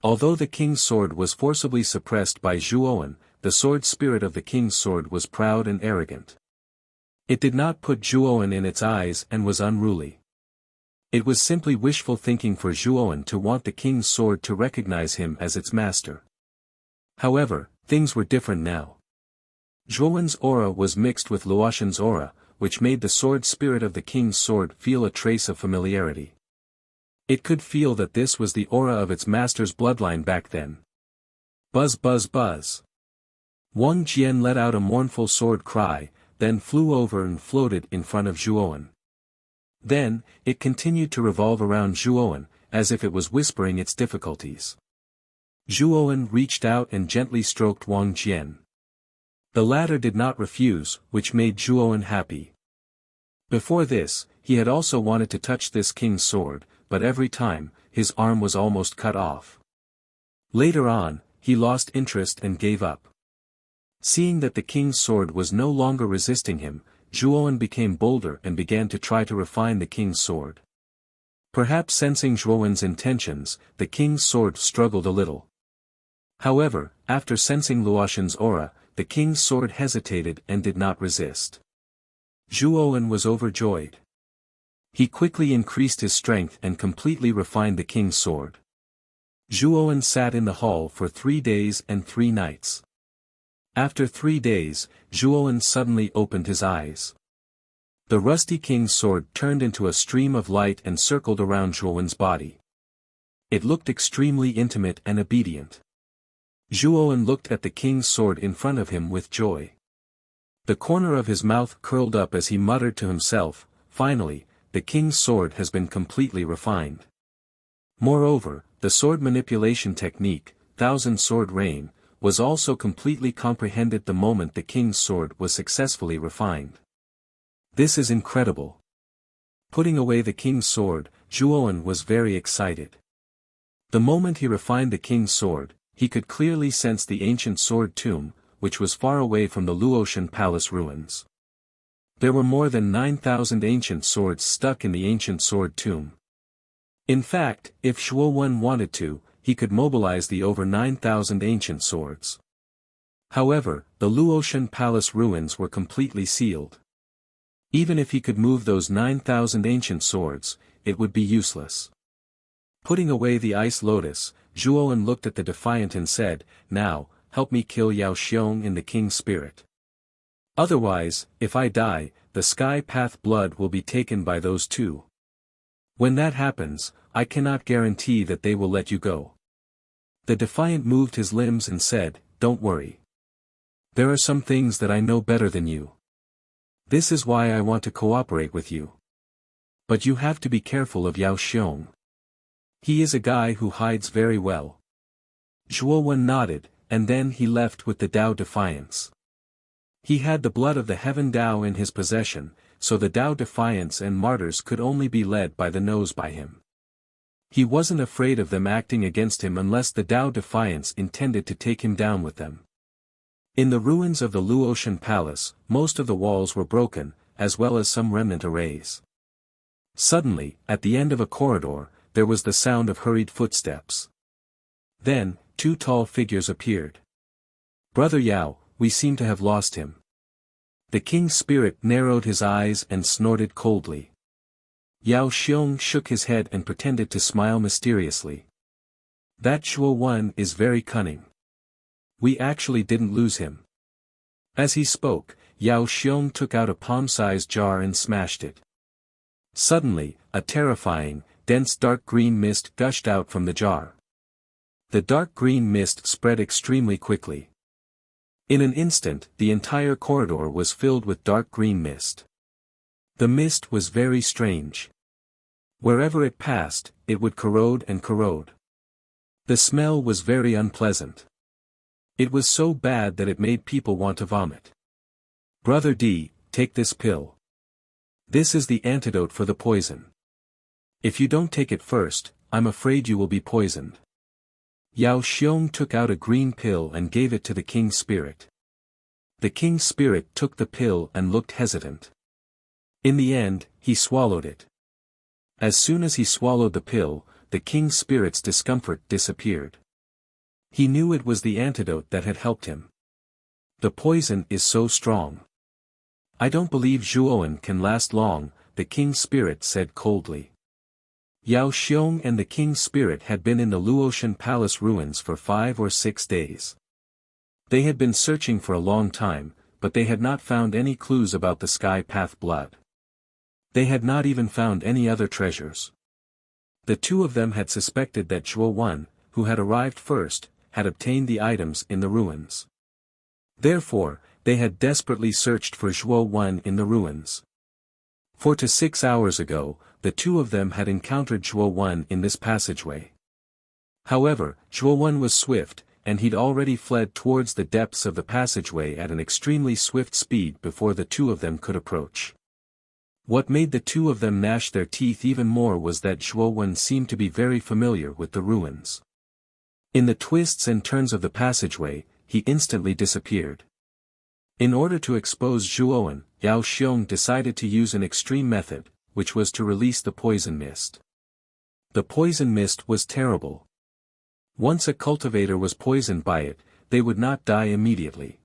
[SPEAKER 1] Although the King's sword was forcibly suppressed by Zhuowen, the sword spirit of the King's sword was proud and arrogant. It did not put Zhuowen in its eyes and was unruly. It was simply wishful thinking for Zhuowen to want the King's sword to recognize him as its master. However, things were different now. Zhuowen's aura was mixed with Luotian's aura, which made the sword spirit of the King's sword feel a trace of familiarity. It could feel that this was the aura of its master's bloodline back then. Buzz buzz buzz. Wang Jian let out a mournful sword cry, then flew over and floated in front of Zhuowen. Then, it continued to revolve around Zhuowen, as if it was whispering its difficulties. Zhuowen reached out and gently stroked Wang Jian. The latter did not refuse, which made Zhuowen happy. Before this, he had also wanted to touch this King's sword, but every time, his arm was almost cut off. Later on, he lost interest and gave up. Seeing that the King's sword was no longer resisting him, Zhuowen became bolder and began to try to refine the King's sword. Perhaps sensing Zhuowen's intentions, the King's sword struggled a little. However, after sensing Luotian's aura, the King's sword hesitated and did not resist. Zhuowen was overjoyed. He quickly increased his strength and completely refined the King's sword. Zhuowen sat in the hall for 3 days and 3 nights. After 3 days, Zhuowen suddenly opened his eyes. The rusty King's sword turned into a stream of light and circled around Zhuowen's body. It looked extremely intimate and obedient. Zhuowen looked at the King's sword in front of him with joy. The corner of his mouth curled up as he muttered to himself, "Finally, the King's sword has been completely refined." Moreover, the sword manipulation technique, Thousand Sword Rain, was also completely comprehended the moment the King's sword was successfully refined. This is incredible. Putting away the King's sword, Zhuowen was very excited. The moment he refined the King's sword, he could clearly sense the ancient sword tomb, which was far away from the Luotian palace ruins. There were more than 9,000 ancient swords stuck in the ancient sword tomb. In fact, if Zhuowen wanted to, he could mobilize the over 9,000 ancient swords. However, the Luotian palace ruins were completely sealed. Even if he could move those 9,000 ancient swords, it would be useless. Putting away the ice lotus, Zhuowen looked at the Defiant and said, "Now, help me kill Yao Xiong in the King's spirit. Otherwise, if I die, the sky path blood will be taken by those two. When that happens, I cannot guarantee that they will let you go." The Defiant moved his limbs and said, "Don't worry. There are some things that I know better than you. This is why I want to cooperate with you. But you have to be careful of Yao Xiong. He is a guy who hides very well." Zhuowen nodded, and then he left with the Tao Defiance. He had the blood of the Heaven Tao in his possession, so the Tao Defiance and martyrs could only be led by the nose by him. He wasn't afraid of them acting against him unless the Tao Defiance intended to take him down with them. In the ruins of the Luotian palace, most of the walls were broken, as well as some remnant arrays. Suddenly, at the end of a corridor, there was the sound of hurried footsteps. Then, two tall figures appeared. "Brother Yao, we seem to have lost him." The king's spirit narrowed his eyes and snorted coldly. Yao Xiong shook his head and pretended to smile mysteriously. "That Zhuo Wen is very cunning. We actually didn't lose him." As he spoke, Yao Xiong took out a palm-sized jar and smashed it. Suddenly, a terrifying, dense dark green mist gushed out from the jar. The dark green mist spread extremely quickly. In an instant, the entire corridor was filled with dark green mist. The mist was very strange. Wherever it passed, it would corrode and corrode. The smell was very unpleasant. It was so bad that it made people want to vomit. "Brother D, take this pill. This is the antidote for the poison. If you don't take it first, I'm afraid you will be poisoned." Yao Xiong took out a green pill and gave it to the king's spirit. The king's spirit took the pill and looked hesitant. In the end, he swallowed it. As soon as he swallowed the pill, the king's spirit's discomfort disappeared. He knew it was the antidote that had helped him. "The poison is so strong. I don't believe Zhuowen can last long," the king's spirit said coldly. Yao Xiong and the king's spirit had been in the Luotian palace ruins for 5 or 6 days. They had been searching for a long time, but they had not found any clues about the Sky Path blood. They had not even found any other treasures. The two of them had suspected that Zhuo Wen, who had arrived first, had obtained the items in the ruins. Therefore, they had desperately searched for Zhuo Wen in the ruins. 4 to 6 hours ago, the two of them had encountered Zhuo Wen in this passageway. However, Zhuo Wen was swift, and he'd already fled towards the depths of the passageway at an extremely swift speed before the two of them could approach. What made the two of them gnash their teeth even more was that Zhuo Wen seemed to be very familiar with the ruins. In the twists and turns of the passageway, he instantly disappeared. In order to expose Zhuo Wen, Yao Xiong decided to use an extreme method, which was to release the poison mist. The poison mist was terrible. Once a cultivator was poisoned by it, they would not die immediately.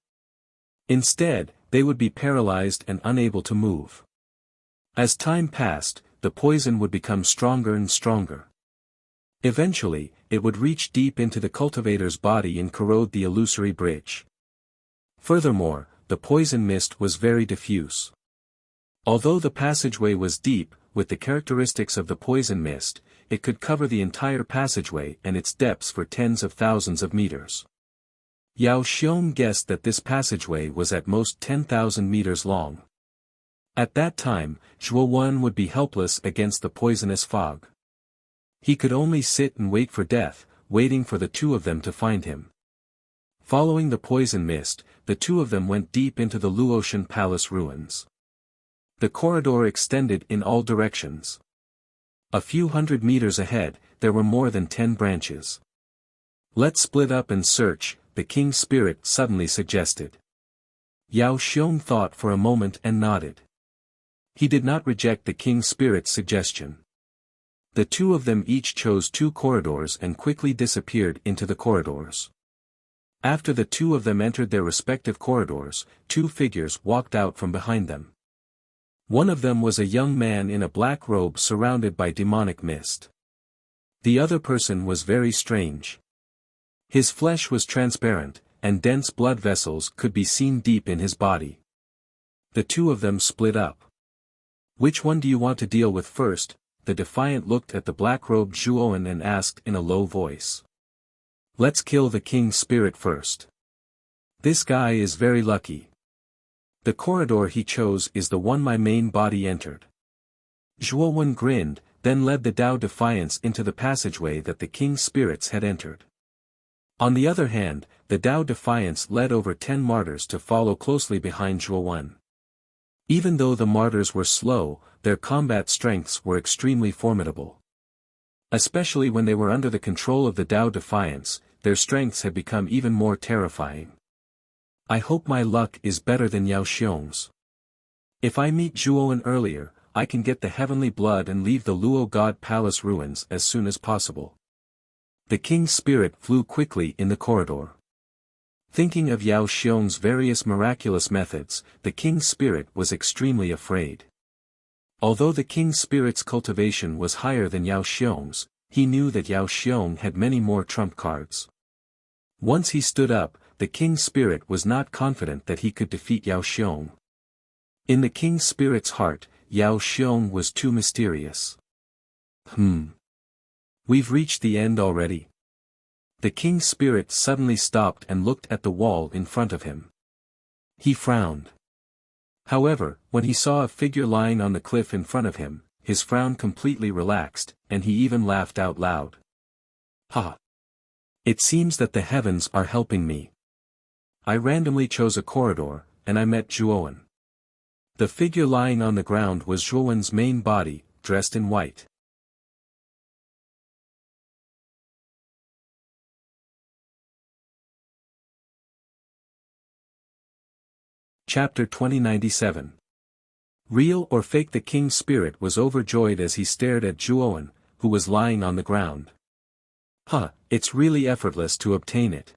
[SPEAKER 1] Instead, they would be paralyzed and unable to move. As time passed, the poison would become stronger and stronger. Eventually, it would reach deep into the cultivator's body and corrode the illusory bridge. Furthermore, the poison mist was very diffuse. Although the passageway was deep, with the characteristics of the poison mist, it could cover the entire passageway and its depths for tens of thousands of meters. Yao Xiong guessed that this passageway was at most 10,000 meters long. At that time, Zhuo Wen would be helpless against the poisonous fog. He could only sit and wait for death, waiting for the two of them to find him. Following the poison mist, the two of them went deep into the Luotian palace ruins. The corridor extended in all directions. A few hundred meters ahead, there were more than 10 branches. "Let's split up and search," the king's spirit suddenly suggested. Yao Xiong thought for a moment and nodded. He did not reject the king's spirit's suggestion. The two of them each chose 2 corridors and quickly disappeared into the corridors. After the two of them entered their respective corridors, 2 figures walked out from behind them. One of them was a young man in a black robe surrounded by demonic mist. The other person was very strange. His flesh was transparent, and dense blood vessels could be seen deep in his body. The two of them split up. "Which one do you want to deal with first?" The defiant looked at the black-robed Zhuowen and asked in a low voice. "Let's kill the king's spirit first. This guy is very lucky. The corridor he chose is the one my main body entered." Zhuowen grinned, then led the Tao Defiance into the passageway that the king's spirits had entered. On the other hand, the Tao Defiance led over 10 martyrs to follow closely behind Zhuowen. Even though the martyrs were slow, their combat strengths were extremely formidable. Especially when they were under the control of the Tao Defiance, their strengths had become even more terrifying. "I hope my luck is better than Yao Xiong's. If I meet Zhuowen earlier, I can get the heavenly blood and leave the Luo God Palace ruins as soon as possible. The king's spirit flew quickly in the corridor. Thinking of Yao Xiong's various miraculous methods, the king's spirit was extremely afraid. Although the king's spirit's cultivation was higher than Yao Xiong's, he knew that Yao Xiong had many more trump cards. Once he stood up, the king's spirit was not confident that he could defeat Yao Xiong. In the king's spirit's heart, Yao Xiong was too mysterious. We've reached the end already. The king's spirit suddenly stopped and looked at the wall in front of him. He frowned. However, when he saw a figure lying on the cliff in front of him, his frown completely relaxed, and he even laughed out loud. Ha! It seems that the heavens are helping me. I randomly chose a corridor, and I met Zhuowen. The figure lying on the ground was Zhuowen's main body, dressed in white. Chapter 2097. Real or fake? The king's spirit was overjoyed as he stared at Zhuowen, who was lying on the ground. It's really effortless to obtain it.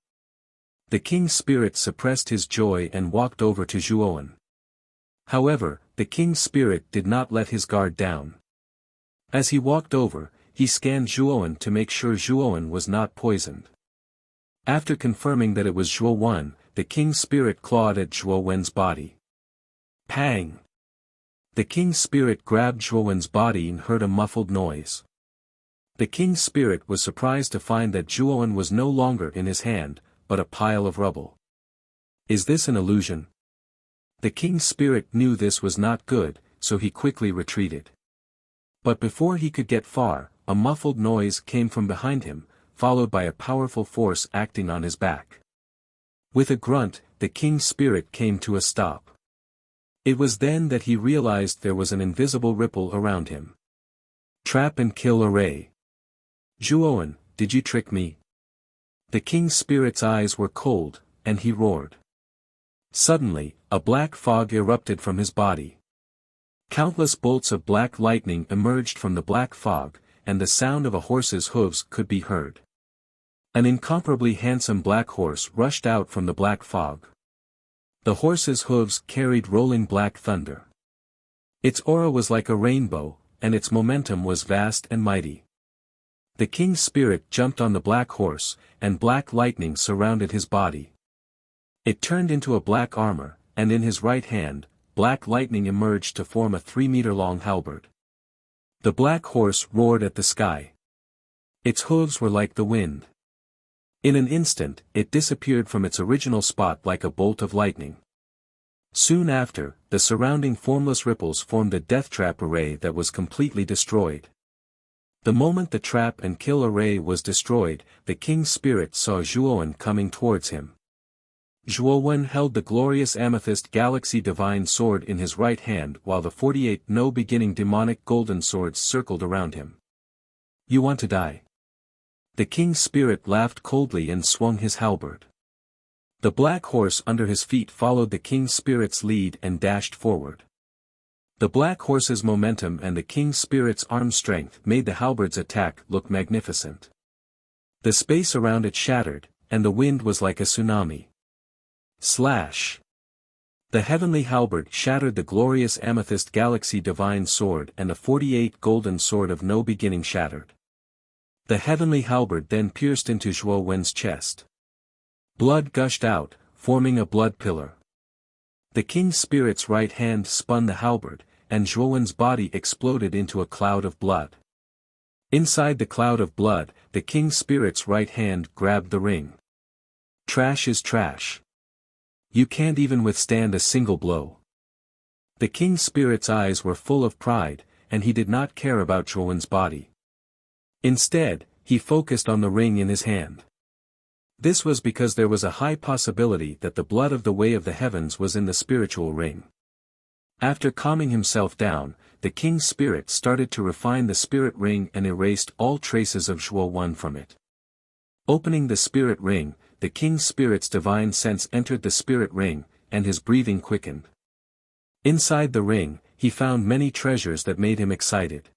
[SPEAKER 1] The king's spirit suppressed his joy and walked over to Zhuowen. However, the king's spirit did not let his guard down. As he walked over, he scanned Zhuowen to make sure Zhuowen was not poisoned. After confirming that it was Zhuowen, the king's spirit clawed at Zhuowen's body. Pang! The king's spirit grabbed Zhuowen's body and heard a muffled noise. The king's spirit was surprised to find that Zhuowen was no longer in his hand, but a pile of rubble. Is this an illusion? The king's spirit knew this was not good, so he quickly retreated. But before he could get far, a muffled noise came from behind him, followed by a powerful force acting on his back. With a grunt, the king's spirit came to a stop. It was then that he realized there was an invisible ripple around him. Trap and kill array. Zhuowen, did you trick me? The king's spirit's eyes were cold, and he roared. Suddenly, a black fog erupted from his body. Countless bolts of black lightning emerged from the black fog, and the sound of a horse's hooves could be heard. An incomparably handsome black horse rushed out from the black fog. The horse's hooves carried rolling black thunder. Its aura was like a rainbow, and its momentum was vast and mighty. The king's spirit jumped on the black horse, and black lightning surrounded his body. It turned into a black armor, and in his right hand, black lightning emerged to form a 3-meter-long halberd. The black horse roared at the sky. Its hooves were like the wind. In an instant, it disappeared from its original spot like a bolt of lightning. Soon after, the surrounding formless ripples formed a death trap array that was completely destroyed. The moment the trap and kill array was destroyed, the king's spirit saw Zhuowen coming towards him. Zhuowen held the glorious amethyst galaxy divine sword in his right hand while the 48 no-beginning demonic golden swords circled around him. You want to die? The king's spirit laughed coldly and swung his halberd. The black horse under his feet followed the king's spirit's lead and dashed forward. The black horse's momentum and the king's spirit's arm strength made the halberd's attack look magnificent. The space around it shattered, and the wind was like a tsunami. Slash! The heavenly halberd shattered the glorious amethyst galaxy divine sword, and the 48 golden sword of no beginning shattered. The heavenly halberd then pierced into Zhuowen's chest. Blood gushed out, forming a blood pillar. The king's spirit's right hand spun the halberd, and Zhuowen's body exploded into a cloud of blood. Inside the cloud of blood, the king's spirit's right hand grabbed the ring. Trash is trash. You can't even withstand a single blow. The king's spirit's eyes were full of pride, and he did not care about Zhuowen's body. Instead, he focused on the ring in his hand. This was because there was a high possibility that the blood of the way of the heavens was in the spiritual ring. After calming himself down, the king's spirit started to refine the spirit ring and erased all traces of Zhuowen from it. Opening the spirit ring, the king's spirit's divine sense entered the spirit ring, and his breathing quickened. Inside the ring, he found many treasures that made him excited.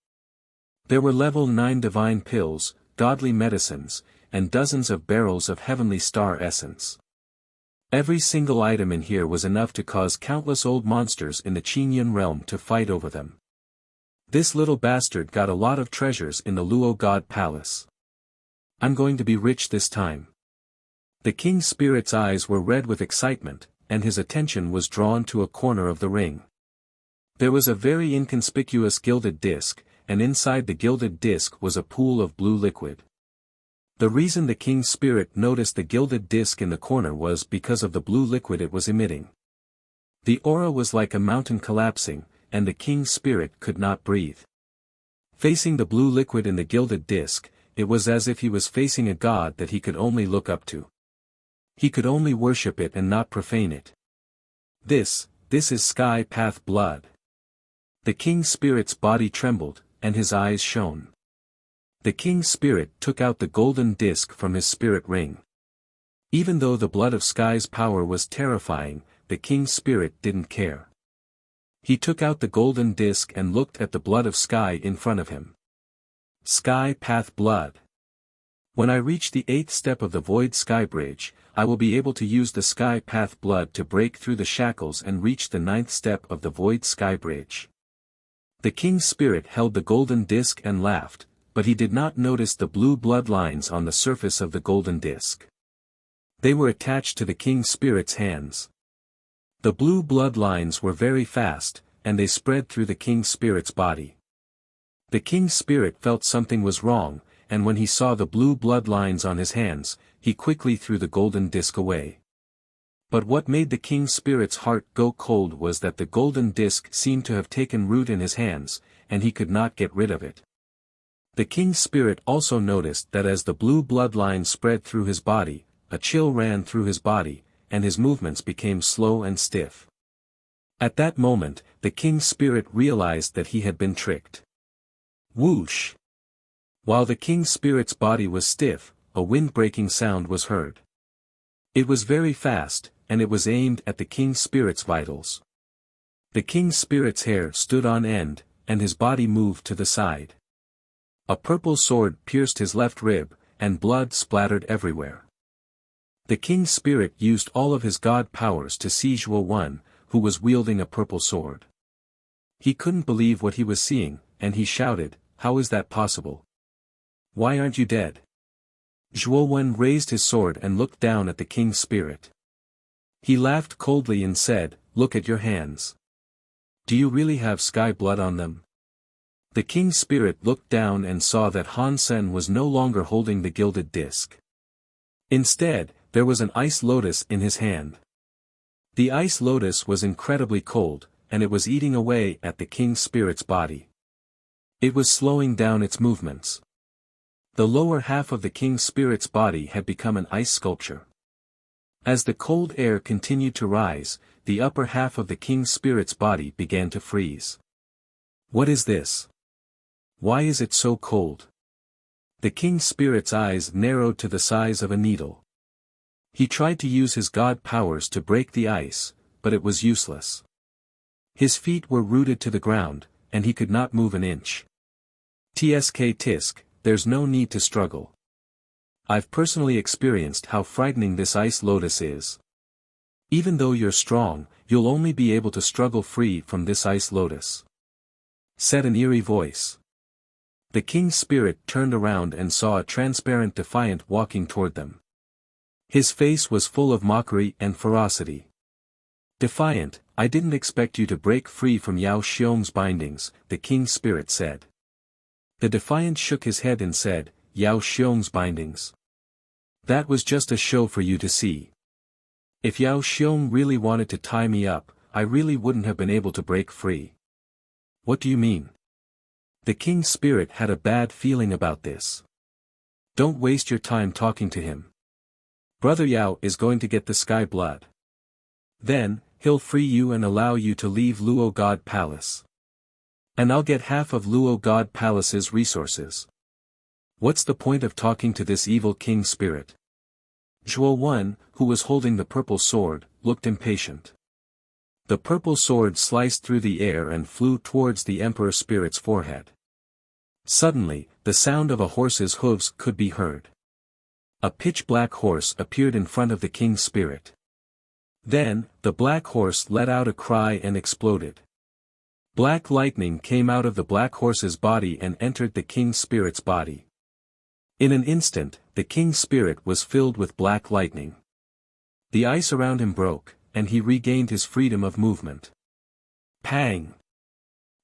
[SPEAKER 1] There were level 9 divine pills, godly medicines, and dozens of barrels of heavenly star essence. Every single item in here was enough to cause countless old monsters in the Qingyun realm to fight over them. This little bastard got a lot of treasures in the Luo God Palace. I'm going to be rich this time. The king's spirit's eyes were red with excitement, and his attention was drawn to a corner of the ring. There was a very inconspicuous gilded disc, and inside the gilded disc was a pool of blue liquid. The reason the king's spirit noticed the gilded disc in the corner was because of the blue liquid it was emitting. The aura was like a mountain collapsing, and the king's spirit could not breathe. Facing the blue liquid in the gilded disc, it was as if he was facing a god that he could only look up to. He could only worship it and not profane it. This is Sky Path blood. The king's spirit's body trembled, and his eyes shone. The king's spirit took out the golden disc from his spirit ring. Even though the blood of Sky's power was terrifying, the king's spirit didn't care. He took out the golden disc and looked at the blood of Sky in front of him. Sky Path blood. When I reach the 8th step of the Void Sky Bridge, I will be able to use the Sky Path blood to break through the shackles and reach the 9th step of the Void Sky Bridge. The king's spirit held the golden disc and laughed, but he did not notice the blue bloodlines on the surface of the golden disc. They were attached to the king's spirit's hands. The blue bloodlines were very fast, and they spread through the king's spirit's body. The king's spirit felt something was wrong, and when he saw the blue bloodlines on his hands, he quickly threw the golden disc away. But what made the king's spirit's heart go cold was that the golden disc seemed to have taken root in his hands, and he could not get rid of it. The king's spirit also noticed that as the blue bloodline spread through his body, a chill ran through his body, and his movements became slow and stiff. At that moment, the king's spirit realized that he had been tricked. Whoosh! While the king's spirit's body was stiff, a wind-breaking sound was heard. It was very fast, and it was aimed at the king's spirit's vitals. The king's spirit's hair stood on end, and his body moved to the side. A purple sword pierced his left rib, and blood splattered everywhere. The king's spirit used all of his god powers to seize Zhuo, who was wielding a purple sword. He couldn't believe what he was seeing, and he shouted, "How is that possible? Why aren't you dead?" Zhuo raised his sword and looked down at the king's spirit. He laughed coldly and said, "Look at your hands. Do you really have sky blood on them?" The king's spirit looked down and saw that Han Sen was no longer holding the gilded disc. Instead, there was an ice lotus in his hand. The ice lotus was incredibly cold, and it was eating away at the king's spirit's body. It was slowing down its movements. The lower half of the king's spirit's body had become an ice sculpture. As the cold air continued to rise, the upper half of the king's spirit's body began to freeze. What is this? Why is it so cold? The king's spirit's eyes narrowed to the size of a needle. He tried to use his god powers to break the ice, but it was useless. His feet were rooted to the ground, and he could not move an inch. Tsk tisk, there's no need to struggle. I've personally experienced how frightening this ice lotus is. Even though you're strong, you'll only be able to struggle free from this ice lotus," said an eerie voice. The king's spirit turned around and saw a transparent defiant walking toward them. His face was full of mockery and ferocity. "Defiant, I didn't expect you to break free from Yao Xiong's bindings," the king's spirit said. The defiant shook his head and said, "Yao Xiong's bindings? That was just a show for you to see. If Yao Xiong really wanted to tie me up, I really wouldn't have been able to break free." "What do you mean?" The king's spirit had a bad feeling about this. "Don't waste your time talking to him. Brother Yao is going to get the sky blood. Then, he'll free you and allow you to leave Luo God Palace. And I'll get half of Luo God Palace's resources. What's the point of talking to this evil king spirit?" Zhuo, who was holding the purple sword, looked impatient. The purple sword sliced through the air and flew towards the Emperor Spirit's forehead. Suddenly, the sound of a horse's hooves could be heard. A pitch-black horse appeared in front of the King's Spirit. Then, the black horse let out a cry and exploded. Black lightning came out of the black horse's body and entered the King's Spirit's body. In an instant, the King's Spirit was filled with black lightning. The ice around him broke, and he regained his freedom of movement. Pang!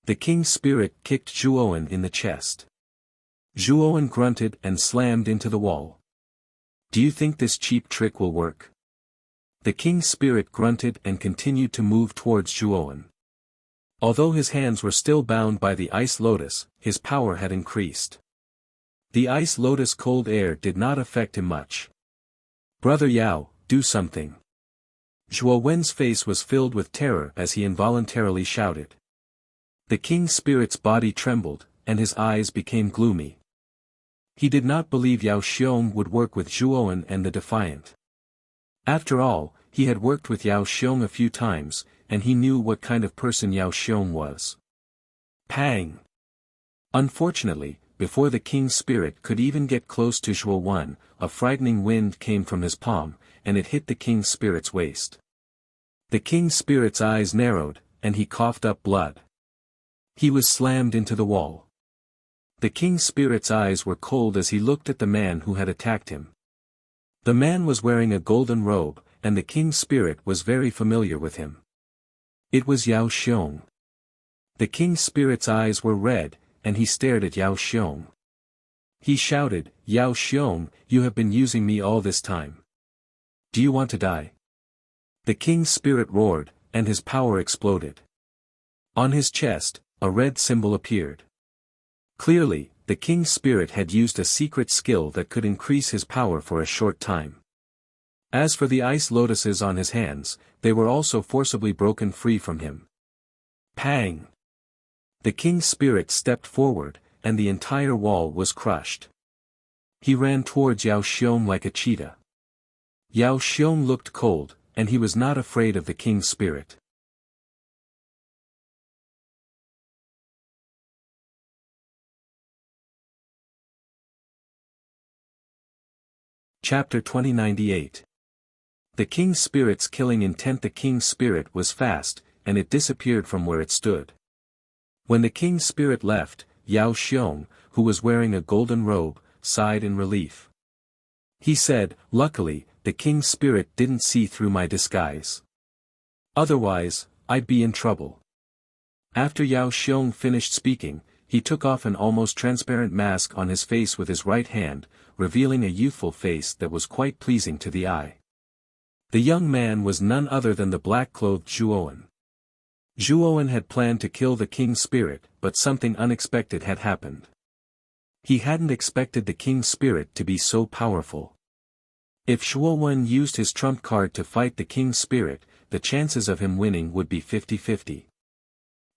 [SPEAKER 1] The King's Spirit kicked Zhuowen in the chest. Zhuowen grunted and slammed into the wall. Do you think this cheap trick will work? The King's Spirit grunted and continued to move towards Zhuowen. Although his hands were still bound by the ice lotus, his power had increased. The ice lotus cold air did not affect him much. Brother Yao, do something. Zhuowen's face was filled with terror as he involuntarily shouted. The King's Spirit's body trembled, and his eyes became gloomy. He did not believe Yao Xiong would work with Zhuowen and the Defiant. After all, he had worked with Yao Xiong a few times, and he knew what kind of person Yao Xiong was. Pang! Unfortunately, before the King's Spirit could even get close to Zhuowen, a frightening wind came from his palm, and it hit the King's Spirit's waist. The King's Spirit's eyes narrowed, and he coughed up blood. He was slammed into the wall. The King's Spirit's eyes were cold as he looked at the man who had attacked him. The man was wearing a golden robe, and the King's Spirit was very familiar with him. It was Yao Xiong. The King's Spirit's eyes were red, and he stared at Yao Xiong. He shouted, Yao Xiong, you have been using me all this time. Do you want to die? The King's Spirit roared, and his power exploded. On his chest, a red symbol appeared. Clearly, the King's Spirit had used a secret skill that could increase his power for a short time. As for the ice lotuses on his hands, they were also forcibly broken free from him. Pang! The King's Spirit stepped forward, and the entire wall was crushed. He ran towards Yao Xiong like a cheetah. Yao Xiong looked cold, and he was not afraid of the King's Spirit. Chapter 2098. The King's Spirit's killing intent. The King's Spirit was fast, and it disappeared from where it stood. When the King's Spirit left, Yao Xiong, who was wearing a golden robe, sighed in relief. He said, luckily, the King's Spirit didn't see through my disguise. Otherwise, I'd be in trouble. After Yao Xiong finished speaking, he took off an almost transparent mask on his face with his right hand, revealing a youthful face that was quite pleasing to the eye. The young man was none other than the black-clothed Zhuowen. Zhuowen had planned to kill the King's Spirit, but something unexpected had happened. He hadn't expected the King's Spirit to be so powerful. If Zhuowen used his trump card to fight the King's Spirit, the chances of him winning would be 50-50.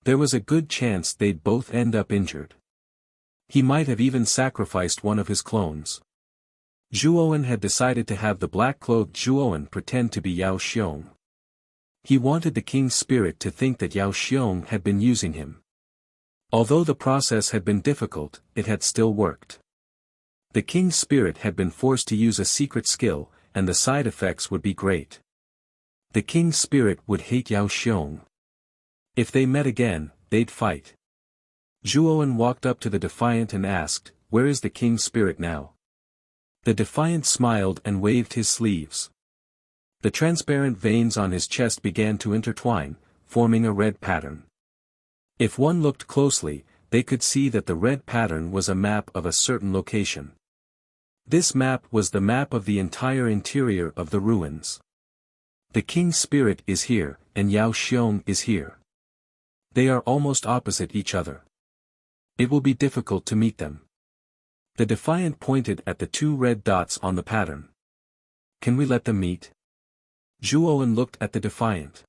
[SPEAKER 1] There was a good chance they'd both end up injured. He might have even sacrificed one of his clones. Zhuowen had decided to have the black-clothed Zhuowen pretend to be Yao Xiong. He wanted the King's Spirit to think that Yao Xiong had been using him. Although the process had been difficult, it had still worked. The King's Spirit had been forced to use a secret skill, and the side effects would be great. The King's Spirit would hate Yao Xiong. If they met again, they'd fight. Zhuowen walked up to the Defiant and asked, where is the King's Spirit now? The Defiant smiled and waved his sleeves. The transparent veins on his chest began to intertwine, forming a red pattern. If one looked closely, they could see that the red pattern was a map of a certain location. This map was the map of the entire interior of the ruins. The King's Spirit is here, and Yao Xiong is here. They are almost opposite each other. It will be difficult to meet them. The Defiant pointed at the two red dots on the pattern. Can we let them meet? Zhuowen looked at the Defiant.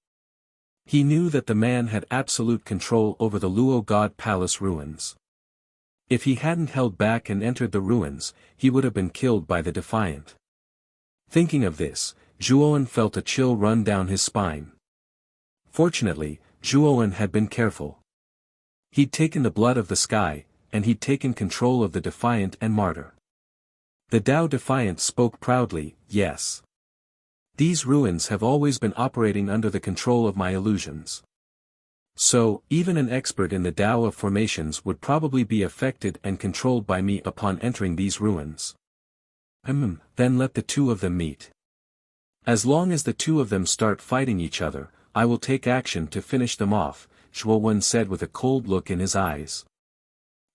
[SPEAKER 1] He knew that the man had absolute control over the Luo God Palace ruins. If he hadn't held back and entered the ruins, he would have been killed by the Defiant. Thinking of this, Zhuowen felt a chill run down his spine. Fortunately, Zhuowen had been careful. He'd taken the blood of the sky, and he'd taken control of the Defiant and Martyr. The Tao Defiant spoke proudly, "Yes. These ruins have always been operating under the control of my illusions. So, even an expert in the Tao of formations would probably be affected and controlled by me upon entering these ruins. Then let the two of them meet. As long as the two of them start fighting each other, I will take action to finish them off," Zhuowen said with a cold look in his eyes.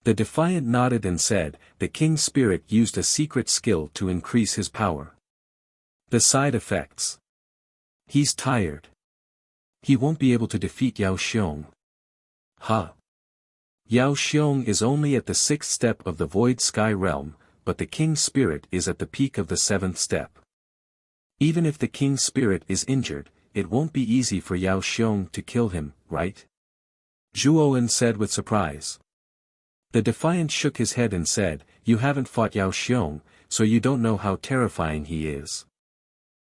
[SPEAKER 1] The Defiant nodded and said, "The King's spirit used a secret skill to increase his power. The side effects. He's tired. He won't be able to defeat Yao Xiong." "Huh. Yao Xiong is only at the 6th step of the Void Sky Realm, but the King's spirit is at the peak of the 7th step. Even if the King's spirit is injured, it won't be easy for Yao Xiong to kill him, right?" Zhuowen said with surprise. The Defiant shook his head and said, "You haven't fought Yao Xiong, so you don't know how terrifying he is.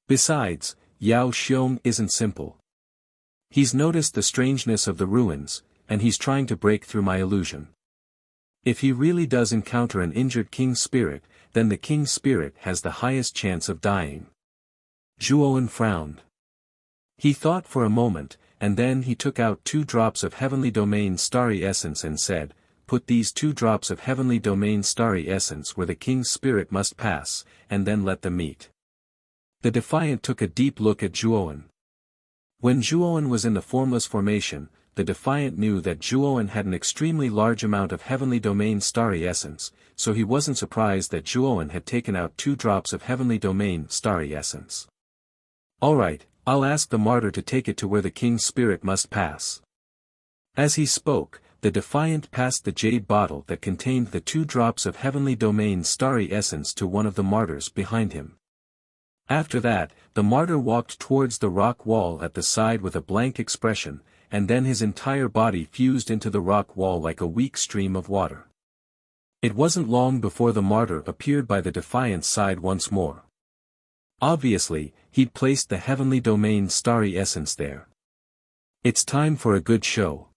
[SPEAKER 1] Besides, Yao Xiong isn't simple. He's noticed the strangeness of the ruins, and he's trying to break through my illusion. If he really does encounter an injured King's spirit, then the King's spirit has the highest chance of dying." Zhuowen frowned. He thought for a moment, and then he took out 2 drops of Heavenly Domain Starry Essence and said, "Put these 2 drops of Heavenly Domain Starry Essence where the King's spirit must pass, and then let them meet." The Defiant took a deep look at Zhuowen. When Zhuowen was in the formless formation, the Defiant knew that Zhuowen had an extremely large amount of Heavenly Domain Starry Essence, so he wasn't surprised that Zhuowen had taken out 2 drops of Heavenly Domain Starry Essence. "Alright, I'll ask the Martyr to take it to where the King's spirit must pass." As he spoke, the Defiant passed the jade bottle that contained the 2 drops of Heavenly Domain Starry Essence to one of the Martyrs behind him. After that, the Martyr walked towards the rock wall at the side with a blank expression, and then his entire body fused into the rock wall like a weak stream of water. It wasn't long before the Martyr appeared by the Defiant's side once more. Obviously, he'd placed the Heavenly Domain Starry Essence there. "It's time for a good show."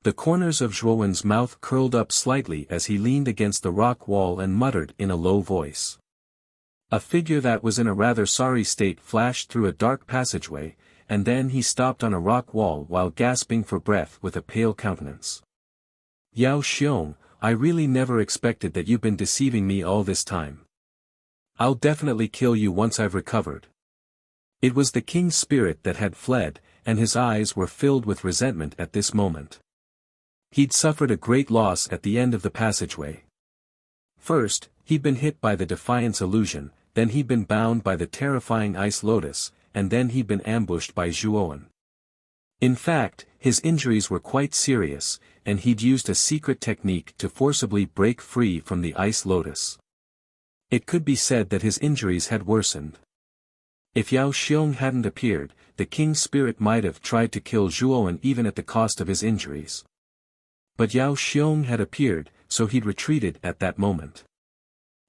[SPEAKER 1] The corners of Zhuowen's mouth curled up slightly as he leaned against the rock wall and muttered in a low voice. A figure that was in a rather sorry state flashed through a dark passageway, and then he stopped on a rock wall while gasping for breath with a pale countenance. "Yao Xiong, I really never expected that you've been deceiving me all this time. I'll definitely kill you once I've recovered." It was the King's spirit that had fled, and his eyes were filled with resentment at this moment. He'd suffered a great loss at the end of the passageway. First, he'd been hit by the Defiant's illusion, then he'd been bound by the terrifying Ice Lotus, and then he'd been ambushed by Zhuowen. In fact, his injuries were quite serious, and he'd used a secret technique to forcibly break free from the Ice Lotus. It could be said that his injuries had worsened. If Yao Xiong hadn't appeared, the King's spirit might have tried to kill Zhuowen even at the cost of his injuries. But Yao Xiong had appeared, so he'd retreated at that moment.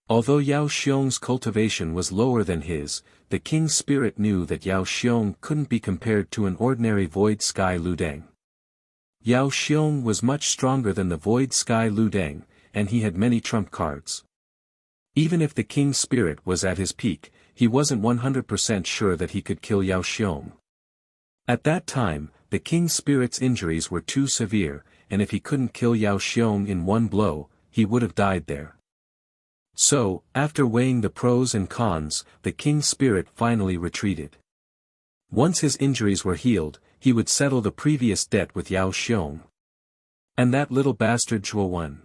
[SPEAKER 1] Although Yao Xiong's cultivation was lower than his, the King's spirit knew that Yao Xiong couldn't be compared to an ordinary Void Sky Ludeng. Yao Xiong was much stronger than the Void Sky Ludeng, and he had many trump cards. Even if the King's spirit was at his peak, he wasn't 100% sure that he could kill Yao Xiong. At that time, the King's spirit's injuries were too severe, and if he couldn't kill Yao Xiong in one blow, he would have died there. So, after weighing the pros and cons, the King's spirit finally retreated. Once his injuries were healed, he would settle the previous debt with Yao Xiong. And that little bastard Zhuowen.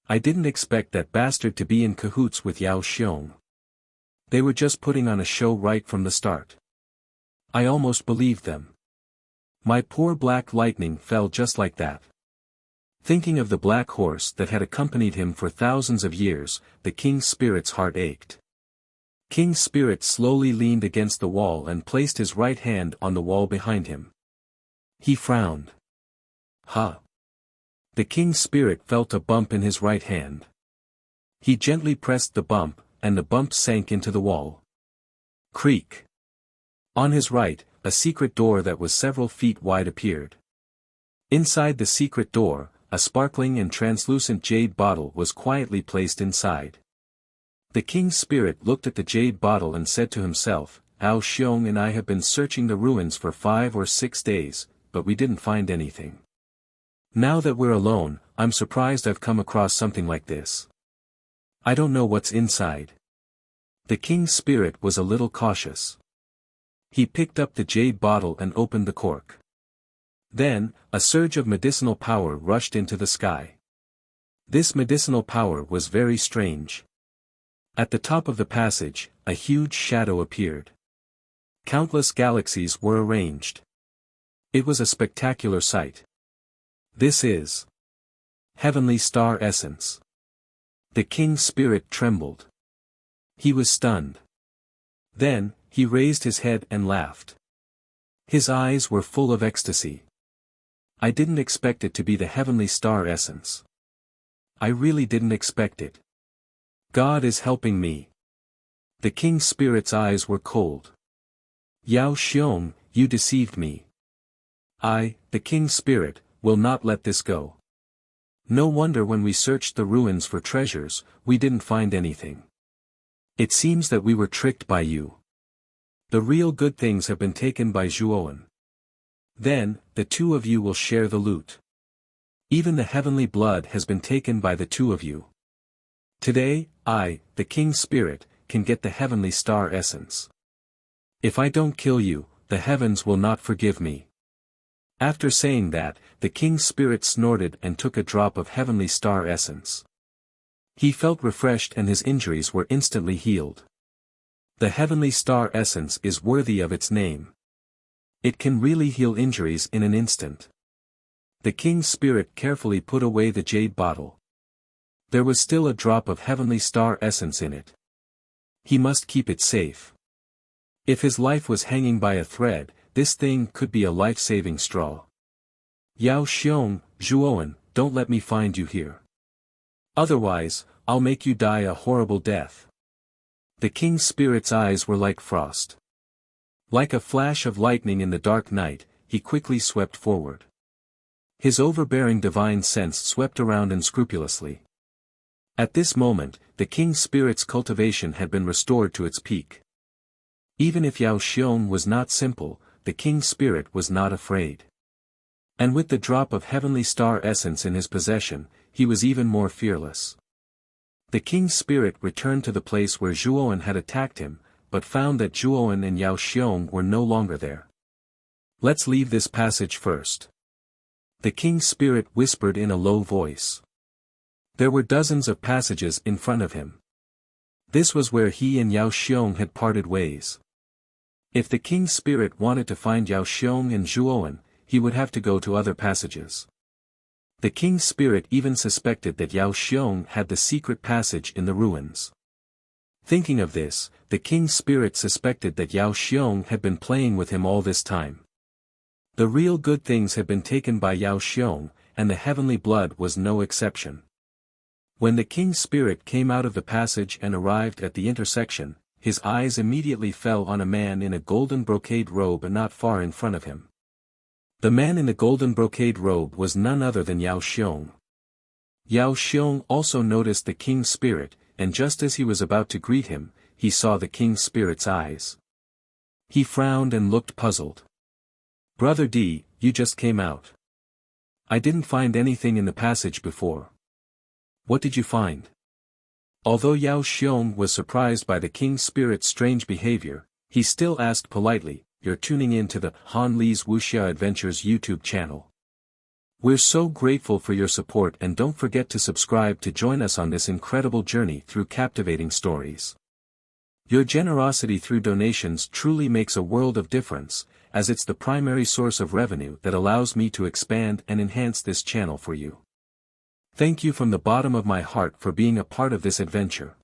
[SPEAKER 1] I didn't expect that bastard to be in cahoots with Yao Xiong. They were just putting on a show right from the start. I almost believed them. My poor Black Lightning fell just like that. Thinking of the black horse that had accompanied him for thousands of years, the King's spirit's heart ached. King's spirit slowly leaned against the wall and placed his right hand on the wall behind him. He frowned. Ha! The King's spirit felt a bump in his right hand. He gently pressed the bump, and the bump sank into the wall. Creak! On his right, a secret door that was several feet wide appeared. Inside the secret door, a sparkling and translucent jade bottle was quietly placed inside. The king's spirit looked at the jade bottle and said to himself, "Ao Xiong and I have been searching the ruins for 5 or 6 days, but we didn't find anything. Now that we're alone, I'm surprised I've come across something like this. I don't know what's inside." The king's spirit was a little cautious. He picked up the jade bottle and opened the cork. Then, a surge of medicinal power rushed into the sky. This medicinal power was very strange. At the top of the passage, a huge shadow appeared. Countless galaxies were arranged. It was a spectacular sight. This is heavenly star essence. The king's spirit trembled. He was stunned. Then, he raised his head and laughed. His eyes were full of ecstasy. "I didn't expect it to be the heavenly star essence. I really didn't expect it. God is helping me." The king's spirit's eyes were cold. "Yao Xiong, you deceived me. I, the king's spirit, will not let this go. No wonder when we searched the ruins for treasures, we didn't find anything. It seems that we were tricked by you. The real good things have been taken by Zhuowen. Then, the two of you will share the loot. Even the heavenly blood has been taken by the two of you. Today, I, the king's spirit, can get the heavenly star essence. If I don't kill you, the heavens will not forgive me." After saying that, the king's spirit snorted and took a drop of heavenly star essence. He felt refreshed and his injuries were instantly healed. The heavenly star essence is worthy of its name. It can really heal injuries in an instant. The king's spirit carefully put away the jade bottle. There was still a drop of heavenly star essence in it. He must keep it safe. If his life was hanging by a thread, this thing could be a life-saving straw. "Yao Xiong, Zhuowen, don't let me find you here. Otherwise, I'll make you die a horrible death." The king's spirit's eyes were like frost. Like a flash of lightning in the dark night, he quickly swept forward. His overbearing divine sense swept around unscrupulously. At this moment, the king's spirit's cultivation had been restored to its peak. Even if Yao Xiong was not simple, the king's spirit was not afraid. And with the drop of heavenly star essence in his possession, he was even more fearless. The king's spirit returned to the place where Zhuowen had attacked him, but found that Zhuowen and Yao Xiong were no longer there. "Let's leave this passage first," the king's spirit whispered in a low voice. There were dozens of passages in front of him. This was where he and Yao Xiong had parted ways. If the king's spirit wanted to find Yao Xiong and Zhuowen, he would have to go to other passages. The king's spirit even suspected that Yao Xiong had the secret passage in the ruins. Thinking of this, the king's spirit suspected that Yao Xiong had been playing with him all this time. The real good things had been taken by Yao Xiong, and the heavenly blood was no exception. When the king's spirit came out of the passage and arrived at the intersection, his eyes immediately fell on a man in a golden brocade robe not far in front of him. The man in the golden brocade robe was none other than Yao Xiong. Yao Xiong also noticed the king's spirit, and just as he was about to greet him, he saw the king's spirit's eyes. He frowned and looked puzzled. "Brother D, you just came out. I didn't find anything in the passage before. What did you find?" Although Yao Xiong was surprised by the king's spirit's strange behavior, he still asked politely, "You're tuning in to the Han Li's Wuxia Adventures YouTube channel. We're so grateful for your support and don't forget to subscribe to join us on this incredible journey through captivating stories. Your generosity through donations truly makes a world of difference, as it's the primary source of revenue that allows me to expand and enhance this channel for you. Thank you from the bottom of my heart for being a part of this adventure.